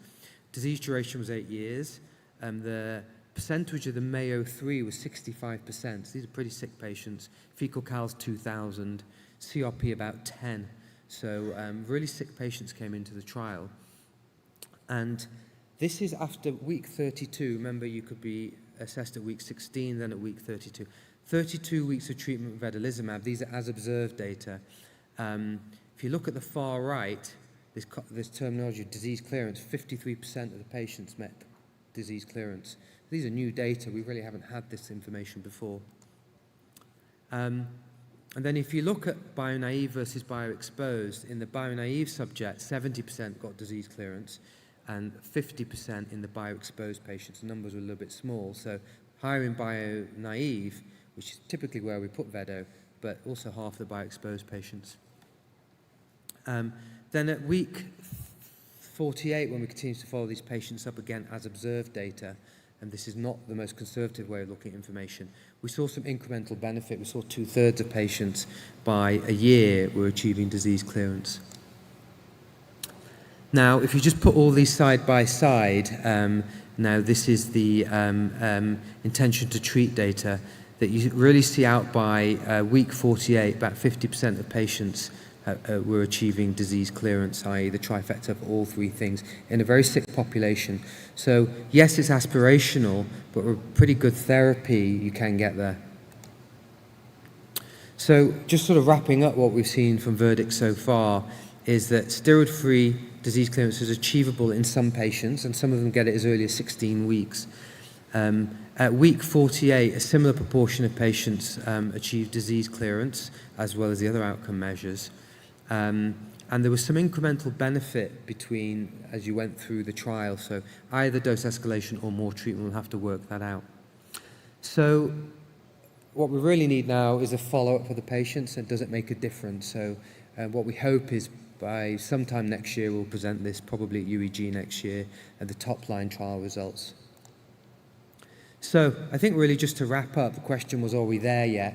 Disease duration was 8 years. The percentage of the Mayo 3 was 65%. So these are pretty sick patients. Fecal cals 2,000, CRP about 10. So really sick patients came into the trial. And this is after week 32. Remember, you could be assessed at week 16, then at week 32. 32 weeks of treatment with vedolizumab. These are as observed data. If you look at the far right, this terminology of disease clearance, 53% of the patients met disease clearance. These are new data. We really haven't had this information before. And then if you look at bio-naive versus bio-exposed, in the bio-naive subject, 70% got disease clearance and 50% in the bio-exposed patients. The numbers were a little bit small, so higher in bio-naive, which is typically where we put Vedo, but also half the bio-exposed patients. Then at week 48, when we continue to follow these patients up again as observed data, and this is not the most conservative way of looking at information, we saw some incremental benefit. We saw 2/3 of patients by a year were achieving disease clearance. Now, if you just put all these side by side, now this is the intention to treat data, that you really see out by week 48, about 50% of patients were achieving disease clearance, i.e. the trifecta of all three things, in a very sick population. So yes, it's aspirational, but with pretty good therapy, you can get there. So just sort of wrapping up what we've seen from Verdict so far is that steroid-free disease clearance is achievable in some patients, and some of them get it as early as 16 weeks. At week 48, a similar proportion of patients achieved disease clearance, as well as the other outcome measures. And there was some incremental benefit between, as you went through the trial, so either dose escalation or more treatment. We'll have to work that out. So what we really need now is a follow-up for the patients, and does it make a difference? So what we hope is by sometime next year, we'll present this, probably at UEG next year, at the top-line trial results. So I think really just to wrap up, the question was, are we there yet?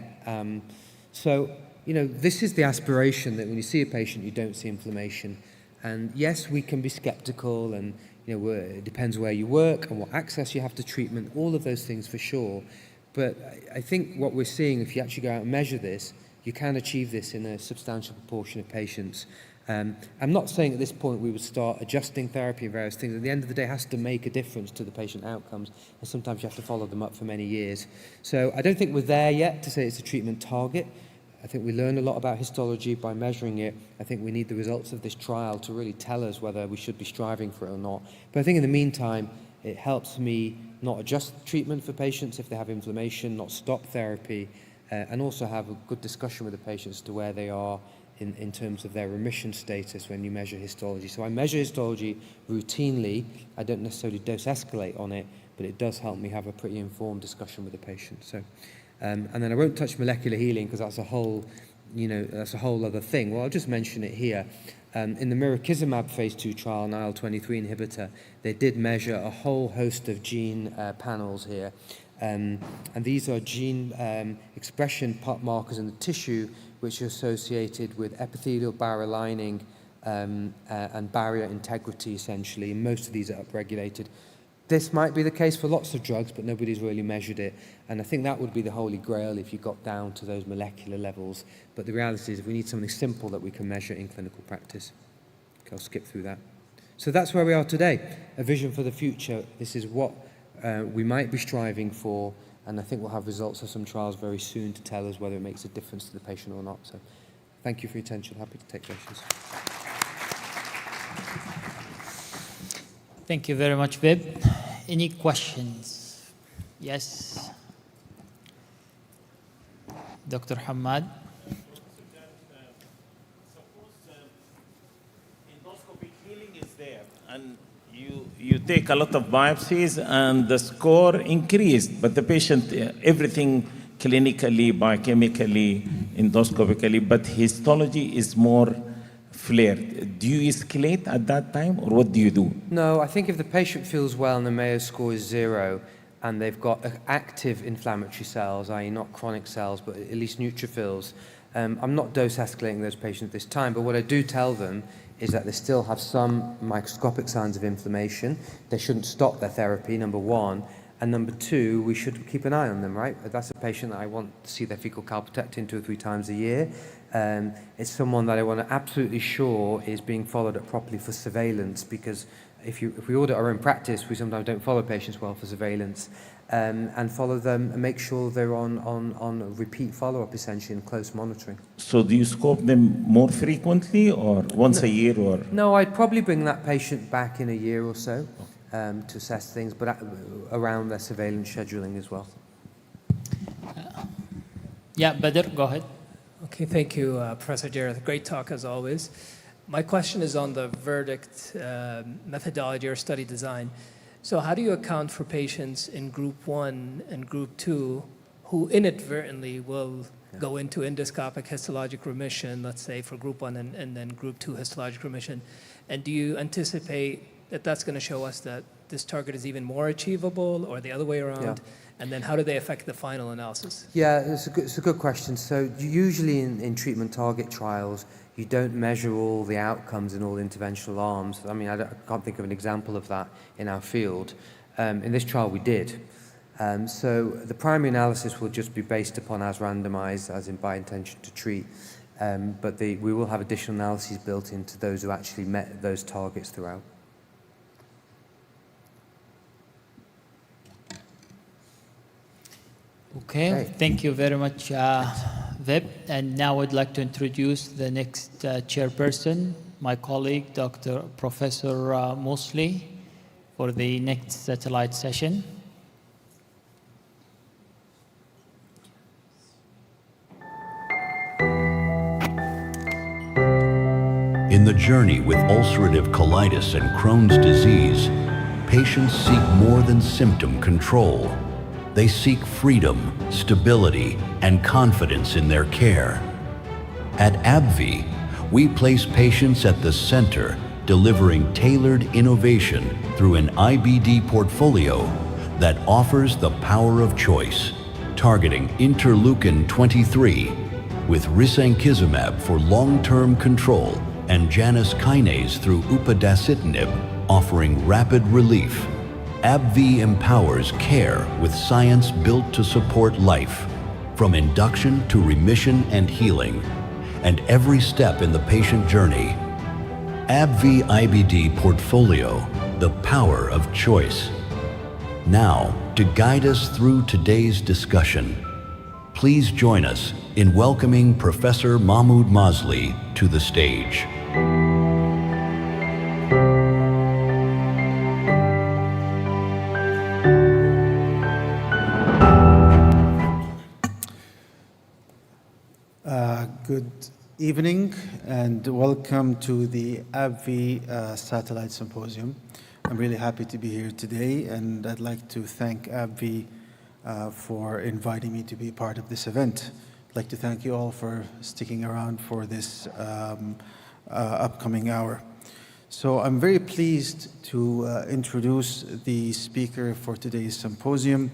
You know, this is the aspiration, that when you see a patient, you don't see inflammation. And yes, we can be skeptical, and you know, it depends where you work and what access you have to treatment, all of those things for sure. But I think what we're seeing, if you actually go out and measure this, you can achieve this in a substantial proportion of patients. I'm not saying at this point we would start adjusting therapy and various things. At the end of the day, it has to make a difference to the patient outcomes, and sometimes you have to follow them up for many years. So I don't think we're there yet to say it's a treatment target. I think we learn a lot about histology by measuring it. I think we need the results of this trial to really tell us whether we should be striving for it or not. But I think in the meantime, it helps me not adjust treatment for patients if they have inflammation, not stop therapy, and also have a good discussion with the patients as to where they are in terms of their remission status when you measure histology. So I measure histology routinely. I don't necessarily dose escalate on it, but it does help me have a pretty informed discussion with the patient. So. And then I won't touch molecular healing because that's a whole, you know, that's a whole other thing. Well, I'll just mention it here. In the Risenkismab phase 2 trial, an IL-23 inhibitor, they did measure a whole host of gene panels here. And these are gene expression markers in the tissue which are associated with epithelial barrier lining and barrier integrity, essentially. And most of these are upregulated. This might be the case for lots of drugs, but nobody's really measured it. And I think that would be the holy grail if you got down to those molecular levels. But the reality is we need something simple that we can measure in clinical practice. Okay, I'll skip through that. So that's where we are today, a vision for the future. This is what we might be striving for, and I think we'll have results of some trials very soon to tell us whether it makes a difference to the patient or not. So thank you for your attention. Happy to take questions. Thank you very much, Vib. Any questions? Yes. Dr. Hamad. Endoscopic healing is there, and you take a lot of biopsies, and the score increased, but the patient, everything clinically, biochemically, endoscopically, but histology is more flared. Do you escalate at that time, or what do you do? No, I think if the patient feels well and the Mayo score is 0, and they've got active inflammatory cells, i.e. not chronic cells, but at least neutrophils, I'm not dose escalating those patients at this time, but what I do tell them is that they still have some microscopic signs of inflammation. They shouldn't stop their therapy, number one, And number two, we should keep an eye on them, right? That's a patient that I want to see their fecal calprotectin 2 or 3 times a year. It's someone that I want to absolutely sure is being followed up properly for surveillance, because if we audit our own practice, we sometimes don't follow patients well for surveillance, and follow them and make sure they're on repeat follow-up, essentially, and close monitoring. So do you scope them more frequently or once a year or? No, I'd probably bring that patient back in a year or so to assess things, but around their surveillance scheduling as well. Yeah, Badr, go ahead. Okay, thank you, Professor Jareth. Great talk as always. My question is on the verdict methodology or study design. So how do you account for patients in group 1 and group 2 who inadvertently will go into endoscopic histologic remission, let's say for group 1 and then group 2 histologic remission? And do you anticipate that that's going to show us that this target is even more achievable or the other way around? Yeah. And then how do they affect the final analysis? Yeah, it's a good question. So usually in treatment target trials, you don't measure all the outcomes in all the interventional arms. I mean, I can't think of an example of that in our field. In this trial, we did. So the primary analysis will just be based upon as randomized, as in by intention to treat. But we will have additional analyses built into those who actually met those targets throughout. Okay, thank you very much, Veb. And now I'd like to introduce the next chairperson, my colleague, Professor Mosley, for the next satellite session. In the journey with ulcerative colitis and Crohn's disease, patients seek more than symptom control. They seek freedom, stability, and confidence in their care. At AbbVie, we place patients at the center, delivering tailored innovation through an IBD portfolio that offers the power of choice, targeting interleukin-23 with Risenkismab for long-term control and Janus kinase through upadacitinib, offering rapid relief. AbbVie empowers care with science built to support life, from induction to remission and healing, and every step in the patient journey. AbbVie IBD portfolio, the power of choice. Now, to guide us through today's discussion, please join us in welcoming Professor Mahmoud Mosley to the stage. Good evening and welcome to the AbbVie Satellite Symposium. I'm really happy to be here today, and I'd like to thank AbbVie for inviting me to be part of this event. I'd like to thank you all for sticking around for this upcoming hour. So I'm very pleased to introduce the speaker for today's symposium,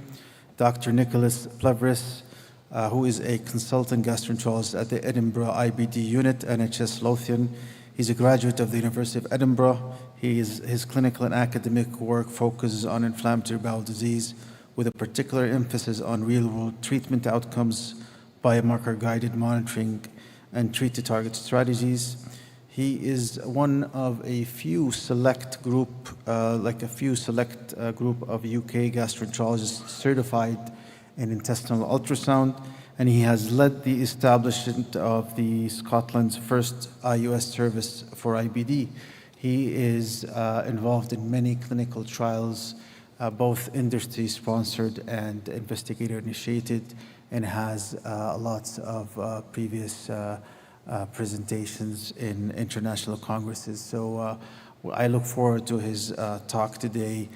Dr. Nicholas Plevris, who is a consultant gastroenterologist at the Edinburgh IBD unit, NHS Lothian. He's a graduate of the University of Edinburgh. His clinical and academic work focuses on inflammatory bowel disease with a particular emphasis on real-world treatment outcomes, biomarker-guided monitoring, and treat-to-target strategies. He is one of a few select group, group of UK gastroenterologists certified in intestinal ultrasound, and he has led the establishment of Scotland's first IUS service for IBD. He is involved in many clinical trials, both industry-sponsored and investigator-initiated, and has lots of previous presentations in international congresses. So I look forward to his talk today,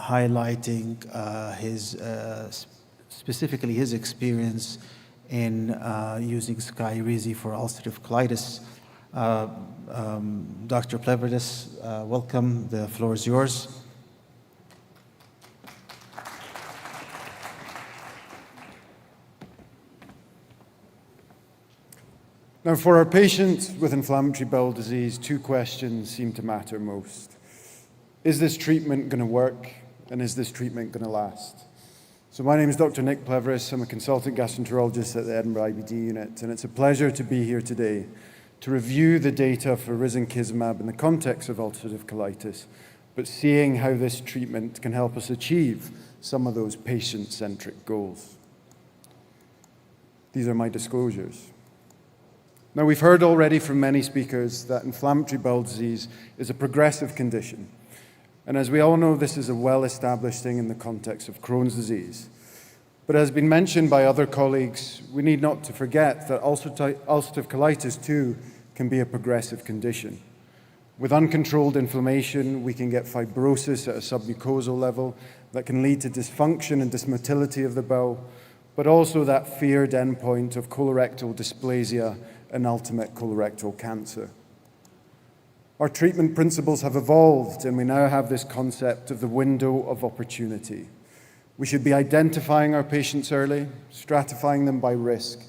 highlighting specifically his experience in using Skyrizi for ulcerative colitis. Dr. Plevris, welcome. The floor is yours. Now, for our patients with inflammatory bowel disease, two questions seem to matter most. Is this treatment going to work? And is this treatment going to last? So my name is Dr. Nick Pleveris. I'm a consultant gastroenterologist at the Edinburgh IBD unit, and it's a pleasure to be here today to review the data for Risenkismab in the context of ulcerative colitis, but seeing how this treatment can help us achieve some of those patient-centric goals. These are my disclosures. Now, we've heard already from many speakers that inflammatory bowel disease is a progressive condition. And as we all know, this is a well-established thing in the context of Crohn's disease. But as has been mentioned by other colleagues, we need not to forget that ulcerative colitis too can be a progressive condition. With uncontrolled inflammation, we can get fibrosis at a submucosal level that can lead to dysfunction and dysmotility of the bowel, but also that feared endpoint of colorectal dysplasia and ultimate colorectal cancer. Our treatment principles have evolved, and we now have this concept of the window of opportunity. We should be identifying our patients early, stratifying them by risk,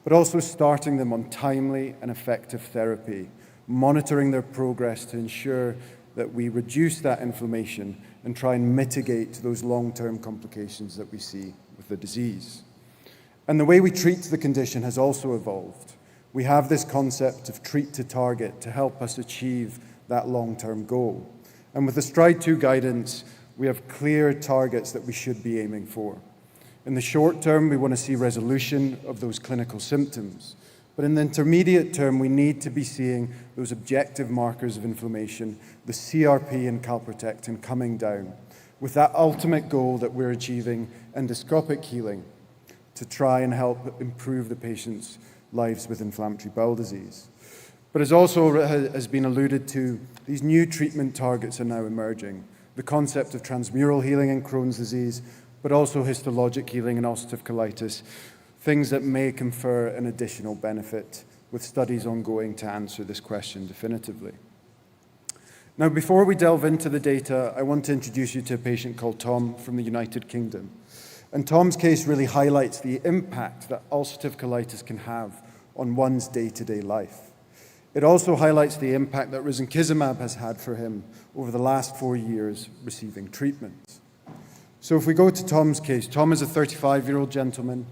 but also starting them on timely and effective therapy, monitoring their progress to ensure that we reduce that inflammation and try and mitigate those long-term complications that we see with the disease. And the way we treat the condition has also evolved. We have this concept of treat to target to help us achieve that long-term goal. And with the STRIDE2 guidance, we have clear targets that we should be aiming for. In the short term, we want to see resolution of those clinical symptoms. But in the intermediate term, we need to be seeing those objective markers of inflammation, the CRP and calprotectin coming down, with that ultimate goal that we're achieving, endoscopic healing, to try and help improve the patient's lives with inflammatory bowel disease. But as also has been alluded to, these new treatment targets are now emerging. The concept of transmural healing in Crohn's disease, but also histologic healing in ulcerative colitis, things that may confer an additional benefit, with studies ongoing to answer this question definitively. Now, before we delve into the data, I want to introduce you to a patient called Tom from the United Kingdom. And Tom's case really highlights the impact that ulcerative colitis can have on one's day-to-day life. It also highlights the impact that Risenkismab has had for him over the last 4 years receiving treatment. So if we go to Tom's case, Tom is a 35-year-old gentleman.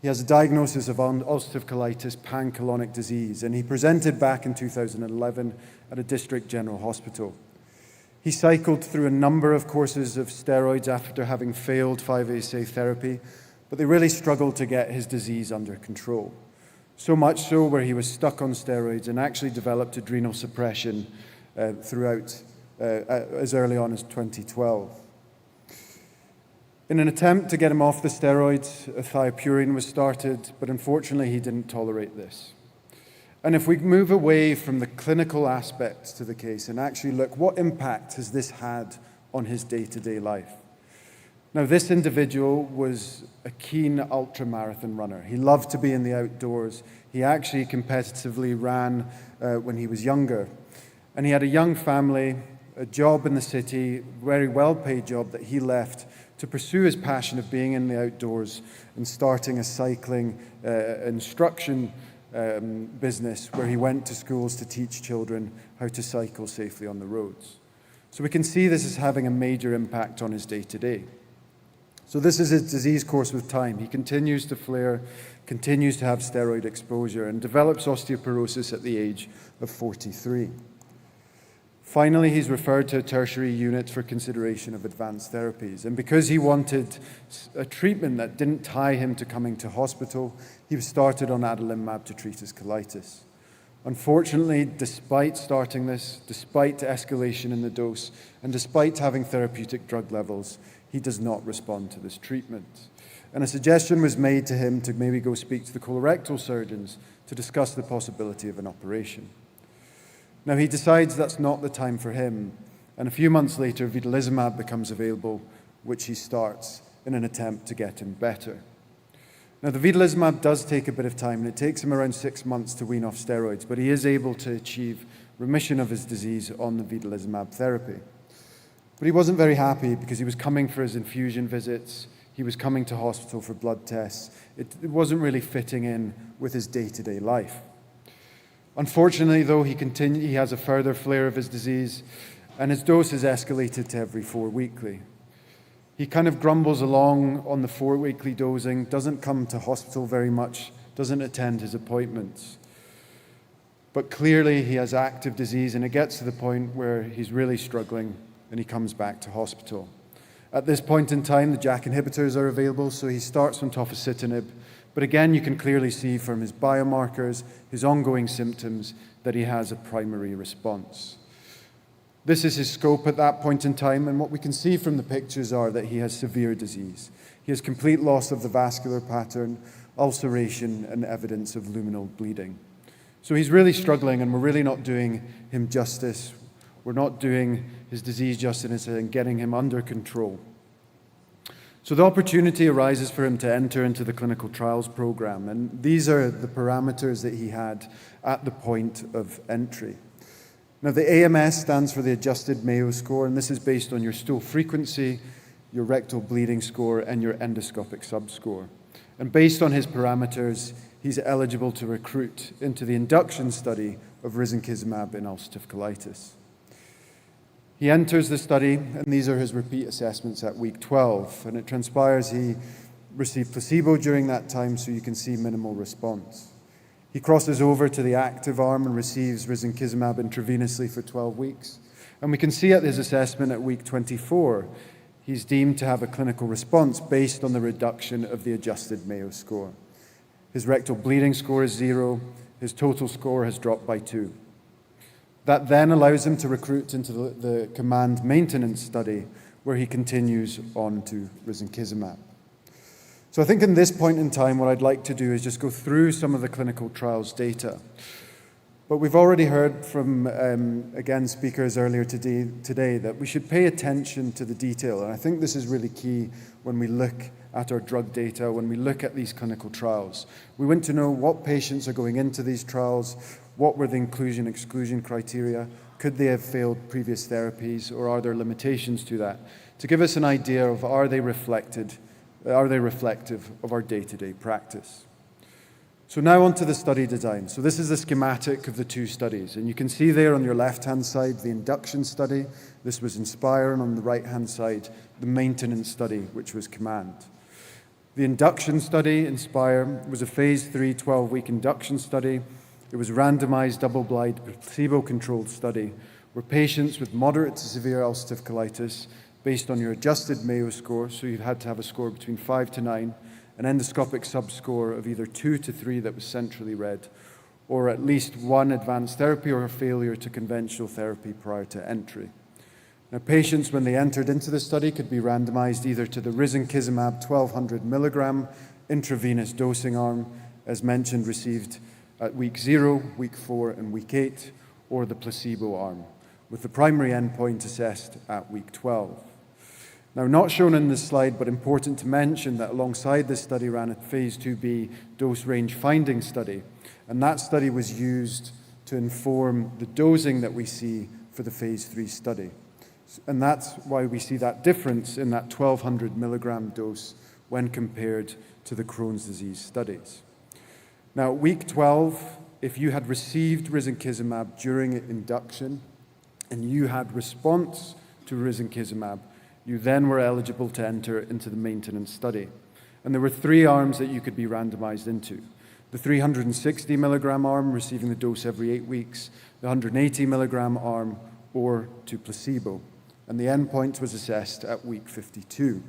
He has a diagnosis of ulcerative colitis, pancolonic disease, and he presented back in 2011 at a district general hospital. He cycled through a number of courses of steroids after having failed 5-ASA therapy, but they really struggled to get his disease under control. So much so where he was stuck on steroids and actually developed adrenal suppression throughout as early on as 2012. In an attempt to get him off the steroids, a thiopurine was started, but unfortunately he didn't tolerate this. And if we move away from the clinical aspects to the case and actually look, what impact has this had on his day-to-day life? Now, this individual was a keen ultramarathon runner. He loved to be in the outdoors. He actually competitively ran when he was younger. And he had a young family, a job in the city, very well-paid job that he left to pursue his passion of being in the outdoors and starting a cycling instruction business where he went to schools to teach children how to cycle safely on the roads. So we can see this is having a major impact on his day-to-day. So this is his disease course with time. He continues to flare, continues to have steroid exposure, and develops osteoporosis at the age of 43. Finally, he's referred to a tertiary unit for consideration of advanced therapies. And because he wanted a treatment that didn't tie him to coming to hospital, he was started on adalimumab to treat his colitis. Unfortunately, despite starting this, despite escalation in the dose, and despite having therapeutic drug levels, he does not respond to this treatment. And a suggestion was made to him to maybe go speak to the colorectal surgeons to discuss the possibility of an operation. Now, he decides that's not the time for him, and a few months later, Vedolizumab becomes available, which he starts in an attempt to get him better. Now, the Vedolizumab does take a bit of time, and it takes him around 6 months to wean off steroids, but he is able to achieve remission of his disease on the Vedolizumab therapy. But he wasn't very happy because he was coming for his infusion visits, he was coming to hospital for blood tests. It wasn't really fitting in with his day-to-day life. Unfortunately, though, he has a further flare of his disease, and his dose is escalated to every 4 weekly. He kind of grumbles along on the 4-weekly dosing, doesn't come to hospital very much, doesn't attend his appointments. But clearly he has active disease, and it gets to the point where he's really struggling and he comes back to hospital. At this point in time, the JAK inhibitors are available, so he starts on tofacitinib. But again, you can clearly see from his biomarkers, his ongoing symptoms, that he has a primary response. This is his scope at that point in time, and what we can see from the pictures are that he has severe disease. He has complete loss of the vascular pattern, ulceration, and evidence of luminal bleeding. So he's really struggling, and we're really not doing him justice. We're not doing his disease justice and getting him under control. So the opportunity arises for him to enter into the clinical trials program, and these are the parameters that he had at the point of entry. Now, the AMS stands for the Adjusted Mayo Score, and this is based on your stool frequency, your rectal bleeding score, and your endoscopic subscore. And based on his parameters, he's eligible to recruit into the induction study of Risenkismab in ulcerative colitis. He enters the study, and these are his repeat assessments at week 12, and it transpires he received placebo during that time, so you can see minimal response. He crosses over to the active arm and receives Risenkismab intravenously for 12 weeks. And we can see at his assessment at week 24, he's deemed to have a clinical response based on the reduction of the Adjusted Mayo Score. His rectal bleeding score is 0. His total score has dropped by 2. That then allows him to recruit into the command maintenance study, where he continues on to Risenkismab. So I think in this point in time, what I'd like to do is just go through some of the clinical trials data. But we've already heard from, again, speakers earlier today that we should pay attention to the detail. And I think this is really key when we look at our drug data, when we look at these clinical trials. We want to know what patients are going into these trials, what were the inclusion-exclusion criteria, could they have failed previous therapies, or are there limitations to that, to give us an idea of are they reflective of our day-to-day practice. So now on to the study design. So this is the schematic of the two studies, and you can see there on your left-hand side the induction study. This was INSPIRE, and on the right-hand side the maintenance study, which was COMMAND. The induction study, INSPIRE, was a phase 3 12-week induction study. It was a randomized, double-blind, placebo-controlled study where patients with moderate to severe ulcerative colitis, based on your Adjusted Mayo Score, so you had to have a score between 5 to 9, an endoscopic subscore of either 2 to 3 that was centrally read, or at least one advanced therapy or a failure to conventional therapy prior to entry. Now, patients, when they entered into the study, could be randomized either to the Risenkismab 1200 milligram intravenous dosing arm, as mentioned, received at week 0, week 4, and week 8, or the placebo arm, with the primary endpoint assessed at week 12. Now, not shown in this slide, but important to mention that alongside this study ran a phase 2b dose range finding study, and that study was used to inform the dosing that we see for the phase 3 study. And that's why we see that difference in that 1200 milligram dose when compared to the Crohn's disease studies. Now, week 12, if you had received Risenkismab during induction and you had response to Risenkismab, you then were eligible to enter into the maintenance study. And there were 3 arms that you could be randomized into. The 360 milligram arm receiving the dose every 8 weeks, the 180 milligram arm, or to placebo. And the endpoint was assessed at week 52.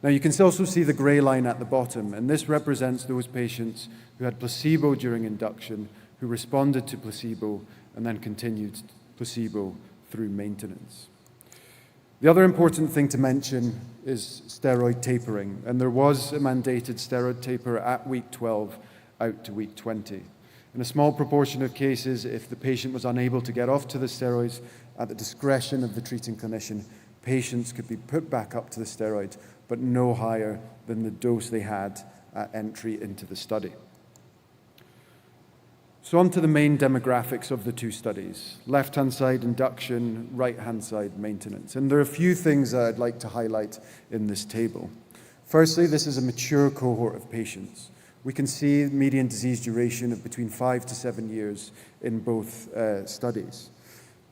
Now, you can also see the gray line at the bottom, and this represents those patients who had placebo during induction, who responded to placebo, and then continued placebo through maintenance. The other important thing to mention is steroid tapering, and there was a mandated steroid taper at week 12 out to week 20. In a small proportion of cases, if the patient was unable to get off to the steroids, at the discretion of the treating clinician, patients could be put back up to the steroid, but no higher than the dose they had at entry into the study. So on to the main demographics of the two studies. Left-hand side induction, right-hand side maintenance. And there are a few things that I'd like to highlight in this table. Firstly, this is a mature cohort of patients. We can see median disease duration of between 5 to 7 years in both studies.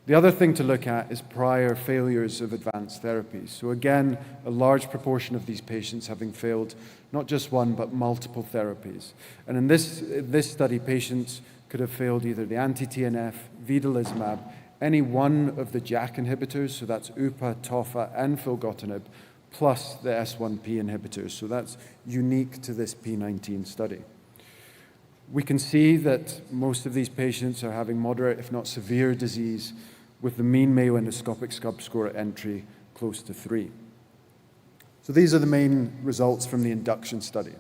The other thing to look at is prior failures of advanced therapies. So again, a large proportion of these patients having failed not just one, but multiple therapies. And in this study, patients could have failed either the anti-TNF, Vedolizumab, any one of the JAK inhibitors, so that's UPA, TOFA, and filgotinib, plus the S1P inhibitors. So that's unique to this P19 study. We can see that most of these patients are having moderate, if not severe disease, with the mean Mayo endoscopic subscore at entry close to 3. So these are the main results from the induction study.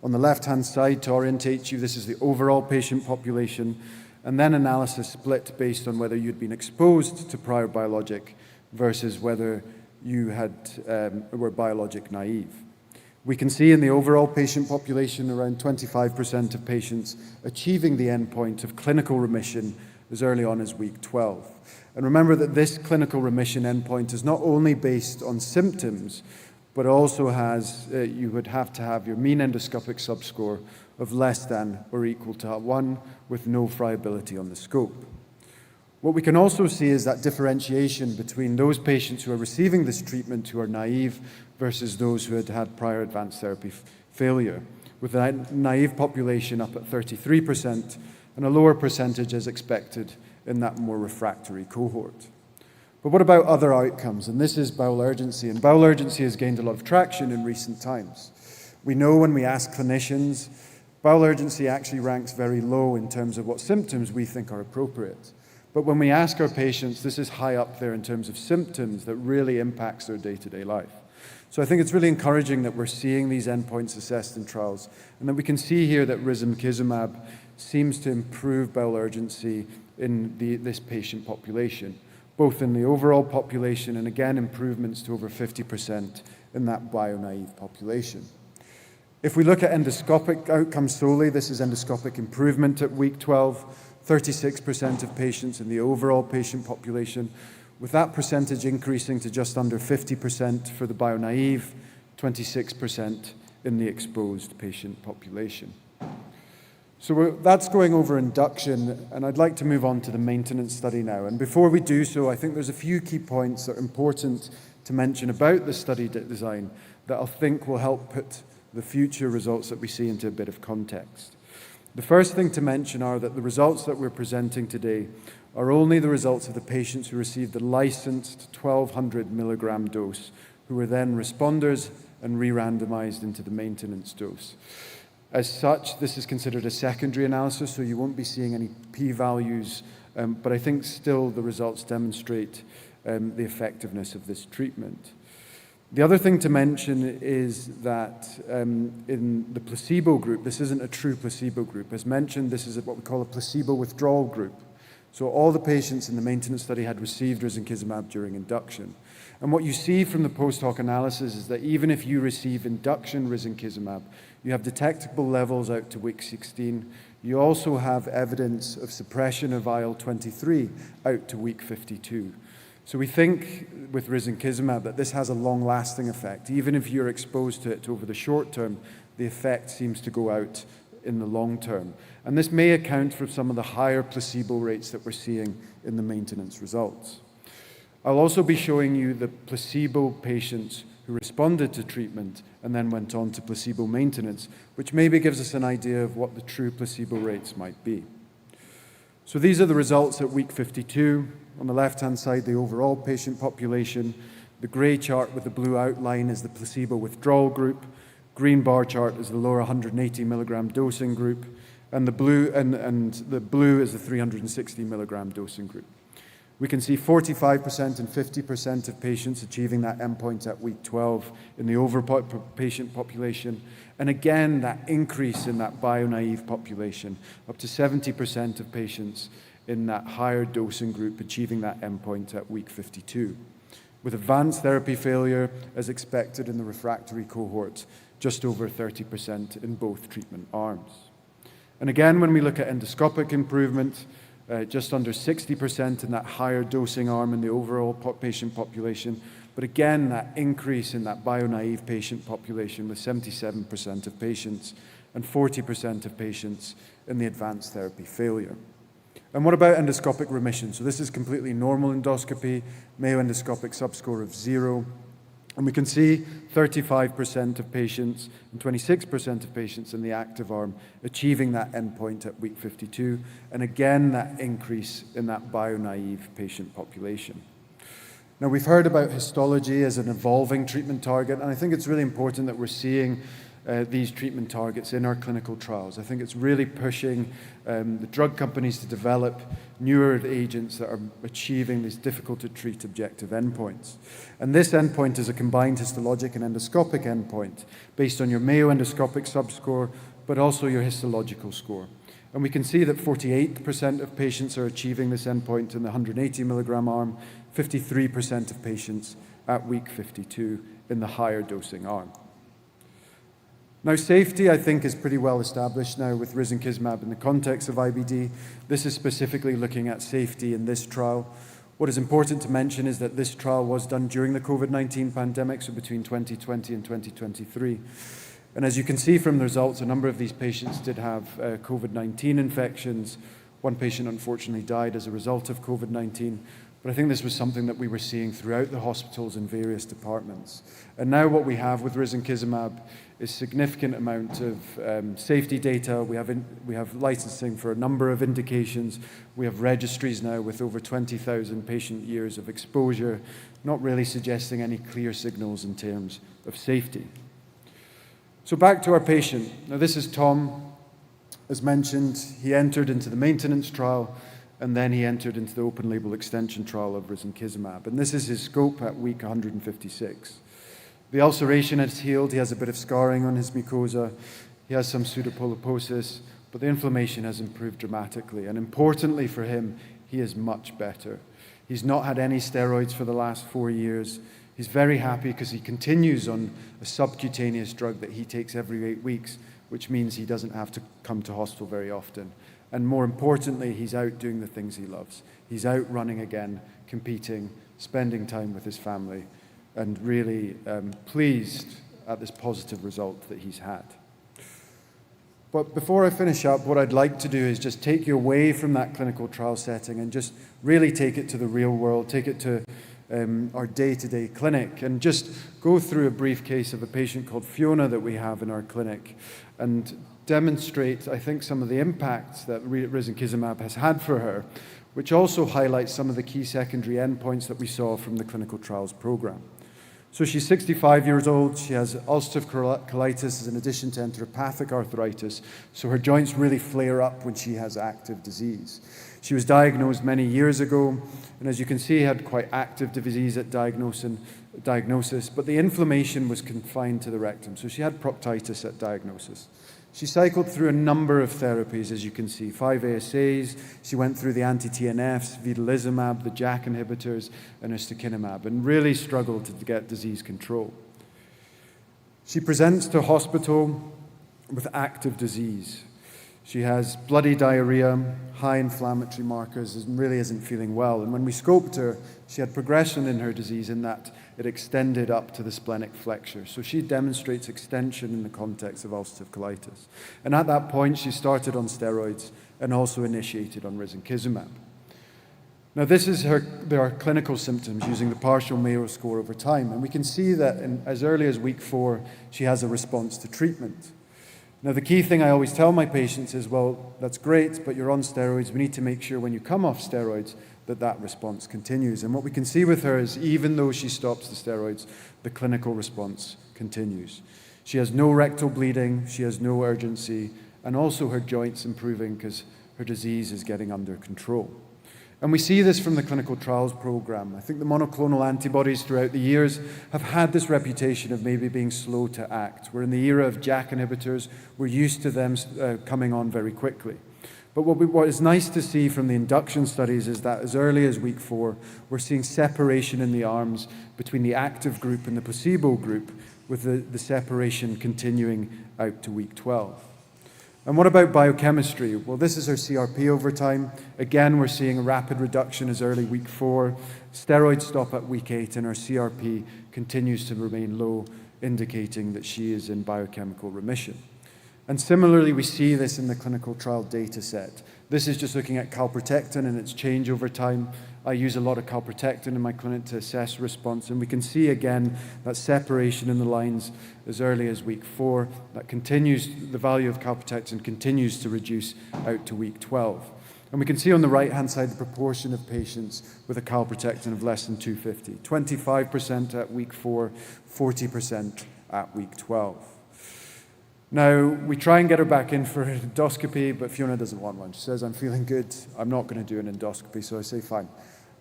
On the left-hand side, to orientate you, this is the overall patient population, and then analysis split based on whether you'd been exposed to prior biologic versus whether you were biologic naive. We can see in the overall patient population around 25% of patients achieving the endpoint of clinical remission as early on as week 12. And remember that this clinical remission endpoint is not only based on symptoms, but also has, you would have to have your mean endoscopic subscore of less than or equal to 1 with no friability on the scope. What we can also see is that differentiation between those patients who are receiving this treatment who are naive versus those who had had prior advanced therapy failure, with a naive population up at 33% and a lower percentage as expected in that more refractory cohort. But what about other outcomes? And this is bowel urgency, and bowel urgency has gained a lot of traction in recent times. We know when we ask clinicians, bowel urgency actually ranks very low in terms of what symptoms we think are appropriate. But when we ask our patients, this is high up there in terms of symptoms that really impacts their day-to-day life. So I think it's really encouraging that we're seeing these endpoints assessed in trials, and that we can see here that Risenkismab seems to improve bowel urgency in this patient population, both in the overall population and again improvements to over 50% in that bio-naive population. If we look at endoscopic outcomes solely, this is endoscopic improvement at week 12, 36% of patients in the overall patient population, with that percentage increasing to just under 50% for the bio-naive, 26% in the exposed patient population. So that's going over induction, and I'd like to move on to the maintenance study now. And before we do so, I think there's a few key points that are important to mention about the study design that I think will help put the future results that we see into a bit of context. The first thing to mention are that the results that we're presenting today are only the results of the patients who received the licensed 1,200 milligram dose, who were then responders and re-randomized into the maintenance dose. As such, this is considered a secondary analysis, so you won't be seeing any p-values, but I think still the results demonstrate the effectiveness of this treatment. The other thing to mention is that in the placebo group, this isn't a true placebo group. As mentioned, this is what we call a placebo withdrawal group. So all the patients in the maintenance study had received Risenkismab during induction. And what you see from the post-hoc analysis is that even if you receive induction Risenkismab, you have detectable levels out to week 16. You also have evidence of suppression of IL-23 out to week 52. So we think with Risenkismab that this has a long-lasting effect. Even if you're exposed to it over the short term, the effect seems to go out in the long term. And this may account for some of the higher placebo rates that we're seeing in the maintenance results. I'll also be showing you the placebo patients who responded to treatment and then went on to placebo maintenance, which maybe gives us an idea of what the true placebo rates might be. So these are the results at week 52. On the left-hand side, the overall patient population. The gray chart with the blue outline is the placebo withdrawal group. Green bar chart is the lower 180 milligram dosing group. And the blue is the 360 milligram dosing group. We can see 45% and 50% of patients achieving that endpoint at week 12 in the overall patient population. And again, that increase in that bio-naive population, up to 70% of patients in that higher dosing group achieving that endpoint at week 52. With advanced therapy failure, as expected in the refractory cohort, just over 30% in both treatment arms. And again, when we look at endoscopic improvement, just under 60% in that higher dosing arm in the overall patient population. But again, that increase in that bio-naive patient population with 77% of patients and 40% of patients in the advanced therapy failure. And what about endoscopic remission? So this is completely normal endoscopy, Mayo endoscopic subscore of 0. And we can see 35% of patients and 26% of patients in the active arm achieving that endpoint at week 52. And again, that increase in that bio-naive patient population. Now, we've heard about histology as an evolving treatment target, and I think it's really important that we're seeing these treatment targets in our clinical trials. I think it's really pushing the drug companies to develop newer agents that are achieving these difficult-to-treat objective endpoints. And this endpoint is a combined histologic and endoscopic endpoint based on your Mayo endoscopic subscore, but also your histological score. And we can see that 48% of patients are achieving this endpoint in the 180 milligram arm, 53% of patients at week 52 in the higher dosing arm. Now, safety, I think, is pretty well established now with Risenkismab in the context of IBD. This is specifically looking at safety in this trial. What is important to mention is that this trial was done during the COVID-19 pandemic, so between 2020 and 2023. And as you can see from the results, a number of these patients did have COVID-19 infections. One patient unfortunately died as a result of COVID-19. But I think this was something that we were seeing throughout the hospitals in various departments. And now what we have with Risenkismab is significant amount of safety data. We have licensing for a number of indications. We have registries now with over 20,000 patient years of exposure, not really suggesting any clear signals in terms of safety. So back to our patient. Now this is Tom. As mentioned, he entered into the maintenance trial, and then he entered into the open label extension trial of Risenkismab. And this is his scope at week 156. The ulceration has healed. He has a bit of scarring on his mucosa. He has some pseudopolyposis, but the inflammation has improved dramatically. And importantly for him, he is much better. He's not had any steroids for the last 4 years. He's very happy because he continues on a subcutaneous drug that he takes every 8 weeks, which means he doesn't have to come to hospital very often. And more importantly, he's out doing the things he loves. He's out running again, competing, spending time with his family, and really pleased at this positive result that he's had. But before I finish up, what I'd like to do is just take you away from that clinical trial setting and just really take it to the real world, take it to our day-to-day clinic, and just go through a brief case of a patient called Fiona that we have in our clinic, and demonstrate, I think, some of the impacts that Risenkismab has had for her, which also highlights some of the key secondary endpoints that we saw from the clinical trials program. So she's 65 years old. She has ulcerative colitis in addition to enteropathic arthritis, so her joints really flare up when she has active disease. She was diagnosed many years ago, and as you can see, had quite active disease at diagnosis, but the inflammation was confined to the rectum, so she had proctitis at diagnosis. She cycled through a number of therapies, as you can see, 5 ASAs. She went through the anti-TNFs, Vedolizumab, the JAK inhibitors, and ustekinumab, and really struggled to get disease control. She presents to hospital with active disease. She has bloody diarrhea, high inflammatory markers, and really isn't feeling well. And when we scoped her, she had progression in her disease in that it extended up to the splenic flexure. So she demonstrates extension in the context of ulcerative colitis. And at that point, she started on steroids and also initiated on Risenkismab. Now, this is there are clinical symptoms using the partial Mayo score over time. And we can see that as early as week 4, she has a response to treatment. Now, the key thing I always tell my patients is, well, that's great, but you're on steroids. We need to make sure when you come off steroids that response continues. And what we can see with her is even though she stops the steroids, the clinical response continues. She has no rectal bleeding, she has no urgency, and also her joints improving because her disease is getting under control. And we see this from the clinical trials program. I think the monoclonal antibodies throughout the years have had this reputation of maybe being slow to act. We're in the era of JAK inhibitors. We're used to them coming on very quickly. But what is nice to see from the induction studies is that as early as week 4, we're seeing separation in the arms between the active group and the placebo group, with the separation continuing out to week 12. And what about biochemistry? Well, this is her CRP over time. Again, we're seeing a rapid reduction as early week 4. Steroids stop at week 8, and her CRP continues to remain low, indicating that she is in biochemical remission. And similarly, we see this in the clinical trial data set. This is just looking at calprotectin and its change over time. I use a lot of calprotectin in my clinic to assess response, and we can see again that separation in the lines as early as week 4. That continues, the value of calprotectin continues to reduce out to week 12. And we can see on the right-hand side the proportion of patients with a calprotectin of less than 250. 25% at week 4, 40% at week 12. Now, we try and get her back in for an endoscopy, but Fiona doesn't want one. She says, I'm feeling good, I'm not going to do an endoscopy. So I say, fine,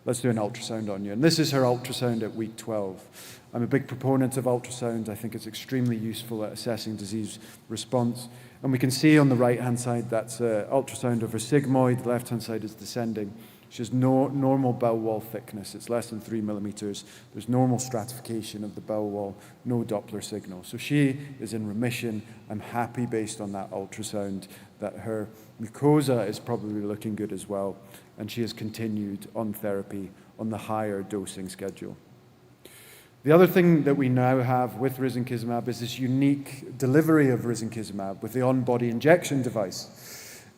let's do an ultrasound on you. And this is her ultrasound at week 12. I'm a big proponent of ultrasound. I think it's extremely useful at assessing disease response. And we can see on the right-hand side, that's ultrasound of her sigmoid. The left-hand side is descending. She has normal bowel wall thickness. It's less than 3 millimeters. There's normal stratification of the bowel wall, no Doppler signal. So she is in remission. I'm happy based on that ultrasound that her mucosa is probably looking good as well. And she has continued on therapy on the higher dosing schedule. The other thing that we now have with Risenkismab is this unique delivery of Risenkismab with the on-body injection device.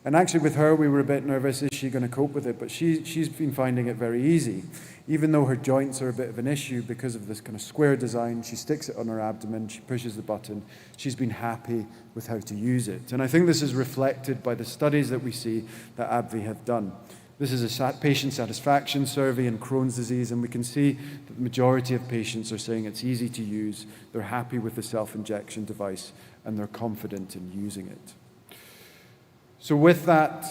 And actually with her, we were a bit nervous, is she going to cope with it? But she's been finding it very easy. Even though her joints are a bit of an issue because of this kind of square design, she sticks it on her abdomen, she pushes the button. She's been happy with how to use it. And I think this is reflected by the studies that we see that AbbVie have done. This is a patient satisfaction survey in Crohn's disease, and we can see that the majority of patients are saying it's easy to use, they're happy with the self-injection device, and they're confident in using it. So with that,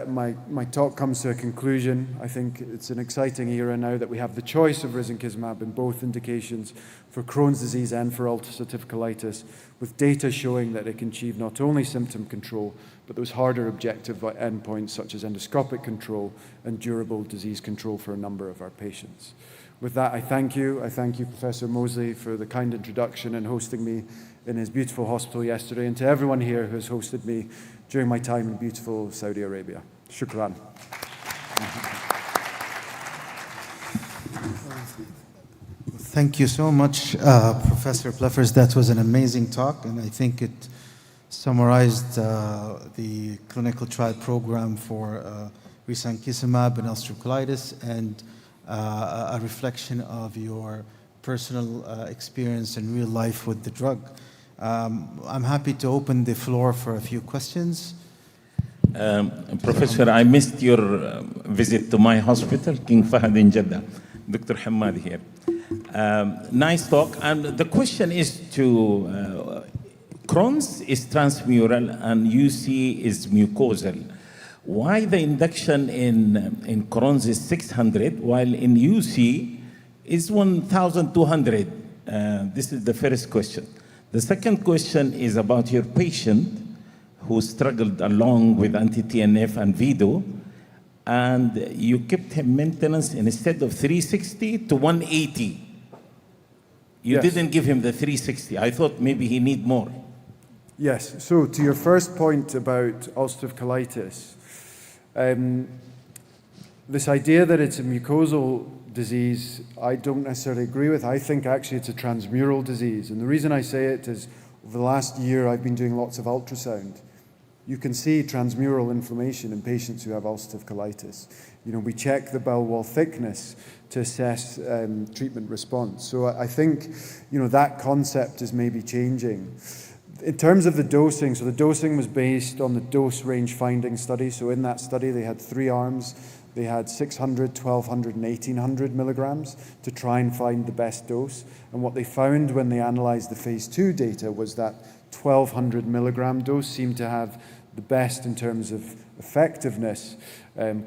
my talk comes to a conclusion. I think it's an exciting era now that we have the choice of Risenkismab in both indications for Crohn's disease and for ulcerative colitis, with data showing that it can achieve not only symptom control, but those harder objective endpoints such as endoscopic control and durable disease control for a number of our patients. With that, I thank you. I thank you, Professor Mosley, for the kind introduction and hosting me in his beautiful hospital yesterday, and to everyone here who has hosted me during my time in beautiful Saudi Arabia. Shukran. Thank you so much, Professor Pleffers. That was an amazing talk, and I think it summarized the clinical trial program for Risenkismab and ulcerative colitis, and a reflection of your personal experience in real life with the drug. I'm happy to open the floor for a few questions. Professor, I missed your visit to my hospital, King Fahd in Jeddah. Dr. Hamad here. Nice talk. And the question is to Crohn's is transmural and UC is mucosal. Why the induction in Crohn's is 600 while in UC is 1,200? This is the first question. The second question is about your patient who struggled along with anti-TNF and Vedo, and you kept him maintenance instead of 360 to 180. You didn't give him the 360. I thought maybe he need more. Yes, so to your first point about ulcerative colitis, this idea that it's a mucosal disease, I don't necessarily agree with. I think actually it's a transmural disease. And the reason I say it is over the last year I've been doing lots of ultrasound. You can see transmural inflammation in patients who have ulcerative colitis. You know, we check the bowel wall thickness to assess treatment response. So I think, you know, that concept is maybe changing. In terms of the dosing, so the dosing was based on the dose range finding study. So in that study, they had 3 arms. They had 600, 1,200, and 1,800 milligrams to try and find the best dose. And what they found when they analyzed the phase 2 data was that 1,200 milligram dose seemed to have the best in terms of effectiveness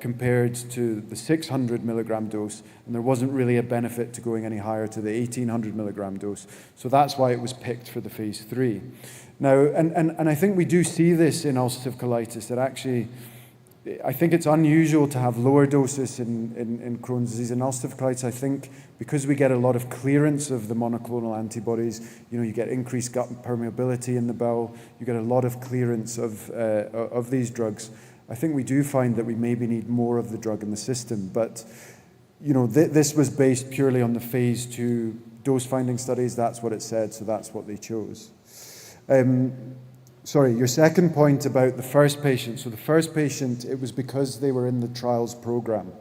compared to the 600 milligram dose. And there wasn't really a benefit to going any higher to the 1,800 milligram dose. So that's why it was picked for the phase 3. Now, and I think we do see this in ulcerative colitis, that actually, I think it's unusual to have lower doses in Crohn's disease. In ulcerative colitis, I think because we get a lot of clearance of the monoclonal antibodies, you know, you get increased gut permeability in the bowel, you get a lot of clearance of these drugs. I think we do find that we maybe need more of the drug in the system. But, you know, this was based purely on the phase 2 dose finding studies. That's what it said, so that's what they chose. Sorry, your second point about the first patient. So the first patient, it was because they were in the trials program.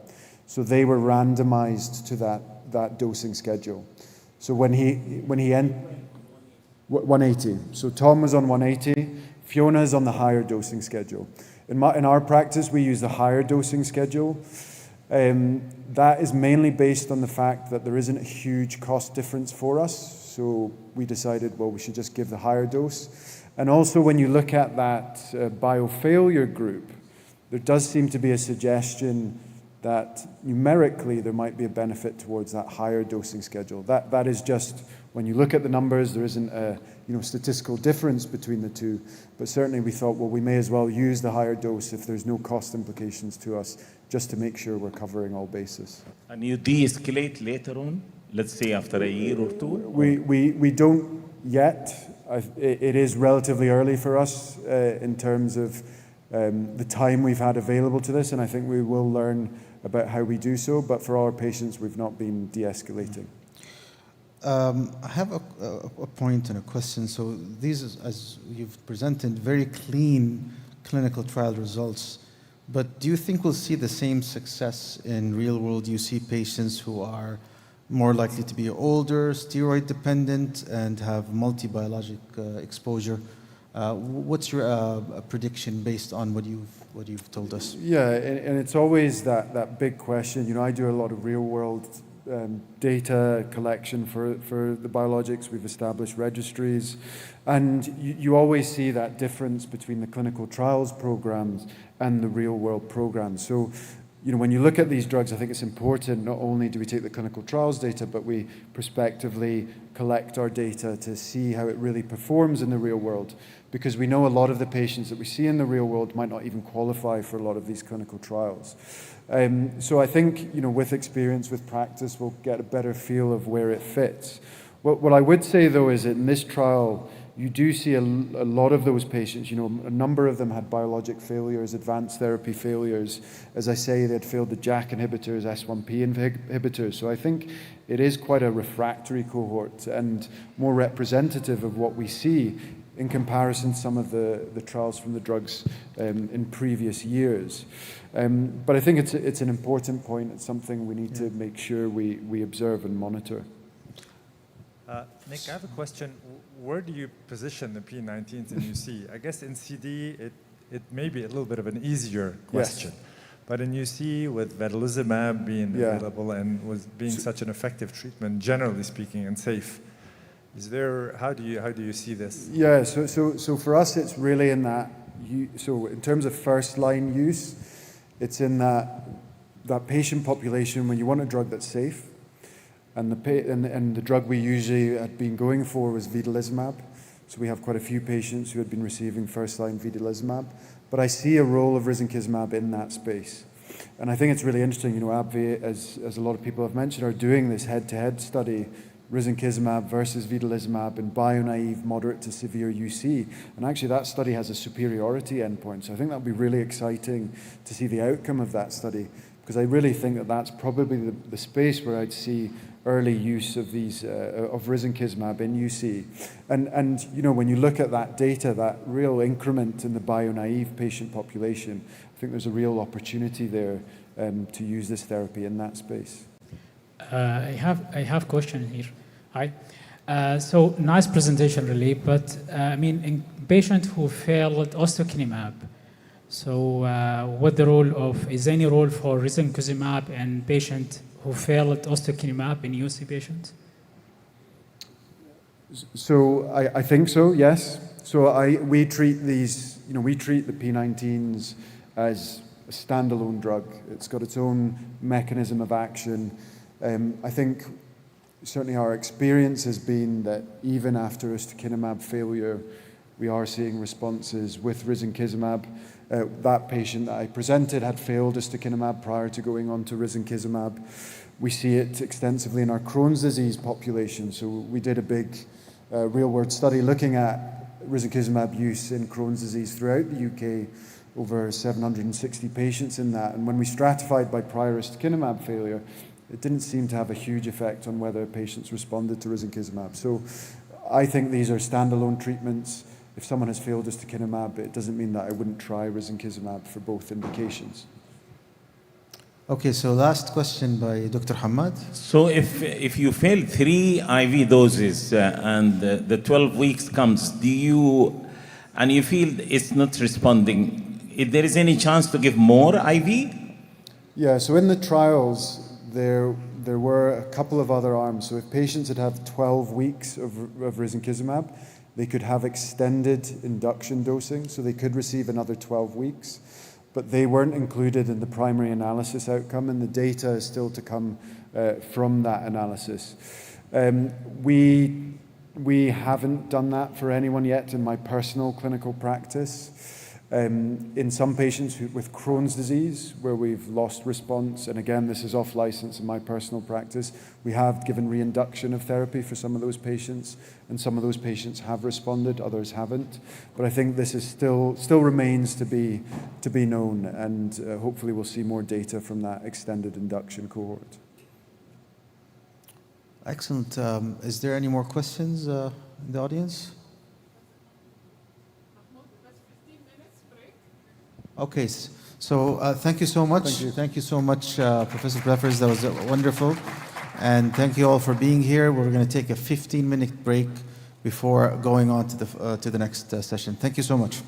So they were randomized to that dosing schedule. So when he 180. So Tom was on 180. Fiona is on the higher dosing schedule. In our practice, we use the higher dosing schedule. That is mainly based on the fact that there isn't a huge cost difference for us. So we decided, well, we should just give the higher dose. And also when you look at that biofailure group, there does seem to be a suggestion that numerically there might be a benefit towards that higher dosing schedule. That is just, when you look at the numbers, there isn't a statistical difference between the two. But certainly we thought, well, we may as well use the higher dose if there's no cost implications to us, just to make sure we're covering all bases. And you de-escalate later on, let's say after a year or two? We don't yet. It is relatively early for us in terms of the time we've had available to this, and I think we will learn about how we do so, but for our patients, we've not been de-escalating. I have a point and a question. So these, as you've presented, very clean clinical trial results, but do you think we'll see the same success in real world UC patients who are more likely to be older, steroid dependent, and have multi-biologic exposure? What's your prediction based on what you've told us? Yeah, and it's always that big question. I do a lot of real world data collection for the biologics. We've established registries, and you always see that difference between the clinical trials programs and the real world programs. So when you look at these drugs, I think it's important, not only do we take the clinical trials data, but we prospectively collect our data to see how it really performs in the real world, because we know a lot of the patients that we see in the real world might not even qualify for a lot of these clinical trials. So I think, with experience, with practice, we'll get a better feel of where it fits. What I would say, though, is that in this trial, you do see a lot of those patients, a number of them had biologic failures, advanced therapy failures. As I say, they'd failed the JAK inhibitors, S1P inhibitors. So I think it is quite a refractory cohort and more representative of what we see in comparison to some of the trials from the drugs in previous years. But I think it's an important point. It's something we need to make sure we observe and monitor. Nick, I have a question. Where do you position the P19s in UC? I guess in CD, it may be a little bit of an easier question. Yes. But in UC, with Vedolizumab being available and with being such an effective treatment, generally speaking, and safe, how do you see this? Yeah, so for us, it's really in that. So in terms of first line use, it's in that patient population when you want a drug that's safe. And the drug we usually had been going for was Vedolizumab. So we have quite a few patients who had been receiving first-line Vedolizumab. But I see a role of Risenkismab in that space. And I think it's really interesting, AbbVie, as a lot of people have mentioned, are doing this head-to-head study, Risenkismab versus Vedolizumab in bio-naive moderate to severe UC. And actually that study has a superiority endpoint. So I think that'll be really exciting to see the outcome of that study, because I really think that that's probably the space where I'd see early use of these of Risenkismab in UC, and when you look at that data, that real increment in the bio-naive patient population, I think there's a real opportunity there to use this therapy in that space. I have question here. Hi. So nice presentation, really, but in patients who failed osteokinumab, so what the role of, is there any role for Risenkismab in patient who failed osteokinumab in UC patients? So I think so, yes. So we treat these, we treat the P19s as a standalone drug. It's got its own mechanism of action. I think certainly our experience has been that even after ustekinumab failure, we are seeing responses with Risenkismab. That patient that I presented had failed ustekinumab prior to going on to Risenkismab. We see it extensively in our Crohn's disease population. So we did a big real-world study looking at Risenkismab use in Crohn's disease throughout the UK, over 760 patients in that. And when we stratified by prior ustekinumab failure, it didn't seem to have a huge effect on whether patients responded to Risenkismab. So I think these are standalone treatments. if someone has failed ustekinumab, it doesn't mean that I wouldn't try risankizumab for both indications. Okay, so last question by Dr. Hamad. So if you fail 3 IV doses and the 12 weeks comes, and you feel it's not responding, if there is any chance to give more IV? Yeah, so in the trials, there were a couple of other arms. So if patients had 12 weeks of risankizumab, they could have extended induction dosing, so they could receive another 12 weeks. But they weren't included in the primary analysis outcome, and the data is still to come from that analysis. We haven't done that for anyone yet in my personal clinical practice. In some patients with Crohn's disease, where we've lost response, and again, this is off license in my personal practice, we have given reinduction of therapy for some of those patients, and some of those patients have responded, others haven't. But I think this is still remains to be known, and hopefully we'll see more data from that extended induction cohort. Excellent. Is there any more questions in the audience? Okay, so thank you so much. Thank you. Thank you so much, Professor Bleffers. That was wonderful. And thank you all for being here. We're going to take a 15-minute break before going on to the next session. Thank you so much.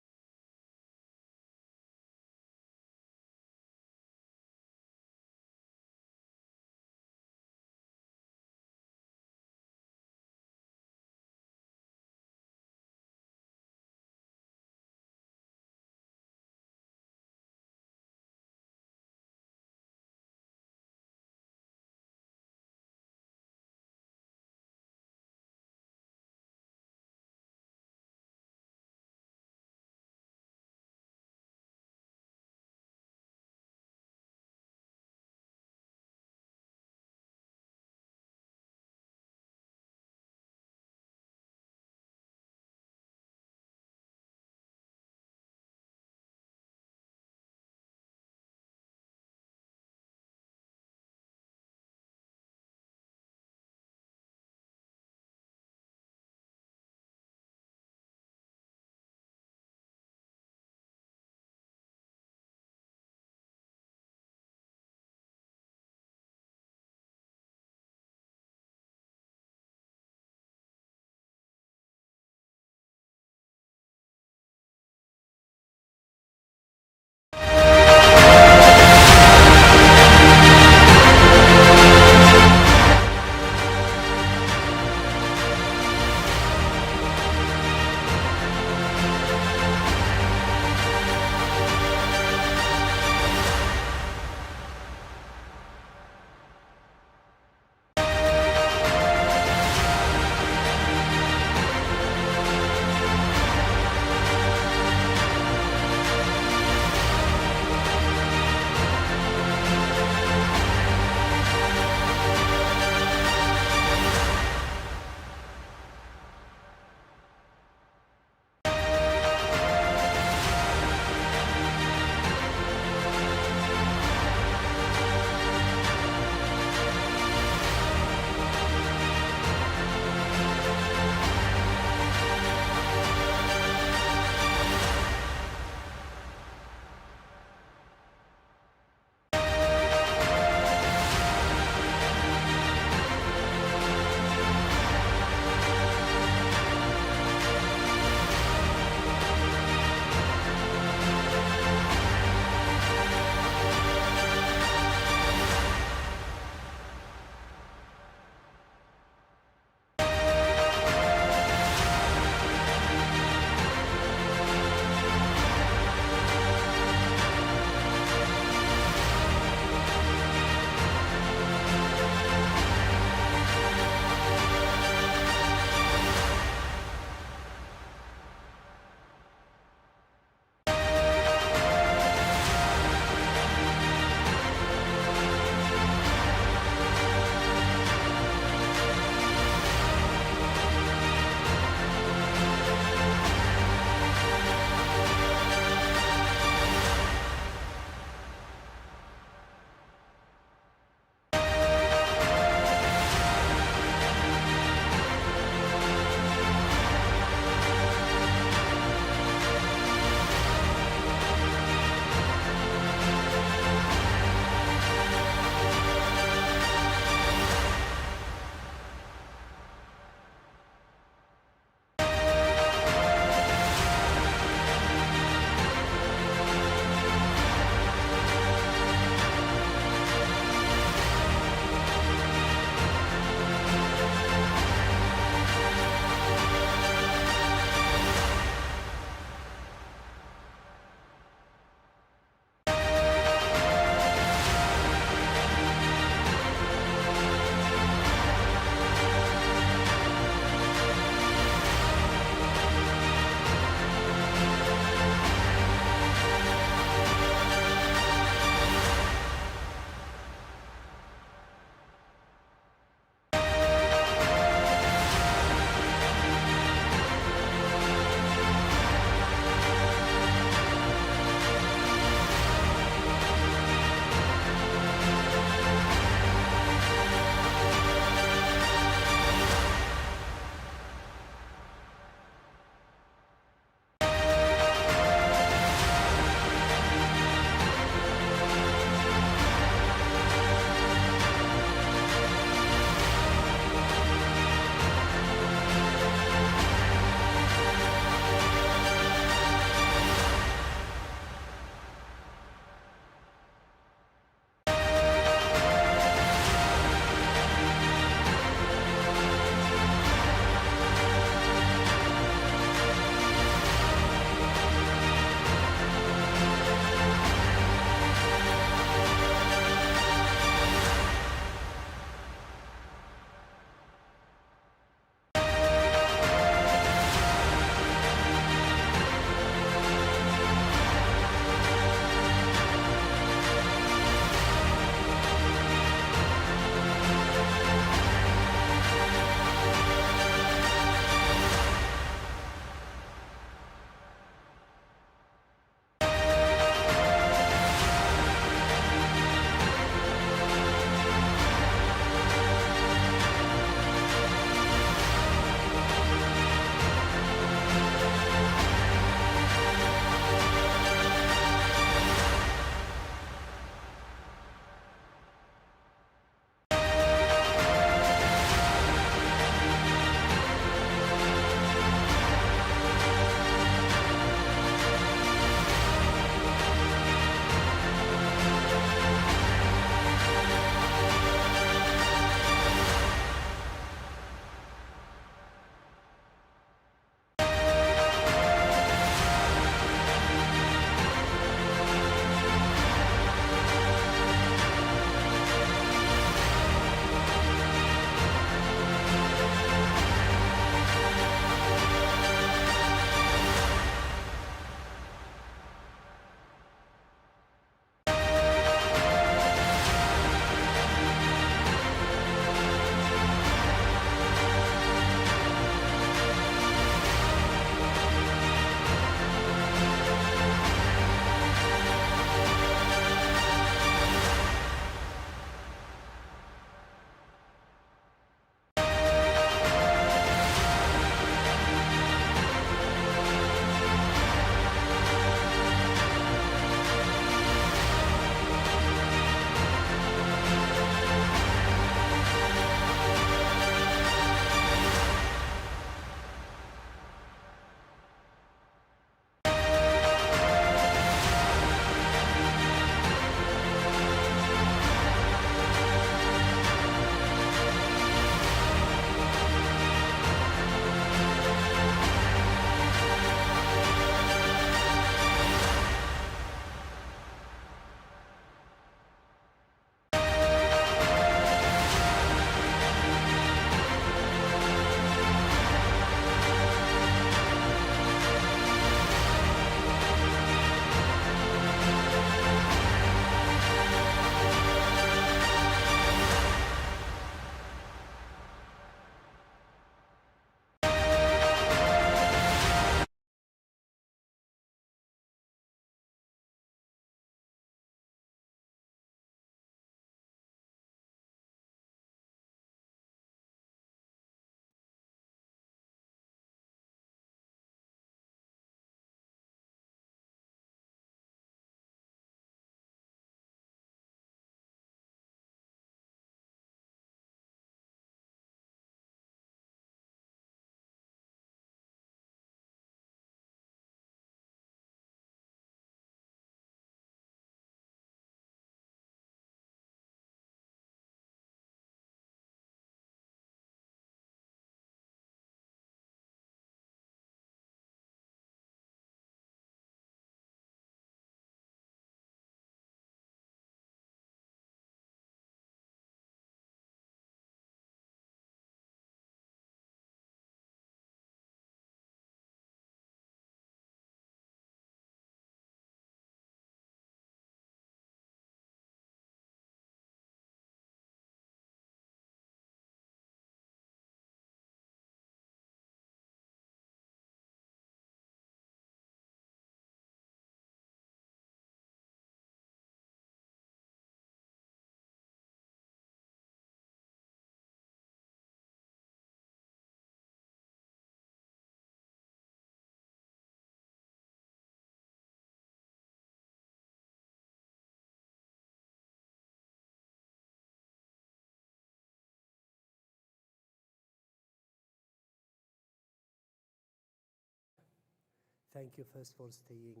Thank you first for staying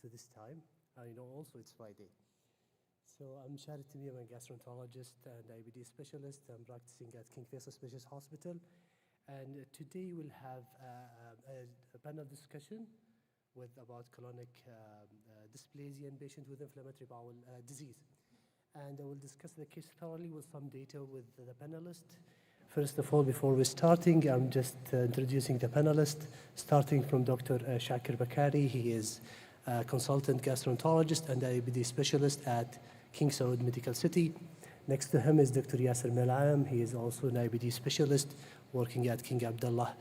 to this time. I know also it's Friday. So I'm Sharid Tamim, I'm a gastroenterologist and IBD specialist. I'm practicing at King Faisal Specialist Hospital. And today we'll have a panel discussion about colonic dysplasia in patients with inflammatory bowel disease. And I will discuss the case thoroughly with some data with the panelists. First of all, before we're starting, I'm just introducing the panelists, starting from Dr. Shakir Bakari. He is a consultant gastroenterologist and IBD specialist at King Saud Medical City. Next to him is Dr. Yasser Mel'am. He is also an IBD specialist working at King Abdullah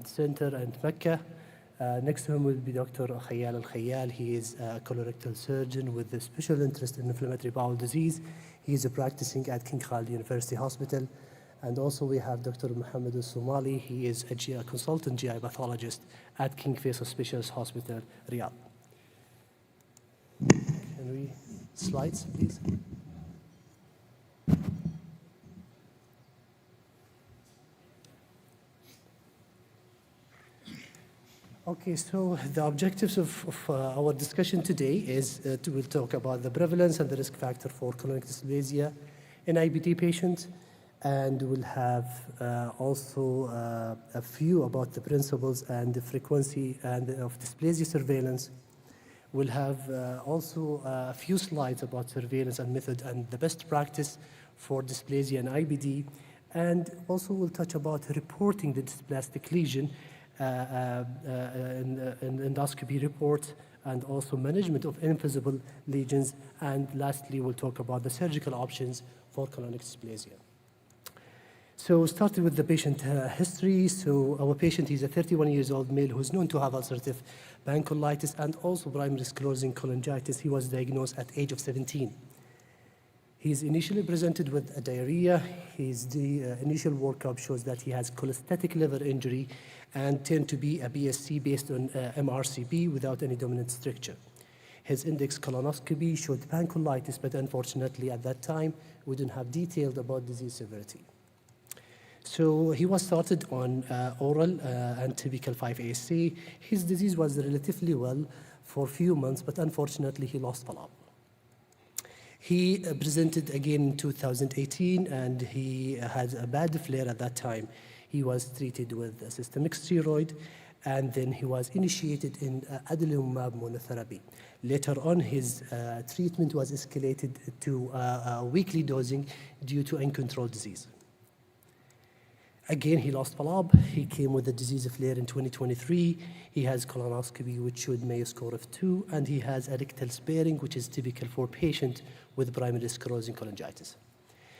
Center in Mecca. Next to him will be Dr. Khayal Al-Khayal. He is a colorectal surgeon with a special interest in inflammatory bowel disease. He is practicing at King Khalid University Hospital. And also we have Dr. Mohammed Al-Somali. He is a consultant GI pathologist at King Faisal Specialist Hospital, Riyadh. Can we, slides, please? Okay, so the objectives of our discussion today is we'll talk about the prevalence and the risk factor for colonic dysplasia in IBD patients. And we'll have also a few about the principles and the frequency and of dysplasia surveillance. We'll have also a few slides about surveillance and method and the best practice for dysplasia and IBD. And also we'll touch about reporting the dysplastic lesion in endoscopy report and also management of invisible lesions. And lastly, we'll talk about the surgical options for colonic dysplasia. So starting with the patient history. So our patient, he's a 31 years old male who's known to have ulcerative pancreatitis and also primary sclerosing cholangitis. He was diagnosed at age of 17. He's initially presented with a diarrhea. The initial workup shows that he has cholestatic liver injury and tend to be a BSC based on MRCP without any dominant stricture. His index colonoscopy showed pancreatitis, but unfortunately at that time, we didn't have details about disease severity. So he was started on oral and typical 5-ASA. His disease was relatively well for a few months, but unfortunately he lost follow-up. He presented again in 2018, and he had a bad flare at that time. He was treated with a systemic steroid, and then he was initiated in adalimumab monotherapy. Later on, his treatment was escalated to weekly dosing due to uncontrolled disease. Again, he lost follow-up. He came with a disease flare in 2023. He has colonoscopy, which showed Mayo score of 2, and he has a rectal sparing, which is typical for patient with primary sclerosing cholangitis.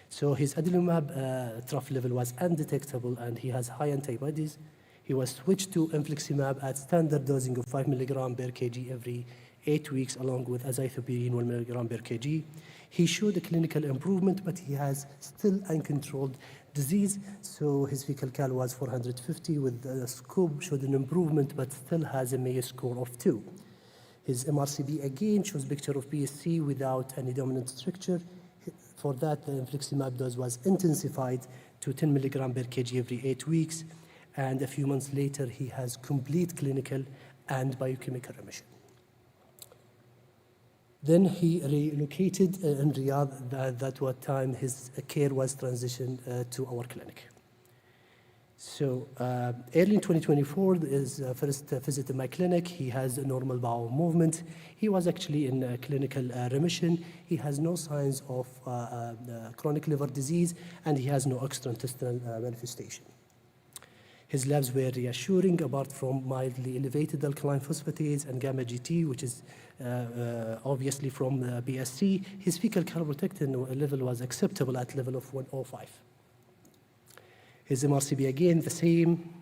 So his adalimumab trough level was undetectable, and he has high antibodies. He was switched to infliximab at standard dosing of 5 milligram per kg every 8 weeks, along with azathioprine 1 milligram per kg. He showed a clinical improvement, but he has still uncontrolled disease. So his fecal cal was 450 with the scope showed an improvement, but still has a Mayo score of 2. His MRCB again shows picture of PSC without any dominant structure. For that, the infliximab dose was intensified to 10 milligram per kg every 8 weeks. And a few months later, he has complete clinical and biochemical remission. Then he relocated in Riyadh. At what time his care was transitioned to our clinic. So early in 2024 is first visit in my clinic. He has a normal bowel movement. He was actually in clinical remission. He has no signs of chronic liver disease, and he has no extraintestinal manifestation. His labs were reassuring, apart from mildly elevated alkaline phosphatase and gamma GT, which is obviously from the BSC. His fecal calprotectin level was acceptable at level of 105. His MRCB again the same.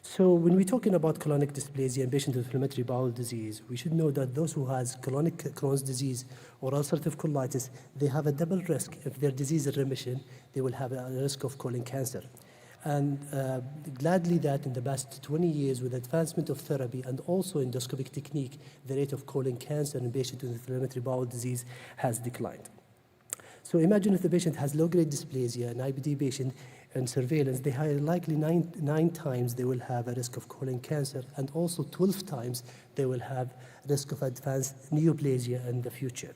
So when we're talking about colonic dysplasia in patients with inflammatory bowel disease, we should know that those who has colonic Crohn's disease or ulcerative colitis, they have a double risk. If their disease is remission, they will have a risk of colon cancer. And gladly that in the past 20 years, with advancement of therapy and also endoscopic technique, the rate of colon cancer in patients with inflammatory bowel disease has declined. So imagine if the patient has low-grade dysplasia, an IBD patient, in surveillance, they high likely nine times they will have a risk of colon cancer, and also 12 times they will have risk of advanced neoplasia in the future.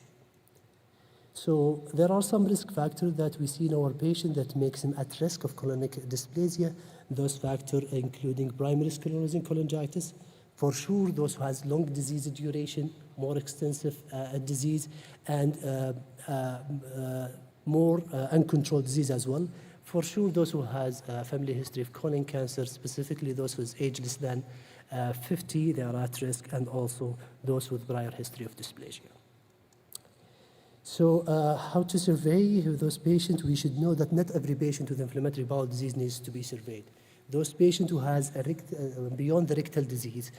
So there are some risk factors that we see in our patient that makes him at risk of colonic dysplasia. Those factors including primary sclerosing cholangitis, for sure those who has long disease duration, more extensive disease, and more uncontrolled disease as well. For sure those who has a family history of colon cancer, specifically those who is age less than 50, they are at risk, and also those with prior history of dysplasia. So how to survey those patients? We should know that not every patient with inflammatory bowel disease needs to be surveyed. Those patients who has a beyond the rectal disease,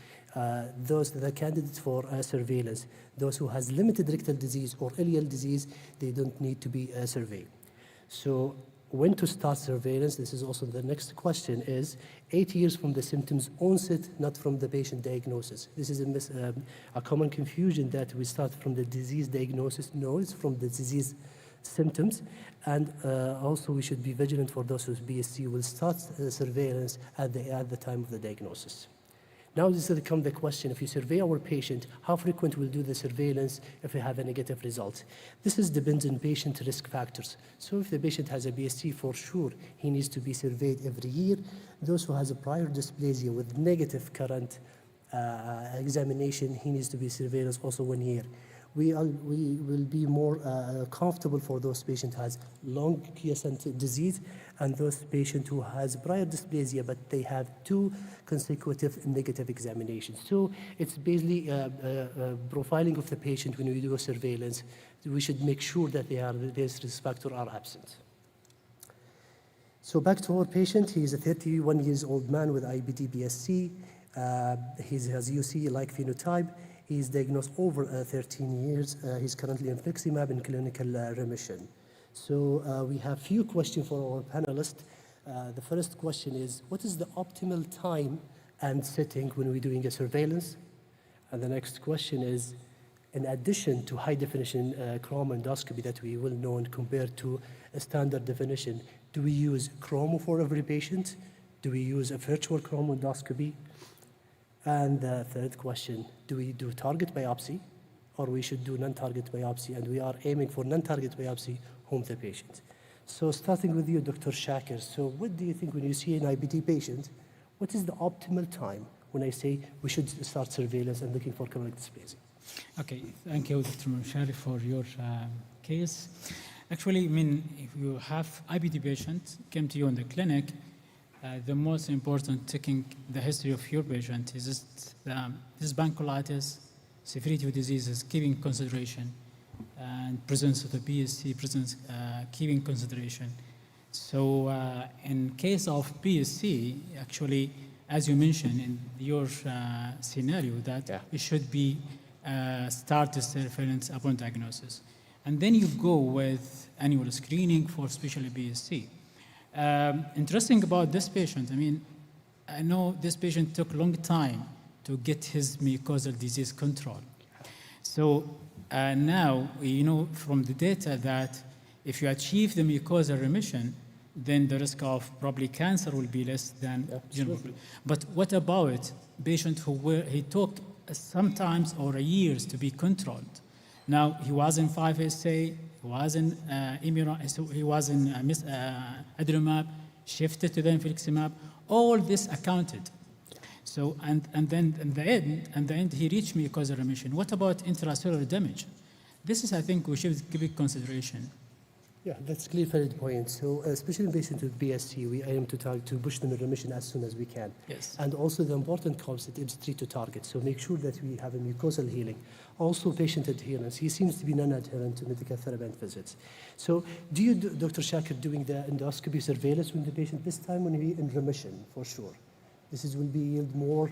those that are candidates for surveillance. Those who has limited rectal disease or ileal disease, they don't need to be surveyed. So when to start surveillance, this is also the next question, is 8 years from the symptoms onset, not from the patient diagnosis. This is a common confusion that we start from the disease diagnosis. No, it's from the disease symptoms. And also we should be vigilant for those with BSC will start surveillance at the time of the diagnosis. Now this will come the question, if you survey our patient, how frequent we'll do the surveillance if we have a negative result? This depends on patient risk factors. So if the patient has a BSC, for sure, he needs to be surveyed every year. Those who has a prior dysplasia with negative current examination, he needs to be surveilled also 1 year. We will be more comfortable for those patients who has long quiescent disease and those patients who has prior dysplasia, but they have 2 consecutive negative examinations. So it's basically profiling of the patient when we do a surveillance. We should make sure that these risk factors are absent. So back to our patient, he is a 31-year-old man with IBD BSC. He has UC-like phenotype. He is diagnosed over 13 years. He's currently on infliximab in clinical remission. So we have few questions for our panelists. The first question is, what is the optimal time and setting when we're doing a surveillance? And the next question is, in addition to high definition Crohn endoscopy that we will know and compared to a standard definition, do we use chromo for every patient? Do we use a virtual Crohn endoscopy? And the third question, do we do target biopsy or we should do non-target biopsy? And we are aiming for non-target biopsy home the patient. So starting with you, Dr. Shakir. So what do you think when you see an IBD patient, what is the optimal time when I say we should start surveillance and looking for chronic dysplasia? Okay, thank you, Dr. Mshari, for your case. Actually, I mean, if you have IBD patient came to you in the clinic, the most important checking the history of your patient is just this pancreatitis, severity of diseases, keeping consideration, and presence of the BSC, presence keeping consideration. So in case of BSC, actually, as you mentioned in your scenario, that it should be start the surveillance upon diagnosis. And then you go with annual screening for especially BSC. Interesting about this patient, I mean, I know this patient took a long time to get his mucosal disease control. So now, you know from the data that if you achieve the mucosal remission, then the risk of probably cancer will be less than general. But what about patient he took sometimes or years to be controlled? Now, he was in 5-SA, he was in he was in Vedolizumab, shifted to the infliximab. All this accounted. So, and then in the end, he reached mucosal remission. What about intracellular damage? This is, I think, we should give it consideration. Yeah, that's clear valid point. So especially in patients with BSC, we aim to push them in remission as soon as we can. Yes. And also the important concept is treat to target. So make sure that we have a mucosal healing. Also patient adherence. He seems to be non-adherent to medical therapy and visits. So do you, Dr. Shakir, doing the endoscopy surveillance with the patient this time when he's in remission, for sure? This will be yield more,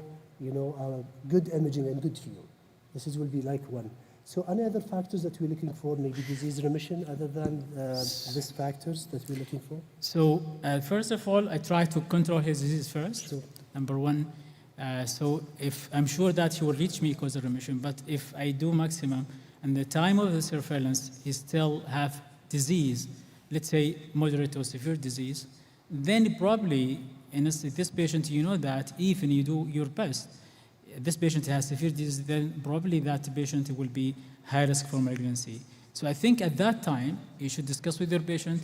good imaging and good view. This will be like one. So any other factors that we're looking for, maybe disease remission, other than these factors that we're looking for? So first of all, I try to control his disease first, number one. So if I'm sure that he will reach mucosal remission, but if I do maximum, and the time of the surveillance, he still have disease, let's say moderate or severe disease, then probably in this patient, you know that even you do your best, this patient has severe disease, then probably that patient will be high risk for malignancy. So I think at that time, you should discuss with your patient,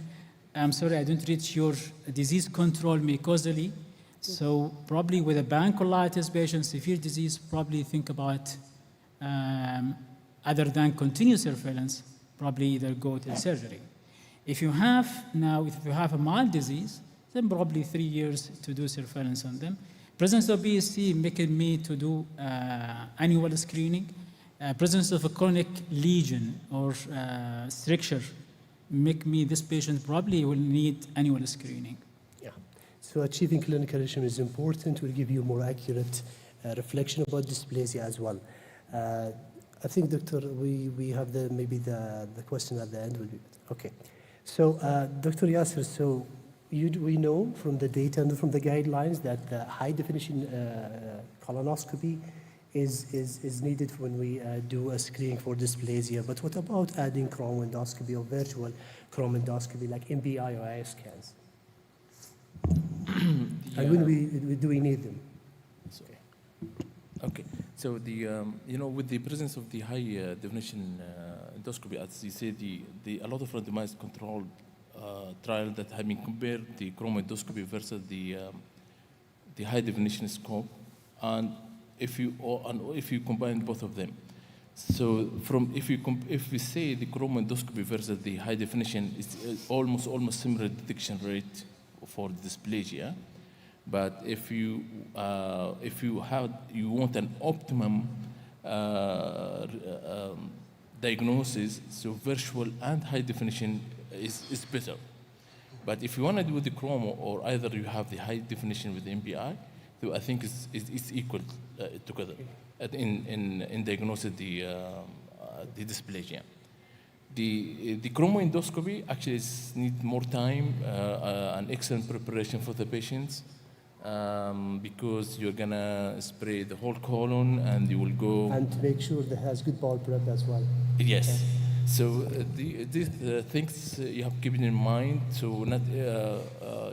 I'm sorry, I don't reach your disease control mucosally. So probably with a pancreatitis patient, severe disease, probably think about, other than continuous surveillance, probably either go to surgery. If you have a mild disease, then probably 3 years to do surveillance on them. Presence of BSC making me to do annual screening. Presence of a chronic lesion or stricture make me, this patient probably will need annual screening. Yeah. So achieving clinical remission is important. Will give you more accurate reflection about dysplasia as well. I think, Doctor, we have maybe the question at the end will be okay. So, Dr. Yasser, so we know from the data and from the guidelines that the high definition colonoscopy is needed when we do a screening for dysplasia. But what about adding Crohn endoscopy or virtual Crohn endoscopy like MBI or IR scans? And when do we need them? Okay, so with the presence of the high definition endoscopy, as you say, a lot of randomized controlled trial that have been compared the Crohn endoscopy versus the high definition scope, and if you combine both of them, so if we say the Crohn endoscopy versus the high definition, it's almost similar detection rate for dysplasia. But if you want an optimum diagnosis, so virtual and high definition is better. But if you want to do the Crohn, or either you have the high definition with MPI, so I think it's equal together in diagnosing the dysplasia. The Crohn endoscopy actually needs more time and excellent preparation for the patients. Because you're gonna spray the whole colon and you will go and to make sure that has good bowel prep as well. Yes. Okay. So these things you have kept in mind. So not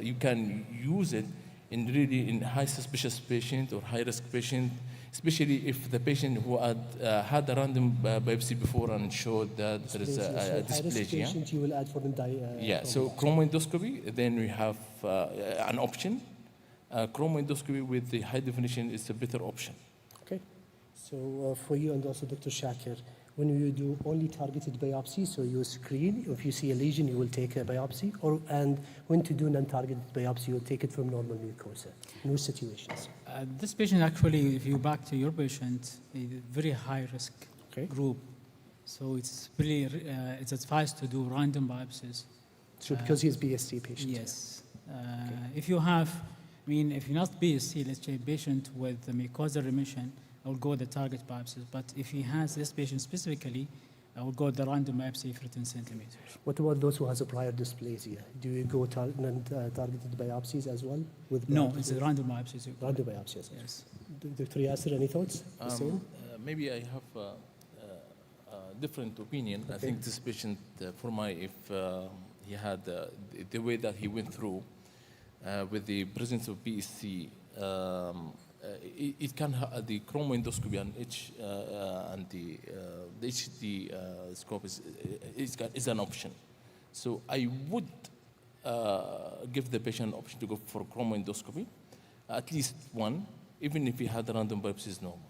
you can use it in high suspicious patient or high risk patient, especially if the patient who had a random biopsy before and showed that there is a dysplasia. Patient, you will add for them yeah. So Crohn endoscopy, then we have an option. Crohn endoscopy with the high definition is a better option. Okay. So for you and also Dr. Shakir, when you do only targeted biopsy, so you screen, if you see a lesion, you will take a biopsy, and when to do non-targeted biopsy, you'll take it from normal mucosa. In which situations? This patient actually, if you back to your patient, is a very high risk group. So it's really, it's advised to do random biopsies. So because he's BSC patient? Yes. If you have, if you're not BSC, let's say patient with the mucosal remission, I will go the target biopsies. But if he has this patient specifically, I will go the random biopsy for 10 centimeters. What about those who has a prior dysplasia? Do you go targeted biopsies as well? No, it's a random biopsies. Random biopsies. Yes. Dr. Yasser, any thoughts? Maybe I have a different opinion. I think this patient, if he had the way that he went through, with the presence of BSC, it can have the Crohn endoscopy and the HD scope is an option. So I would give the patient an option to go for Crohn endoscopy, at least one, even if he had random biopsies normal.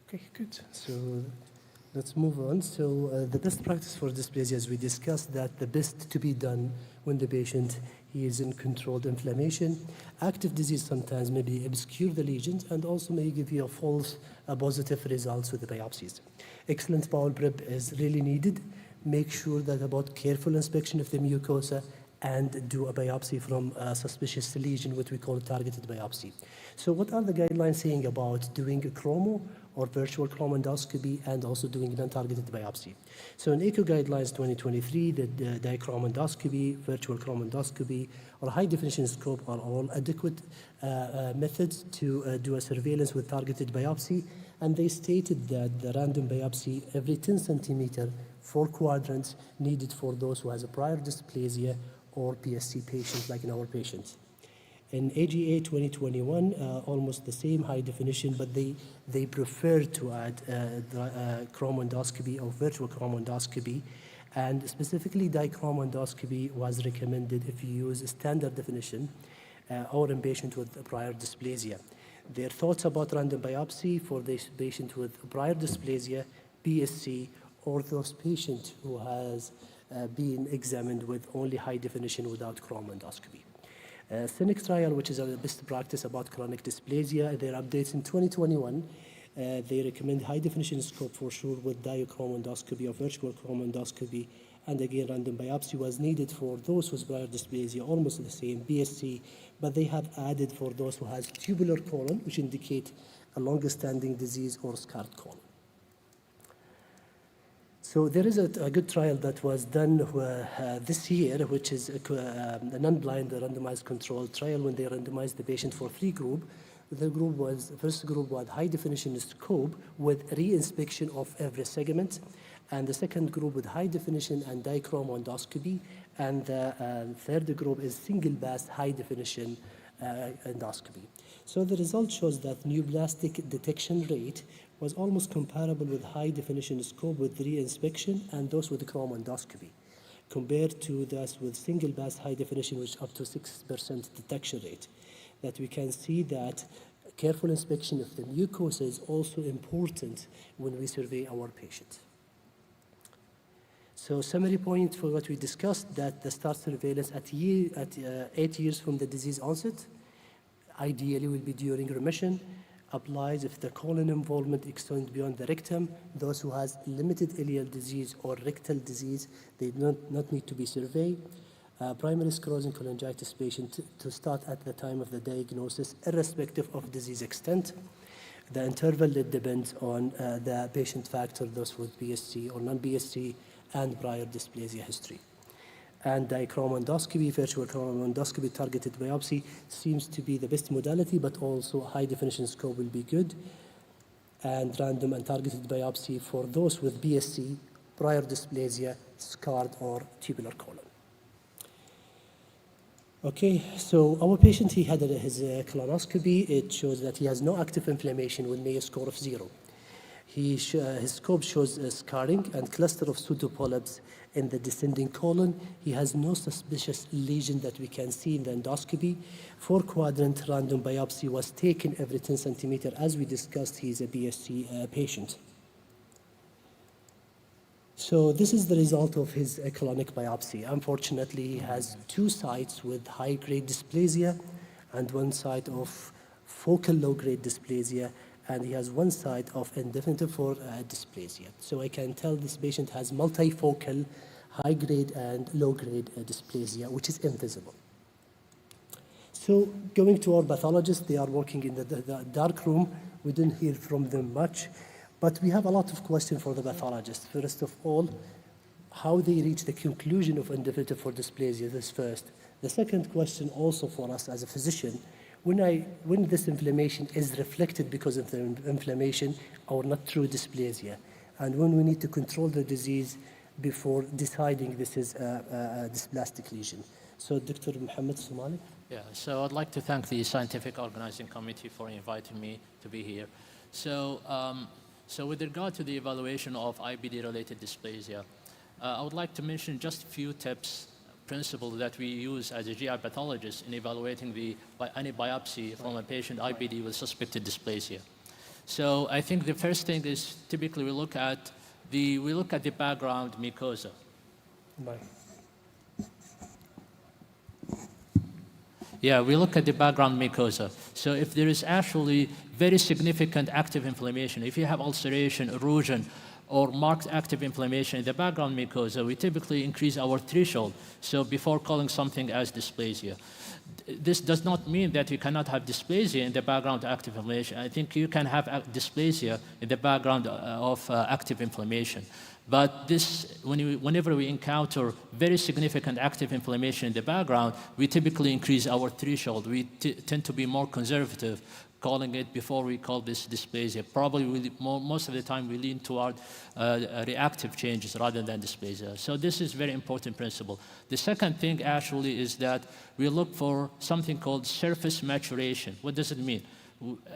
Okay, good. So let's move on. So the best practice for dysplasia, as we discussed, that the best to be done when the patient is in controlled inflammation. Active disease sometimes maybe obscure the lesions and also may give you a false positive results with the biopsies. Excellent bowel prep is really needed. Make sure that about careful inspection of the mucosa and do a biopsy from a suspicious lesion, what we call targeted biopsy. So what are the guidelines saying about doing a chromo or virtual endoscopy and also doing non-targeted biopsy? So in ECO Guidelines 2023, the endoscopy, virtual endoscopy, or high-definition scope are all adequate methods to do a surveillance with targeted biopsy. And they stated that the random biopsy every 10 centimeter, 4 quadrants needed for those who has a prior dysplasia or PSC patients like in our patients. In AGA 2021, almost the same high definition, but they preferred to add Crohn endoscopy or virtual Crohn endoscopy. And specifically, dichrome endoscopy was recommended if you use a standard definition or in patient with prior dysplasia. Their thoughts about random biopsy for this patient with prior dysplasia, BSC, or those patients who has been examined with only high definition without Crohn endoscopy. Cynic trial, which is a best practice about chronic dysplasia, their updates in 2021, they recommend high definition scope for sure with diachrome endoscopy or virtual Crohn endoscopy, and again random biopsy was needed for those with prior dysplasia, almost the same, BSC, but they have added for those who has tubular colon, which indicate a longer standing disease or scarred colon. So there is a good trial that was done this year, which is a non-blind randomized controlled trial when they randomized the patient for 3 groups. The first group was high definition scope with re-inspection of every segment, and the second group with high definition and dichrome endoscopy, and the third group is single pass high definition endoscopy. So the result shows that neoplastic detection rate was almost comparable with high definition scope with re-inspection and those with Crohn endoscopy, compared to those with single pass high definition, which up to 6% detection rate. That we can see that careful inspection of the mucosa is also important when we survey our patients. So summary point for what we discussed, that the start surveillance at 8 years from the disease onset, ideally will be during remission, applies if the colon involvement extends beyond the rectum. Those who has limited ileal disease or rectal disease, they do not need to be surveyed. Primary sclerosing cholangitis patient to start at the time of the diagnosis, irrespective of disease extent. The interval, it depends on the patient factor, those with BSC or non-BSC, and prior dysplasia history. And dichrome endoscopy, virtual Crohn endoscopy, targeted biopsy seems to be the best modality, but also high definition scope will be good. And random and targeted biopsy for those with BSC, prior dysplasia, scarred or tubular colon. Okay, so our patient, he had his colonoscopy. It shows that he has no active inflammation with Mayo score of 0. His scope shows scarring and cluster of pseudopolyps in the descending colon. He has no suspicious lesion that we can see in the endoscopy. 4-quadrant random biopsy was taken every 10 centimeters. As we discussed, he is a BSC patient. So this is the result of his colonic biopsy. Unfortunately, he has 2 sites with high-grade dysplasia and 1 site of focal low-grade dysplasia, and he has 1 site of indefinite for dysplasia. So I can tell this patient has multifocal, high-grade and low-grade dysplasia, which is invisible. So going to our pathologists, they are working in the dark room. We didn't hear from them much, but we have a lot of questions for the pathologists. First of all, how they reach the conclusion of indefinite for dysplasia, this first. The second question also for us as a physician, when this inflammation is reflected because of the inflammation or not through dysplasia, and when we need to control the disease before deciding this is a dysplastic lesion. So Dr. Mohammed Somali. Yeah, so I'd like to thank the scientific organizing committee for inviting me to be here. So, with regard to the evaluation of IBD-related dysplasia, I would like to mention just a few tips, principles that we use as a GI pathologist in evaluating any biopsy from a patient IBD with suspected dysplasia. So I think the first thing is typically we look at the background mucosa. Bye. Yeah, we look at the background mucosa. So if there is actually very significant active inflammation, if you have ulceration, erosion, or marked active inflammation in the background mucosa, we typically increase our threshold, so before calling something as dysplasia. This does not mean that you cannot have dysplasia in the background of active inflammation. I think you can have dysplasia in the background of active inflammation. But whenever we encounter very significant active inflammation in the background, we typically increase our threshold. We tend to be more conservative, calling it before we call this dysplasia. Probably most of the time we lean toward reactive changes rather than dysplasia. So this is very important principle. The second thing actually is that we look for something called surface maturation. What does it mean?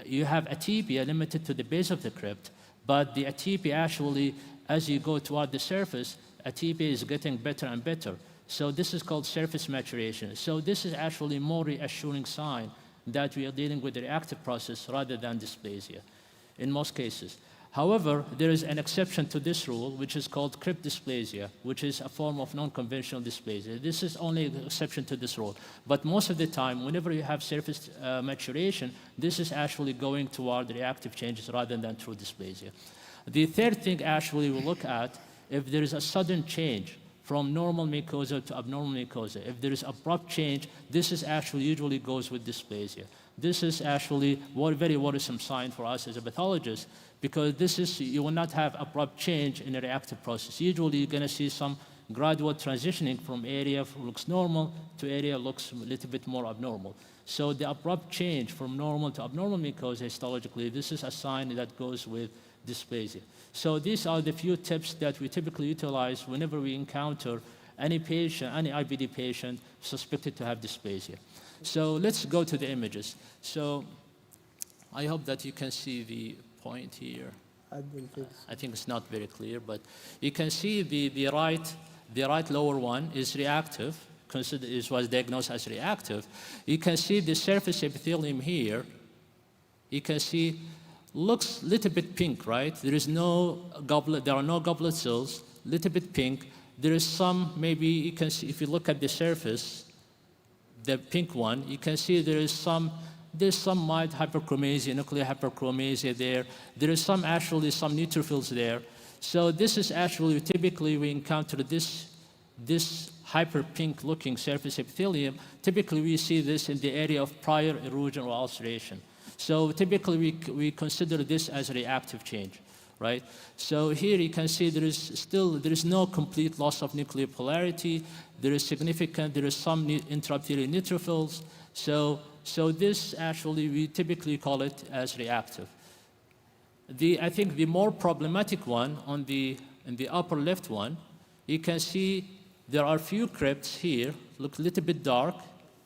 You have atypia limited to the base of the crypt, but the atypia actually, as you go toward the surface, atypia is getting better and better. So this is called surface maturation. So this is actually a more reassuring sign that we are dealing with the reactive process rather than dysplasia in most cases. However, there is an exception to this rule, which is called crypt dysplasia, which is a form of non-conventional dysplasia. This is only an exception to this rule. But most of the time, whenever you have surface maturation, this is actually going toward reactive changes rather than true dysplasia. The third thing actually we'll look at, if there is a sudden change from normal mucosa to abnormal mucosa. If there is abrupt change, this is actually usually goes with dysplasia. This is actually a very worrisome sign for us as a pathologist, because this is, you will not have abrupt change in a reactive process. Usually you're going to see some gradual transitioning from area looks normal to area looks a little bit more abnormal. So the abrupt change from normal to abnormal mucosa histologically, this is a sign that goes with dysplasia. So these are the few tips that we typically utilize whenever we encounter any patient, any IBD patient suspected to have dysplasia. So let's go to the images. So I hope that you can see the point here. I think it's not very clear, but you can see the right lower one is reactive, it was diagnosed as reactive. You can see the surface epithelium here. You can see looks a little bit pink, right? There is no goblet, there are no goblet cells, little bit pink. There is some, maybe you can see, if you look at the surface, the pink one, you can see there's some mild hyperchromasia, nuclear hyperchromasia there. There is actually some neutrophils there. So this is actually, typically we encounter this hyper pink looking surface epithelium. Typically we see this in the area of prior erosion or ulceration. So typically we consider this as a reactive change, right? So here you can see there is no complete loss of nuclear polarity. There is some intraepithelial neutrophils. So this actually, we typically call it as reactive. I think the more problematic one in the upper left one, you can see there are few crypts here, look a little bit dark.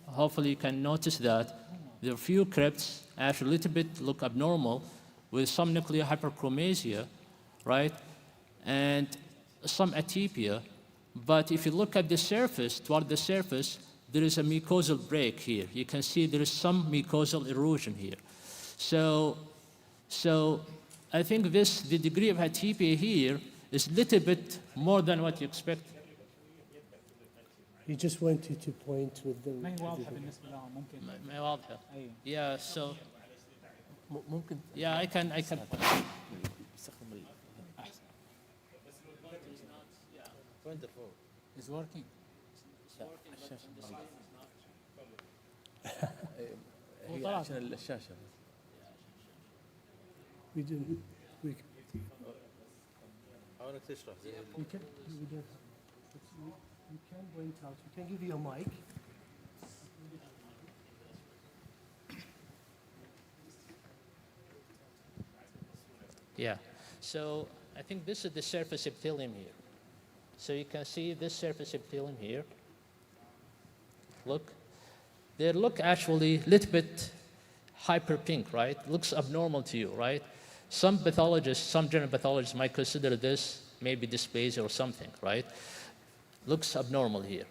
Hopefully you can notice that. There are few crypts, actually a little bit look abnormal with some nuclear hyperchromasia, right? And some atypia. But if you look at the surface, toward the surface, there is a mucosal break here. You can see there is some mucosal erosion here. So I think the degree of atypia here is a little bit more than what you expect. He just wanted to point with the... ما هي واضحة بالنسبة لهم ممكن. ما هي واضحة. Yeah, so ممكن. Yeah, I can. Wonderful. It's working. هي عشان الشاشة. We didn't. حاولك تشرح. You can point out. We can give you a mic. Yeah. So I think this is the surface epithelium here. So you can see this surface epithelium here. Look. They look actually a little bit hyper pink, right? Looks abnormal to you, right? Some pathologists, some general pathologists might consider this maybe dysplasia or something, right? Looks abnormal here.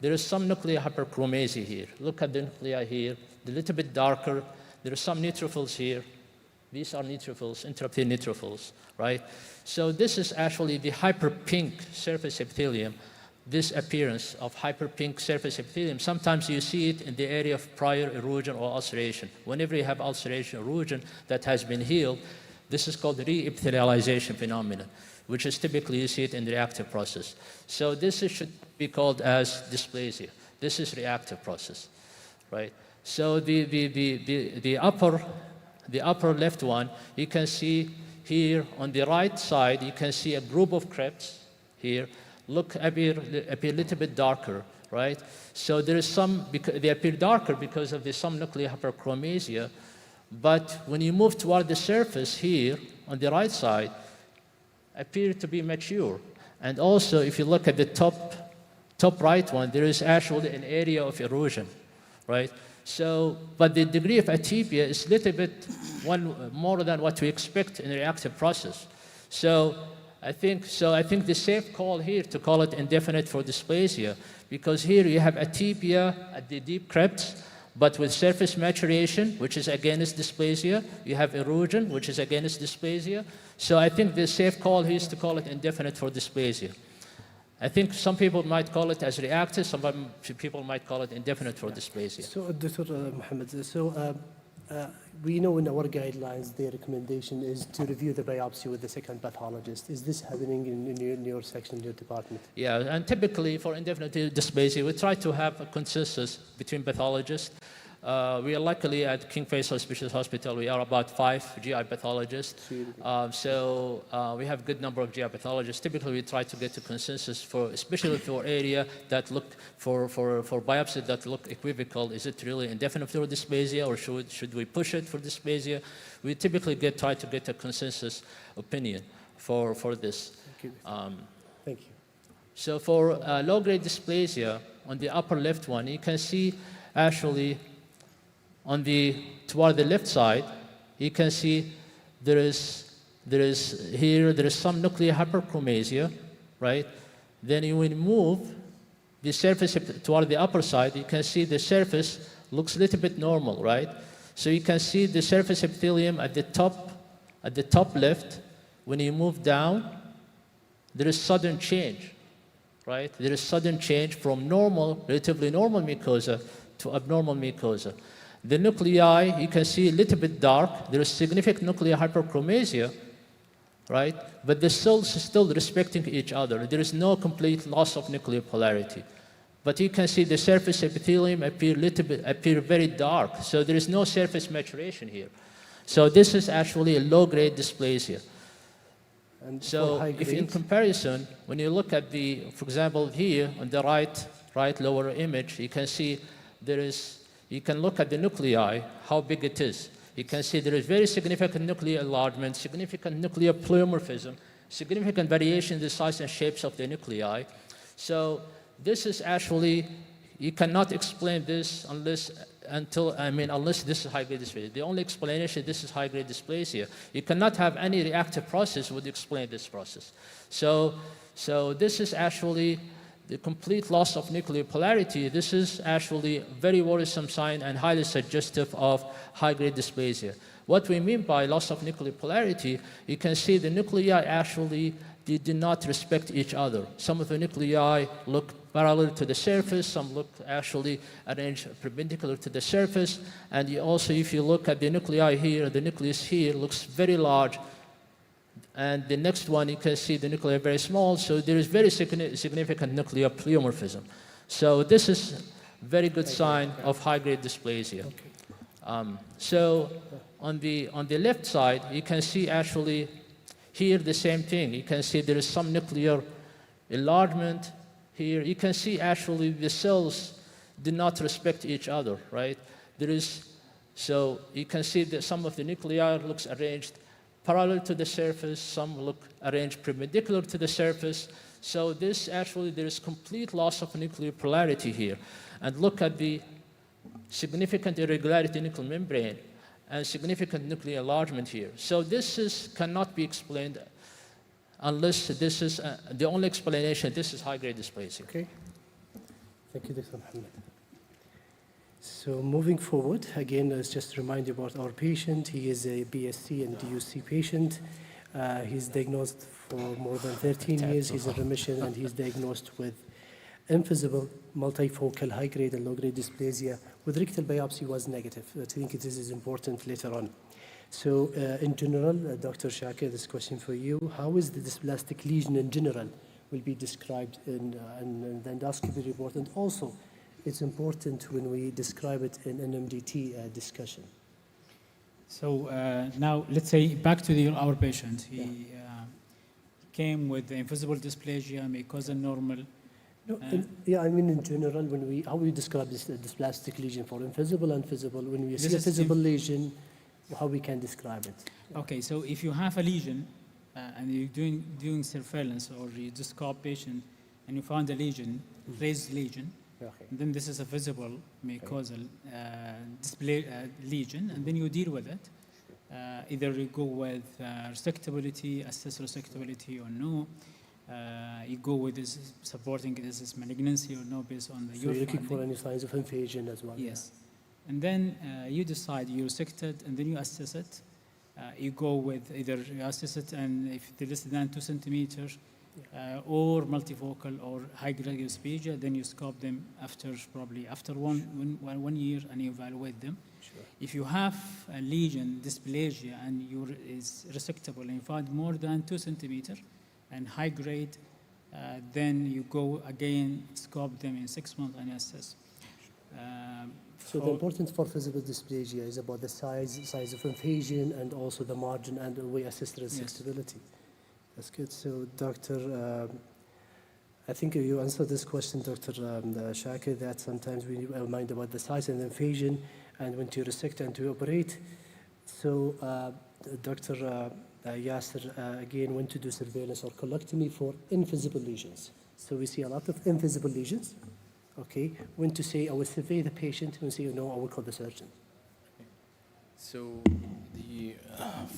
There is some nuclear hyperchromasia here. Look at the nuclei here, a little bit darker. There are some neutrophils here. These are neutrophils, intraepithelial neutrophils, right? So this is actually the hyper pink surface epithelium. This appearance of hyper pink surface epithelium, sometimes you see it in the area of prior erosion or ulceration. Whenever you have ulceration or erosion that has been healed, this is called the re-epithelialization phenomenon, which is typically you see it in the reactive process. So this should be called as dysplasia. This is reactive process, right? So the upper left one, you can see here on the right side, you can see a group of crypts here. Appear a little bit darker, right? So there is they appear darker because of some nuclear hyperchromasia, But when you move toward the surface here on the right side, appear to be mature. And also, if you look at the top right one, there is actually an area of erosion, right? So, but the degree of atypia is a little bit more than what we expect in a reactive process. So I think the safe call here to call it indefinite for dysplasia, because here you have atypia at the deep crypts, but with surface maturation, which is against dysplasia. You have erosion, which is against dysplasia. So I think the safe call here is to call it indefinite for dysplasia. I think some people might call it as reactive, some people might call it indefinite for dysplasia. So, Dr. Mohammed, we know in our guidelines the recommendation is to review the biopsy with the second pathologist. Is this happening in your section, in your department? Yeah, and typically for indefinite dysplasia, we try to have a consensus between pathologists. We are luckily at King Faisal Specialist Hospital, we are about 5 GI pathologists. So we have a good number of GI pathologists. Typically we try to get to consensus for, especially for area that look for biopsy that look equivocal. Is it really indefinite for dysplasia, or should we push it for dysplasia? We typically try to get a consensus opinion for this. Thank you. Thank you. So for low-grade dysplasia, on the upper left one, you can see actually toward the left side, you can see there is some nuclear hyperchromasia, right? Then you will move the surface toward the upper side, you can see the surface looks a little bit normal, right? So you can see the surface epithelium at the top left. When you move down, there is sudden change, right? There is sudden change from relatively normal mucosa to abnormal mucosa. The nuclei, you can see a little bit dark. There is significant nuclear hyperchromasia, right? But the cells are still respecting each other. There is no complete loss of nuclear polarity. But you can see the surface epithelium appear very dark. So there is no surface maturation here. So this is actually a low-grade dysplasia. And so if in comparison, when you look at for example, here on the right lower image, you can see you can look at the nuclei, how big it is. You can see there is very significant nuclear enlargement, significant nuclear pleomorphism, significant variation in the size and shapes of the nuclei. So this is actually, you cannot explain this unless this is high-grade dysplasia. The only explanation, this is high-grade dysplasia. You cannot have any reactive process would explain this process. So this is actually the complete loss of nuclear polarity. This is actually a very worrisome sign and highly suggestive of high-grade dysplasia. What we mean by loss of nuclear polarity, you can see the nuclei actually do not respect each other. Some of the nuclei look parallel to the surface, some look actually arranged perpendicular to the surface, and if you look at the nuclei here, the nucleus here looks very large, and the next one you can see the nuclei very small, so there is very significant nuclear pleomorphism. So this is a very good sign of high-grade dysplasia. So on the left side, you can see actually here the same thing. You can see there is some nuclear enlargement here. You can see actually the cells do not respect each other, right? So you can see that some of the nuclei looks arranged parallel to the surface, some look arranged perpendicular to the surface. So there is complete loss of nuclear polarity here. And look at the significant irregularity in the nuclear membrane and significant nuclear enlargement here. So this cannot be explained unless this is the only explanation. This is high-grade dysplasia. Okay. Thank you, Dr. Mohammed. So moving forward, again, let's just remind you about our patient. He is a BSc and DUC patient. He's diagnosed for more than 13 years. He's in remission, and he's diagnosed with invisible, multifocal, high-grade and low-grade dysplasia with rectal biopsy was negative. I think this is important later on. So in general, Dr. Shakir, this question for you. How is the dysplastic lesion in general will be described in the endoscopy report? And also, it's important when we describe it in NMDT discussion. So now let's say back to our patient. He came with invisible dysplasia, mucosal normal. No, I mean in general, how we describe this dysplastic lesion for invisible and visible. When we see a visible lesion, how we can describe it. Okay, so if you have a lesion and you're doing surveillance or you just scope patient and you find a lesion, raised lesion, then this is a visible mucosal display lesion, and then you deal with it. Either you go with resectability, assess resectability or no. You go with this supporting this is malignancy or no based on the So you're looking for any signs of invasion as well? Yes. And then you decide you resect it and then you assess it. You go with either you assess it and if it's less than 2 centimeters or multifocal or high-grade dysplasia, then you scope them probably after one year and you evaluate them. Sure. If you have a lesion, dysplasia, and is resectable and you find more than 2 centimeters and high grade, then you go again, scope them in 6 months and assess. So the importance for visible dysplasia is about the size of invasion and also the margin and the way assess the resectability. That's good. So Dr. I think you answered this question, Dr. Shakir, that sometimes we mind about the size and invasion and when to resect and to operate. So Dr. Yasser again went to do surveillance or colectomy for invisible lesions. So we see a lot of invisible lesions. Okay, when to say I will survey the patient, when say no, I will call the surgeon. So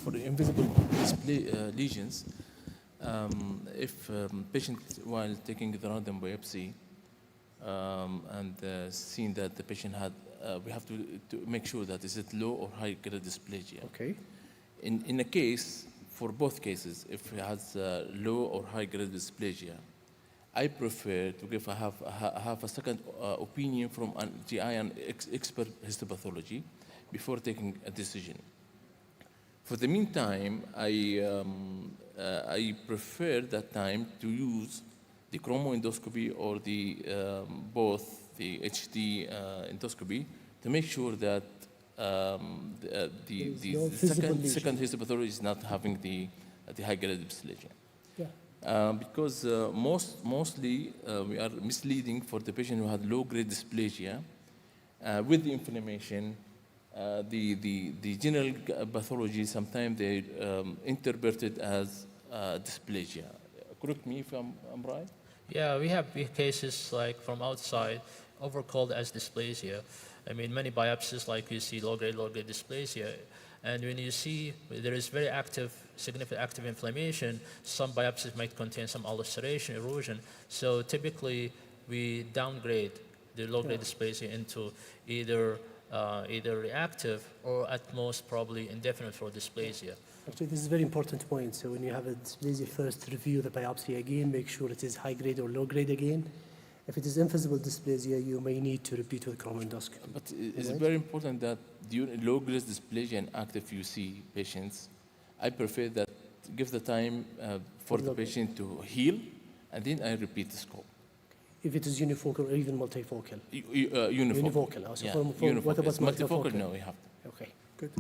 for the invisible lesions, if patient while taking the random biopsy and seeing that the patient had, we have to make sure that is it low or high grade dysplasia. Okay. In a case, for both cases, if it has low or high grade dysplasia, I prefer to give have a second opinion from an GI and expert histopathology before taking a decision. For the meantime, I prefer that time to use the chromoendoscopy or the both the HD endoscopy to make sure that the second histopathology is not having the high grade dysplasia. Because mostly we are misleading for the patient who had low-grade dysplasia with the inflammation. The general pathology sometimes they interpret it as dysplasia. Correct me if I'm right. Yeah, we have cases like from outside overcalled as dysplasia. I mean, many biopsies like you see low-grade dysplasia. And when you see there is very significant active inflammation, some biopsies might contain some ulceration, erosion. So typically, we downgrade the low-grade dysplasia into either reactive or at most probably indefinite for dysplasia. Actually, this is a very important point. So when you have a dysplasia, first review the biopsy again, make sure it is high-grade or low-grade again. If it is invisible dysplasia, you may need to repeat with chromoendoscopy. But it's very important that during low-grade dysplasia and active UC patients, I prefer that give the time for the patient to heal, and then I repeat the scope. If it is unifocal or even multifocal? Unifocal. Also Yeah, what about multifocal? No, we have to. Okay, good.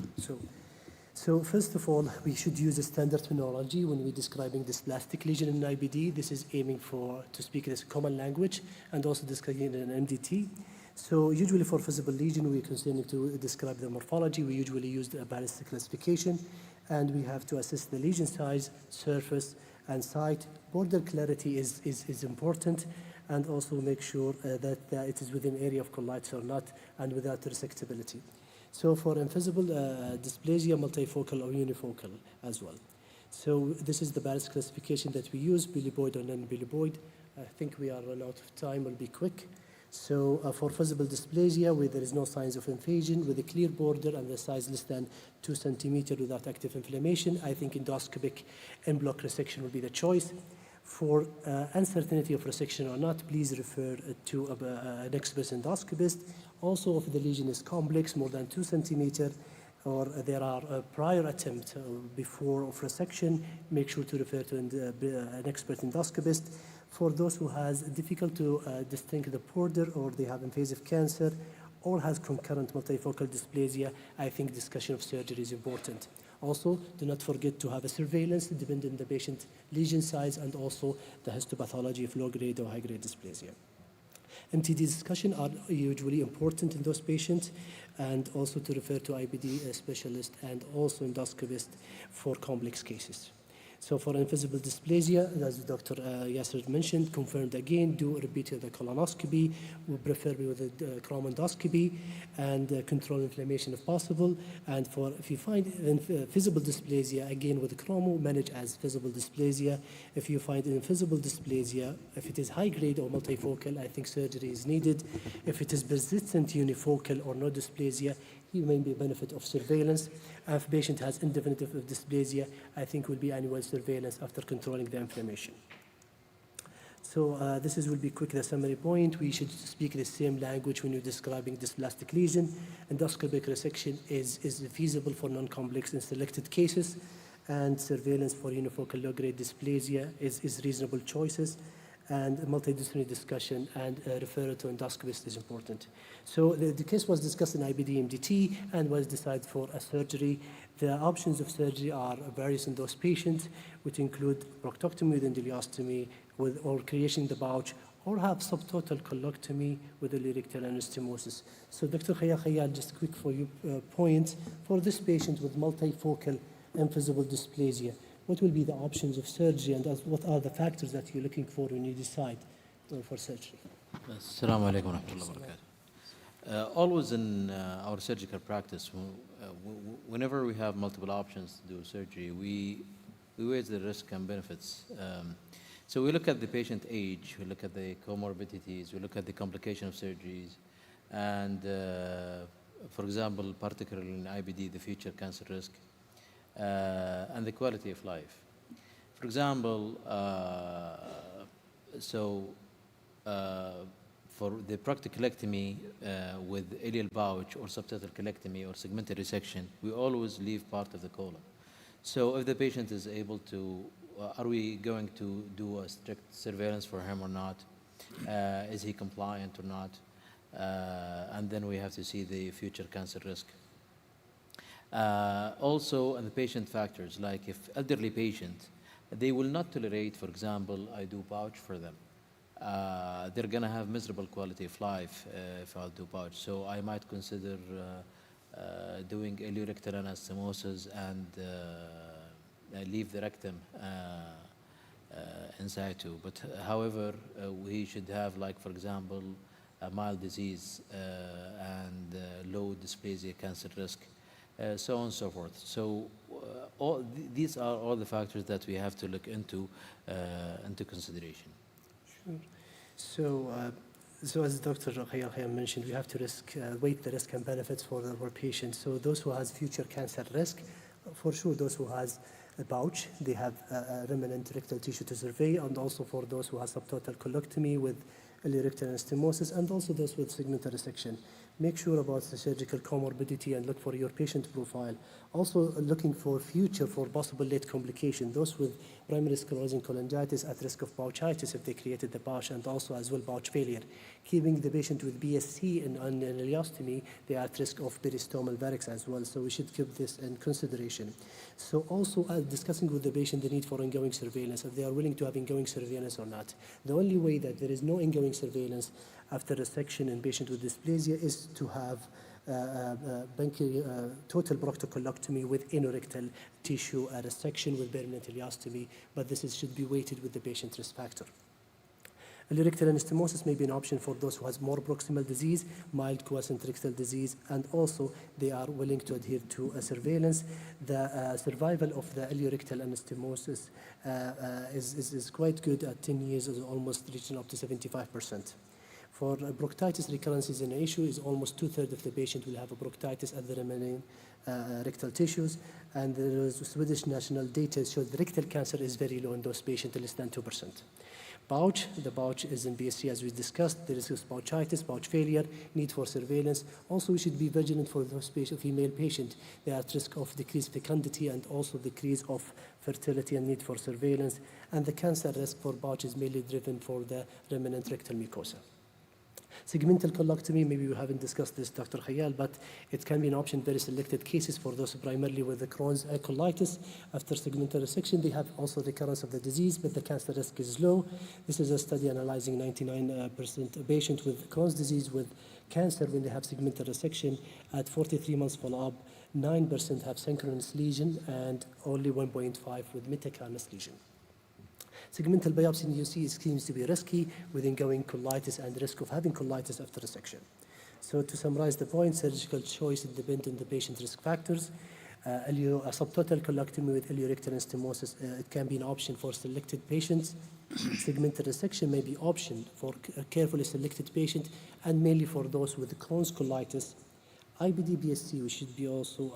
So first of all, we should use a standard terminology when we're describing this dysplastic lesion in IBD. This is aiming to speak this common language and also describing it in MDT. So usually for visible lesion, we're considering to describe the morphology. We usually use the ballistic classification, and we have to assess the lesion size, surface, and site. Border clarity is important, and also make sure that it is within area of colitis or not, and without resectability. So for invisible dysplasia, multifocal or unifocal as well. So this is the ballistic classification that we use, biliboid or non-biliboid. I think we are run out of time, we'll be quick. So for visible dysplasia, where there is no signs of invasion, with a clear border and the size less than 2 centimeters without active inflammation, I think endoscopic en-bloc resection will be the choice. For uncertainty of resection or not, please refer to an expert endoscopist. Also, if the lesion is complex, more than 2 centimeters, or there are prior attempts before of resection, make sure to refer to an expert endoscopist. For those who has difficult to distinguish the border, or they have invasive cancer, or has concurrent multifocal dysplasia, I think discussion of surgery is important. Also, do not forget to have a surveillance depending on the patient lesion size and also the histopathology of low-grade or high-grade dysplasia. MTD discussion are usually important in those patients, and also to refer to IBD specialist and also endoscopist for complex cases. So for invisible dysplasia, as Dr. Yasser mentioned, confirmed again, do repeat the colonoscopy, preferably with a Crohn endoscopy, and control inflammation if possible. And for if you find visible dysplasia, again with chromo, manage as visible dysplasia. If you find invisible dysplasia, if it is high grade or multifocal, I think surgery is needed. If it is persistent unifocal or no dysplasia, he may be a benefit of surveillance. If a patient has indefinite dysplasia, I think will be annual surveillance after controlling the inflammation. So this will be quick, the summary point. We should speak the same language when you're describing dysplastic lesion. Endoscopic resection is feasible for non-complex in selected cases, and surveillance for unifocal low-grade dysplasia is reasonable choices. And multidisciplinary discussion and referral to endoscopist is important. So the case was discussed in IBD MDT and was decided for a surgery. The options of surgery are various in those patients, which include proctectomy with endoleostomy or creation in the pouch, or have subtotal colectomy with ileorectal anastomosis. So Dr. Khayal, just quick for you point, for this patient with multifocal invisible dysplasia, what will be the options of surgery, and what are the factors that you're looking for when you decide for surgery? Assalamu alaikum wa rahmatullahi wa barakatuh. Always in our surgical practice, whenever we have multiple options to do surgery, we weigh the risk and benefits. So we look at the patient age, we look at the comorbidities, we look at the complication of surgeries, and for example, particularly in IBD, the future cancer risk, and the quality of life. For example, for the proctocolectomy with ileal pouch or subtotal colectomy or segmented resection, we always leave part of the colon. So if the patient is able to, are we going to do a strict surveillance for him or not? Is he compliant or not? And then we have to see the future cancer risk. Also, and the patient factors, like if elderly patient, they will not tolerate, for example, I do pouch for them. They're going to have miserable quality of life if I'll do pouch. So I might consider doing ileorectal anastomosis and leave the rectum in situ. But however, we should have, like, for example, a mild disease and low dysplasia cancer risk. So on and so forth. So these are all the factors that we have to look into consideration. Sure. So as Dr. Khayal mentioned, we have to weight the risk and benefits for our patients. So those who has future cancer risk, for sure those who has a pouch, they have a remnant rectal tissue to survey, and also for those who has subtotal colectomy with ileorectal anastomosis, and also those with segmental resection. Make sure about the surgical comorbidity and look for your patient profile. Also looking for future for possible late complication. Those with primary sclerosing cholangitis at risk of pouchitis if they created the pouch, and also as well pouch failure. Keeping the patient with BSC and ileostomy, they are at risk of peristomal varix as well. So we should keep this in consideration. So also discussing with the patient the need for ongoing surveillance, if they are willing to have ongoing surveillance or not. The only way that there is no ongoing surveillance after resection in patient with dysplasia is to have total proctocolectomy with anorectal tissue resection with permanent ileostomy, but this should be weighted with the patient risk factor. Ileorectal anastomosis may be an option for those who has more proximal disease, mild quiescent rectal disease, and also they are willing to adhere to a surveillance. The survival of the ileorectal anastomosis is quite good at 10 years, is almost reaching up to 75%. For proctitis recurrence an issue, is almost 2/3 of the patient will have a proctitis at the remaining rectal tissues, and there is Swedish national data shows the rectal cancer is very low in those patients, less than 2%. Pouch, the pouch is in BSC as we discussed, there is pouchitis, pouch failure, need for surveillance. Also we should be vigilant for those female patients. They are at risk of decreased fecundity and also decrease of fertility and need for surveillance. And the cancer risk for pouch is mainly driven for the remnant rectal mucosa. Segmental colectomy, maybe we haven't discussed this, Dr. Khayal, but it can be an option in very selected cases for those primarily with the Crohn's colitis. After segmental resection, they have also recurrence of the disease, but the cancer risk is low. This is a study analyzing 99% patients with Crohn's disease with cancer when they have segmental resection. At 43 months follow-up, 9% have synchronous lesion and only 1.5 with metacarnous lesion. Segmental biopsy in UC seems to be risky with ongoing colitis and risk of having colitis after resection. So to summarize the point, surgical choice depends on the patient risk factors. A subtotal colectomy with ileorectal anastomosis, it can be an option for selected patients. Segmental resection may be option for a carefully selected patient and mainly for those with Crohn's colitis. IBD BSC, we should be also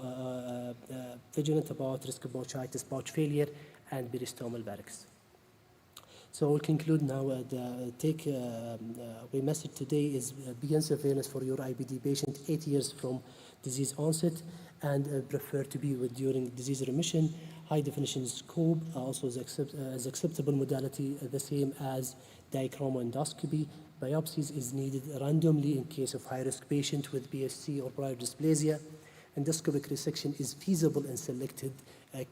vigilant about risk of pouchitis, pouch failure, and peristomal barracks. So we'll conclude now. The take-away message today is begin surveillance for your IBD patient 8 years from disease onset and prefer to be with during disease remission. High definition scope also is acceptable modality, the same as dichromoendoscopy. Biopsies is needed randomly in case of high-risk patient with BSC or prior dysplasia. Endoscopic resection is feasible in selected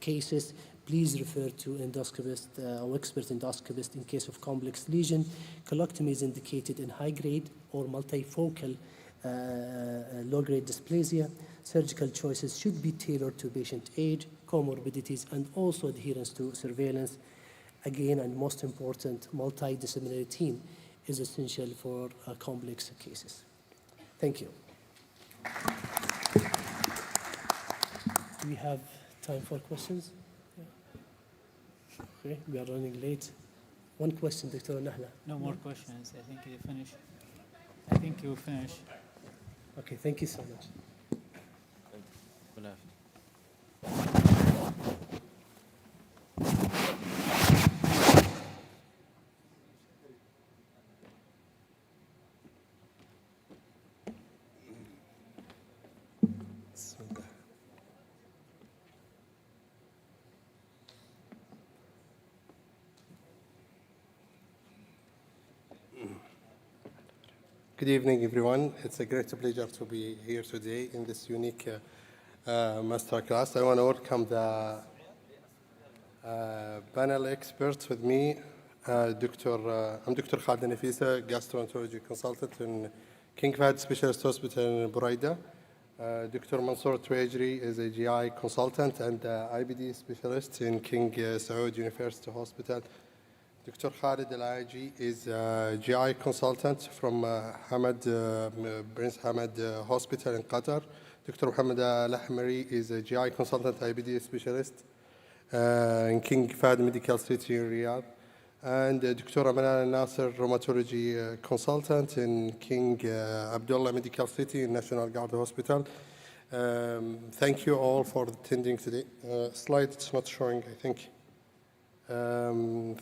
cases. Please refer to endoscopist or expert endoscopist in case of complex lesion. Colectomy is indicated in high-grade or multifocal low-grade dysplasia. Surgical choices should be tailored to patient age, comorbidities, and also adherence to surveillance. Again, and most important, multidisciplinary team is essential for complex cases. Thank you. Do we have time for questions? Okay, we are running late. One question, Dr. Nahla. No more questions. I think you finished. I think you finished. Okay, thank you so much. Good evening, everyone. It's a great pleasure to be here today in this unique masterclass. I want to welcome the panel experts with me. I'm Dr. Khalid Nafisa, gastroenterology consultant in King Fahd Specialist Hospital in Buraida. Dr. Mansour Tuwajri is a GI consultant and IBD specialist in King Saud University Hospital. Dr. Khalid Al-Aji is a GI consultant from Prince Hamad Hospital in Qatar. Dr. Mohammed Al-Ahmari is a GI consultant, IBD specialist in King Fahd Medical City in Riyadh. And Dr. Amalan Al-Nasser, rheumatology consultant in King Abdullah Medical City in National Guard Hospital. Thank you all for attending today. Slide, it's not showing, I think.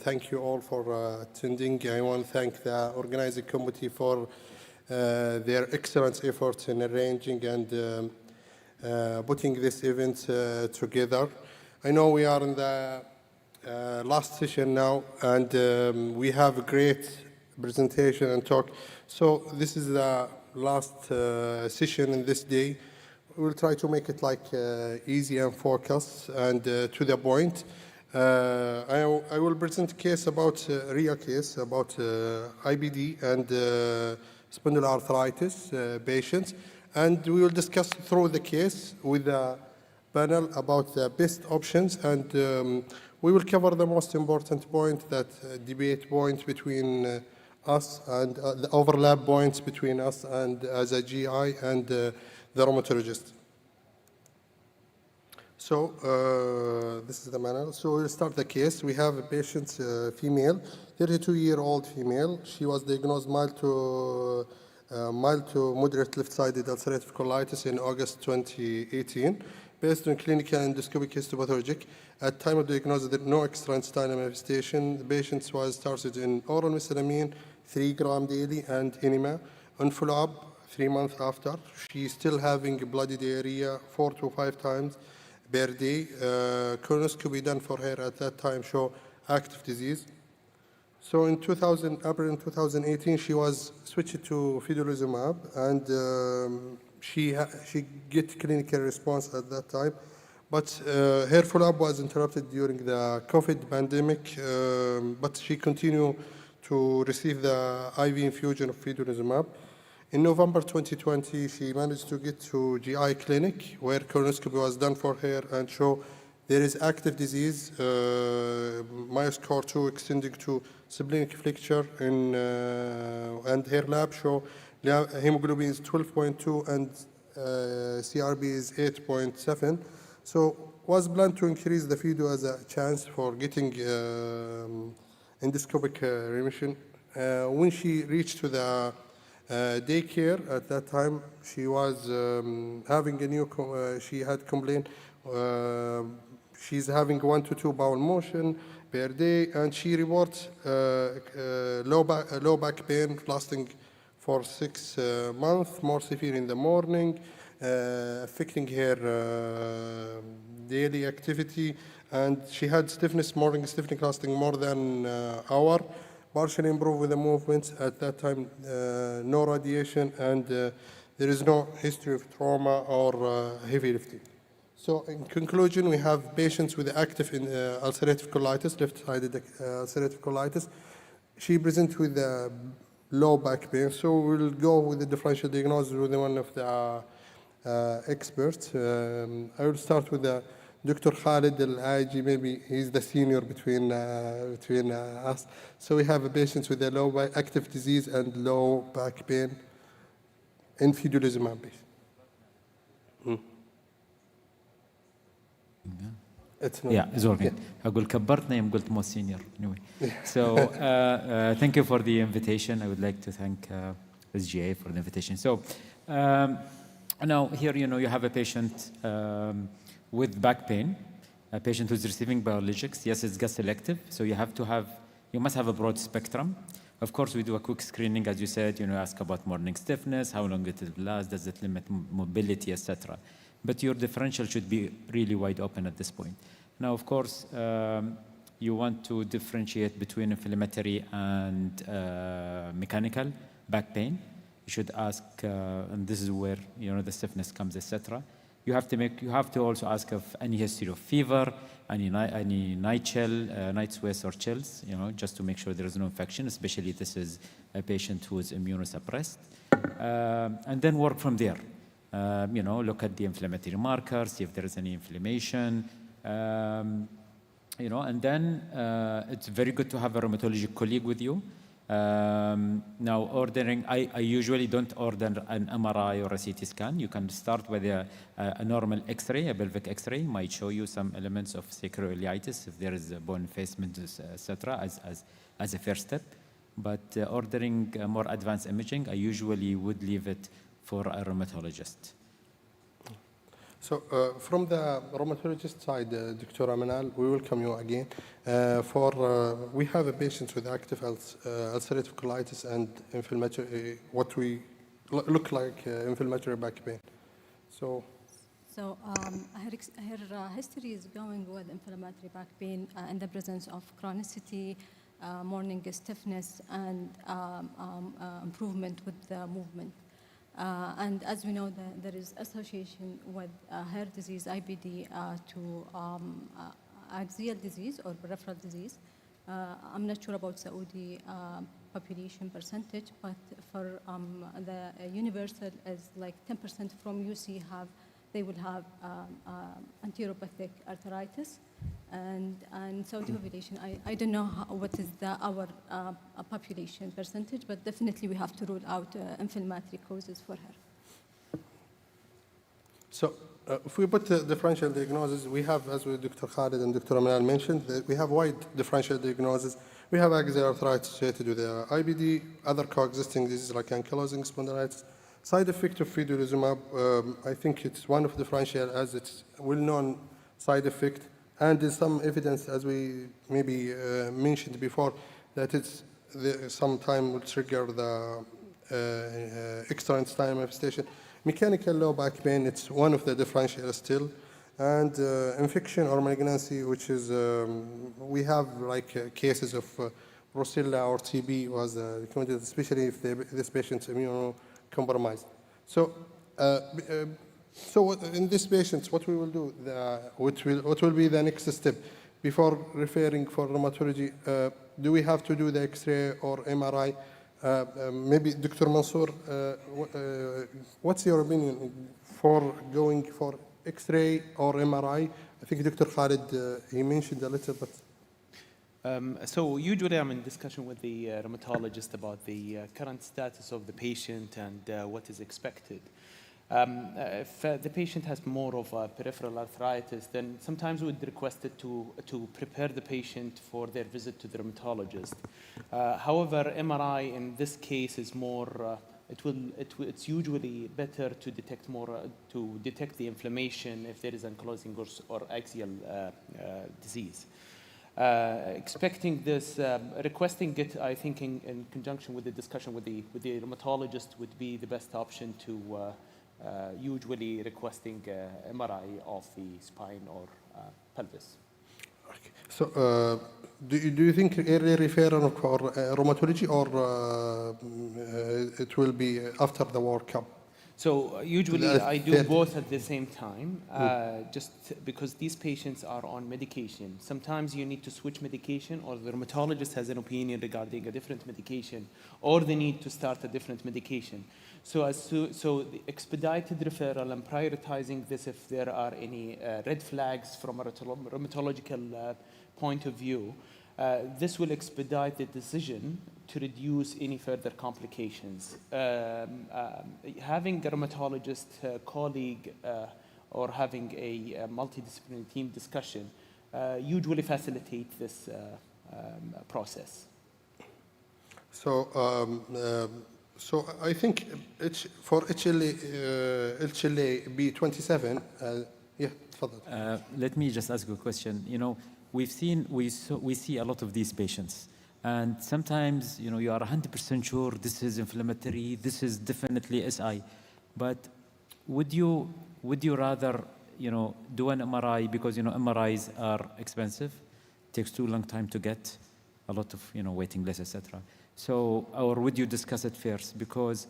Thank you all for attending. I want to thank the organizing committee for their excellent efforts in arranging and putting this event together. I know we are in the last session now, and we have a great presentation and talk. So this is the last session in this day. We'll try to make it like easy and focused and to the point. I will present a case about a real case about IBD and spondyloarthritis patients, and we will discuss through the case with the panel about the best options, and we will cover the most important point, that debate point between us and the overlap points between us and as a GI and the rheumatologist. So this is the manual. So we'll start the case. We have a patient, female, 32-year-old female. She was diagnosed mild to moderate left-sided ulcerative colitis in August 2018, based on clinical endoscopic histopathologic. At time of diagnosis, there was no extraintestinal manifestation. The patient was started in oral mesalamine, 3 grams daily, and enema. On follow-up, 3 months after, she is still having bloody diarrhea 4 to 5 times per day. Colonoscopy done for her at that time show active disease. So in April 2018, she was switched to Vedolizumab, and she get clinical response at that time. But her follow-up was interrupted during the COVID pandemic, but she continued to receive the IV infusion of Vedolizumab. In November 2020, she managed to get to GI clinic, where colonoscopy was done for her and show there is active disease, myoscore 2 extending to splenic flexure, and her lab show hemoglobin is 12.2 and CRB is 8.7. So was planned to increase the Vedo as a chance for getting endoscopic remission. When she reached to the daycare at that time, she was having a new, she had complained, she's having 1 to 2 bowel motion per day, and she reports low back pain lasting for 6 months, more severe in the morning, affecting her daily activity, and she had stiffness, morning stiffness lasting more than an hour, partially improved with the movements. At that time, no radiation, and there is no history of trauma or heavy lifting. So in conclusion, we have patients with active ulcerative colitis, left-sided ulcerative colitis. She presents with low back pain, so we'll go with the differential diagnosis with one of the experts. I will start with Dr. Khalid Al-Aji. Maybe he's the senior between us. So we have a patient with a low active disease and low back pain in Vedolizumab. It's working. أقول كبرتنا يوم قلت مو senior. Anyway, so thank you for the invitation. I would like to thank SGA for the invitation. So now here, you have a patient with back pain, a patient who's receiving biologics. Yes, it's gut selective, so you must have a broad spectrum. Of course, we do a quick screening, as you said. Ask about morning stiffness, how long it lasts, does it limit mobility, etc. But your differential should be really wide open at this point. Now, of course, you want to differentiate between inflammatory and mechanical back pain. You should ask, and this is where the stiffness comes, etc. You have to also ask of any history of fever, any night chill, night sweats or chills, just to make sure there is no infection, especially this is a patient who is immunosuppressed, and then work from there. Look at the inflammatory markers, see if there is any inflammation, and then it's very good to have a rheumatologic colleague with you. Now, ordering, I usually don't order an MRI or a CT scan. You can start with a normal X-ray, a pelvic X-ray, might show you some elements of sacroiliitis if there is a bone effacement, etc., as a first step. But ordering more advanced imaging, I usually would leave it for a rheumatologist. So from the rheumatologist side, Dr. Amanal, we welcome you again. We have a patient with active ulcerative colitis and inflammatory, what we look like inflammatory back pain. So her history is going with inflammatory back pain in the presence of chronicity, morning stiffness, and improvement with the movement. And as we know, there is association with hair disease, IBD, to axial disease or peripheral disease. I'm not sure about Saudi population percentage, but for the universal is like 10% from UC they will have enteropathic arthritis, and Saudi population, I don't know what is our population percentage, but definitely we have to rule out inflammatory causes for her. So if we put the differential diagnosis, we have, as Dr. Khalid and Dr. Amanal mentioned, we have wide differential diagnosis. We have axial arthritis associated with IBD, other coexisting diseases like ankylosing spondylitis. Side effect of Vedolizumab, I think it's one of the differential as it's well-known side effect, and there's some evidence, as we maybe mentioned before, that it's sometime will trigger the extraintestinal manifestation. Mechanical low back pain, it's one of the differentials still, and infection or malignancy, which is we have like cases of brucella or TB was recommended, especially if this patient's immunocompromised. So, in this patient, what we will do, what will be the next step before referring for rheumatology? Do we have to do the X-ray or MRI? Maybe Dr. Mansour, what's your opinion for going for X-ray or MRI? I think Dr. Khalid, he mentioned a little bit. So usually I'm in discussion with the rheumatologist about the current status of the patient and what is expected. If the patient has more of a peripheral arthritis, then sometimes we'd request it to prepare the patient for their visit to the rheumatologist. However, MRI in this case is more, it's usually better to detect to detect the inflammation if there is ankylosing or axial disease. Expecting this, requesting it, I think in conjunction with the discussion with the rheumatologist would be the best option to usually requesting MRI of the spine or pelvis. Okay. So, do you think early referral for rheumatology, or it will be after the workup? So usually I do both at the same time, just because these patients are on medication. Sometimes you need to switch medication, or the rheumatologist has an opinion regarding a different medication, or they need to start a different medication. So the expedited referral and prioritizing this if there are any red flags from a rheumatological point of view, this will expedite the decision to reduce any further complications. Having a rheumatologist colleague or having a multidisciplinary team discussion usually facilitates this process. So, so I think for HLA B27, yeah, تفضل. Let me just ask you a question. You know, we see a lot of these patients, and sometimes, you know, you are 100% sure this is inflammatory, this is definitely SI, but would you rather, you know, do an MRI, because, you know, MRIs are expensive, takes too long time to get, a lot of, you know, waiting lists, etc. So, or would you discuss it first? Because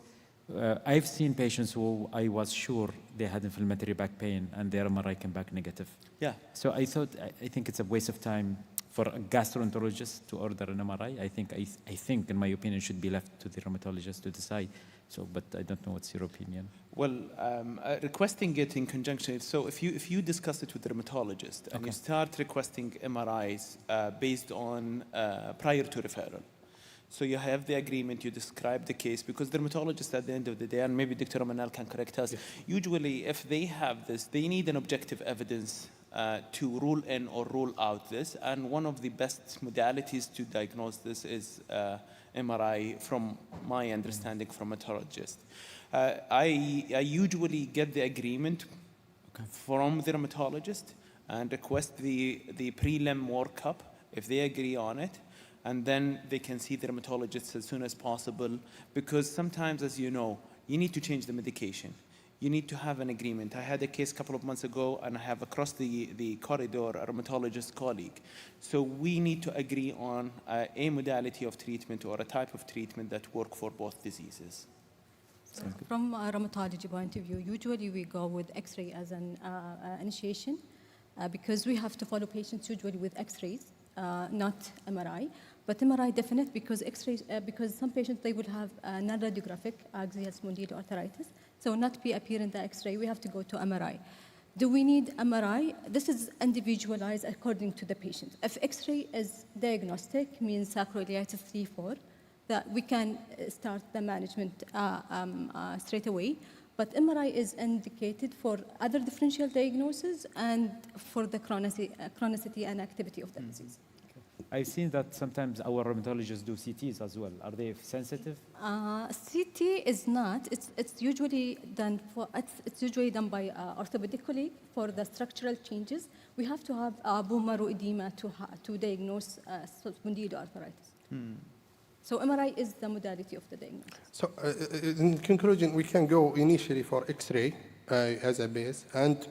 I've seen patients who I was sure they had inflammatory back pain and their MRI came back negative. Yeah. So I think it's a waste of time for a gastroenterologist to order an MRI. I think, in my opinion, should be left to the rheumatologist to decide. So, but I don't know what's your opinion. Well, requesting it in conjunction. So if you discuss it with the rheumatologist and you start requesting MRIs based on prior to referral. So you have the agreement, you describe the case, because the dermatologist at the end of the day, and maybe Dr. Manal can correct us, usually if they have this, they need an objective evidence to rule in or rule out this. And one of the best modalities to diagnose this is MRI, from my understanding from a rheumatologist. I usually get the agreement from the rheumatologist and request the prelim workup if they agree on it. And then they can see the rheumatologist as soon as possible, because sometimes, as you know, you need to change the medication. You need to have an agreement. I had a case a couple of months ago, and I have across the corridor a rheumatologist colleague. So we need to agree on a modality of treatment or a type of treatment that work for both diseases. So from a rheumatology point of view, usually we go with X-ray as an initiation, because we have to follow patients usually with X-rays. Not MRI, but MRI definite, because X-rays, because some patients, they would have non-radiographic axial spondyloarthritis, so not be appear in the X-ray, we have to go to MRI. Do we need MRI? This is individualized according to the patient. If X-ray is diagnostic, means sacroiliitis 3-4, that we can start the management straight away. But MRI is indicated for other differential diagnoses and for the chronicity and activity of the disease. I've seen that sometimes our rheumatologists do CTs as well. Are they sensitive? CT is not. It's usually done by orthopedic colleague for the structural changes. We have to have bone marrow edema to diagnose spondyloarthritis. So MRI is the modality of the diagnosis. So in conclusion, we can go initially for X-ray as a base, and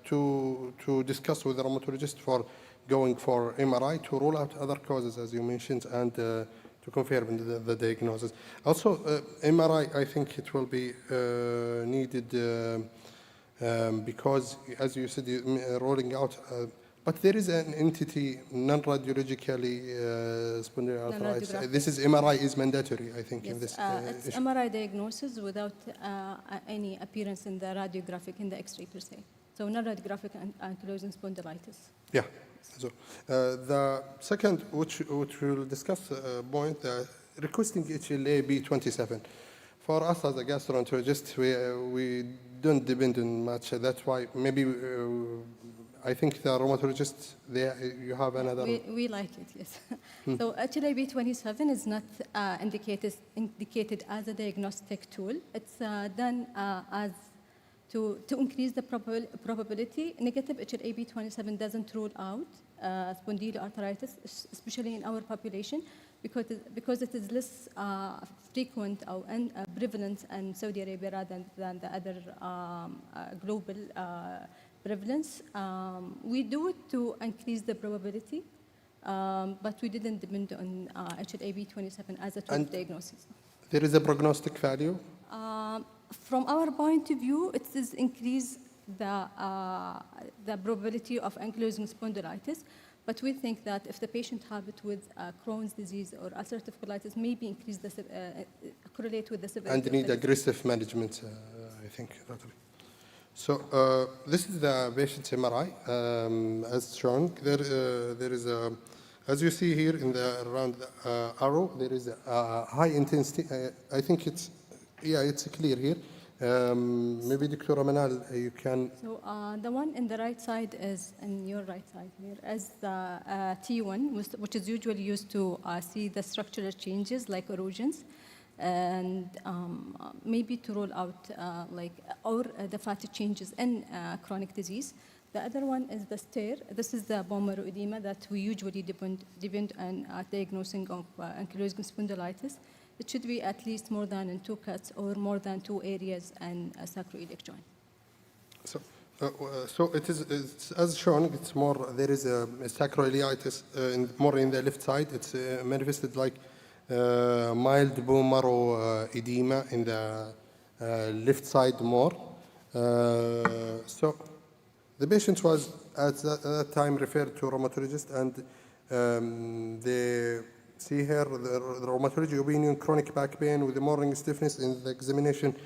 to discuss with the rheumatologist for going for MRI to rule out other causes, as you mentioned, and to confirm the diagnosis. Also, MRI, I think it will be needed because, as you said, rolling out. But there is an entity non-radiologically spondyloarthritis. This is MRI is mandatory, I think, Yes, in this it's issue. MRI diagnosis without any appearance in the radiographic, in the X-ray per se. So non-radiographic ankylosing spondylitis. Yeah. So the second, which we'll discuss, point, requesting HLA-B27. For us as a gastroenterologist, we don't depend on much. That's why maybe I think the rheumatologist, you have another. We like it, yes. So HLA-B27 is not indicated as a diagnostic tool. It's done as to increase the probability. Negative HLA-B27 doesn't rule out spondyloarthritis, especially in our population, because it is less frequent and prevalent in Saudi Arabia rather than the other global prevalence. We do it to increase the probability, but we didn't depend on HLA-B27 as a tool of diagnosis. There is a prognostic value? From our point of view, it is increase the probability of ankylosing spondylitis, but we think that if the patient have it with Crohn's disease or ulcerative colitis, maybe increase the correlate with the severity. And need aggressive management, I think. So this is the patient's MRI, as shown. There is a, as you see here in the around the arrow, there is a high intensity. I think it's, yeah, it's clear here. Maybe Dr. Manal, you can. So the one in the right side is, in your right side here, is the T1, which is usually used to see the structural changes like erosions, and maybe to rule out or the fatty changes in chronic disease. The other one is the STAIR. This is the bone marrow edema that we usually depend on diagnosing of ankylosing spondylitis. It should be at least more than in 2 cuts or more than 2 areas and a sacroiliac joint. So it is, it's, as shown, it's more, there is a sacroiliitis more in the left side. It's manifested like mild bone marrow edema in the left side more. So the patient was at that time referred to a rheumatologist, and they see here the rheumatology opinion, chronic back pain with the morning stiffness in the examination.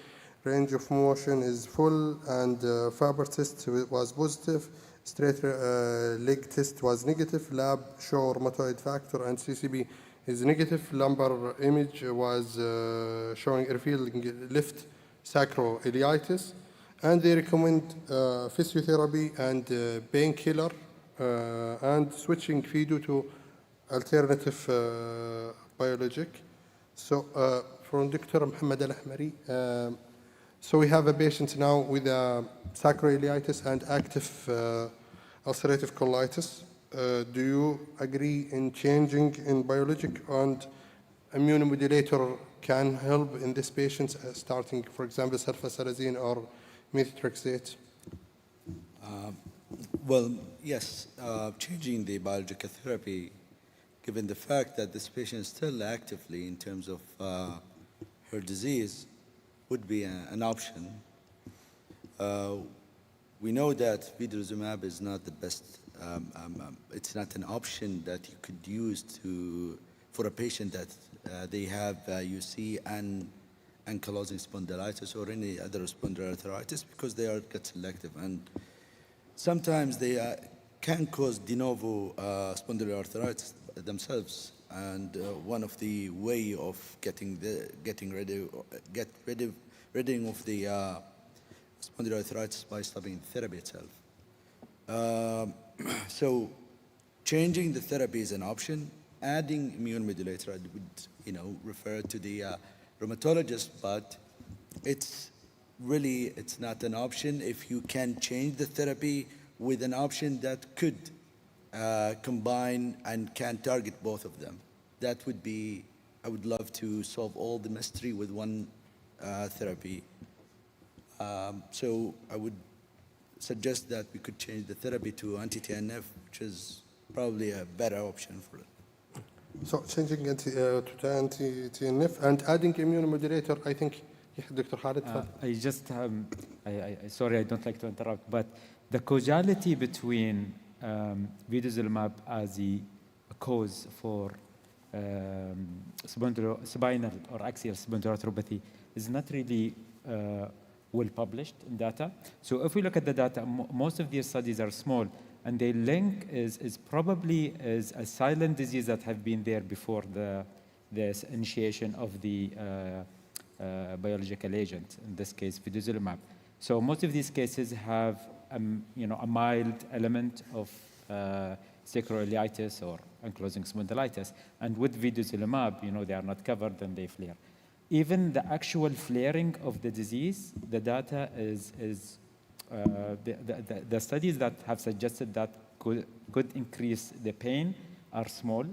Range of motion is full, and fiber test was positive. Straight leg test was negative. Lab show rheumatoid factor and CCB is negative. Lumbar image was showing revealing left sacroiliitis, and they recommend physiotherapy and painkiller and switching FIDO to alternative biologic. So from Dr. Mohammed Al-Ahmari, so we have a patient now with sacroiliitis and active ulcerative colitis. Do you agree in changing in biologic, and immunomodulator can help in this patient, starting, for example, sulfasalazine or methotrexate? Well, yes, changing the biological therapy, given the fact that this patient is still actively in terms of her disease, would be an option. We know that Vedolizumab is not the best, it's not an option that you could use for a patient that they have UC and ankylosing spondylitis or any other spondyloarthritis, because they are gut selective, and sometimes they can cause de novo spondyloarthritis themselves. And one of the way of ridding of the spondyloarthritis by stopping the therapy itself. So changing the therapy is an option. Adding immune modulator, I would refer to the rheumatologist, but it's not an option if you can change the therapy with an option that could combine and can target both of them. That would be, I would love to solve all the mystery with one therapy. So I would suggest that we could change the therapy to anti-TNF, which is probably a better option for it. So changing to anti-TNF and adding immunomodulator, I think, yeah, Dr. Khalid. I just, sorry, I don't like to interrupt, but the causality between Vedolizumab as a cause for spinal or axial spondyloarthropathy is not really well published in data. So if we look at the data, most of these studies are small, and the link is probably is a silent disease that have been there before the initiation of the biological agent, in this case Vedolizumab. So most of these cases have a mild element of sacroiliitis or ankylosing spondylitis, and with Vedolizumab, they are not covered and they flare. Even the actual flaring of the disease, the data the studies that have suggested that could increase the pain are small.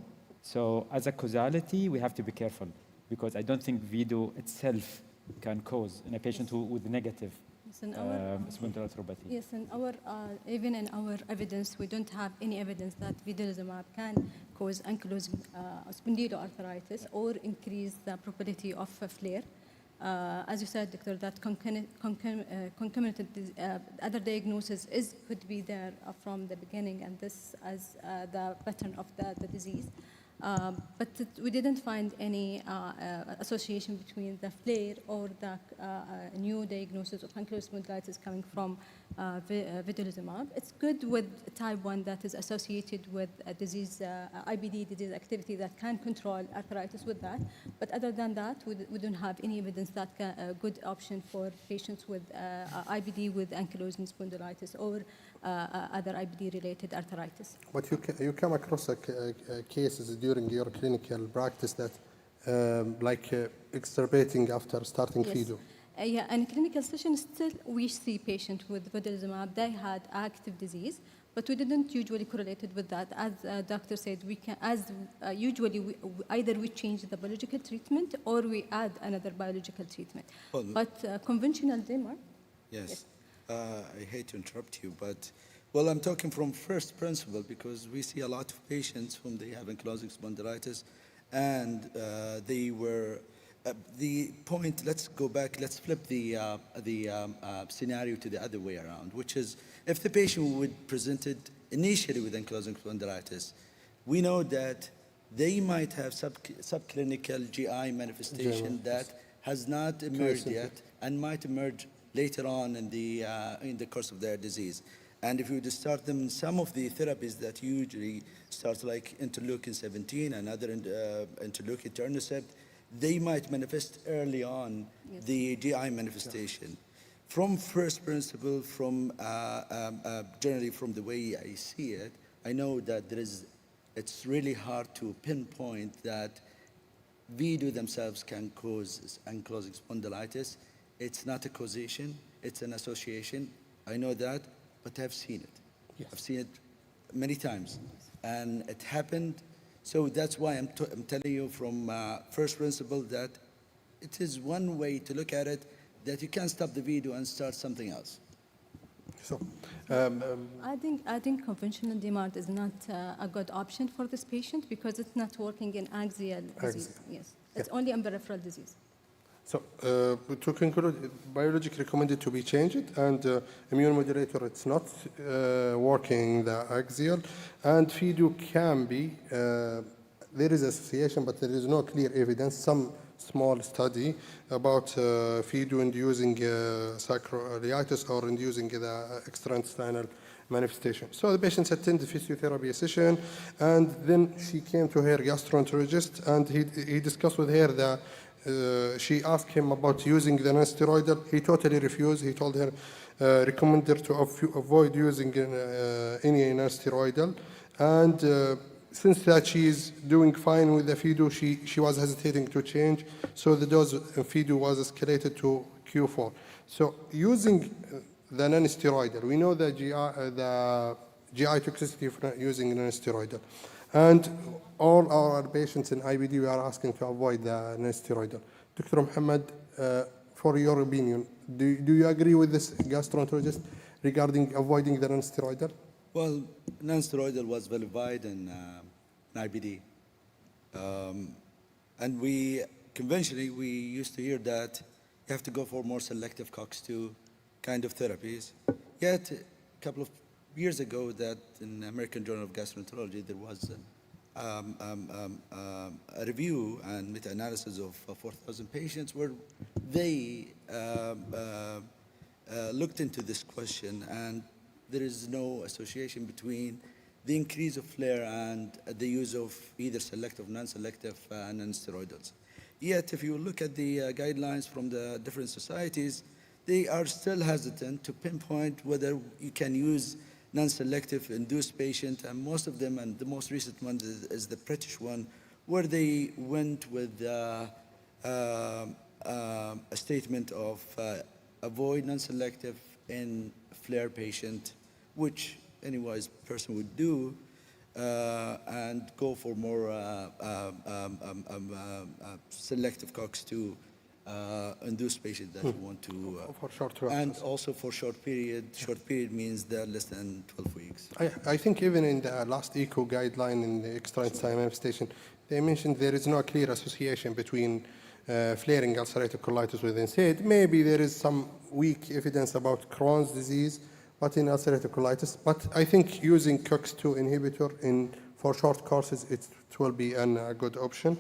So as a causality, we have to be careful, because I don't think Vedo itself can cause in a patient with negative spondyloarthropathy. Yes, and even in our evidence, we don't have any evidence that Vedolizumab can cause ankylosing spondyloarthritis or increase the probability of a flare. As you said, Doctor, that concomitant other diagnosis could be there from the beginning, and this as the pattern of the disease. But we didn't find any association between the flare or the new diagnosis of ankylosing spondylitis coming from Vedolizumab. It's good with type 1 that is associated with a disease, IBD disease activity that can control arthritis with that. But other than that, we don't have any evidence that a good option for patients with IBD with ankylosing spondylitis or other IBD-related arthritis. But you come across cases during your clinical practice that exacerbating after starting Vedo. Yeah, in clinical session, still we see patients with Vedolizumab, they had active disease, but we didn't usually correlate it with that. As doctor said, we can, usually either we change the biological treatment or we add another biological treatment. But conventional DMARD? Yes. I hate to interrupt you, but well, I'm talking from first principle, because we see a lot of patients whom they have ankylosing spondylitis, and they were the point. Let's go back. Let's flip the scenario to the other way around, which is if the patient would presented initially with ankylosing spondylitis, we know that they might have subclinical GI manifestation that has not emerged yet and might emerge later on in the course of their disease. And if you would start them, some of the therapies that usually start like interleukin-17 and other interleukin etanercept, they might manifest early on the GI manifestation. From first principle, from generally from the way I see it, I know that it's really hard to pinpoint that Vedo themselves can cause ankylosing spondylitis. It's not a causation, it's an association. I know that, but I've seen it. Yes. I've seen it many times, and it happened. So that's why I'm telling you from first principle that it is one way to look at it, that you can stop the Vedo and start something else. So, I think conventional DMARD is not a good option for this patient because it's not working in axial disease. Yes, it's only in peripheral disease. So to conclude, biologic recommended to be changed, and immune modulator it's not working the axial, and Vedo can be there is association, but there is no clear evidence. Some small study about Vedo inducing sacroiliitis or inducing the extraintestinal manifestation. So the patient attended the physiotherapy session, and then she came to her gastroenterologist, and he discussed with her the she asked him about using the non-steroidal. He totally refused. He told her, recommended her to avoid using any non-steroidal. And since that she is doing fine with the Vedo, she was hesitating to change. So the dose of Vedo was escalated to Q4. So using the non-steroidal, we know the GI toxicity for using non-steroidal. And all our patients in IBD, we are asking to avoid the non-steroidal. Dr. Mohammed, for your opinion, do you agree with this gastroenterologist regarding avoiding the non-steroidal? Well, non-steroidal was Velivide and IBD. And conventionally, we used to hear that you have to go for more selective COX-2 kind of therapies. Yet, a couple of years ago, that in the American Journal of Gastroenterology, there was a review and meta-analysis of 4,000 patients where they looked into this question, and there is no association between the increase of flare and the use of either selective, non-selective, non-steroidals. Yet, if you look at the guidelines from the different societies, they are still hesitant to pinpoint whether you can use non-selective induced patient, and most of them, and the most recent one is the British one, where they went with a statement of avoid non-selective in flare patient, which any wise person would do, and go for more selective COX-2 induced patient that you want to, for short term, and also for short period. Short period means they're less than 12 weeks. I think even in the last ECO guideline in the extra-intestinal manifestation, they mentioned there is no clear association between flaring ulcerative colitis with NSAID. Maybe there is some weak evidence about Crohn's disease, but in ulcerative colitis. But I think using COX-2 inhibitor for short courses, it will be a good option.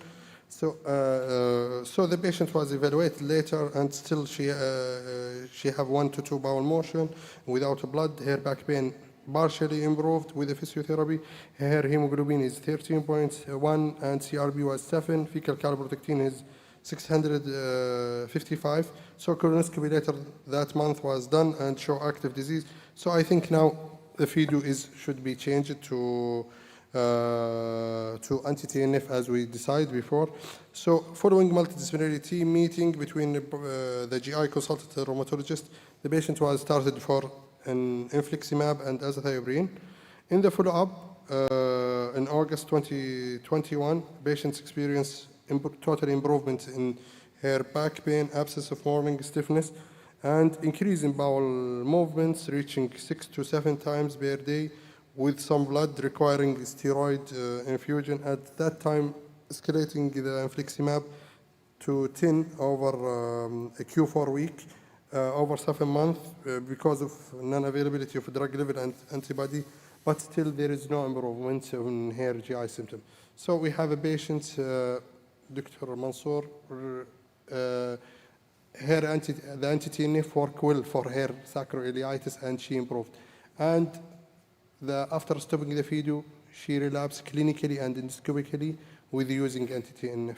So the patient was evaluated later, and still she have 1 to 2 bowel motion without blood. Her back pain partially improved with the physiotherapy. Her hemoglobin is 13.1 and CRB was 7. Fecal calprotectin is 655. So colonoscopy later that month was done and show active disease. So I think now the FIDO should be changed to anti-TNF as we decided before. So following multidisciplinary team meeting between the GI consultant and rheumatologist, the patient was started for an infliximab and azathioprine. In the follow-up, in August 2021, patients experienced total improvement in her back pain, absence of morning stiffness, and increase in bowel movements reaching 6 to 7 times per day, with some blood requiring steroid infusion. At that time, escalating the infliximab to 10 over a Q4 week, over 7 months, because of non-availability of drug level and antibody, but still there is no improvement in her GI symptom. So we have a patient, Dr. Mansour, the anti-TNF worked well for her sacroiliitis, and she improved. And after stopping the FIDO, she relapsed clinically and endoscopically with using anti-TNF.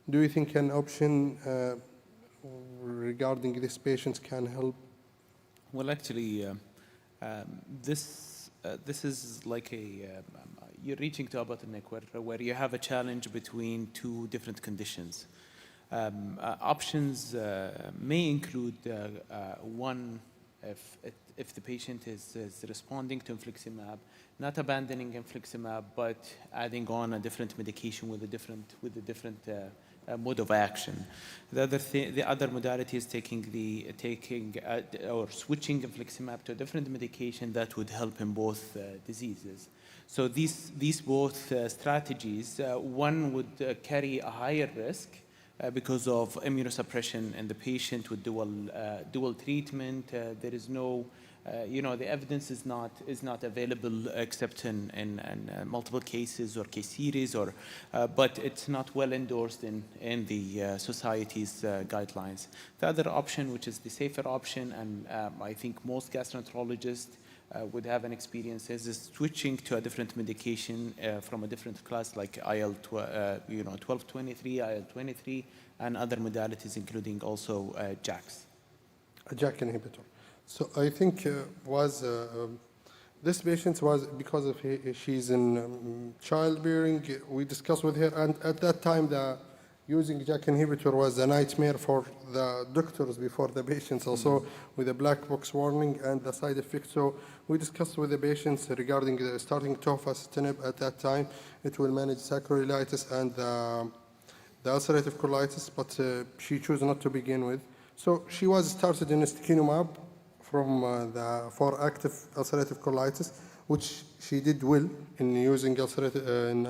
Do you think an option regarding this patient can help? Well, actually, this is like you're reaching to a bottleneck where you have a challenge between 2 different conditions. Options may include one, if the patient is responding to infliximab, not abandoning infliximab, but adding on a different medication with a different mode of action. The other modality is taking or switching infliximab to a different medication that would help in both diseases. So these both strategies, one would carry a higher risk because of immunosuppression in the patient with dual treatment. There is no, the evidence is not available except in multiple cases or case series, but it's not well endorsed in the society's guidelines. The other option, which is the safer option, and I think most gastroenterologists would have an experience, is switching to a different medication from a different class, like IL-1223, IL-23, and other modalities, including also JAKs. A JAK inhibitor. So I think this patient was because of she's in childbearing. We discussed with her, and at that time using JAK inhibitor was a nightmare for the doctors before the patients, also with a black box warning and the side effects. So we discussed with the patients regarding starting tofacitinib at that time. It will manage sacroiliitis and the ulcerative colitis, but she chose not to begin with. So she was started in ustekinumab for active ulcerative colitis, which she did well in using in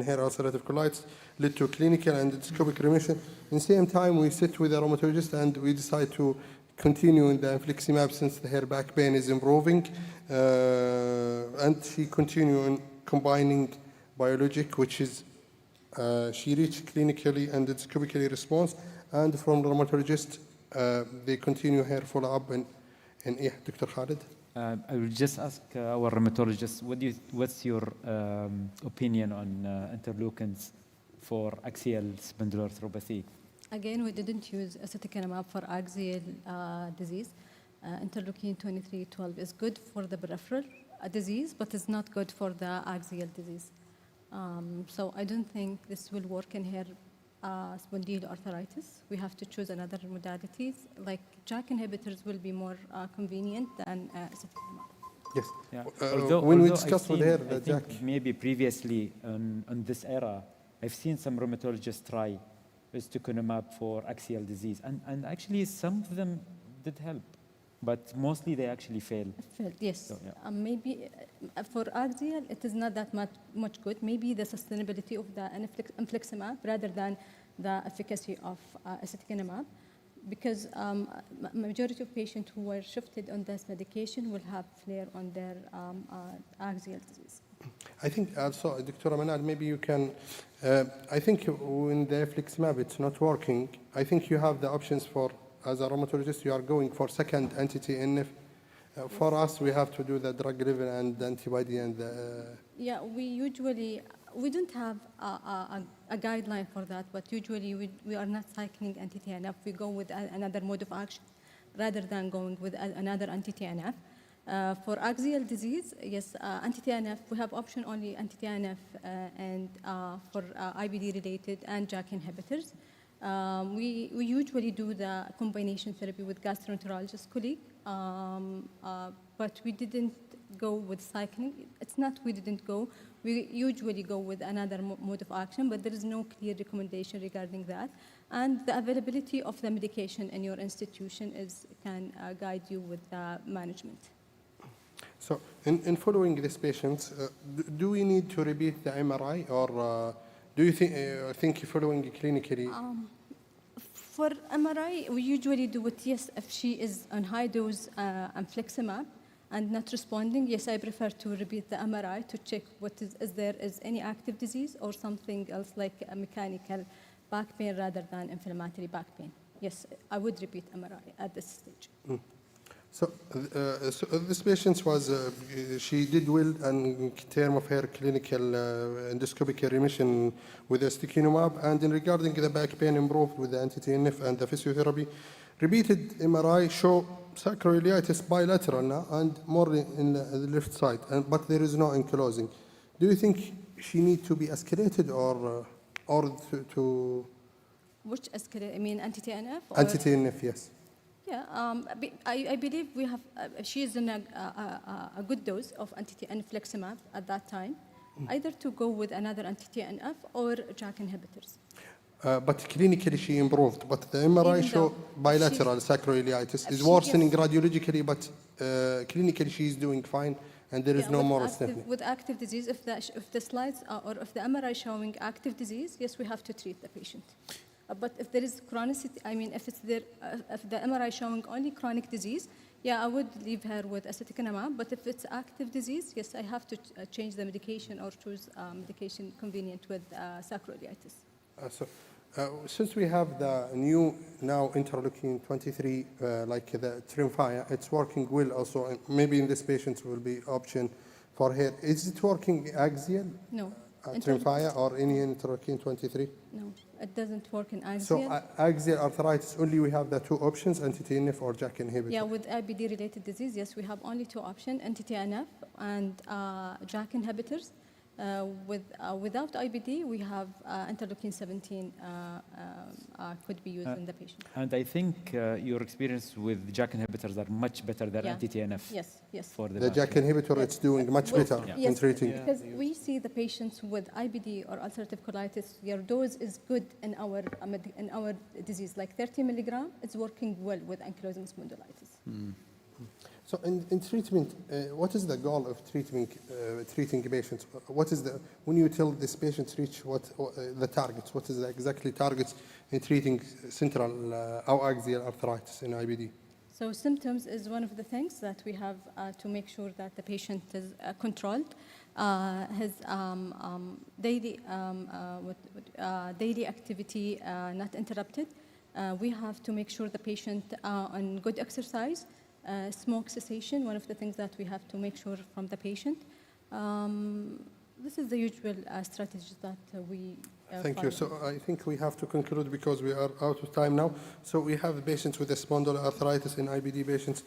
her ulcerative colitis, led to clinical and endoscopic remission. In the same time, we sit with a rheumatologist and we decide to continue in the infliximab since her back pain is improving, and she continue in combining biologic, which is she reached clinically and endoscopically response, and from the rheumatologist, they continue her follow-up in Dr. Khalid. I will just ask our rheumatologist, what's your opinion on interleukins for axial spondyloarthropathy? Again, we didn't use aceticanumab for axial disease. Interleukin 23-12 is good for the peripheral disease, but it's not good for the axial disease. So I don't think this will work in her spondyloarthritis. We have to choose another modalities. Like JAK inhibitors will be more convenient than aceticanumab. Yes. Yeah. When we discussed with her, I think maybe previously on this era, I've seen some rheumatologists try ustekinumab for axial disease, and actually some of them did help, but mostly they actually fail. Failed, yes. So, yeah. Maybe for axial, it is not that much good. Maybe the sustainability of the infliximab rather than the efficacy of aceticanumab, because majority of patients who were shifted on this medication will have flare on their axial disease. I think also, Dr. Manal, maybe you can, I think when the infliximab it's not working, I think you have the options for, as a rheumatologist, you are going for second anti-TNF. For us, we have to do the drug level and the antibody and the... Yeah, we don't have a guideline for that, but usually we are not cycling anti-TNF. We go with another mode of action rather than going with another anti-TNF. For axial disease, yes, anti-TNF, we have option only anti-TNF and for IBD related and JAK inhibitors. We usually do the combination therapy with gastroenterologist colleague, but we didn't go with cycling. It's not we didn't go. We usually go with another mode of action, but there is no clear recommendation regarding that. And the availability of the medication in your institution can guide you with the management. So in following these patients, do we need to repeat the MRI, or do you think following clinically? For MRI, we usually do it, yes, if she is on high dose infliximab and not responding, yes, I prefer to repeat the MRI to check is there any active disease or something else like a mechanical back pain rather than inflammatory back pain. Yes, I would repeat MRI at this stage. So this patient was, she did well in terms of her clinical endoscopic remission with aceticanumab, and in regarding the back pain improved with the anti-TNF and the physiotherapy. Repeated MRI show sacroiliitis bilateral now and more in the left side, but there is no ankylosing. Do you think she need to be escalated or to? Which escalate? I mean anti-TNF? Anti-TNF, yes. Yeah, I believe we have. She is in a good dose of anti-infliximab at that time, either to go with another anti-TNF or JAK inhibitors. But clinically she improved, but the MRI show bilateral sacroiliitis is worsening radiologically, but clinically she is doing fine, and there is no more stiffness. With active disease, if the slides or if the MRI showing active disease, yes, we have to treat the patient. But if there is chronicity, I mean, if the MRI showing only chronic disease, yeah, I would leave her with aceticanumab. But if it's active disease, yes, I have to change the medication or choose medication convenient with sacroiliitis. Since we have the new now interleukin 23, like the Tremfya, it's working well also, and maybe in this patient will be option for her. Is it working axial? No. Tremfya or any interleukin 23? No, it doesn't work in axial. So axial arthritis, only we have the two options, anti-TNF or JAK inhibitor? Yeah, with IBD-related disease, yes, we have only two options, anti-TNF and JAK inhibitors. Without IBD, we have interleukin 17 could be used in the patient. And I think your experience with JAK inhibitors are much better than anti-TNF. Yes, yes. For the JAK inhibitor, it's doing much better in treating. Because we see the patients with IBD or ulcerative colitis, your dose is good in our disease, like 30 milligram, it's working well with ankylosing spondylitis. So in treatment, what is the goal of treating patients? What is when you tell this patient reach the targets? What is the exactly targets in treating central or axial arthritis in IBD? So symptoms is one of the things that we have to make sure that the patient is controlled. His daily activity not interrupted. We have to make sure the patient on good exercise. Smoke cessation, one of the things that we have to make sure from the patient. This is the usual strategies that we Thank follow. you. So I think we have to conclude because we are out of time now. So we have patients with spondyloarthritis in IBD patients.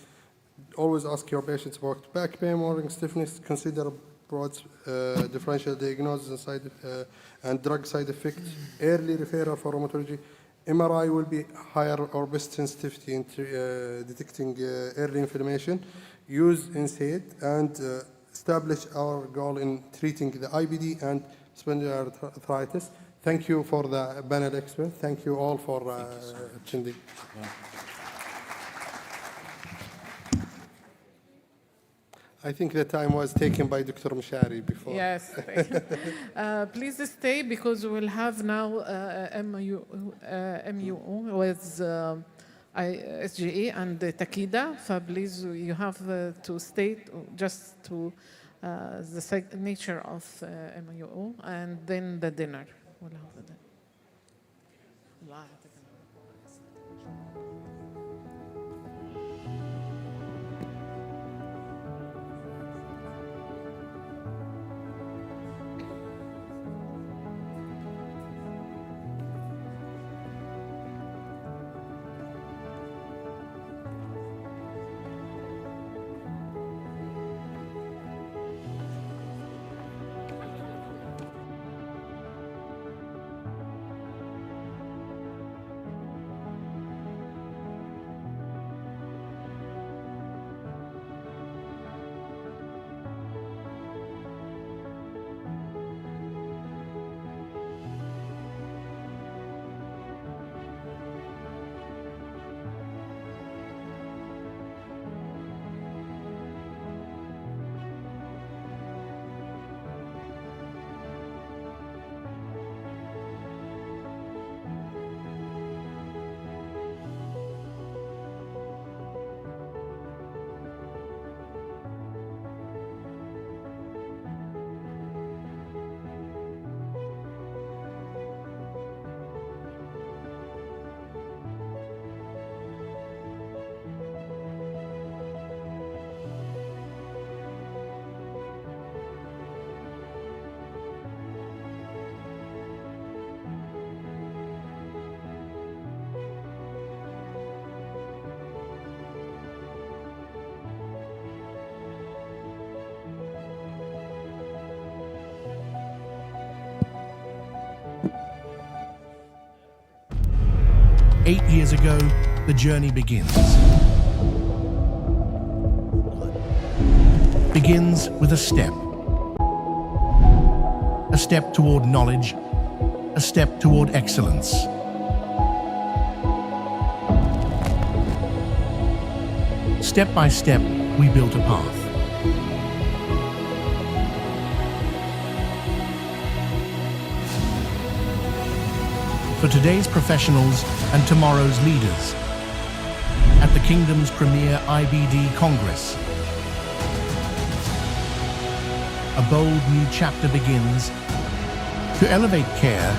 Always ask your patients about back pain, morning stiffness, consider broad differential diagnosis and drug side effects, early referral for rheumatology. MRI will be higher or best sensitivity in detecting early inflammation. Use NSAID and establish our goal in treating the IBD and spondyloarthritis. Thank you for the panel expert. Thank you all for attending. I think the time was taken by Dr. Mshari before. Yes. Please stay because we will have now MUO with SGA and Takeda. So please, you have to stay just to the nature of MUO and then the dinner. We'll have the dinner. 8 years ago, the journey begins. Begins with a step. A step toward knowledge, a step toward excellence. Step by step, we built a path. For today's professionals and tomorrow's leaders, at the Kingdom's premier IBD Congress, a bold new chapter begins to elevate care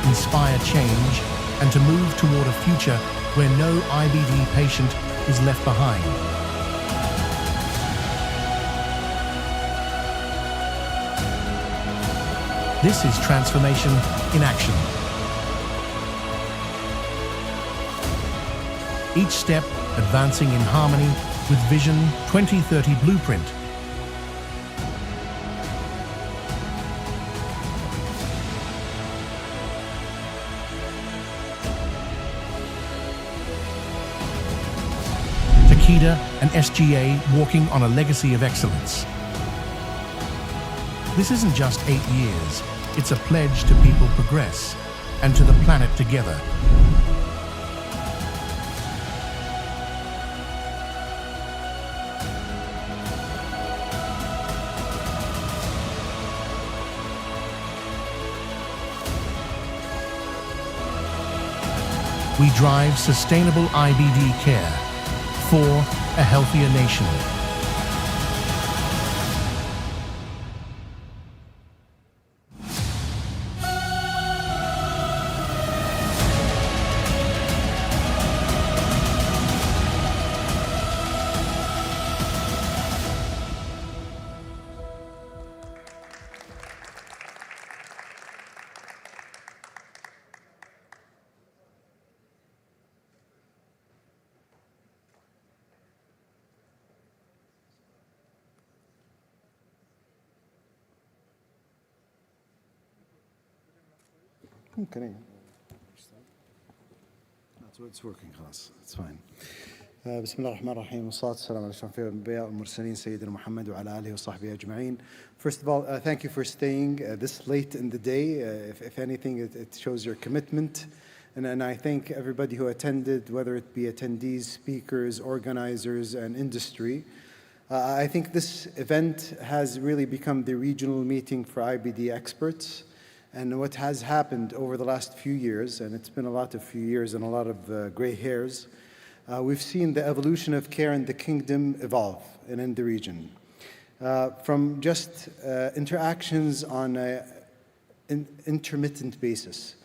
inspire change and to move toward a future where no IBD patient is left behind. This is transformation in action. Each step advancing in harmony with Vision 2030 Blueprint. Takeda and SGA walking on a legacy of excellence. This isn't just 8 years, it's a pledge to people progress and to the planet together. We drive sustainable IBD care for a healthier nation. ممكن It's working خلاص. It's fine. بسم الله الرحمن الرحيم والصلاة والسلام على أشرف الأنبياء والمرسلين سيدنا محمد وعلى آله وصحبه أجمعين. First of all, thank you for staying this late in the day. If anything, it shows your commitment. And I thank everybody who attended, whether it be attendees, speakers, organizers, and industry. I think this event has really become the regional meeting for IBD experts. And what has happened over the last few years, and it's been a lot of few years and a lot of gray hairs, we've seen the evolution of care in the kingdom evolve and in the region. From just interactions on an intermittent basis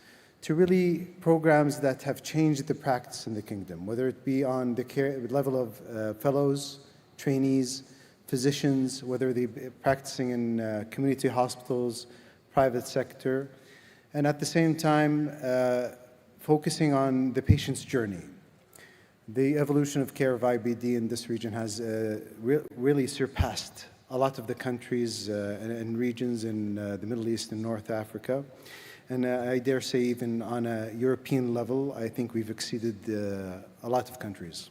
to really programs that have changed the practice in the kingdom, whether it be on the care level of fellows, trainees, physicians, whether they be practicing in community hospitals, private sector, and at the same time focusing on the patient's journey. The evolution of care of IBD in this region has really surpassed a lot of the countries and regions in the Middle East and North Africa. And I dare say even on a European level, I think we've exceeded a lot of countries.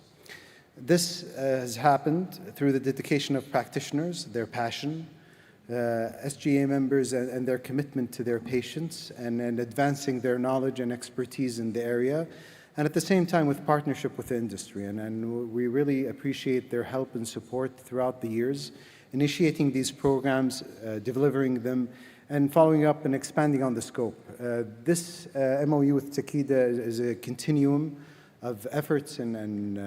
This has happened through the dedication of practitioners, their passion, SGA members and their commitment to their patients and advancing their knowledge and expertise in the area, and at the same time with partnership with the industry. And we really appreciate their help and support throughout the years, initiating these programs, delivering them, and following up and expanding on the scope. This MOU with Takeda is a continuum of efforts and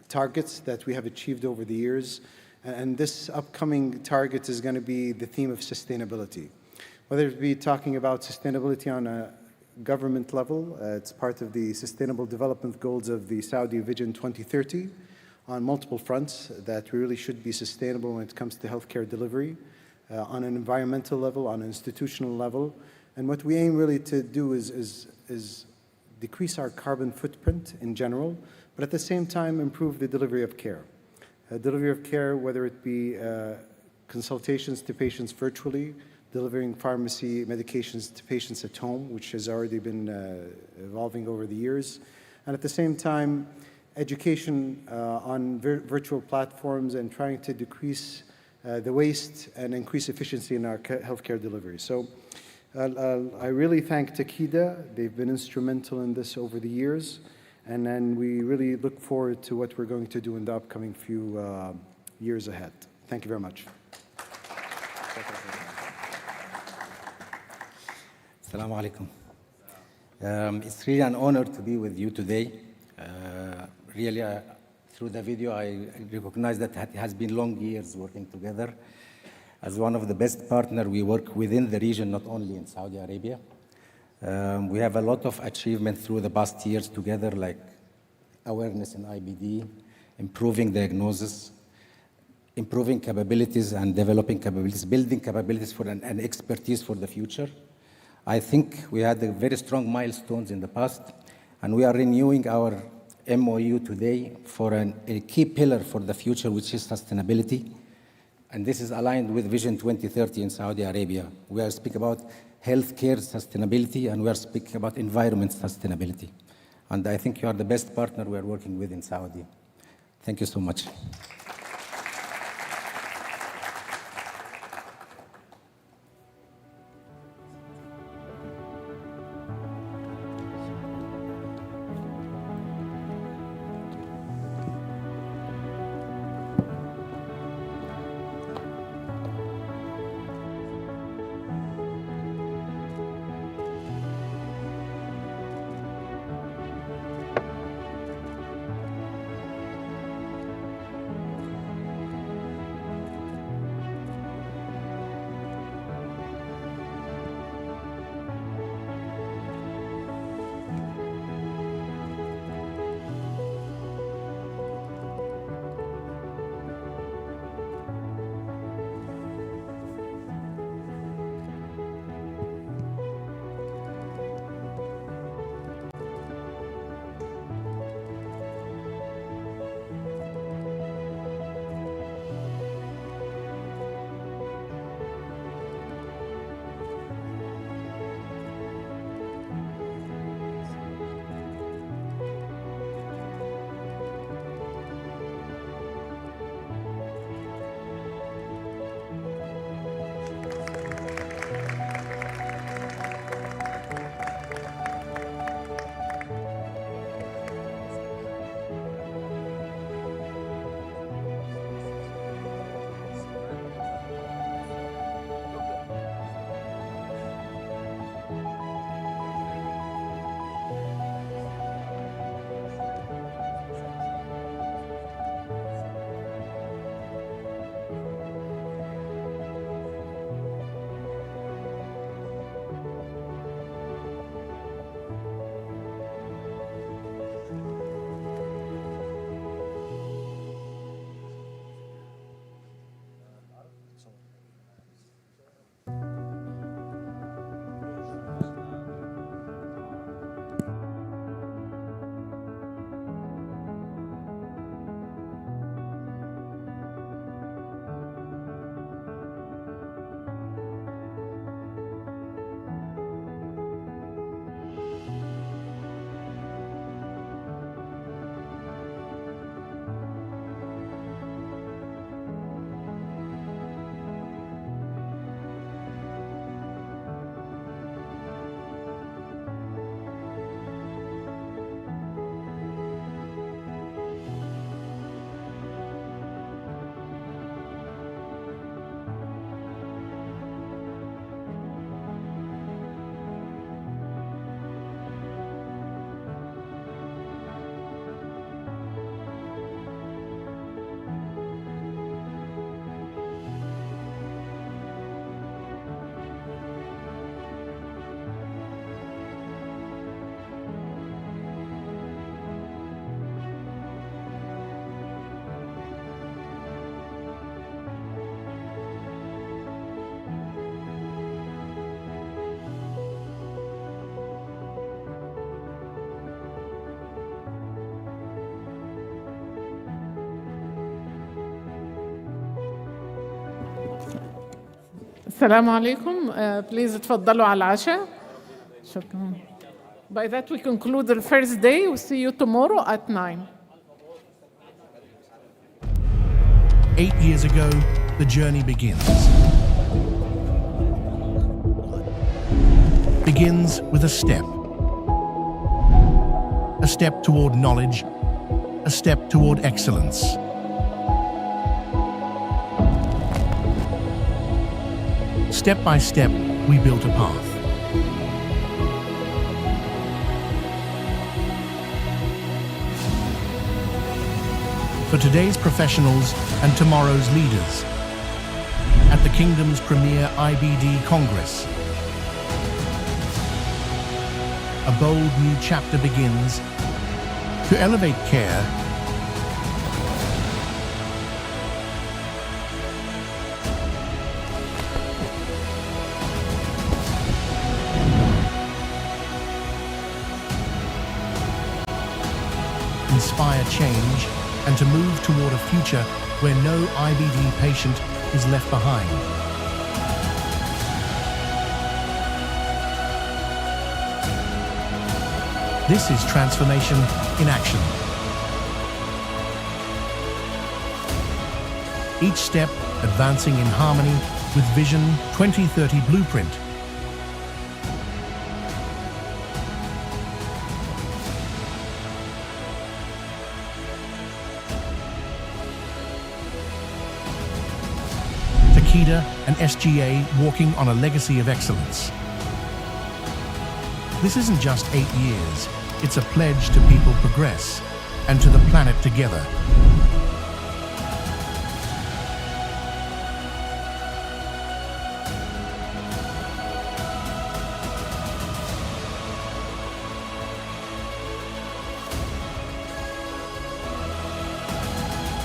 targets that we have achieved over the years. And this upcoming target is going to be the theme of sustainability. Whether it be talking about sustainability on a government level, it's part of the Sustainable Development Goals of the Saudi Vision 2030 on multiple fronts that really should be sustainable when it comes to healthcare delivery, on an environmental level, on an institutional level. And what we aim really to do is decrease our carbon footprint in general, but at the same time improve the delivery of care. Delivery of care, whether it be consultations to patients virtually, delivering pharmacy medications to patients at home, which has already been evolving over the years, and at the same time, education on virtual platforms and trying to decrease the waste and increase efficiency in our healthcare delivery. So I really thank Takeda. They've been instrumental in this over the years. And then we really look forward to what we're going to do in the upcoming few years ahead. Thank you very much. Assalamu alaikum. It's really an honor to be with you today. Really, through the video, I recognize that it has been long years working together. As one of the best partners, we work within the region, not only in Saudi Arabia. We have a lot of achievement through the past years together, like awareness in IBD, improving diagnosis, improving capabilities and developing capabilities, building capabilities for an expertise for the future. I think we had very strong milestones in the past, and we are renewing our MOU today for a key pillar for the future, which is sustainability. And this is aligned with Vision 2030 in Saudi Arabia. We are speaking about healthcare sustainability, and we are speaking about environment sustainability. And I think you are the best partner we are working with in Saudi. Thank you so much. السلام عليكم. Please تفضلوا على العشاء. شكرا. By that we conclude the first day. We'll see you tomorrow at 9. 8 years ago, the journey begins. Begins with a step. A step toward knowledge, a step toward excellence. Step by step, we built a path. For today's professionals and tomorrow's leaders, at the Kingdom's premier IBD Congress, a bold new chapter begins to elevate care inspire change, and to move toward a future where no IBD patient is left behind. This is transformation in action. each step advancing in harmony with Vision 2030 Blueprint. Takeda and SGA walking on a legacy of excellence. This isn't just 8 years, it's a pledge to people progress and to the planet together.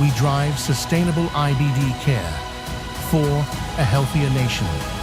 We drive sustainable IBD care for a healthier nation.